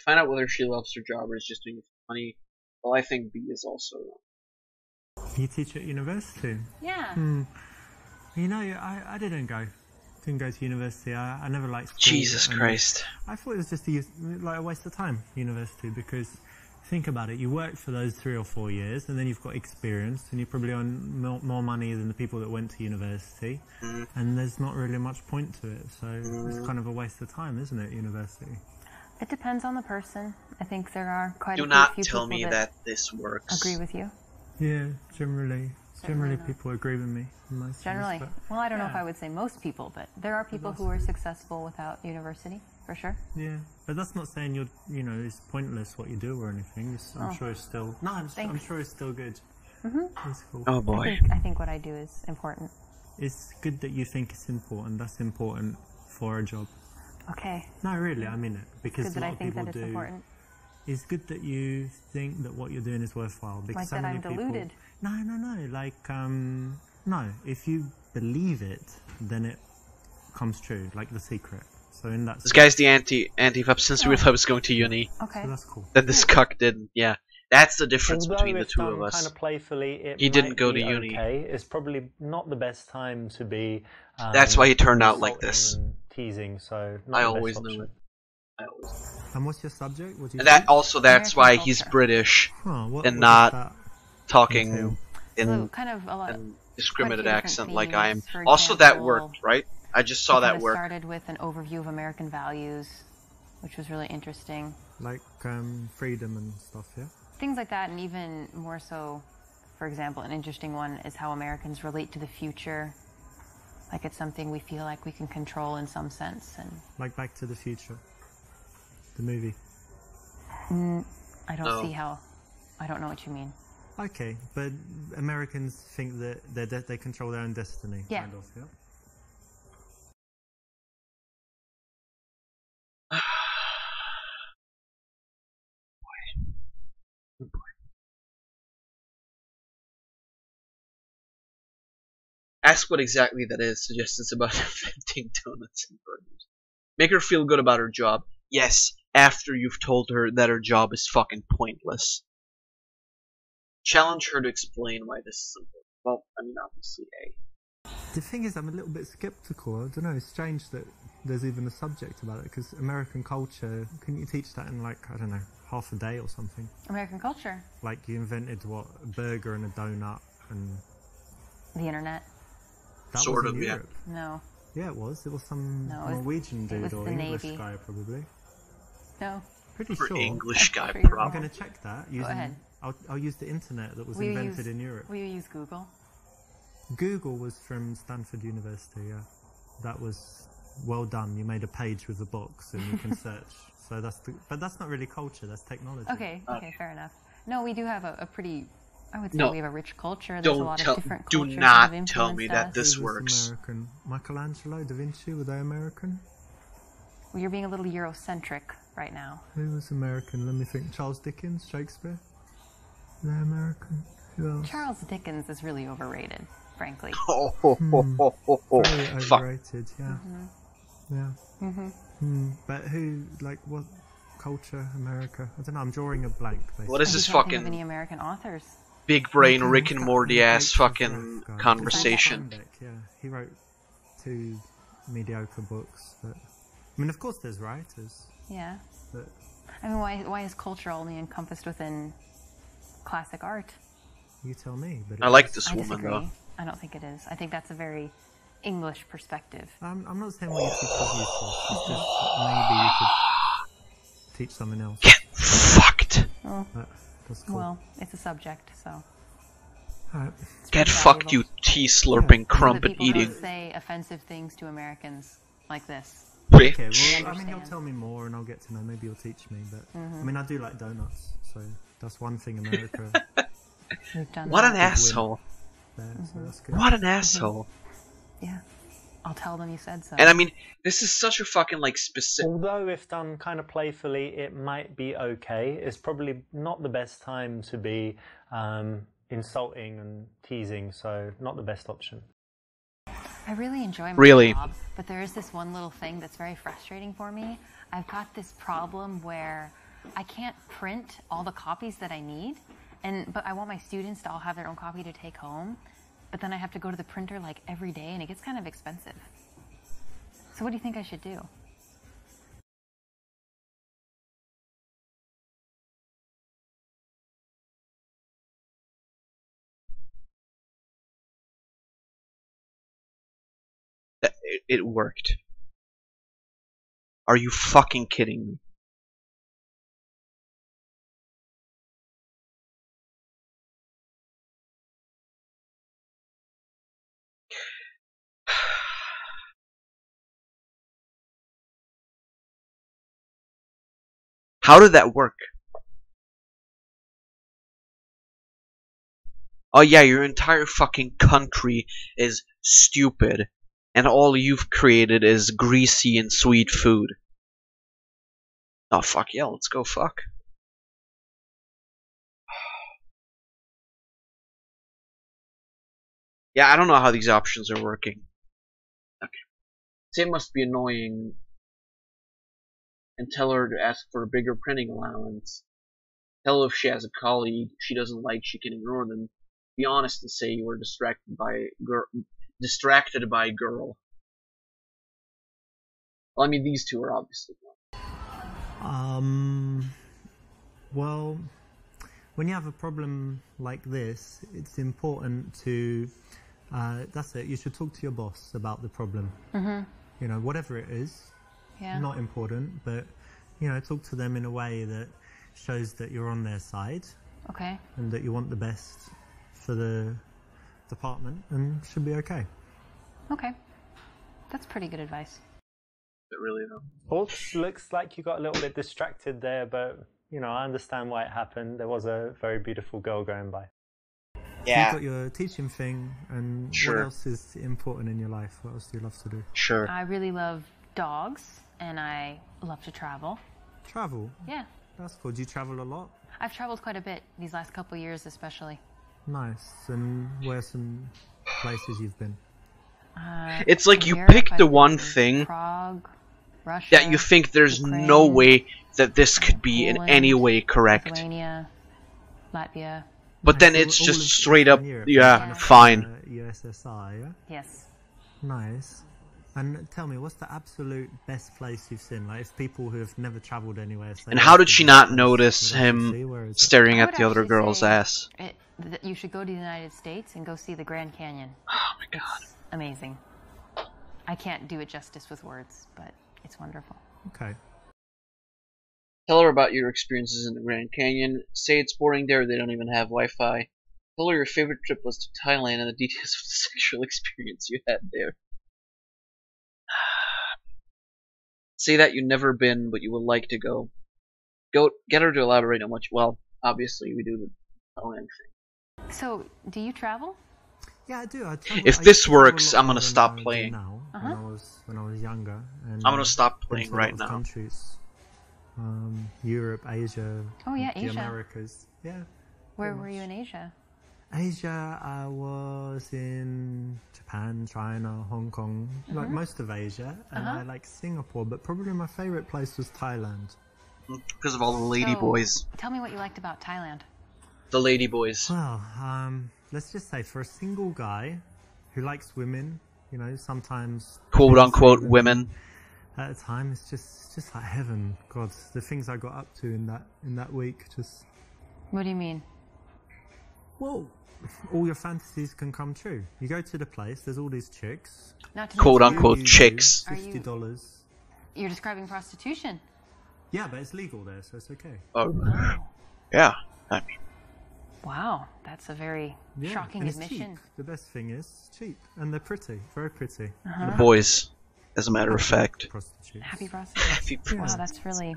[SPEAKER 1] Find out whether she loves her job or is just doing it for money. Well, I think B is also wrong.
[SPEAKER 8] You teach at university?
[SPEAKER 7] Yeah.
[SPEAKER 8] You know, I didn't go to university. I never liked school.
[SPEAKER 1] Jesus Christ.
[SPEAKER 8] I thought it was just a waste of time, university, because think about it, you work for those 3 or 4 years and then you've got experience and you probably earn more money than the people that went to university, and there's not really much point to it, so it's kind of a waste of time, isn't it, university?
[SPEAKER 7] It depends on the person. I think there are quite a few
[SPEAKER 1] Do not
[SPEAKER 7] people
[SPEAKER 1] tell me that this works.
[SPEAKER 7] agree with you.
[SPEAKER 8] Yeah, generally people agree with me. In most
[SPEAKER 7] Generally.
[SPEAKER 8] ways,
[SPEAKER 7] Well, I don't know if I would say most people, but there are people who are successful without university, for sure.
[SPEAKER 8] Yeah, but that's not saying it's pointless what you do or anything. I'm sure it's still... No, I'm sure it's still good. It's cool.
[SPEAKER 1] Oh boy.
[SPEAKER 7] I think what I do is important.
[SPEAKER 8] It's good that you think it's important. That's important for a job.
[SPEAKER 7] Okay.
[SPEAKER 8] No, really, I mean it. Because
[SPEAKER 7] Good that
[SPEAKER 8] a
[SPEAKER 7] I
[SPEAKER 8] lot of
[SPEAKER 7] think
[SPEAKER 8] people
[SPEAKER 7] that it's important.
[SPEAKER 8] It's good that you think that what you're doing is worthwhile. Because
[SPEAKER 7] Like
[SPEAKER 8] so
[SPEAKER 7] that
[SPEAKER 8] many
[SPEAKER 7] I'm
[SPEAKER 8] people...
[SPEAKER 7] deluded.
[SPEAKER 8] No. Like, no. If you believe it, then it comes true. Like The Secret. So in that...
[SPEAKER 1] This guy's the anti-fab since we thought he was going to uni.
[SPEAKER 7] Okay.
[SPEAKER 8] So that's cool.
[SPEAKER 1] Then this cuck didn't. Yeah. That's the difference
[SPEAKER 2] Although
[SPEAKER 1] between the
[SPEAKER 2] if
[SPEAKER 1] two
[SPEAKER 2] done
[SPEAKER 1] of us.
[SPEAKER 2] kind of playfully,
[SPEAKER 1] He didn't go to uni.
[SPEAKER 2] Okay. It's probably not the best time to be.
[SPEAKER 1] That's why he turned out like this.
[SPEAKER 2] and Teasing, so not
[SPEAKER 1] I
[SPEAKER 2] the best
[SPEAKER 1] always
[SPEAKER 2] option.
[SPEAKER 1] knew it. I always knew.
[SPEAKER 8] And what's your subject? What do you
[SPEAKER 1] And that
[SPEAKER 8] teach?
[SPEAKER 1] also that's
[SPEAKER 7] American
[SPEAKER 1] why
[SPEAKER 7] culture.
[SPEAKER 1] he's British
[SPEAKER 8] What
[SPEAKER 1] and
[SPEAKER 8] does
[SPEAKER 1] not
[SPEAKER 8] that
[SPEAKER 1] talking
[SPEAKER 8] entail?
[SPEAKER 1] in
[SPEAKER 7] So kind of a lot.
[SPEAKER 1] an discriminated
[SPEAKER 7] quite a few
[SPEAKER 1] accent
[SPEAKER 7] different
[SPEAKER 1] like I am.
[SPEAKER 7] themes. For
[SPEAKER 1] Also, that
[SPEAKER 7] example,
[SPEAKER 1] worked, right? I just saw
[SPEAKER 7] we
[SPEAKER 1] that
[SPEAKER 7] kinda
[SPEAKER 1] work.
[SPEAKER 7] started with an overview of American values, which was really interesting.
[SPEAKER 8] Like freedom and stuff, yeah?
[SPEAKER 7] Things like that, and even more so, for example, an interesting one is how Americans relate to the future Like it's something we feel like we can control in some sense. And
[SPEAKER 8] Like Back to the Future, the movie.
[SPEAKER 7] I don't see how. I don't know what you mean.
[SPEAKER 8] Okay, but Americans think that they control their own destiny.
[SPEAKER 7] Yeah.
[SPEAKER 8] Kind of, yeah.
[SPEAKER 1] Ask what exactly that is. Suggest it's about inventing donuts and burgers. Make her feel good about her job. Yes, after you've told her that her job is fucking pointless. Challenge her to explain why this is important. Well, I mean, obviously,
[SPEAKER 8] The thing is, I'm a little bit skeptical. I don't know, it's strange that there's even a subject about it, because American culture, couldn't you teach that in, like, I don't know, half a day or something?
[SPEAKER 7] American culture.
[SPEAKER 8] Like, you invented, what, a burger and a donut and...
[SPEAKER 7] The internet.
[SPEAKER 8] That
[SPEAKER 1] Sort
[SPEAKER 8] was in
[SPEAKER 1] of, yeah.
[SPEAKER 8] Europe.
[SPEAKER 7] No.
[SPEAKER 8] Yeah, it was. It was some
[SPEAKER 7] No, it was-
[SPEAKER 8] Norwegian
[SPEAKER 7] it
[SPEAKER 8] dude
[SPEAKER 7] was
[SPEAKER 8] or
[SPEAKER 7] the
[SPEAKER 8] English
[SPEAKER 7] Navy.
[SPEAKER 8] guy, probably.
[SPEAKER 7] No.
[SPEAKER 8] Pretty
[SPEAKER 1] or
[SPEAKER 8] sure.
[SPEAKER 1] English guy,
[SPEAKER 7] Pretty sure.
[SPEAKER 8] I'm
[SPEAKER 1] probably.
[SPEAKER 8] going to check that. Using,
[SPEAKER 7] ahead.
[SPEAKER 8] I'll use the internet that was
[SPEAKER 7] Will you
[SPEAKER 8] invented
[SPEAKER 7] use-
[SPEAKER 8] in Europe.
[SPEAKER 7] Will you use Google?
[SPEAKER 8] Google was from Stanford University, yeah. That was well done. You made a page with a box and you can search. So but that's not really culture, that's technology.
[SPEAKER 7] Okay, fair enough. No, we do have a pretty, I would say
[SPEAKER 1] No.
[SPEAKER 7] we have a rich culture. There's
[SPEAKER 1] Don't
[SPEAKER 7] a lot
[SPEAKER 1] tell-
[SPEAKER 7] of different
[SPEAKER 1] do
[SPEAKER 7] cultures
[SPEAKER 1] not
[SPEAKER 7] that have
[SPEAKER 1] tell me
[SPEAKER 7] influenced
[SPEAKER 1] that
[SPEAKER 7] us.
[SPEAKER 1] this
[SPEAKER 8] Who was
[SPEAKER 1] works.
[SPEAKER 8] American? Michelangelo, Da Vinci, were they American?
[SPEAKER 7] Well, you're being a little Eurocentric right now.
[SPEAKER 8] Who was American? Let me think. Charles Dickens, Shakespeare? They're American. Who else?
[SPEAKER 7] Charles Dickens is really overrated, frankly.
[SPEAKER 8] Very
[SPEAKER 1] Fuck.
[SPEAKER 8] overrated, yeah. Yeah. But who, like, what culture, America? I don't know, I'm drawing a blank, basically.
[SPEAKER 1] What is
[SPEAKER 7] You
[SPEAKER 1] this
[SPEAKER 7] can't think of any
[SPEAKER 1] fucking
[SPEAKER 7] American authers.
[SPEAKER 1] big brain
[SPEAKER 8] Okay,
[SPEAKER 1] Rick
[SPEAKER 8] what's
[SPEAKER 1] and
[SPEAKER 8] that
[SPEAKER 1] Morty ass
[SPEAKER 8] Gates of
[SPEAKER 1] fucking
[SPEAKER 8] Wrath guy?
[SPEAKER 1] conversation?
[SPEAKER 8] Steinbeck, yeah. He wrote 2 mediocre books, but... I mean, of course there's writers,
[SPEAKER 7] Yeah.
[SPEAKER 8] but...
[SPEAKER 7] I mean, why is culture only encompassed within classic art?
[SPEAKER 8] You tell me, but...
[SPEAKER 1] I
[SPEAKER 8] it
[SPEAKER 1] like
[SPEAKER 8] is.
[SPEAKER 1] this
[SPEAKER 7] I
[SPEAKER 1] woman,
[SPEAKER 7] disagree.
[SPEAKER 1] though.
[SPEAKER 7] I don't think it is. I think that's a very English perspective.
[SPEAKER 8] I'm not saying what you teach is useless, it's just maybe you could teach something else.
[SPEAKER 1] Get fucked!
[SPEAKER 7] Oh,
[SPEAKER 8] That's cool.
[SPEAKER 7] well, it's a subject, so.
[SPEAKER 8] Alright.
[SPEAKER 1] Get
[SPEAKER 7] pretty
[SPEAKER 1] fucked, you
[SPEAKER 7] valuable.
[SPEAKER 1] tea slurping,
[SPEAKER 7] So the
[SPEAKER 1] crumpet
[SPEAKER 7] people
[SPEAKER 1] eating.
[SPEAKER 7] who say offensive things to Americans like this.
[SPEAKER 8] Okay,
[SPEAKER 1] Bitch.
[SPEAKER 8] well, I mean, you'll tell me more and I'll get to know. Maybe you'll teach me, but I mean, I do like donuts, so that's one thing America
[SPEAKER 7] We've done
[SPEAKER 1] What
[SPEAKER 7] that.
[SPEAKER 1] an asshole.
[SPEAKER 8] there, so that's good.
[SPEAKER 1] What an asshole.
[SPEAKER 7] Yeah. I'll tell them you said so.
[SPEAKER 1] And I mean, this is such a fucking, like, specific...
[SPEAKER 2] Although if done kind of playfully, it might be okay. It's probably not the best time to be insulting and teasing, so not the best option.
[SPEAKER 7] I really enjoy my
[SPEAKER 1] Really?
[SPEAKER 7] job, but there is this one little thing that's very frustrating for me. I've got this problem where I can't print all the copies that I need, but I want my students to all have their own copy to take home, but then I have to go to the printer like every day, and it gets kind of expensive. So what do you think I should do?
[SPEAKER 1] It worked. Are you fucking kidding me? How did that work? Oh yeah, your entire fucking country is stupid, and all you've created is greasy and sweet food. Oh fuck yeah, let's go fuck. Yeah, I don't know how these options are working. Okay. Say it must be annoying. And tell her to ask for a bigger printing allowance. Tell her if she has a colleague she doesn't like, she can ignore them. Be honest and say you were distracted by girl. Well, I mean, these two are obviously not.
[SPEAKER 8] Well, when you have a problem like this, it's important to, that's it, you should talk to your boss about the problem. You know, whatever it is, not important, but, you know, talk to them in a way that shows that you're on their side.
[SPEAKER 7] Okay.
[SPEAKER 8] And that you want the best for the department, and should be okay.
[SPEAKER 7] Okay. That's pretty good advice.
[SPEAKER 1] It really though.
[SPEAKER 2] Looks like you got a little bit distracted there, but you know, I understand why it happened. There was a very beautiful girl going by.
[SPEAKER 1] Yeah.
[SPEAKER 8] You've got your teaching thing, and
[SPEAKER 1] Sure.
[SPEAKER 8] what else is important in your life? What else do you love to do?
[SPEAKER 1] Sure.
[SPEAKER 7] I really love dogs, and I love to travel.
[SPEAKER 8] Travel?
[SPEAKER 7] Yeah.
[SPEAKER 8] That's cool. Do you travel a lot?
[SPEAKER 7] I've traveled quite a bit these last couple of years, especially.
[SPEAKER 8] Nice. And where are some places you've been?
[SPEAKER 1] It's like you
[SPEAKER 7] Europe,
[SPEAKER 1] pick
[SPEAKER 7] I've
[SPEAKER 1] the
[SPEAKER 7] been
[SPEAKER 1] one
[SPEAKER 7] to
[SPEAKER 1] thing
[SPEAKER 7] Prague, Russia,
[SPEAKER 1] that you think there's
[SPEAKER 7] Ukraine,
[SPEAKER 1] no way that this could be in
[SPEAKER 7] Poland,
[SPEAKER 1] any way correct.
[SPEAKER 7] Lithuania, Latvia.
[SPEAKER 1] But then
[SPEAKER 8] Nice.
[SPEAKER 1] it's
[SPEAKER 8] All
[SPEAKER 1] just
[SPEAKER 8] of
[SPEAKER 1] straight up,
[SPEAKER 8] Eastern Europe,
[SPEAKER 1] yeah,
[SPEAKER 7] kind of
[SPEAKER 1] fine.
[SPEAKER 8] USSR, yeah?
[SPEAKER 7] Yes.
[SPEAKER 8] Nice. And tell me, what's the absolute best place you've seen? Like, if people who have never travelled anywhere say...
[SPEAKER 1] And how did she not
[SPEAKER 8] "This
[SPEAKER 1] notice
[SPEAKER 8] you'd like to see,"
[SPEAKER 1] him
[SPEAKER 8] where is it?
[SPEAKER 1] staring
[SPEAKER 7] I
[SPEAKER 1] at
[SPEAKER 7] would
[SPEAKER 1] the other
[SPEAKER 7] actually
[SPEAKER 1] girl's
[SPEAKER 7] say
[SPEAKER 1] ass?
[SPEAKER 7] that you should go to the United States and go see the Grand Canyon.
[SPEAKER 1] Oh my god.
[SPEAKER 7] It's amazing. I can't do it justice with words, but it's wonderful.
[SPEAKER 8] Okay.
[SPEAKER 1] Tell her about your experiences in the Grand Canyon. Say it's boring there, they don't even have Wi-Fi. Tell her your favorite trip was to Thailand and the details of the sexual experience you had there. Say that you've never been, but you would like to go. Get her to elaborate on much. Well, obviously we do the Thailand thing.
[SPEAKER 7] So, do you travel?
[SPEAKER 8] Yeah, I do.
[SPEAKER 1] If this works, I'm gonna stop playing.
[SPEAKER 8] Now, when I was younger. And,
[SPEAKER 1] I'm gonna stop
[SPEAKER 8] been
[SPEAKER 1] playing
[SPEAKER 8] to a
[SPEAKER 1] right
[SPEAKER 8] lot of
[SPEAKER 1] now.
[SPEAKER 8] Countries. Europe, Asia.
[SPEAKER 7] Oh, yeah,
[SPEAKER 8] the
[SPEAKER 7] Asia.
[SPEAKER 8] Americas. Yeah.
[SPEAKER 7] Where were you in Asia?
[SPEAKER 8] Asia, I was in Japan, China, Hong Kong, like most of Asia, and I like Singapore, but probably my favorite place was Thailand.
[SPEAKER 1] Because of all the lady
[SPEAKER 7] So,
[SPEAKER 1] boys.
[SPEAKER 7] Tell me what you liked about Thailand.
[SPEAKER 1] The lady boys.
[SPEAKER 8] Well, let's just say for a single guy who likes women, you know, sometimes
[SPEAKER 1] Quote unquote women.
[SPEAKER 8] at a time, it's just like heaven. God, the things I got up to in that week, just
[SPEAKER 7] What do you mean?
[SPEAKER 8] well, all your fantasies can come true. You go to the place, there's all these chicks.
[SPEAKER 7] Not to
[SPEAKER 1] Quote
[SPEAKER 7] mention-
[SPEAKER 1] unquote chicks.
[SPEAKER 7] Are you-
[SPEAKER 8] $50.
[SPEAKER 7] You're describing prostitution.
[SPEAKER 8] Yeah, but it's legal there, so it's okay.
[SPEAKER 1] Oh,
[SPEAKER 7] Oh.
[SPEAKER 1] yeah. I mean,
[SPEAKER 7] Wow, that's a very
[SPEAKER 8] Yeah,
[SPEAKER 7] shocking
[SPEAKER 8] and it's
[SPEAKER 7] admission.
[SPEAKER 8] cheap. The best thing is cheap, and they're pretty, very pretty.
[SPEAKER 1] the boys, as a matter of fact.
[SPEAKER 8] Prostitutes.
[SPEAKER 7] Happy prostitution. Wow,
[SPEAKER 1] If
[SPEAKER 7] that's really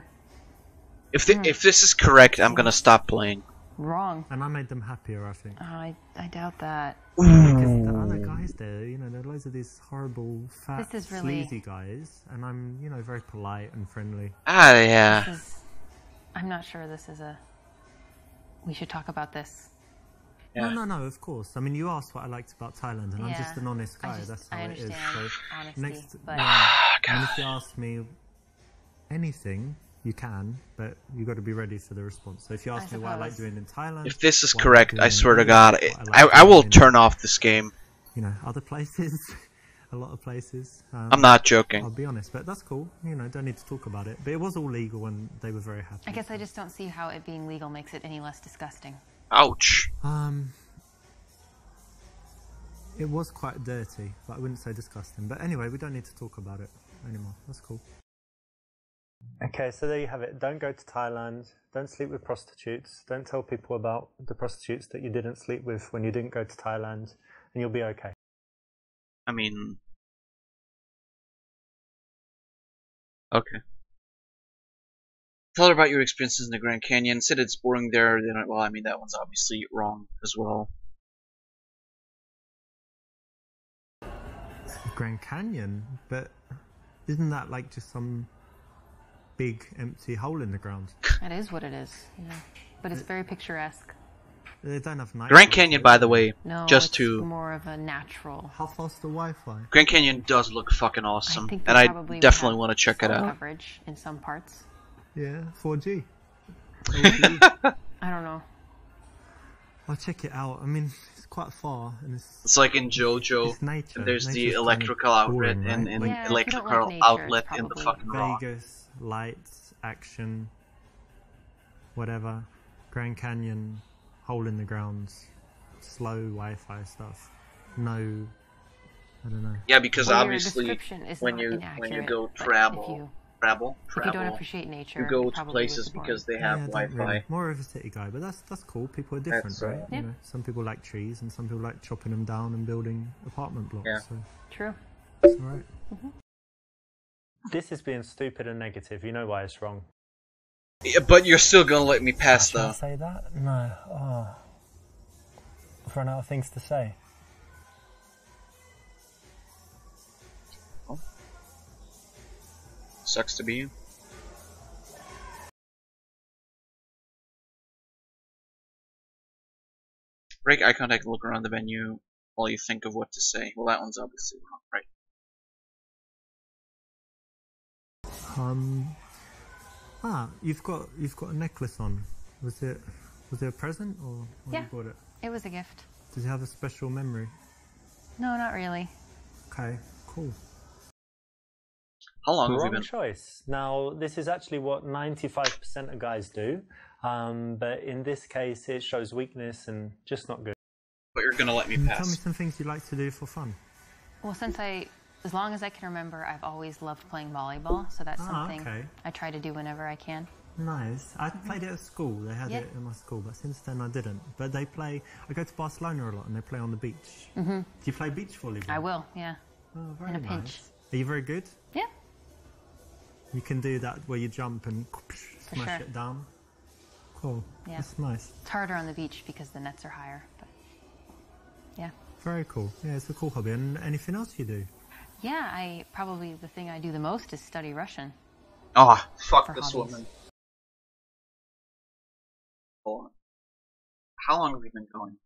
[SPEAKER 1] if this is correct, I'm gonna stop playing.
[SPEAKER 7] wrong.
[SPEAKER 8] And I made them happier, I think.
[SPEAKER 7] I doubt that.
[SPEAKER 8] Because the other guys there, you know, there are loads of these horrible, fat,
[SPEAKER 7] This is really-
[SPEAKER 8] sleazy guys, and I'm, you know, very polite and friendly.
[SPEAKER 1] Ah, yeah.
[SPEAKER 7] I'm not sure this is a... We should talk about this.
[SPEAKER 1] Yeah.
[SPEAKER 8] No, of course. I mean, you asked what I liked about Thailand, and I'm just
[SPEAKER 7] Yeah.
[SPEAKER 8] an honest guy. That's how
[SPEAKER 7] I
[SPEAKER 8] it is.
[SPEAKER 7] understand
[SPEAKER 8] So
[SPEAKER 7] honesty, but...
[SPEAKER 8] and if you ask me anything, you can, but you got to be ready for the response. So if you ask me what I like
[SPEAKER 7] suppose.
[SPEAKER 8] doing in Thailand,
[SPEAKER 1] If this is
[SPEAKER 8] what I like
[SPEAKER 1] correct,
[SPEAKER 8] doing
[SPEAKER 1] I
[SPEAKER 8] in
[SPEAKER 1] swear to
[SPEAKER 8] Europe,
[SPEAKER 1] God,
[SPEAKER 8] what I like
[SPEAKER 1] I will
[SPEAKER 8] doing in,
[SPEAKER 1] turn off this game.
[SPEAKER 8] you know, other places, a lot of places.
[SPEAKER 1] I'm not
[SPEAKER 8] I'll
[SPEAKER 1] joking.
[SPEAKER 8] be honest, but that's cool. You know, don't need to talk about it. But it was all legal, and they were very happy.
[SPEAKER 7] I guess I just don't see how it being legal makes it any less disgusting.
[SPEAKER 1] Ouch.
[SPEAKER 8] It was quite dirty, but I wouldn't say disgusting. But anyway, we don't need to talk about it anymore. That's cool.
[SPEAKER 2] Okay, so there you have it. Don't go to Thailand. Don't sleep with prostitutes. Don't tell people about the prostitutes that you didn't sleep with when you didn't go to Thailand, and you'll be okay.
[SPEAKER 1] I mean... Okay. Tell her about your experiences in the Grand Canyon. Said it's boring there. Then, well, I mean, that one's obviously wrong as well.
[SPEAKER 8] Grand Canyon, but isn't that like just some big empty hole in the ground?
[SPEAKER 7] That is what it is. Yeah. But it's very picturesque.
[SPEAKER 8] They don't have night.
[SPEAKER 1] Grand Canyon, by the way,
[SPEAKER 7] No,
[SPEAKER 1] just
[SPEAKER 7] it's
[SPEAKER 1] to...
[SPEAKER 7] more of a natural.
[SPEAKER 8] How fast the Wi-Fi?
[SPEAKER 1] Grand Canyon does look fucking awesome,
[SPEAKER 7] I think
[SPEAKER 1] and
[SPEAKER 7] they
[SPEAKER 1] I
[SPEAKER 7] probably
[SPEAKER 1] definitely
[SPEAKER 7] have
[SPEAKER 1] want to check it
[SPEAKER 7] cell
[SPEAKER 1] out.
[SPEAKER 7] coverage in some parts.
[SPEAKER 8] Yeah, 4G.
[SPEAKER 7] I don't know.
[SPEAKER 8] I'll check it out. I mean, it's quite far, and
[SPEAKER 1] It's like in JoJo,
[SPEAKER 8] it's nature.
[SPEAKER 1] and there's the
[SPEAKER 8] Nature's kind of
[SPEAKER 1] electrical outlet
[SPEAKER 8] boring,
[SPEAKER 1] and,
[SPEAKER 8] right?
[SPEAKER 1] and
[SPEAKER 8] Like
[SPEAKER 7] Yeah, if you don't like
[SPEAKER 1] electrical
[SPEAKER 7] nature,
[SPEAKER 1] outlet
[SPEAKER 7] it's
[SPEAKER 1] in the
[SPEAKER 7] probably-
[SPEAKER 1] fucking rock.
[SPEAKER 8] Vegas, lights, action, whatever. Grand Canyon, hole in the ground, slow Wi-Fi stuff. No, I don't know.
[SPEAKER 1] Yeah, because
[SPEAKER 7] Well, your
[SPEAKER 1] obviously
[SPEAKER 7] description is
[SPEAKER 1] when
[SPEAKER 7] not
[SPEAKER 1] you
[SPEAKER 7] inaccurate,
[SPEAKER 1] go
[SPEAKER 7] but
[SPEAKER 1] travel,
[SPEAKER 7] if you don't appreciate nature,
[SPEAKER 1] you go
[SPEAKER 7] it
[SPEAKER 1] to
[SPEAKER 7] probably
[SPEAKER 1] places
[SPEAKER 7] was boring.
[SPEAKER 1] because they
[SPEAKER 8] Yeah,
[SPEAKER 1] have
[SPEAKER 8] I don't
[SPEAKER 1] Wi-Fi.
[SPEAKER 8] really. More of a city guy, but that's cool. People are different,
[SPEAKER 1] That's,
[SPEAKER 8] right?
[SPEAKER 7] Yeah.
[SPEAKER 8] You know, some people like trees, and some people like chopping them down and building apartment blocks.
[SPEAKER 1] Yeah.
[SPEAKER 8] So
[SPEAKER 7] True.
[SPEAKER 8] It's alright.
[SPEAKER 2] This is being stupid and negative. You know why it's wrong.
[SPEAKER 1] Yeah, but you're still gonna let me pass,
[SPEAKER 8] Should I
[SPEAKER 1] though.
[SPEAKER 8] say that? No. Oh. I've run out of things to say.
[SPEAKER 1] Sucks to be you. Break eye contact, look around the venue while you think of what to say. Well, that one's obviously wrong, right?
[SPEAKER 8] You've got a necklace on. Was it a present or
[SPEAKER 7] Yeah.
[SPEAKER 8] you bought it?
[SPEAKER 7] It was a gift.
[SPEAKER 8] Does it have a special memory?
[SPEAKER 7] No, not really.
[SPEAKER 8] Okay, cool.
[SPEAKER 1] How long have you
[SPEAKER 2] Wrong
[SPEAKER 1] been?
[SPEAKER 2] choice. Now, this is actually what 95% of guys do, but in this case, it shows weakness and just not good.
[SPEAKER 1] But you're gonna let me
[SPEAKER 8] Can you tell me
[SPEAKER 1] pass.
[SPEAKER 8] some things you like to do for fun?
[SPEAKER 7] Well, as long as I can remember, I've always loved playing volleyball, so that's something
[SPEAKER 8] okay.
[SPEAKER 7] I try to do whenever I can.
[SPEAKER 8] Nice. I played it at school. They had
[SPEAKER 7] Yeah.
[SPEAKER 8] it in my school, but since then I didn't. But I go to Barcelona a lot and they play on the beach.
[SPEAKER 7] Mm-hmm.
[SPEAKER 8] Do you play beach volleyball?
[SPEAKER 7] I will, yeah.
[SPEAKER 8] Oh, very
[SPEAKER 7] In a
[SPEAKER 8] nice.
[SPEAKER 7] pinch.
[SPEAKER 8] Are you very good?
[SPEAKER 7] Yeah,
[SPEAKER 8] You can do that where you jump and smash
[SPEAKER 7] sure.
[SPEAKER 8] it down. Cool.
[SPEAKER 7] Yeah.
[SPEAKER 8] That's nice.
[SPEAKER 7] it's harder on the beach because the nets are higher, but yeah.
[SPEAKER 8] Very cool. Yeah, it's a cool hobby. And anything else you do?
[SPEAKER 7] Yeah, probably the thing I do the most is study Russian.
[SPEAKER 1] Ah, fuck
[SPEAKER 7] For
[SPEAKER 1] this
[SPEAKER 7] hobbies.
[SPEAKER 1] woman. Hold on. How long have we been going?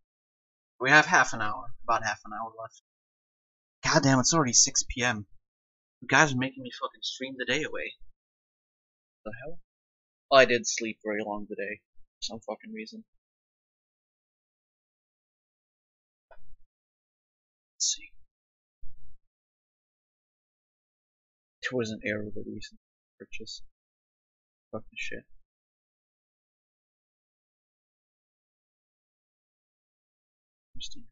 [SPEAKER 1] We have half an hour. About half an hour left. God damn, it's already 6 p.m. You guys are making me fucking stream the day away. The hell? I did sleep very long today. For some fucking reason. Let's see. It was an error of a recent purchase. Fuck the shit. Interesting.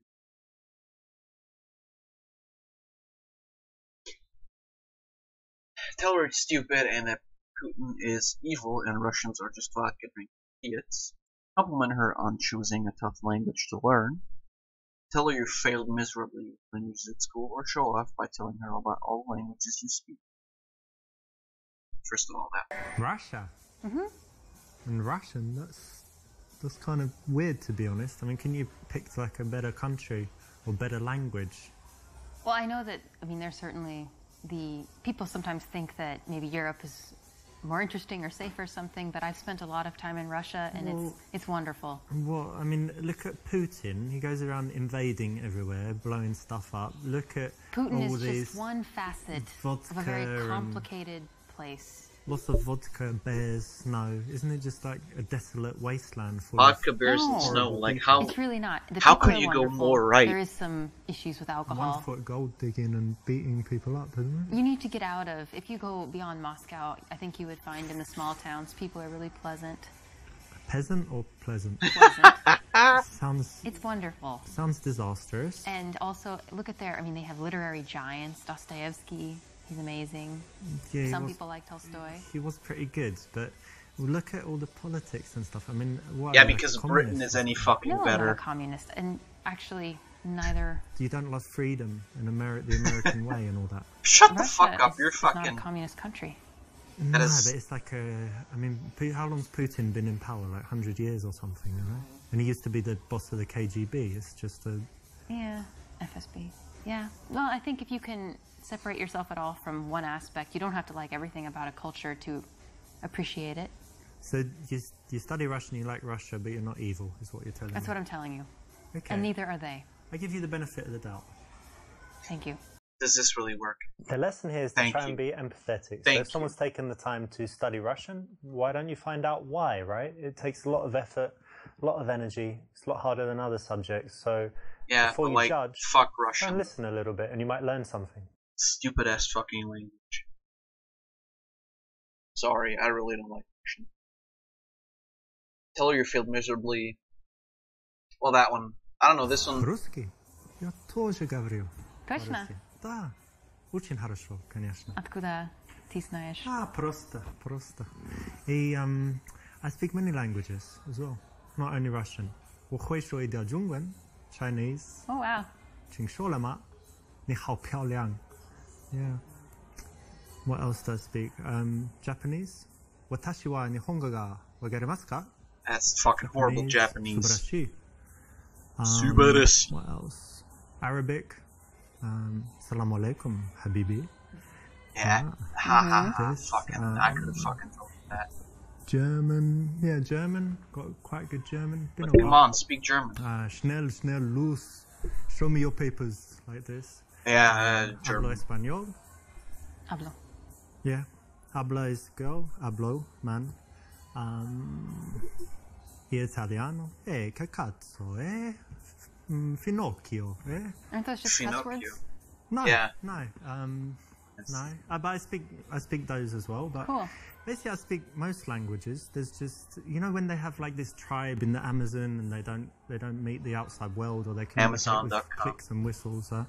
[SPEAKER 1] Tell her it's stupid and that Putin is evil and Russians are just vodka drinking idiots. Compliment her on choosing a tough language to learn. Tell her you failed miserably with languages at school, or show off by telling her about all languages you speak. First of all, that.
[SPEAKER 8] Russia.
[SPEAKER 7] Mm-hmm.
[SPEAKER 8] And Russian, that's kind of weird, to be honest. I mean, can you pick like a better country or better language?
[SPEAKER 7] Well, I know that, there's certainly people sometimes think that maybe Europe is more interesting or safe or something, but I've spent a lot of time in Russia and it's wonderful.
[SPEAKER 8] Well, I mean, look at Putin. He goes around invading everywhere, blowing stuff up. Look at
[SPEAKER 7] Putin
[SPEAKER 8] all
[SPEAKER 7] is
[SPEAKER 8] these
[SPEAKER 7] just one facet of a
[SPEAKER 8] vodka
[SPEAKER 7] very
[SPEAKER 8] and
[SPEAKER 7] complicated place.
[SPEAKER 8] lots of vodka, bears, snow. Isn't it just like a desolate wasteland full
[SPEAKER 1] Vodka,
[SPEAKER 8] of
[SPEAKER 1] bears, and
[SPEAKER 7] No.
[SPEAKER 1] snow.
[SPEAKER 8] horrible
[SPEAKER 1] Like,
[SPEAKER 8] people?
[SPEAKER 1] how.
[SPEAKER 7] It's really not. The
[SPEAKER 1] How
[SPEAKER 7] people
[SPEAKER 1] could
[SPEAKER 7] are
[SPEAKER 1] you go
[SPEAKER 7] wonderful.
[SPEAKER 1] more right?
[SPEAKER 7] There is some issues with alcohol.
[SPEAKER 8] 1 foot gold digging and beating people up, isn't it?
[SPEAKER 7] You need to get out of, if you go beyond Moscow, I think you would find in the small towns, people are really pleasant.
[SPEAKER 8] Peasant or pleasant?
[SPEAKER 7] Pleasant.
[SPEAKER 8] sounds
[SPEAKER 7] It's wonderful.
[SPEAKER 8] disastrous.
[SPEAKER 7] And also, look at they have literary giants. Dostoevsky, he's amazing.
[SPEAKER 8] Yeah,
[SPEAKER 7] Some people like Tolstoy.
[SPEAKER 8] he was pretty good, but look at all the politics and stuff. I mean, what
[SPEAKER 1] Yeah,
[SPEAKER 8] are the
[SPEAKER 1] because Britain
[SPEAKER 8] communists?
[SPEAKER 1] is any fucking
[SPEAKER 7] No, I'm not a
[SPEAKER 1] better.
[SPEAKER 7] communist. And actually, neither.
[SPEAKER 8] You don't love freedom and the American way and all that.
[SPEAKER 1] Shut the
[SPEAKER 7] Russia
[SPEAKER 1] fuck up,
[SPEAKER 7] is
[SPEAKER 1] you're
[SPEAKER 7] not a
[SPEAKER 1] fucking.
[SPEAKER 7] communist country.
[SPEAKER 8] No,
[SPEAKER 1] is-
[SPEAKER 8] but it's like how long's Putin been in power? Like 100 years or something, you know? And he used to be the boss of the KGB. It's just a...
[SPEAKER 7] Yeah, FSB. Yeah. Well, I think if you can separate yourself at all from one aspect, you don't have to like everything about a culture to appreciate it.
[SPEAKER 8] So you study Russian, you like Russia, but you're not evil, is what you're telling
[SPEAKER 7] That's
[SPEAKER 8] me.
[SPEAKER 7] what I'm telling you.
[SPEAKER 8] Okay.
[SPEAKER 7] And neither are they.
[SPEAKER 8] I give you the benefit of the doubt.
[SPEAKER 7] Thank you.
[SPEAKER 1] Does this really work?
[SPEAKER 2] The lesson here is to
[SPEAKER 1] Thank
[SPEAKER 2] try
[SPEAKER 1] you.
[SPEAKER 2] and be empathetic.
[SPEAKER 1] Thank
[SPEAKER 2] So if someone's taken the time to study Russian, why don't you find out why, right? It takes a lot of effort, a lot of energy. It's a lot harder than other subjects. So
[SPEAKER 1] Yeah,
[SPEAKER 2] before
[SPEAKER 1] but
[SPEAKER 2] you
[SPEAKER 1] like,
[SPEAKER 2] judge,
[SPEAKER 1] fuck
[SPEAKER 2] try and
[SPEAKER 1] Russian.
[SPEAKER 2] listen a little bit and you might learn something.
[SPEAKER 1] Stupid ass fucking language. Sorry, I really don't like Russian. Tell her you failed miserably. Well, that one. I don't know, this one.
[SPEAKER 8] Русский? Я тоже говорю.
[SPEAKER 7] Точно?
[SPEAKER 8] Да. Очень хорошо, конечно.
[SPEAKER 7] Откуда ты знаешь?
[SPEAKER 8] Просто. I speak many languages as well, not only Russian. 我会说一点中文 Chinese,
[SPEAKER 7] Oh, wow.
[SPEAKER 8] 请说了吗？你好漂亮 Yeah. What else do I speak? Japanese. Watashi wa nihongo ga wagarimasu ka?
[SPEAKER 1] That's fucking horrible Japanese.
[SPEAKER 8] Subarashi.
[SPEAKER 1] Subarashi.
[SPEAKER 8] What else? Arabic. Salam alaikum, habibi.
[SPEAKER 1] Yeah. Haha. Fucking. I could have fucking told that.
[SPEAKER 8] German. Yeah, German. Got quite good German.
[SPEAKER 1] But come on, speak German.
[SPEAKER 8] Schnell, los. Show me your papers. Like this.
[SPEAKER 1] Yeah,
[SPEAKER 8] Hablo
[SPEAKER 1] German.
[SPEAKER 8] español.
[SPEAKER 7] Hablo.
[SPEAKER 8] Yeah. Habla is girl. Hablo, man. Italiano. Che cazzo, Finocchio,
[SPEAKER 7] Aren't those just cuss
[SPEAKER 1] Finocchio.
[SPEAKER 7] words?
[SPEAKER 8] No,
[SPEAKER 1] Yeah.
[SPEAKER 8] no. No. But I speak those as well. But
[SPEAKER 7] Cool.
[SPEAKER 8] basically, I speak most languages. There's just when they have like this tribe in the Amazon and they don't meet the outside world, or they communicate with
[SPEAKER 1] Amazon.com.
[SPEAKER 8] clicks and whistles. I'm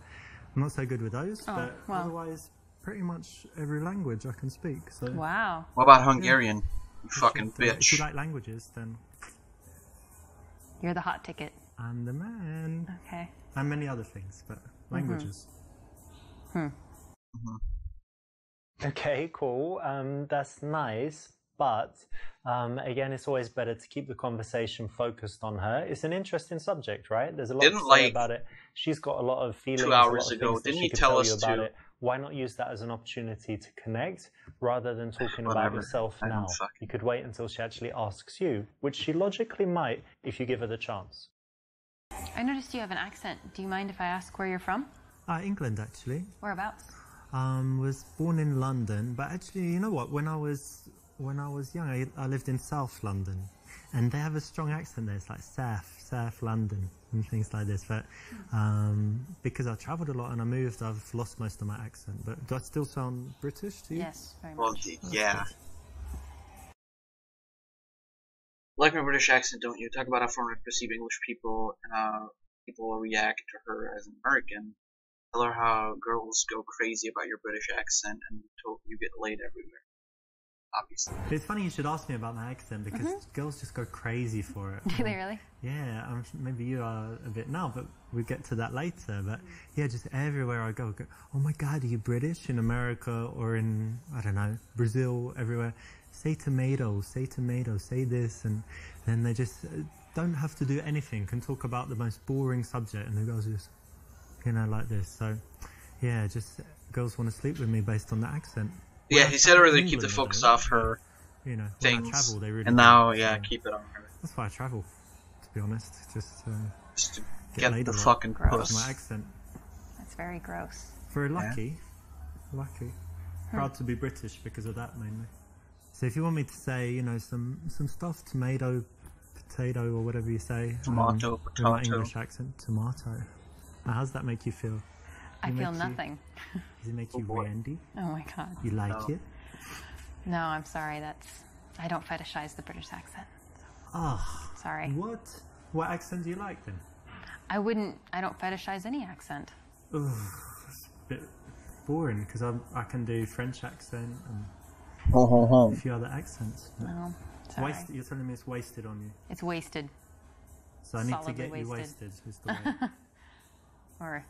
[SPEAKER 8] not so good with those.
[SPEAKER 7] Oh,
[SPEAKER 8] but
[SPEAKER 7] wow.
[SPEAKER 8] otherwise, pretty much every language I can speak. So
[SPEAKER 7] Wow.
[SPEAKER 1] What about Hungarian? You fucking
[SPEAKER 8] if you
[SPEAKER 1] bitch.
[SPEAKER 8] like languages, then
[SPEAKER 7] You're the hot ticket.
[SPEAKER 8] I'm the man.
[SPEAKER 7] Okay.
[SPEAKER 8] And many other things, but languages.
[SPEAKER 2] Okay, cool. That's nice. But again, it's always better to keep the conversation focused on her. It's an interesting subject, right? There's a lot
[SPEAKER 1] Didn't,
[SPEAKER 2] to say
[SPEAKER 1] like,
[SPEAKER 2] about it. She's got a lot of feelings.
[SPEAKER 1] 2
[SPEAKER 2] a lot
[SPEAKER 1] hours
[SPEAKER 2] of
[SPEAKER 1] ago,
[SPEAKER 2] things that
[SPEAKER 1] didn't
[SPEAKER 2] she
[SPEAKER 1] he
[SPEAKER 2] could
[SPEAKER 1] tell
[SPEAKER 2] you
[SPEAKER 1] us
[SPEAKER 2] about
[SPEAKER 1] to-
[SPEAKER 2] it. Why not use that as an opportunity to connect rather than talking about
[SPEAKER 1] Whatever.
[SPEAKER 2] yourself
[SPEAKER 1] I don't
[SPEAKER 2] now?
[SPEAKER 1] fucking-
[SPEAKER 2] You could wait until she actually asks you, which she logically might if you give her the chance.
[SPEAKER 7] I noticed you have an accent. Do you mind if I ask where you're from?
[SPEAKER 8] England, actually.
[SPEAKER 7] Whereabouts?
[SPEAKER 8] Was born in London, but actually, you know what? When I was young, I lived in South London, and they have a strong accent there. It's like South London and things like this. But because I travelled a lot and I moved, I've lost most of my accent. But do I still sound British to you?
[SPEAKER 7] Yes, very
[SPEAKER 1] Well,
[SPEAKER 7] much.
[SPEAKER 1] yeah. Like my British accent, don't you? Talk about how foreigners perceive English people and how people will react to her as an American. Tell her how girls go crazy about your British accent and you get laid everywhere. Obviously.
[SPEAKER 8] It's funny you should ask me about my accent because girls just go crazy for it.
[SPEAKER 7] Do they really?
[SPEAKER 8] Yeah, maybe you are a bit now, but we'll get to that later. But yeah, just everywhere I go, oh my God, are you British? In America or in, I don't know, Brazil, everywhere. Say tomato, say this. And then they just don't have to do anything, can talk about the most boring subject. And the girls just, like this. So yeah, just girls want to sleep with me based on the accent.
[SPEAKER 1] Yeah, he said really keep
[SPEAKER 8] England,
[SPEAKER 1] the focus
[SPEAKER 8] though,
[SPEAKER 1] off her
[SPEAKER 8] when I
[SPEAKER 1] things.
[SPEAKER 8] travel, they really
[SPEAKER 1] And
[SPEAKER 8] do.
[SPEAKER 1] now,
[SPEAKER 8] So
[SPEAKER 1] yeah, keep it on her.
[SPEAKER 8] that's why I travel, to be honest. Just
[SPEAKER 1] Just to
[SPEAKER 8] get
[SPEAKER 1] get
[SPEAKER 8] laid
[SPEAKER 1] the
[SPEAKER 8] a lot.
[SPEAKER 1] fucking
[SPEAKER 7] Gross.
[SPEAKER 8] my
[SPEAKER 1] puss.
[SPEAKER 8] accent.
[SPEAKER 7] That's very gross.
[SPEAKER 8] Very lucky. Proud to be British because of that mainly. So if you want me to say, some stuff, tomato, potato, or whatever you say.
[SPEAKER 1] Tomato,
[SPEAKER 8] with my
[SPEAKER 1] potato.
[SPEAKER 8] English accent, tomato. Now, how does that make you feel?
[SPEAKER 7] I
[SPEAKER 8] Does it
[SPEAKER 7] feel
[SPEAKER 8] make you-
[SPEAKER 7] nothing.
[SPEAKER 8] Does it make you
[SPEAKER 1] boy.
[SPEAKER 8] randy?
[SPEAKER 7] Oh my god.
[SPEAKER 8] You like
[SPEAKER 1] No.
[SPEAKER 8] it?
[SPEAKER 7] No, I'm sorry. I don't fetishize the British accent.
[SPEAKER 8] Ah,
[SPEAKER 7] Sorry.
[SPEAKER 8] what? What accent do you like then?
[SPEAKER 7] I don't fetishize any accent.
[SPEAKER 8] Ugh, it's a bit boring because I can do French accent and a few other accents. But
[SPEAKER 7] No, sorry.
[SPEAKER 8] you're telling me it's wasted on you.
[SPEAKER 7] It's wasted.
[SPEAKER 8] So I need to
[SPEAKER 7] Solidly
[SPEAKER 8] get you
[SPEAKER 7] wasted.
[SPEAKER 8] wasted. Is the way.
[SPEAKER 7] Or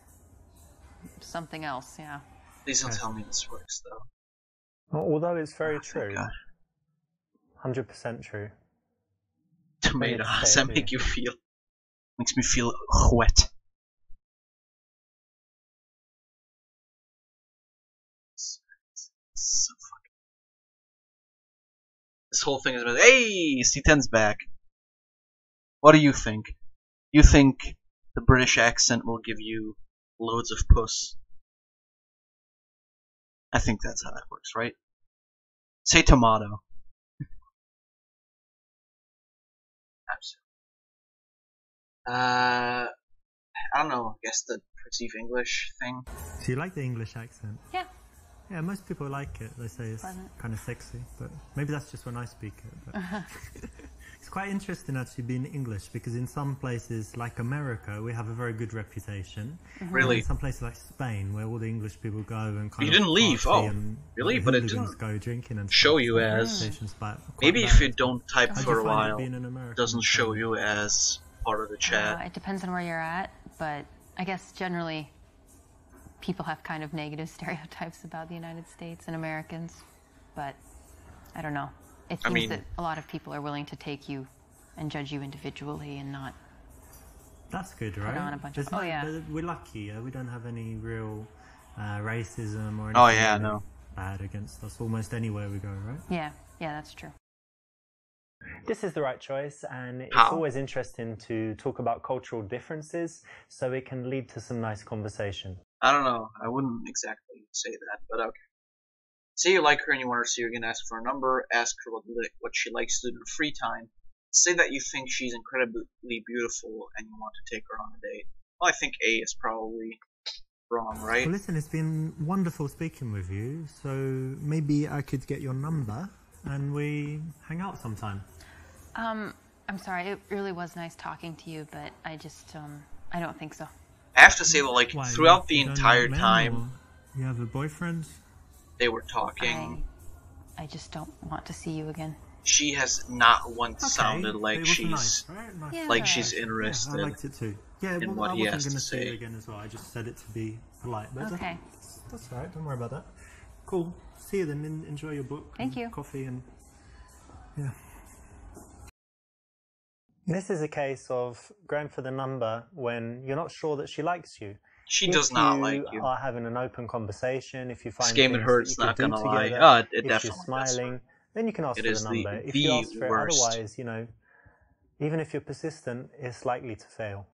[SPEAKER 7] something else, yeah.
[SPEAKER 1] Please don't tell me this works, though.
[SPEAKER 2] Although it's very
[SPEAKER 1] Oh, thank
[SPEAKER 2] true.
[SPEAKER 1] God.
[SPEAKER 2] 100% true.
[SPEAKER 1] Tomato, how does
[SPEAKER 2] fair,
[SPEAKER 1] that
[SPEAKER 2] yeah.
[SPEAKER 1] make you feel? Makes me feel wet. So fucking. This whole thing is about, hey, C10's back. What do you think? You think the British accent will give you loads of puss? I think that's how that works, right? Say tomato. Absolutely. I don't know. I guess the perceive English thing.
[SPEAKER 8] So you like the English accent?
[SPEAKER 7] Yeah.
[SPEAKER 8] Yeah, most people like it. They say it's
[SPEAKER 7] Pleasant.
[SPEAKER 8] kind of sexy, but maybe that's just when I speak it. But it's quite interesting actually being English because in some places like America, we have a very good reputation.
[SPEAKER 1] Really?
[SPEAKER 8] In some places like Spain, where all the English people go and kind
[SPEAKER 1] You
[SPEAKER 8] of
[SPEAKER 1] didn't leave?
[SPEAKER 8] party
[SPEAKER 1] Oh,
[SPEAKER 8] and
[SPEAKER 1] really?
[SPEAKER 8] the
[SPEAKER 1] But it
[SPEAKER 8] hooligans
[SPEAKER 1] didn't
[SPEAKER 8] go drinking and
[SPEAKER 1] show
[SPEAKER 8] stuff.
[SPEAKER 1] you as-
[SPEAKER 8] Reputation's quite
[SPEAKER 1] Maybe
[SPEAKER 8] bad.
[SPEAKER 1] if you don't type
[SPEAKER 8] How'd
[SPEAKER 1] for
[SPEAKER 8] you
[SPEAKER 1] a
[SPEAKER 8] find it
[SPEAKER 1] while,
[SPEAKER 8] being an American
[SPEAKER 1] it doesn't
[SPEAKER 8] in
[SPEAKER 1] show
[SPEAKER 8] Spain?
[SPEAKER 1] you as part of the chat.
[SPEAKER 7] It depends on where you're at, but I guess generally people have kind of negative stereotypes about the United States and Americans, but I don't know. It seems that a lot of people are willing to take you and judge you individually and not.
[SPEAKER 2] That's good, right?
[SPEAKER 7] Put on a bunch of,
[SPEAKER 2] we're lucky. We don't have any real racism or anything bad against us almost anywhere we go, right?
[SPEAKER 7] Yeah, that's true.
[SPEAKER 2] This is the right choice, and it's always interesting to talk about cultural differences so it can lead to some nice conversation.
[SPEAKER 1] I don't know. I wouldn't exactly say that, but okay. Say you like her and you want her to see her again, ask for a number, ask her what she likes to do in her free time. Say that you think she's incredibly beautiful and you want to take her on a date. Well, I think A is probably wrong, right?
[SPEAKER 8] Well, listen, it's been wonderful speaking with you, so maybe I could get your number and we hang out sometime.
[SPEAKER 7] I'm sorry, it really was nice talking to you, but I just, I don't think so.
[SPEAKER 1] I have to say, like, throughout the entire time...
[SPEAKER 8] You have a boyfriend?
[SPEAKER 1] They were talking.
[SPEAKER 7] I just don't want to see you again.
[SPEAKER 1] She has not once sounded like she's
[SPEAKER 8] nice, right? Nice.
[SPEAKER 7] Yeah.
[SPEAKER 1] like she's interested.
[SPEAKER 8] I liked it too. Yeah,
[SPEAKER 1] in
[SPEAKER 8] well,
[SPEAKER 1] what
[SPEAKER 8] I
[SPEAKER 1] he
[SPEAKER 8] wasn't
[SPEAKER 1] has
[SPEAKER 8] going
[SPEAKER 1] to
[SPEAKER 8] to say
[SPEAKER 1] say.
[SPEAKER 8] it again as well. I just said it to be polite. But
[SPEAKER 7] Okay.
[SPEAKER 8] That's all right. Don't worry about that. Cool. See you then. Enjoy your book.
[SPEAKER 7] Thank you.
[SPEAKER 8] Coffee and yeah.
[SPEAKER 2] This is a case of going for the number when you're not sure that she likes you.
[SPEAKER 1] She does not like you.
[SPEAKER 2] If you are having an open conversation, if you find
[SPEAKER 1] This game
[SPEAKER 2] things
[SPEAKER 1] it hurts,
[SPEAKER 2] that you
[SPEAKER 1] not
[SPEAKER 2] could do
[SPEAKER 1] gonna lie.
[SPEAKER 2] together,
[SPEAKER 1] It
[SPEAKER 2] if
[SPEAKER 1] definitely
[SPEAKER 2] she's smiling, then you can ask
[SPEAKER 1] It
[SPEAKER 2] for
[SPEAKER 1] is
[SPEAKER 2] the
[SPEAKER 1] the-
[SPEAKER 2] number. If
[SPEAKER 1] the
[SPEAKER 2] you ask for
[SPEAKER 1] worst.
[SPEAKER 2] it otherwise, even if you're persistent, it's likely to fail.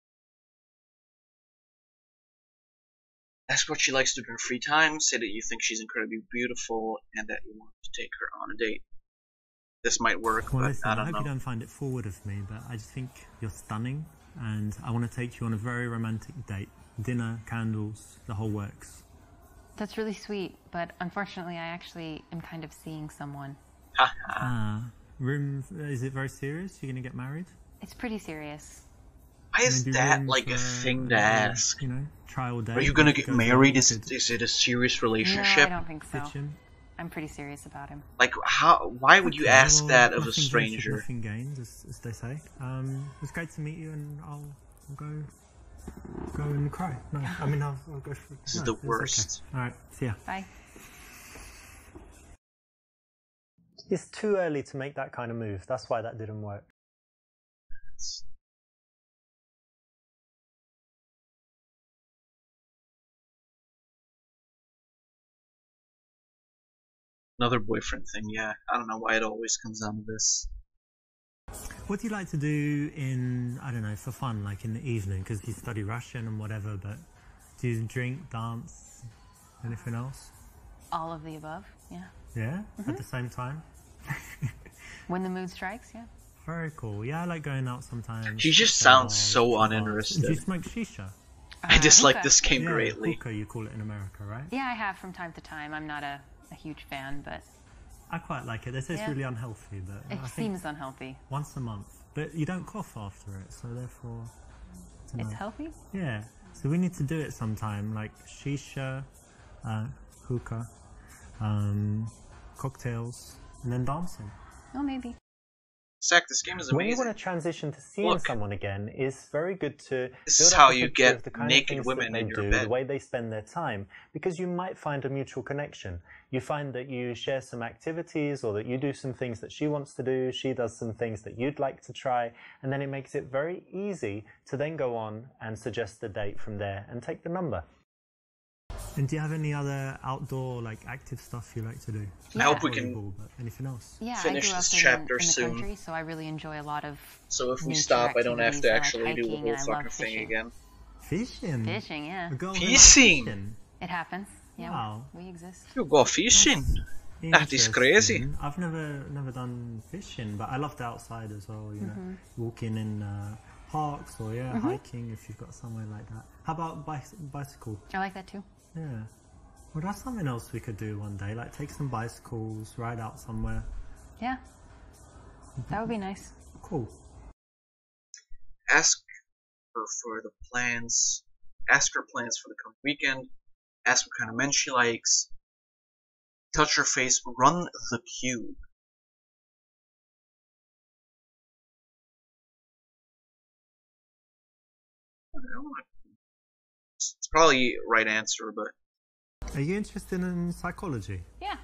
[SPEAKER 1] Ask what she likes to do in her free time. Say that you think she's incredibly beautiful and that you want to take her on a date. This might work,
[SPEAKER 8] Well,
[SPEAKER 1] but
[SPEAKER 8] listen,
[SPEAKER 1] I
[SPEAKER 8] I
[SPEAKER 1] don't
[SPEAKER 8] hope
[SPEAKER 1] know.
[SPEAKER 8] you don't find it forward of me, but I just think you're stunning, and I want to take you on a very romantic date. Dinner, candles, the whole works.
[SPEAKER 7] That's really sweet, but unfortunately I actually am kind of seeing someone.
[SPEAKER 8] Is it very serious? You're going to get married?
[SPEAKER 7] It's pretty serious.
[SPEAKER 1] Why is
[SPEAKER 8] Maybe
[SPEAKER 1] that
[SPEAKER 8] room
[SPEAKER 1] like a
[SPEAKER 8] for,
[SPEAKER 1] thing to ask?
[SPEAKER 8] You know, trial day.
[SPEAKER 1] Are you gonna
[SPEAKER 8] If it
[SPEAKER 1] get
[SPEAKER 8] goes
[SPEAKER 1] married?
[SPEAKER 8] well,
[SPEAKER 1] Is it a serious
[SPEAKER 7] No,
[SPEAKER 1] relationship?
[SPEAKER 7] I don't think so.
[SPEAKER 8] pitch in.
[SPEAKER 7] I'm pretty serious about him.
[SPEAKER 1] Like, how? Why would you
[SPEAKER 8] Okay,
[SPEAKER 1] ask
[SPEAKER 8] well,
[SPEAKER 1] that of a
[SPEAKER 8] nothing ventured,
[SPEAKER 1] stranger?
[SPEAKER 8] Nothing gained, as they say. It's great to meet you, and I'll go and cry. No, I mean I'll go for.
[SPEAKER 1] This is the
[SPEAKER 8] it's
[SPEAKER 1] worst.
[SPEAKER 8] Okay. All right, see ya.
[SPEAKER 7] Bye.
[SPEAKER 2] It's too early to make that kind of move. That's why that didn't work.
[SPEAKER 1] Another boyfriend thing, yeah. I don't know why it always comes down to this.
[SPEAKER 8] What do you like to do in, I don't know, for fun, like in the evening? Because you study Russian and whatever, but do you drink, dance, anything else?
[SPEAKER 7] All of the above, yeah.
[SPEAKER 8] Yeah? At the same time?
[SPEAKER 7] When the mood strikes, yeah.
[SPEAKER 8] Very cool. Yeah, I like going out sometimes.
[SPEAKER 1] She just
[SPEAKER 8] to
[SPEAKER 1] sounds
[SPEAKER 8] bars,
[SPEAKER 1] so
[SPEAKER 8] to bars.
[SPEAKER 1] uninterested.
[SPEAKER 8] Do you smoke shisha?
[SPEAKER 1] I dislike
[SPEAKER 7] hookah.
[SPEAKER 1] this game
[SPEAKER 8] Yeah,
[SPEAKER 1] greatly.
[SPEAKER 8] hookah, you call it in America, right?
[SPEAKER 7] Yeah, I have from time to time. I'm not a huge fan, but
[SPEAKER 8] I quite like it. They say it's
[SPEAKER 7] Yeah.
[SPEAKER 8] really unhealthy, but
[SPEAKER 7] it
[SPEAKER 8] I think
[SPEAKER 7] seems unhealthy.
[SPEAKER 8] once a month. But you don't cough after it, so therefore... I don't
[SPEAKER 7] It's
[SPEAKER 8] know.
[SPEAKER 7] healthy?
[SPEAKER 8] Yeah. So we need to do it sometime, like shisha, hookah, cocktails, and then dancing.
[SPEAKER 7] Oh, maybe.
[SPEAKER 1] Zach, this game is
[SPEAKER 2] When you
[SPEAKER 1] amazing.
[SPEAKER 2] want to transition to seeing
[SPEAKER 1] Look.
[SPEAKER 2] someone again, it's very good to
[SPEAKER 1] This
[SPEAKER 2] build
[SPEAKER 1] is
[SPEAKER 2] up
[SPEAKER 1] how
[SPEAKER 2] a
[SPEAKER 1] you
[SPEAKER 2] picture
[SPEAKER 1] get
[SPEAKER 2] of the kind
[SPEAKER 1] naked
[SPEAKER 2] of things
[SPEAKER 1] women
[SPEAKER 2] that they
[SPEAKER 1] in your
[SPEAKER 2] do,
[SPEAKER 1] bed.
[SPEAKER 2] the way they spend their time, because you might find a mutual connection. You find that you share some activities, or that you do some things that she wants to do, she does some things that you'd like to try, and then it makes it very easy to then go on and suggest the date from there and take the number.
[SPEAKER 8] And do you have any other outdoor, like, active stuff you like to do?
[SPEAKER 1] I hope we can
[SPEAKER 8] Volleyball, but anything else?
[SPEAKER 7] Yeah,
[SPEAKER 1] finish
[SPEAKER 7] I grew up
[SPEAKER 1] this
[SPEAKER 7] in,
[SPEAKER 1] chapter
[SPEAKER 7] in the
[SPEAKER 1] soon.
[SPEAKER 7] country, so I really enjoy a lot of
[SPEAKER 1] So if we
[SPEAKER 7] nature
[SPEAKER 1] stop, I don't have to
[SPEAKER 7] activities. I like
[SPEAKER 1] actually do the
[SPEAKER 7] hiking,
[SPEAKER 1] whole
[SPEAKER 7] and I love
[SPEAKER 1] fucking thing
[SPEAKER 7] fishing.
[SPEAKER 1] again.
[SPEAKER 8] Fishing?
[SPEAKER 7] Fishing, yeah.
[SPEAKER 8] A girl who
[SPEAKER 1] Fishing?
[SPEAKER 8] likes fishing?
[SPEAKER 7] It happens. Yeah,
[SPEAKER 8] Wow.
[SPEAKER 7] we exist.
[SPEAKER 1] You go fishing. That is crazy.
[SPEAKER 8] Interesting. I've never done fishing, but I love the outside as well, you know, walking in parks or hiking if you've got somewhere like that. How about bicycle?
[SPEAKER 7] I like that too.
[SPEAKER 8] Yeah. Well, that's something else we could do one day, like take some bicycles, ride out somewhere.
[SPEAKER 7] Yeah. That would be nice.
[SPEAKER 8] Cool.
[SPEAKER 1] Ask her for the plans. Ask her plans for the coming weekend. Ask what kind of men she likes. Touch her face. Run the cube. It's probably right answer, but
[SPEAKER 2] Are you interested in psychology?
[SPEAKER 7] Yeah.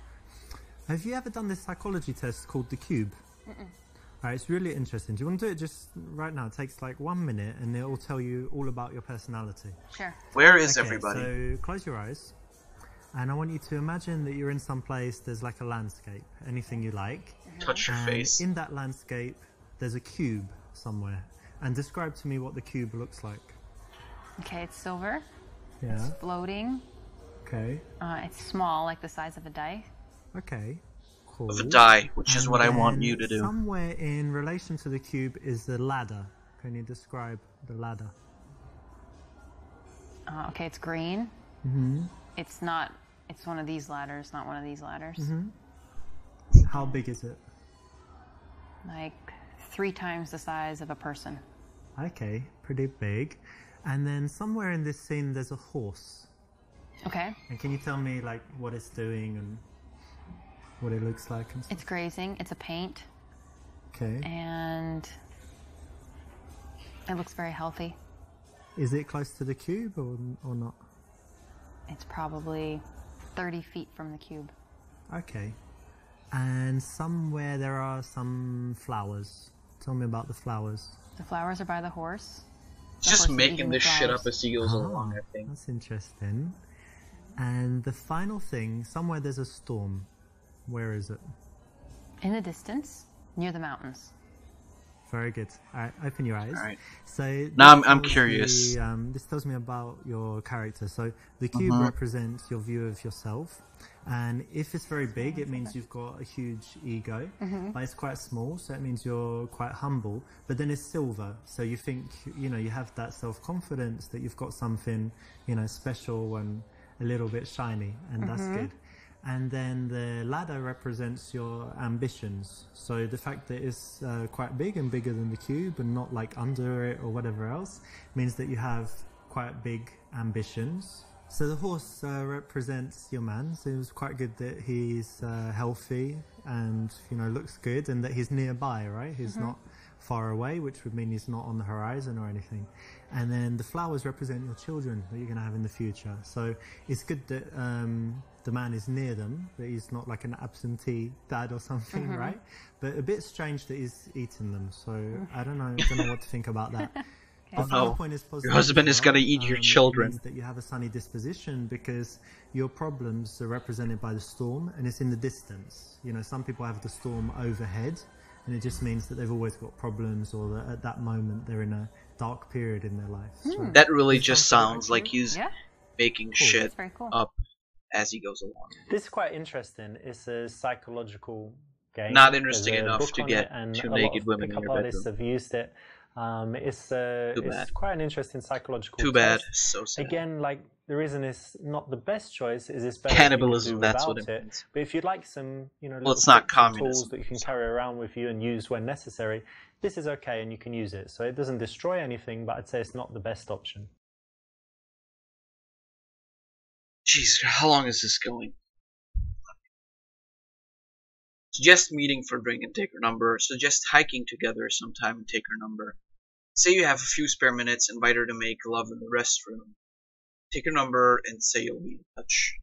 [SPEAKER 2] Have you ever done this psychology test called the Cube? Alright, it's really interesting. Do you want to do it just right now? It takes like 1 minute and it will tell you all about your personality.
[SPEAKER 7] Sure.
[SPEAKER 1] where is
[SPEAKER 2] Okay,
[SPEAKER 1] everybody?
[SPEAKER 2] so close your eyes and I want you to imagine that you're in some place, there's like a landscape, anything you like.
[SPEAKER 1] Touch your
[SPEAKER 2] And
[SPEAKER 1] face.
[SPEAKER 2] in that landscape, there's a cube somewhere. And describe to me what the cube looks like.
[SPEAKER 7] Okay, it's silver.
[SPEAKER 2] Yeah.
[SPEAKER 7] It's floating.
[SPEAKER 2] Okay.
[SPEAKER 7] It's small, like the size of a die.
[SPEAKER 2] Okay. Cool.
[SPEAKER 1] With a die, which is
[SPEAKER 2] And
[SPEAKER 1] what I want
[SPEAKER 2] then
[SPEAKER 1] you to do.
[SPEAKER 2] Somewhere in relation to the cube is the ladder. Can you describe the ladder?
[SPEAKER 7] Okay, it's green.
[SPEAKER 2] Mm-hmm.
[SPEAKER 7] It's not. It's one of these ladders, not one of these ladders.
[SPEAKER 2] Mm-hmm. How big is it?
[SPEAKER 7] Like 3 times the size of a person.
[SPEAKER 2] Okay, pretty big. And then somewhere in this scene there's a horse.
[SPEAKER 7] Okay.
[SPEAKER 2] And can you tell me like what it's doing and what it looks like and stuff?
[SPEAKER 7] It's grazing. It's a paint,
[SPEAKER 2] Okay.
[SPEAKER 7] and it looks very healthy.
[SPEAKER 2] Is it close to the cube or not?
[SPEAKER 7] It's probably 30 feet from the cube.
[SPEAKER 2] Okay. And somewhere there are some flowers. Tell me about the flowers.
[SPEAKER 7] The flowers are by the horse. The
[SPEAKER 1] Just
[SPEAKER 7] horse is
[SPEAKER 1] making
[SPEAKER 7] eating the
[SPEAKER 1] this shit
[SPEAKER 7] flowers.
[SPEAKER 1] up as he goes along, I think.
[SPEAKER 2] That's interesting. And the final thing, somewhere there's a storm. Where is it?
[SPEAKER 7] In the distance, near the mountains.
[SPEAKER 2] Very good. All right, open your eyes.
[SPEAKER 1] All right.
[SPEAKER 2] So
[SPEAKER 1] Now
[SPEAKER 2] this
[SPEAKER 1] I'm
[SPEAKER 2] tells
[SPEAKER 1] curious.
[SPEAKER 2] me, this tells me about your character. So the cube represents your view of yourself, and if it's very big, it means you've got a huge ego. But it's quite small, so it means you're quite humble. But then it's silver, so you think you have that self-confidence that you've got something special and a little bit shiny, and that's good. And then the ladder represents your ambitions. So the fact that it's quite big and bigger than the cube and not like under it or whatever else means that you have quite big ambitions. So the horse represents your man. So it was quite good that he's healthy and looks good, and that he's nearby, right? He's not far away, which would mean he's not on the horizon or anything. And then the flowers represent your children that you're going to have in the future. So it's good that the man is near them, that he's not like an absentee dad or something, right? But a bit strange that he's eating them. So I don't know what to think about that. The final point is positive.
[SPEAKER 1] Your husband is gonna eat your children.
[SPEAKER 2] It means that you have a sunny disposition because your problems are represented by the storm, and it's in the distance. Some people have the storm overhead, and it just means that they've always got problems, or that at that moment they're in a dark period in their life. So
[SPEAKER 1] That really just sounds like he's
[SPEAKER 7] Yeah,
[SPEAKER 1] making shit
[SPEAKER 7] that's very cool.
[SPEAKER 1] up as he goes along.
[SPEAKER 2] this is quite interesting. It's a psychological game.
[SPEAKER 1] Not interesting
[SPEAKER 2] There's a
[SPEAKER 1] enough
[SPEAKER 2] book
[SPEAKER 1] to
[SPEAKER 2] on
[SPEAKER 1] get
[SPEAKER 2] it, and
[SPEAKER 1] two
[SPEAKER 2] a lot
[SPEAKER 1] naked
[SPEAKER 2] of
[SPEAKER 1] women in
[SPEAKER 2] pickup
[SPEAKER 1] your
[SPEAKER 2] artists
[SPEAKER 1] bedroom.
[SPEAKER 2] have used it. It's
[SPEAKER 1] bad.
[SPEAKER 2] quite an interesting psychological
[SPEAKER 1] Too bad.
[SPEAKER 2] test.
[SPEAKER 1] So sad.
[SPEAKER 2] Again, like the reason it's not the best choice is it's better
[SPEAKER 1] Cannibalism,
[SPEAKER 2] you can do
[SPEAKER 1] that's what
[SPEAKER 2] without
[SPEAKER 1] it means.
[SPEAKER 2] But if you'd like some, little
[SPEAKER 1] it's not
[SPEAKER 2] tips and tools
[SPEAKER 1] communism.
[SPEAKER 2] that you can carry around with you and use when necessary, this is okay and you can use it. So it doesn't destroy anything, but I'd say it's not the best option.
[SPEAKER 1] Jeez, how long is this going? Suggest meeting for drink and take her number. Suggest hiking together sometime and take her number. Say you have a few spare minutes, invite her to make love in the restroom. Take her number and say you'll be in touch.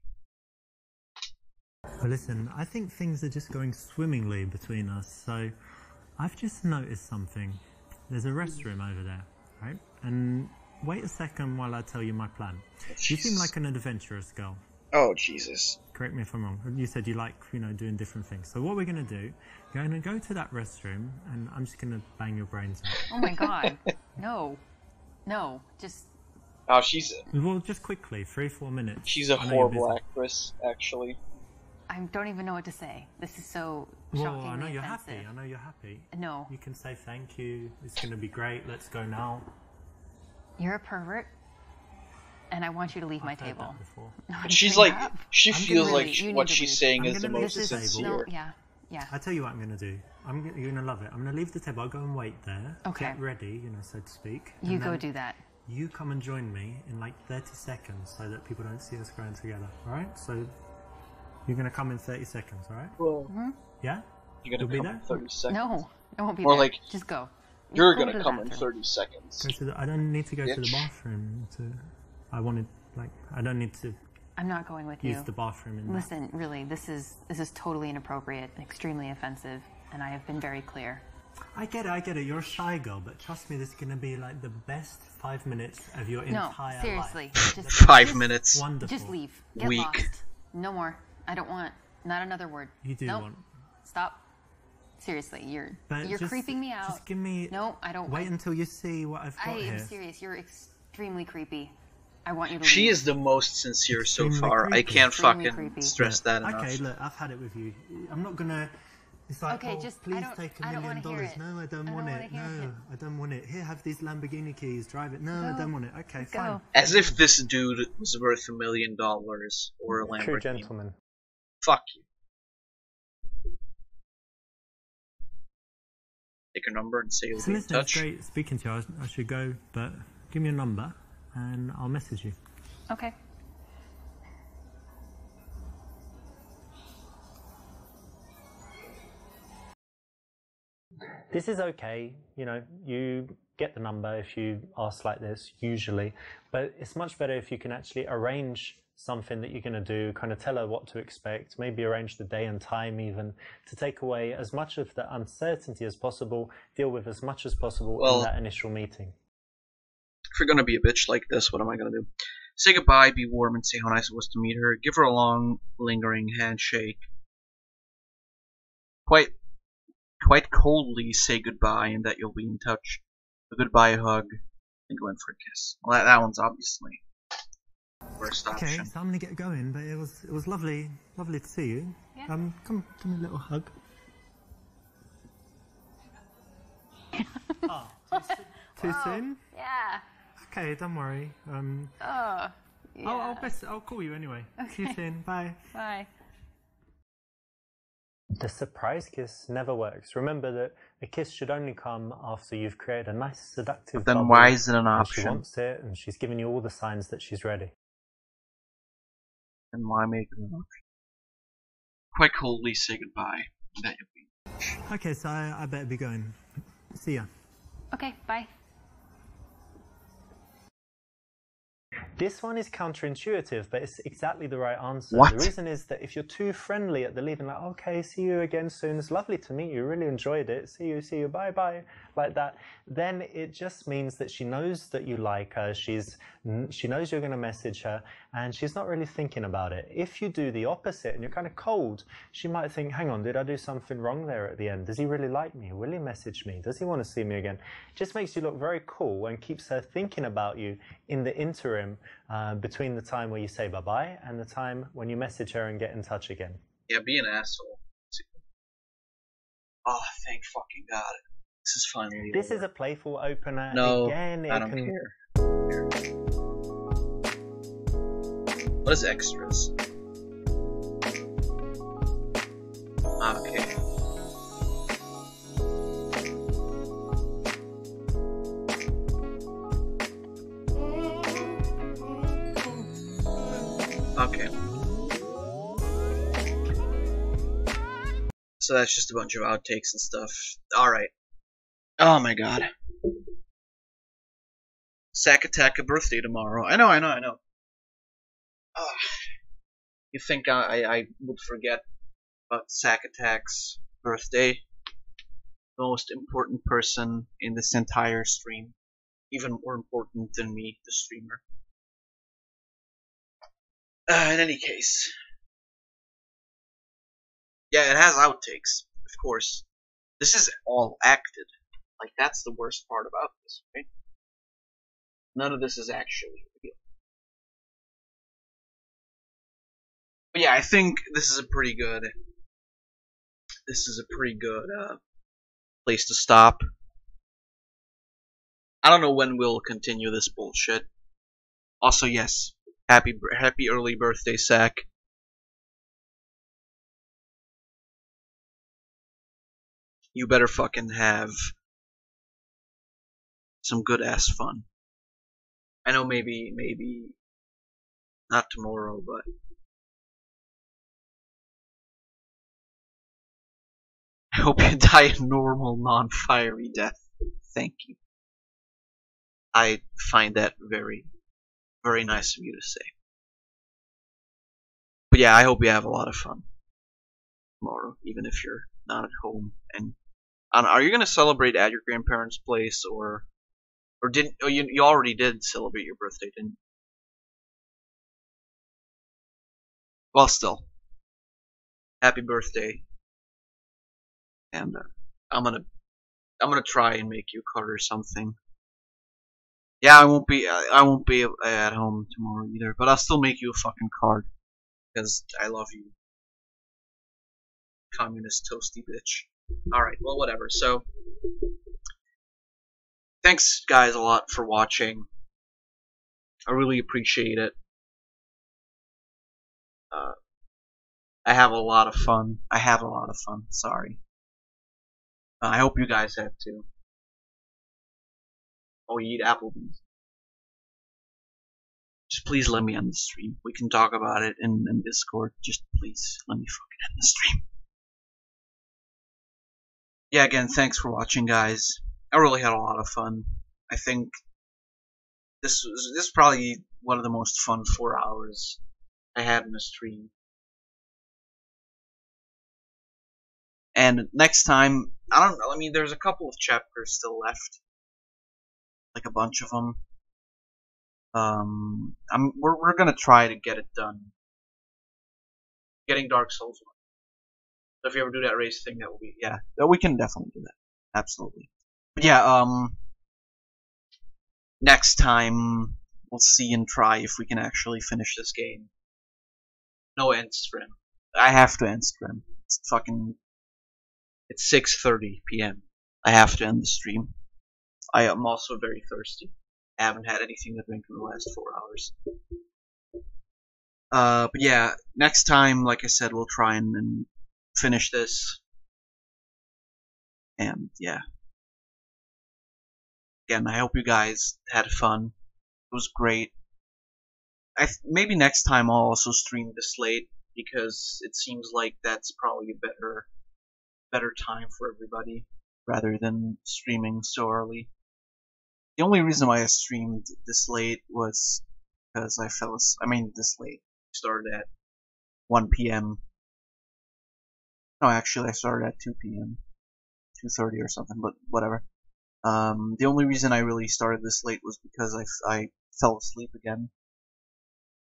[SPEAKER 2] Well, listen, I think things are just going swimmingly between us. So I've just noticed something. There's a restroom over there, right? And wait a second while I tell you my plan. You seem like an adventurous girl.
[SPEAKER 1] Oh, Jesus.
[SPEAKER 2] Correct me if I'm wrong. You said you like, doing different things. So what we're going to do, you're going to go to that restroom, and I'm just going to bang your brains out.
[SPEAKER 7] Oh my god. No, just
[SPEAKER 1] Oh, she's
[SPEAKER 2] Well, just quickly, 3-4 minutes.
[SPEAKER 1] she's a
[SPEAKER 2] I know you're
[SPEAKER 1] horrible
[SPEAKER 2] busy.
[SPEAKER 1] actress, actually.
[SPEAKER 7] I don't even know what to say. This is so
[SPEAKER 2] Well,
[SPEAKER 7] shockingly
[SPEAKER 2] I know you're
[SPEAKER 7] offensive.
[SPEAKER 2] happy. I know you're happy.
[SPEAKER 7] No,
[SPEAKER 2] You can say thank you. It's going to be great. Let's go now.
[SPEAKER 7] you're a pervert, and I want you to leave my
[SPEAKER 2] I've heard
[SPEAKER 7] table.
[SPEAKER 2] that before.
[SPEAKER 7] No, I'm
[SPEAKER 1] She's
[SPEAKER 7] saying
[SPEAKER 1] like,
[SPEAKER 7] that.
[SPEAKER 1] she
[SPEAKER 2] I'm
[SPEAKER 1] feels
[SPEAKER 2] gonna
[SPEAKER 1] like
[SPEAKER 7] really- you
[SPEAKER 1] what
[SPEAKER 7] need to
[SPEAKER 1] she's
[SPEAKER 7] leave.
[SPEAKER 1] saying
[SPEAKER 2] I'm
[SPEAKER 1] is the
[SPEAKER 2] gonna
[SPEAKER 1] most
[SPEAKER 2] leave this
[SPEAKER 1] sincere.
[SPEAKER 7] No, yeah.
[SPEAKER 2] I tell you what I'm going to do. You're going to love it. I'm going to leave the table. I'll go and wait there.
[SPEAKER 7] Okay.
[SPEAKER 2] Get ready, so to speak.
[SPEAKER 7] You
[SPEAKER 2] and
[SPEAKER 7] go
[SPEAKER 2] then
[SPEAKER 7] do that.
[SPEAKER 2] You come and join me in like 30 seconds so that people don't see us going together. All right? So you're going to come in 30 seconds, all right?
[SPEAKER 1] Well,
[SPEAKER 2] Yeah?
[SPEAKER 1] you're
[SPEAKER 2] You'll
[SPEAKER 1] gonna
[SPEAKER 2] be
[SPEAKER 1] come in
[SPEAKER 2] there?
[SPEAKER 1] 30 seconds.
[SPEAKER 7] No, I won't be
[SPEAKER 1] More
[SPEAKER 7] there.
[SPEAKER 1] like,
[SPEAKER 7] Just go.
[SPEAKER 1] You're
[SPEAKER 7] Go
[SPEAKER 1] gonna
[SPEAKER 7] to the
[SPEAKER 1] come in
[SPEAKER 7] bathroom.
[SPEAKER 1] 30 seconds.
[SPEAKER 2] I don't need to go to the
[SPEAKER 1] Bitch.
[SPEAKER 2] bathroom.
[SPEAKER 8] I wanted, like, I don't need to
[SPEAKER 7] I'm not going with
[SPEAKER 8] use
[SPEAKER 7] you.
[SPEAKER 8] the bathroom in that.
[SPEAKER 7] Listen, really, this is totally inappropriate, extremely offensive, and I have been very clear.
[SPEAKER 8] I get it. You're a shy girl, but trust me, this is gonna be like the best 5 minutes of your entire
[SPEAKER 7] No, seriously.
[SPEAKER 8] life.
[SPEAKER 7] Just,
[SPEAKER 1] 5 minutes.
[SPEAKER 8] Wonderful.
[SPEAKER 7] just leave. Get
[SPEAKER 1] Weak.
[SPEAKER 7] lost. No more. I don't want. Not another word.
[SPEAKER 8] You do
[SPEAKER 7] Nope.
[SPEAKER 8] want.
[SPEAKER 7] Stop. Seriously, you're
[SPEAKER 8] But just,
[SPEAKER 7] creeping me out.
[SPEAKER 8] Just give me.
[SPEAKER 7] No, I don't.
[SPEAKER 8] Wait until you see what I've got
[SPEAKER 7] I
[SPEAKER 8] here.
[SPEAKER 7] am serious. You're extremely creepy. I want you to
[SPEAKER 1] She
[SPEAKER 7] leave.
[SPEAKER 1] is the most sincere so
[SPEAKER 8] Extremely
[SPEAKER 1] far. I
[SPEAKER 8] creepy.
[SPEAKER 1] can't
[SPEAKER 7] Extremely
[SPEAKER 1] fucking
[SPEAKER 7] creepy.
[SPEAKER 1] stress that enough.
[SPEAKER 8] Okay, look, I've had it with you. I'm not gonna. It's like,
[SPEAKER 7] Okay,
[SPEAKER 8] oh,
[SPEAKER 7] just- I
[SPEAKER 8] please
[SPEAKER 7] don't-
[SPEAKER 8] take
[SPEAKER 7] I
[SPEAKER 8] $1
[SPEAKER 7] don't
[SPEAKER 8] million.
[SPEAKER 7] wanna hear it.
[SPEAKER 8] No, I don't
[SPEAKER 7] I
[SPEAKER 8] want
[SPEAKER 7] don't
[SPEAKER 8] it.
[SPEAKER 7] wanna hear
[SPEAKER 8] No,
[SPEAKER 7] it.
[SPEAKER 8] I don't want it. Here, have these Lamborghini keys. Drive it. No, I
[SPEAKER 7] Go.
[SPEAKER 8] don't want it. Okay,
[SPEAKER 7] Let's
[SPEAKER 8] fine.
[SPEAKER 7] go.
[SPEAKER 1] As if this dude was worth $1 million or a
[SPEAKER 2] True
[SPEAKER 1] Lamborghini.
[SPEAKER 2] gentleman.
[SPEAKER 1] Fuck you. Take your number and say you'll
[SPEAKER 8] So
[SPEAKER 1] be in
[SPEAKER 8] listen, it's
[SPEAKER 1] touch.
[SPEAKER 8] great speaking to you. I should go, but give me a number and I'll message you.
[SPEAKER 7] Okay.
[SPEAKER 2] This is okay, you know, you get the number if you ask like this, usually, but it's much better if you can actually arrange something that you're going to do, kind of tell her what to expect, maybe arrange the day and time even, to take away as much of the uncertainty as possible, deal with as much as possible
[SPEAKER 1] Well,
[SPEAKER 2] in that initial meeting.
[SPEAKER 1] If you're gonna be a bitch like this, what am I gonna do? Say goodbye, be warm, and say how nice it was to meet her. Give her a long, lingering handshake. Quite coldly say goodbye and that you'll be in touch. A goodbye hug, and go in for a kiss. Well, that one's obviously first
[SPEAKER 8] Okay,
[SPEAKER 1] option.
[SPEAKER 8] so I'm gonna get going, but it was lovely to see you.
[SPEAKER 7] Yeah.
[SPEAKER 8] Come, give me a little hug. Oh, too soon?
[SPEAKER 7] Yeah.
[SPEAKER 8] Okay, don't worry.
[SPEAKER 7] Yeah.
[SPEAKER 8] I'll call you anyway. See you soon. Bye.
[SPEAKER 7] Bye.
[SPEAKER 2] The surprise kiss never works. Remember that a kiss should only come after you've created a nice seductive
[SPEAKER 1] Then
[SPEAKER 2] bubble,
[SPEAKER 1] why is it an
[SPEAKER 2] and she
[SPEAKER 1] option?
[SPEAKER 2] wants it and she's giving you all the signs that she's ready.
[SPEAKER 1] And why make it an option? Quite coldly say goodbye, and that you'll be.
[SPEAKER 8] Okay, so I better be going. See ya.
[SPEAKER 7] Okay, bye.
[SPEAKER 2] This one is counterintuitive, but it's exactly the right answer.
[SPEAKER 1] What?
[SPEAKER 2] The reason is that if you're too friendly at the leaving, like, okay, see you again soon, it's lovely to meet you, really enjoyed it, see you, bye, like that, then it just means that she knows that you like her, she knows you're going to message her, and she's not really thinking about it. If you do the opposite and you're kind of cold, she might think, hang on, did I do something wrong there at the end? Does he really like me? Will he message me? Does he want to see me again? It just makes you look very cool and keeps her thinking about you in the interim between the time where you say bye-bye and the time when you message her and get in touch again.
[SPEAKER 1] Yeah, be an asshole. Oh, thank fucking God. This is finally
[SPEAKER 2] This
[SPEAKER 1] over.
[SPEAKER 2] is a playful opener.
[SPEAKER 1] No,
[SPEAKER 2] Again,
[SPEAKER 1] I don't care. What is extras? Okay. Okay. So that's just a bunch of outtakes and stuff. Alright. Oh my god. Sack Attack, a birthday tomorrow. I know. You think I would forget about Sack Attack's birthday? The most important person in this entire stream. Even more important than me, the streamer. In any case. Yeah, it has outtakes, of course. This is all acted. Like, that's the worst part about this, right? None of this is actually real. But yeah, I think this is a pretty good place to stop. I don't know when we'll continue this bullshit. Also, yes, happy early birthday, Sack. You better fucking have some good ass fun. I know maybe not tomorrow, but I hope you die a normal, non-fiery death. Thank you. I find that very, Very nice of you to say. But yeah, I hope you have a lot of fun tomorrow, even if you're not at home. And are you gonna celebrate at your grandparents' place, or didn't? Oh, you already did celebrate your birthday, didn't you? Well, still, happy birthday, and I'm gonna try and make you a card or something. Yeah, I won't be at home tomorrow either, but I'll still make you a fucking card because I love you, communist toasty bitch. All right, well, whatever. So, thanks guys a lot for watching. I really appreciate it. I have a lot of fun. Sorry. I hope you guys have too. Oh, you eat Applebee's. Just please let me end the stream. We can talk about it in Discord. Just please let me fucking end the stream. Yeah, again, thanks for watching, guys. I really had a lot of fun. I think this is probably one of the most fun 4 hours I had in a stream. And next time, I don't know. I mean, there's a couple of chapters still left, like a bunch of them. We're gonna try to get it done. Getting Dark Souls 1. So if you ever do that race thing, that will be, yeah, we can definitely do that. Absolutely. But yeah, next time we'll see and try if we can actually finish this game. No end stream. I have to end stream. It's 6:30 p.m. I have to end the stream. I am also very thirsty. I haven't had anything to drink in the last 4 hours. But yeah, next time, like I said, we'll try and finish this. And yeah. Again, I hope you guys had fun. It was great. Maybe next time I'll also stream this late, because it seems like that's probably a better time for everybody, rather than streaming so early. The only reason why I streamed this late was because this late. I started at 1 p.m. No, actually, I started at 2 p.m. 2:30 or something, but whatever. The only reason I really started this late was because I fell asleep again.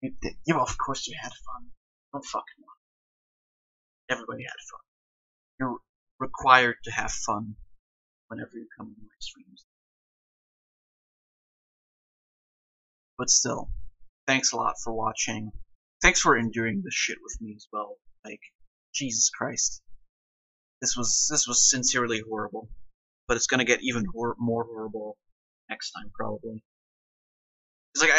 [SPEAKER 1] Of course you had fun. Don't fucking lie. Everybody had fun. You're required to have fun whenever you come to my streams. But still, thanks a lot for watching. Thanks for enduring this shit with me as well. Like, Jesus Christ. This was sincerely horrible. But it's gonna get even more horrible next time, probably. It's like,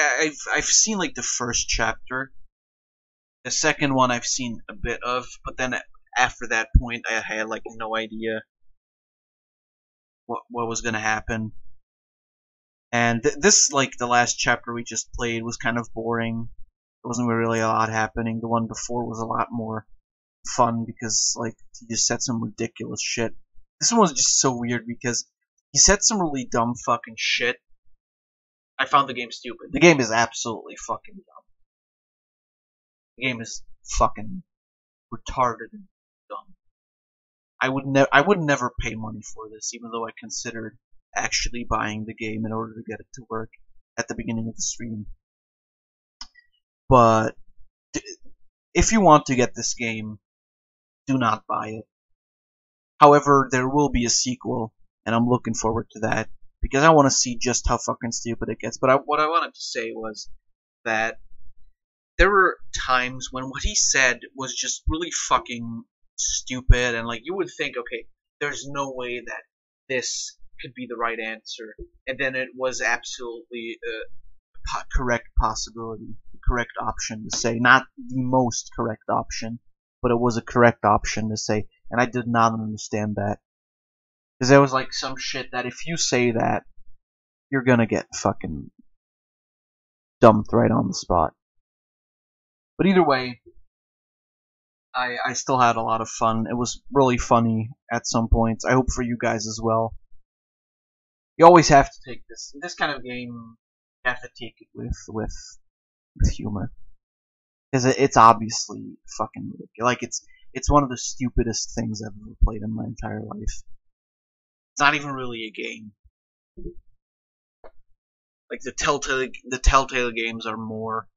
[SPEAKER 1] I've seen, like, the first chapter. The second one I've seen a bit of, but then after that point I had, like, no idea what was gonna happen. And this, like, the last chapter we just played was kind of boring. There wasn't really a lot happening. The one before was a lot more fun because, like, he just said some ridiculous shit. This one was just so weird because he said some really dumb fucking shit. I found the game stupid. The game is absolutely fucking dumb. The game is fucking retarded and dumb. I would never pay money for this, even though I considered actually buying the game in order to get it to work at the beginning of the stream. But if you want to get this game, do not buy it. However, there will be a sequel, and I'm looking forward to that, because I want to see just how fucking stupid it gets. But what I wanted to say was that there were times when what he said was just really fucking stupid, and, like, you would think, okay, there's no way that this could be the right answer, and then it was absolutely a correct possibility, the correct option to say, not the most correct option, but it was a correct option to say, and I did not understand that, because there was, like, some shit that if you say that, you're gonna get fucking dumped right on the spot. But either way, I still had a lot of fun. It was really funny at some points. I hope for you guys as well. You always have to take this kind of game. You have to take it with with humor. Because it's obviously fucking ridiculous. Like, it's one of the stupidest things I've ever played in my entire life. It's not even really a game. Like, the Telltale games are more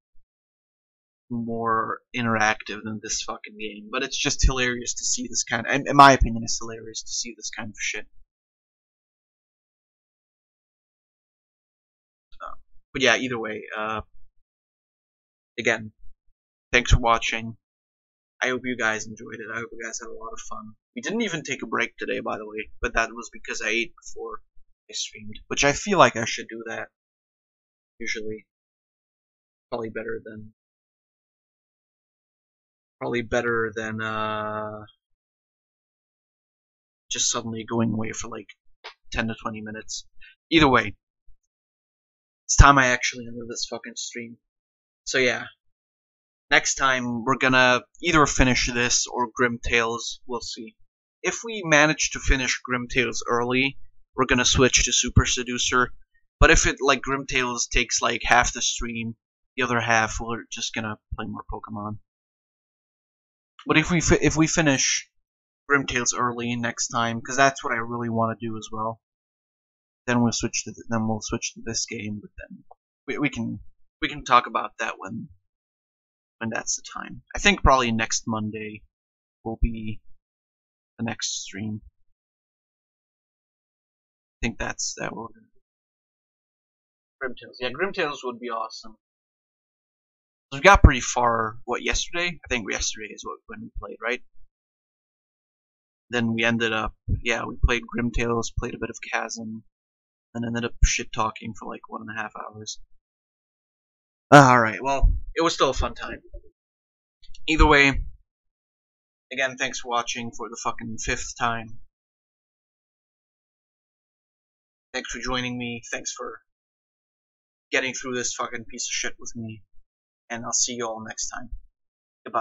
[SPEAKER 1] interactive than this fucking game. But it's just hilarious to see this kind of, in my opinion, it's hilarious to see this kind of shit. But yeah, either way, again, thanks for watching. I hope you guys enjoyed it. I hope you guys had a lot of fun. We didn't even take a break today, by the way, but that was because I ate before I streamed, which I feel like I should do that, usually. Probably better than just suddenly going away for like 10 to 20 minutes. Either way, it's time I actually ended this fucking stream. So yeah, next time we're gonna either finish this or Grim Tales. We'll see. If we manage to finish Grim Tales early, we're gonna switch to Super Seducer. But if it like Grim Tales takes like half the stream, the other half we're just gonna play more Pokemon. But if we finish Grim Tales early next time, because that's what I really want to do as well, then we'll switch to this game. But then we can talk about that when that's the time. I think probably next Monday will be the next stream. I think that's that will do. Grim Tales. Yeah, Grim Tales would be awesome. We got pretty far. What, yesterday? I think yesterday is when we played, right? Then we ended up, yeah, we played Grim Tales, played a bit of Chasm, and ended up shit talking for like 1.5 hours. Alright, well, it was still a fun time. Either way, again, thanks for watching for the fucking 5th time. Thanks for joining me, thanks for getting through this fucking piece of shit with me, and I'll see you all next time.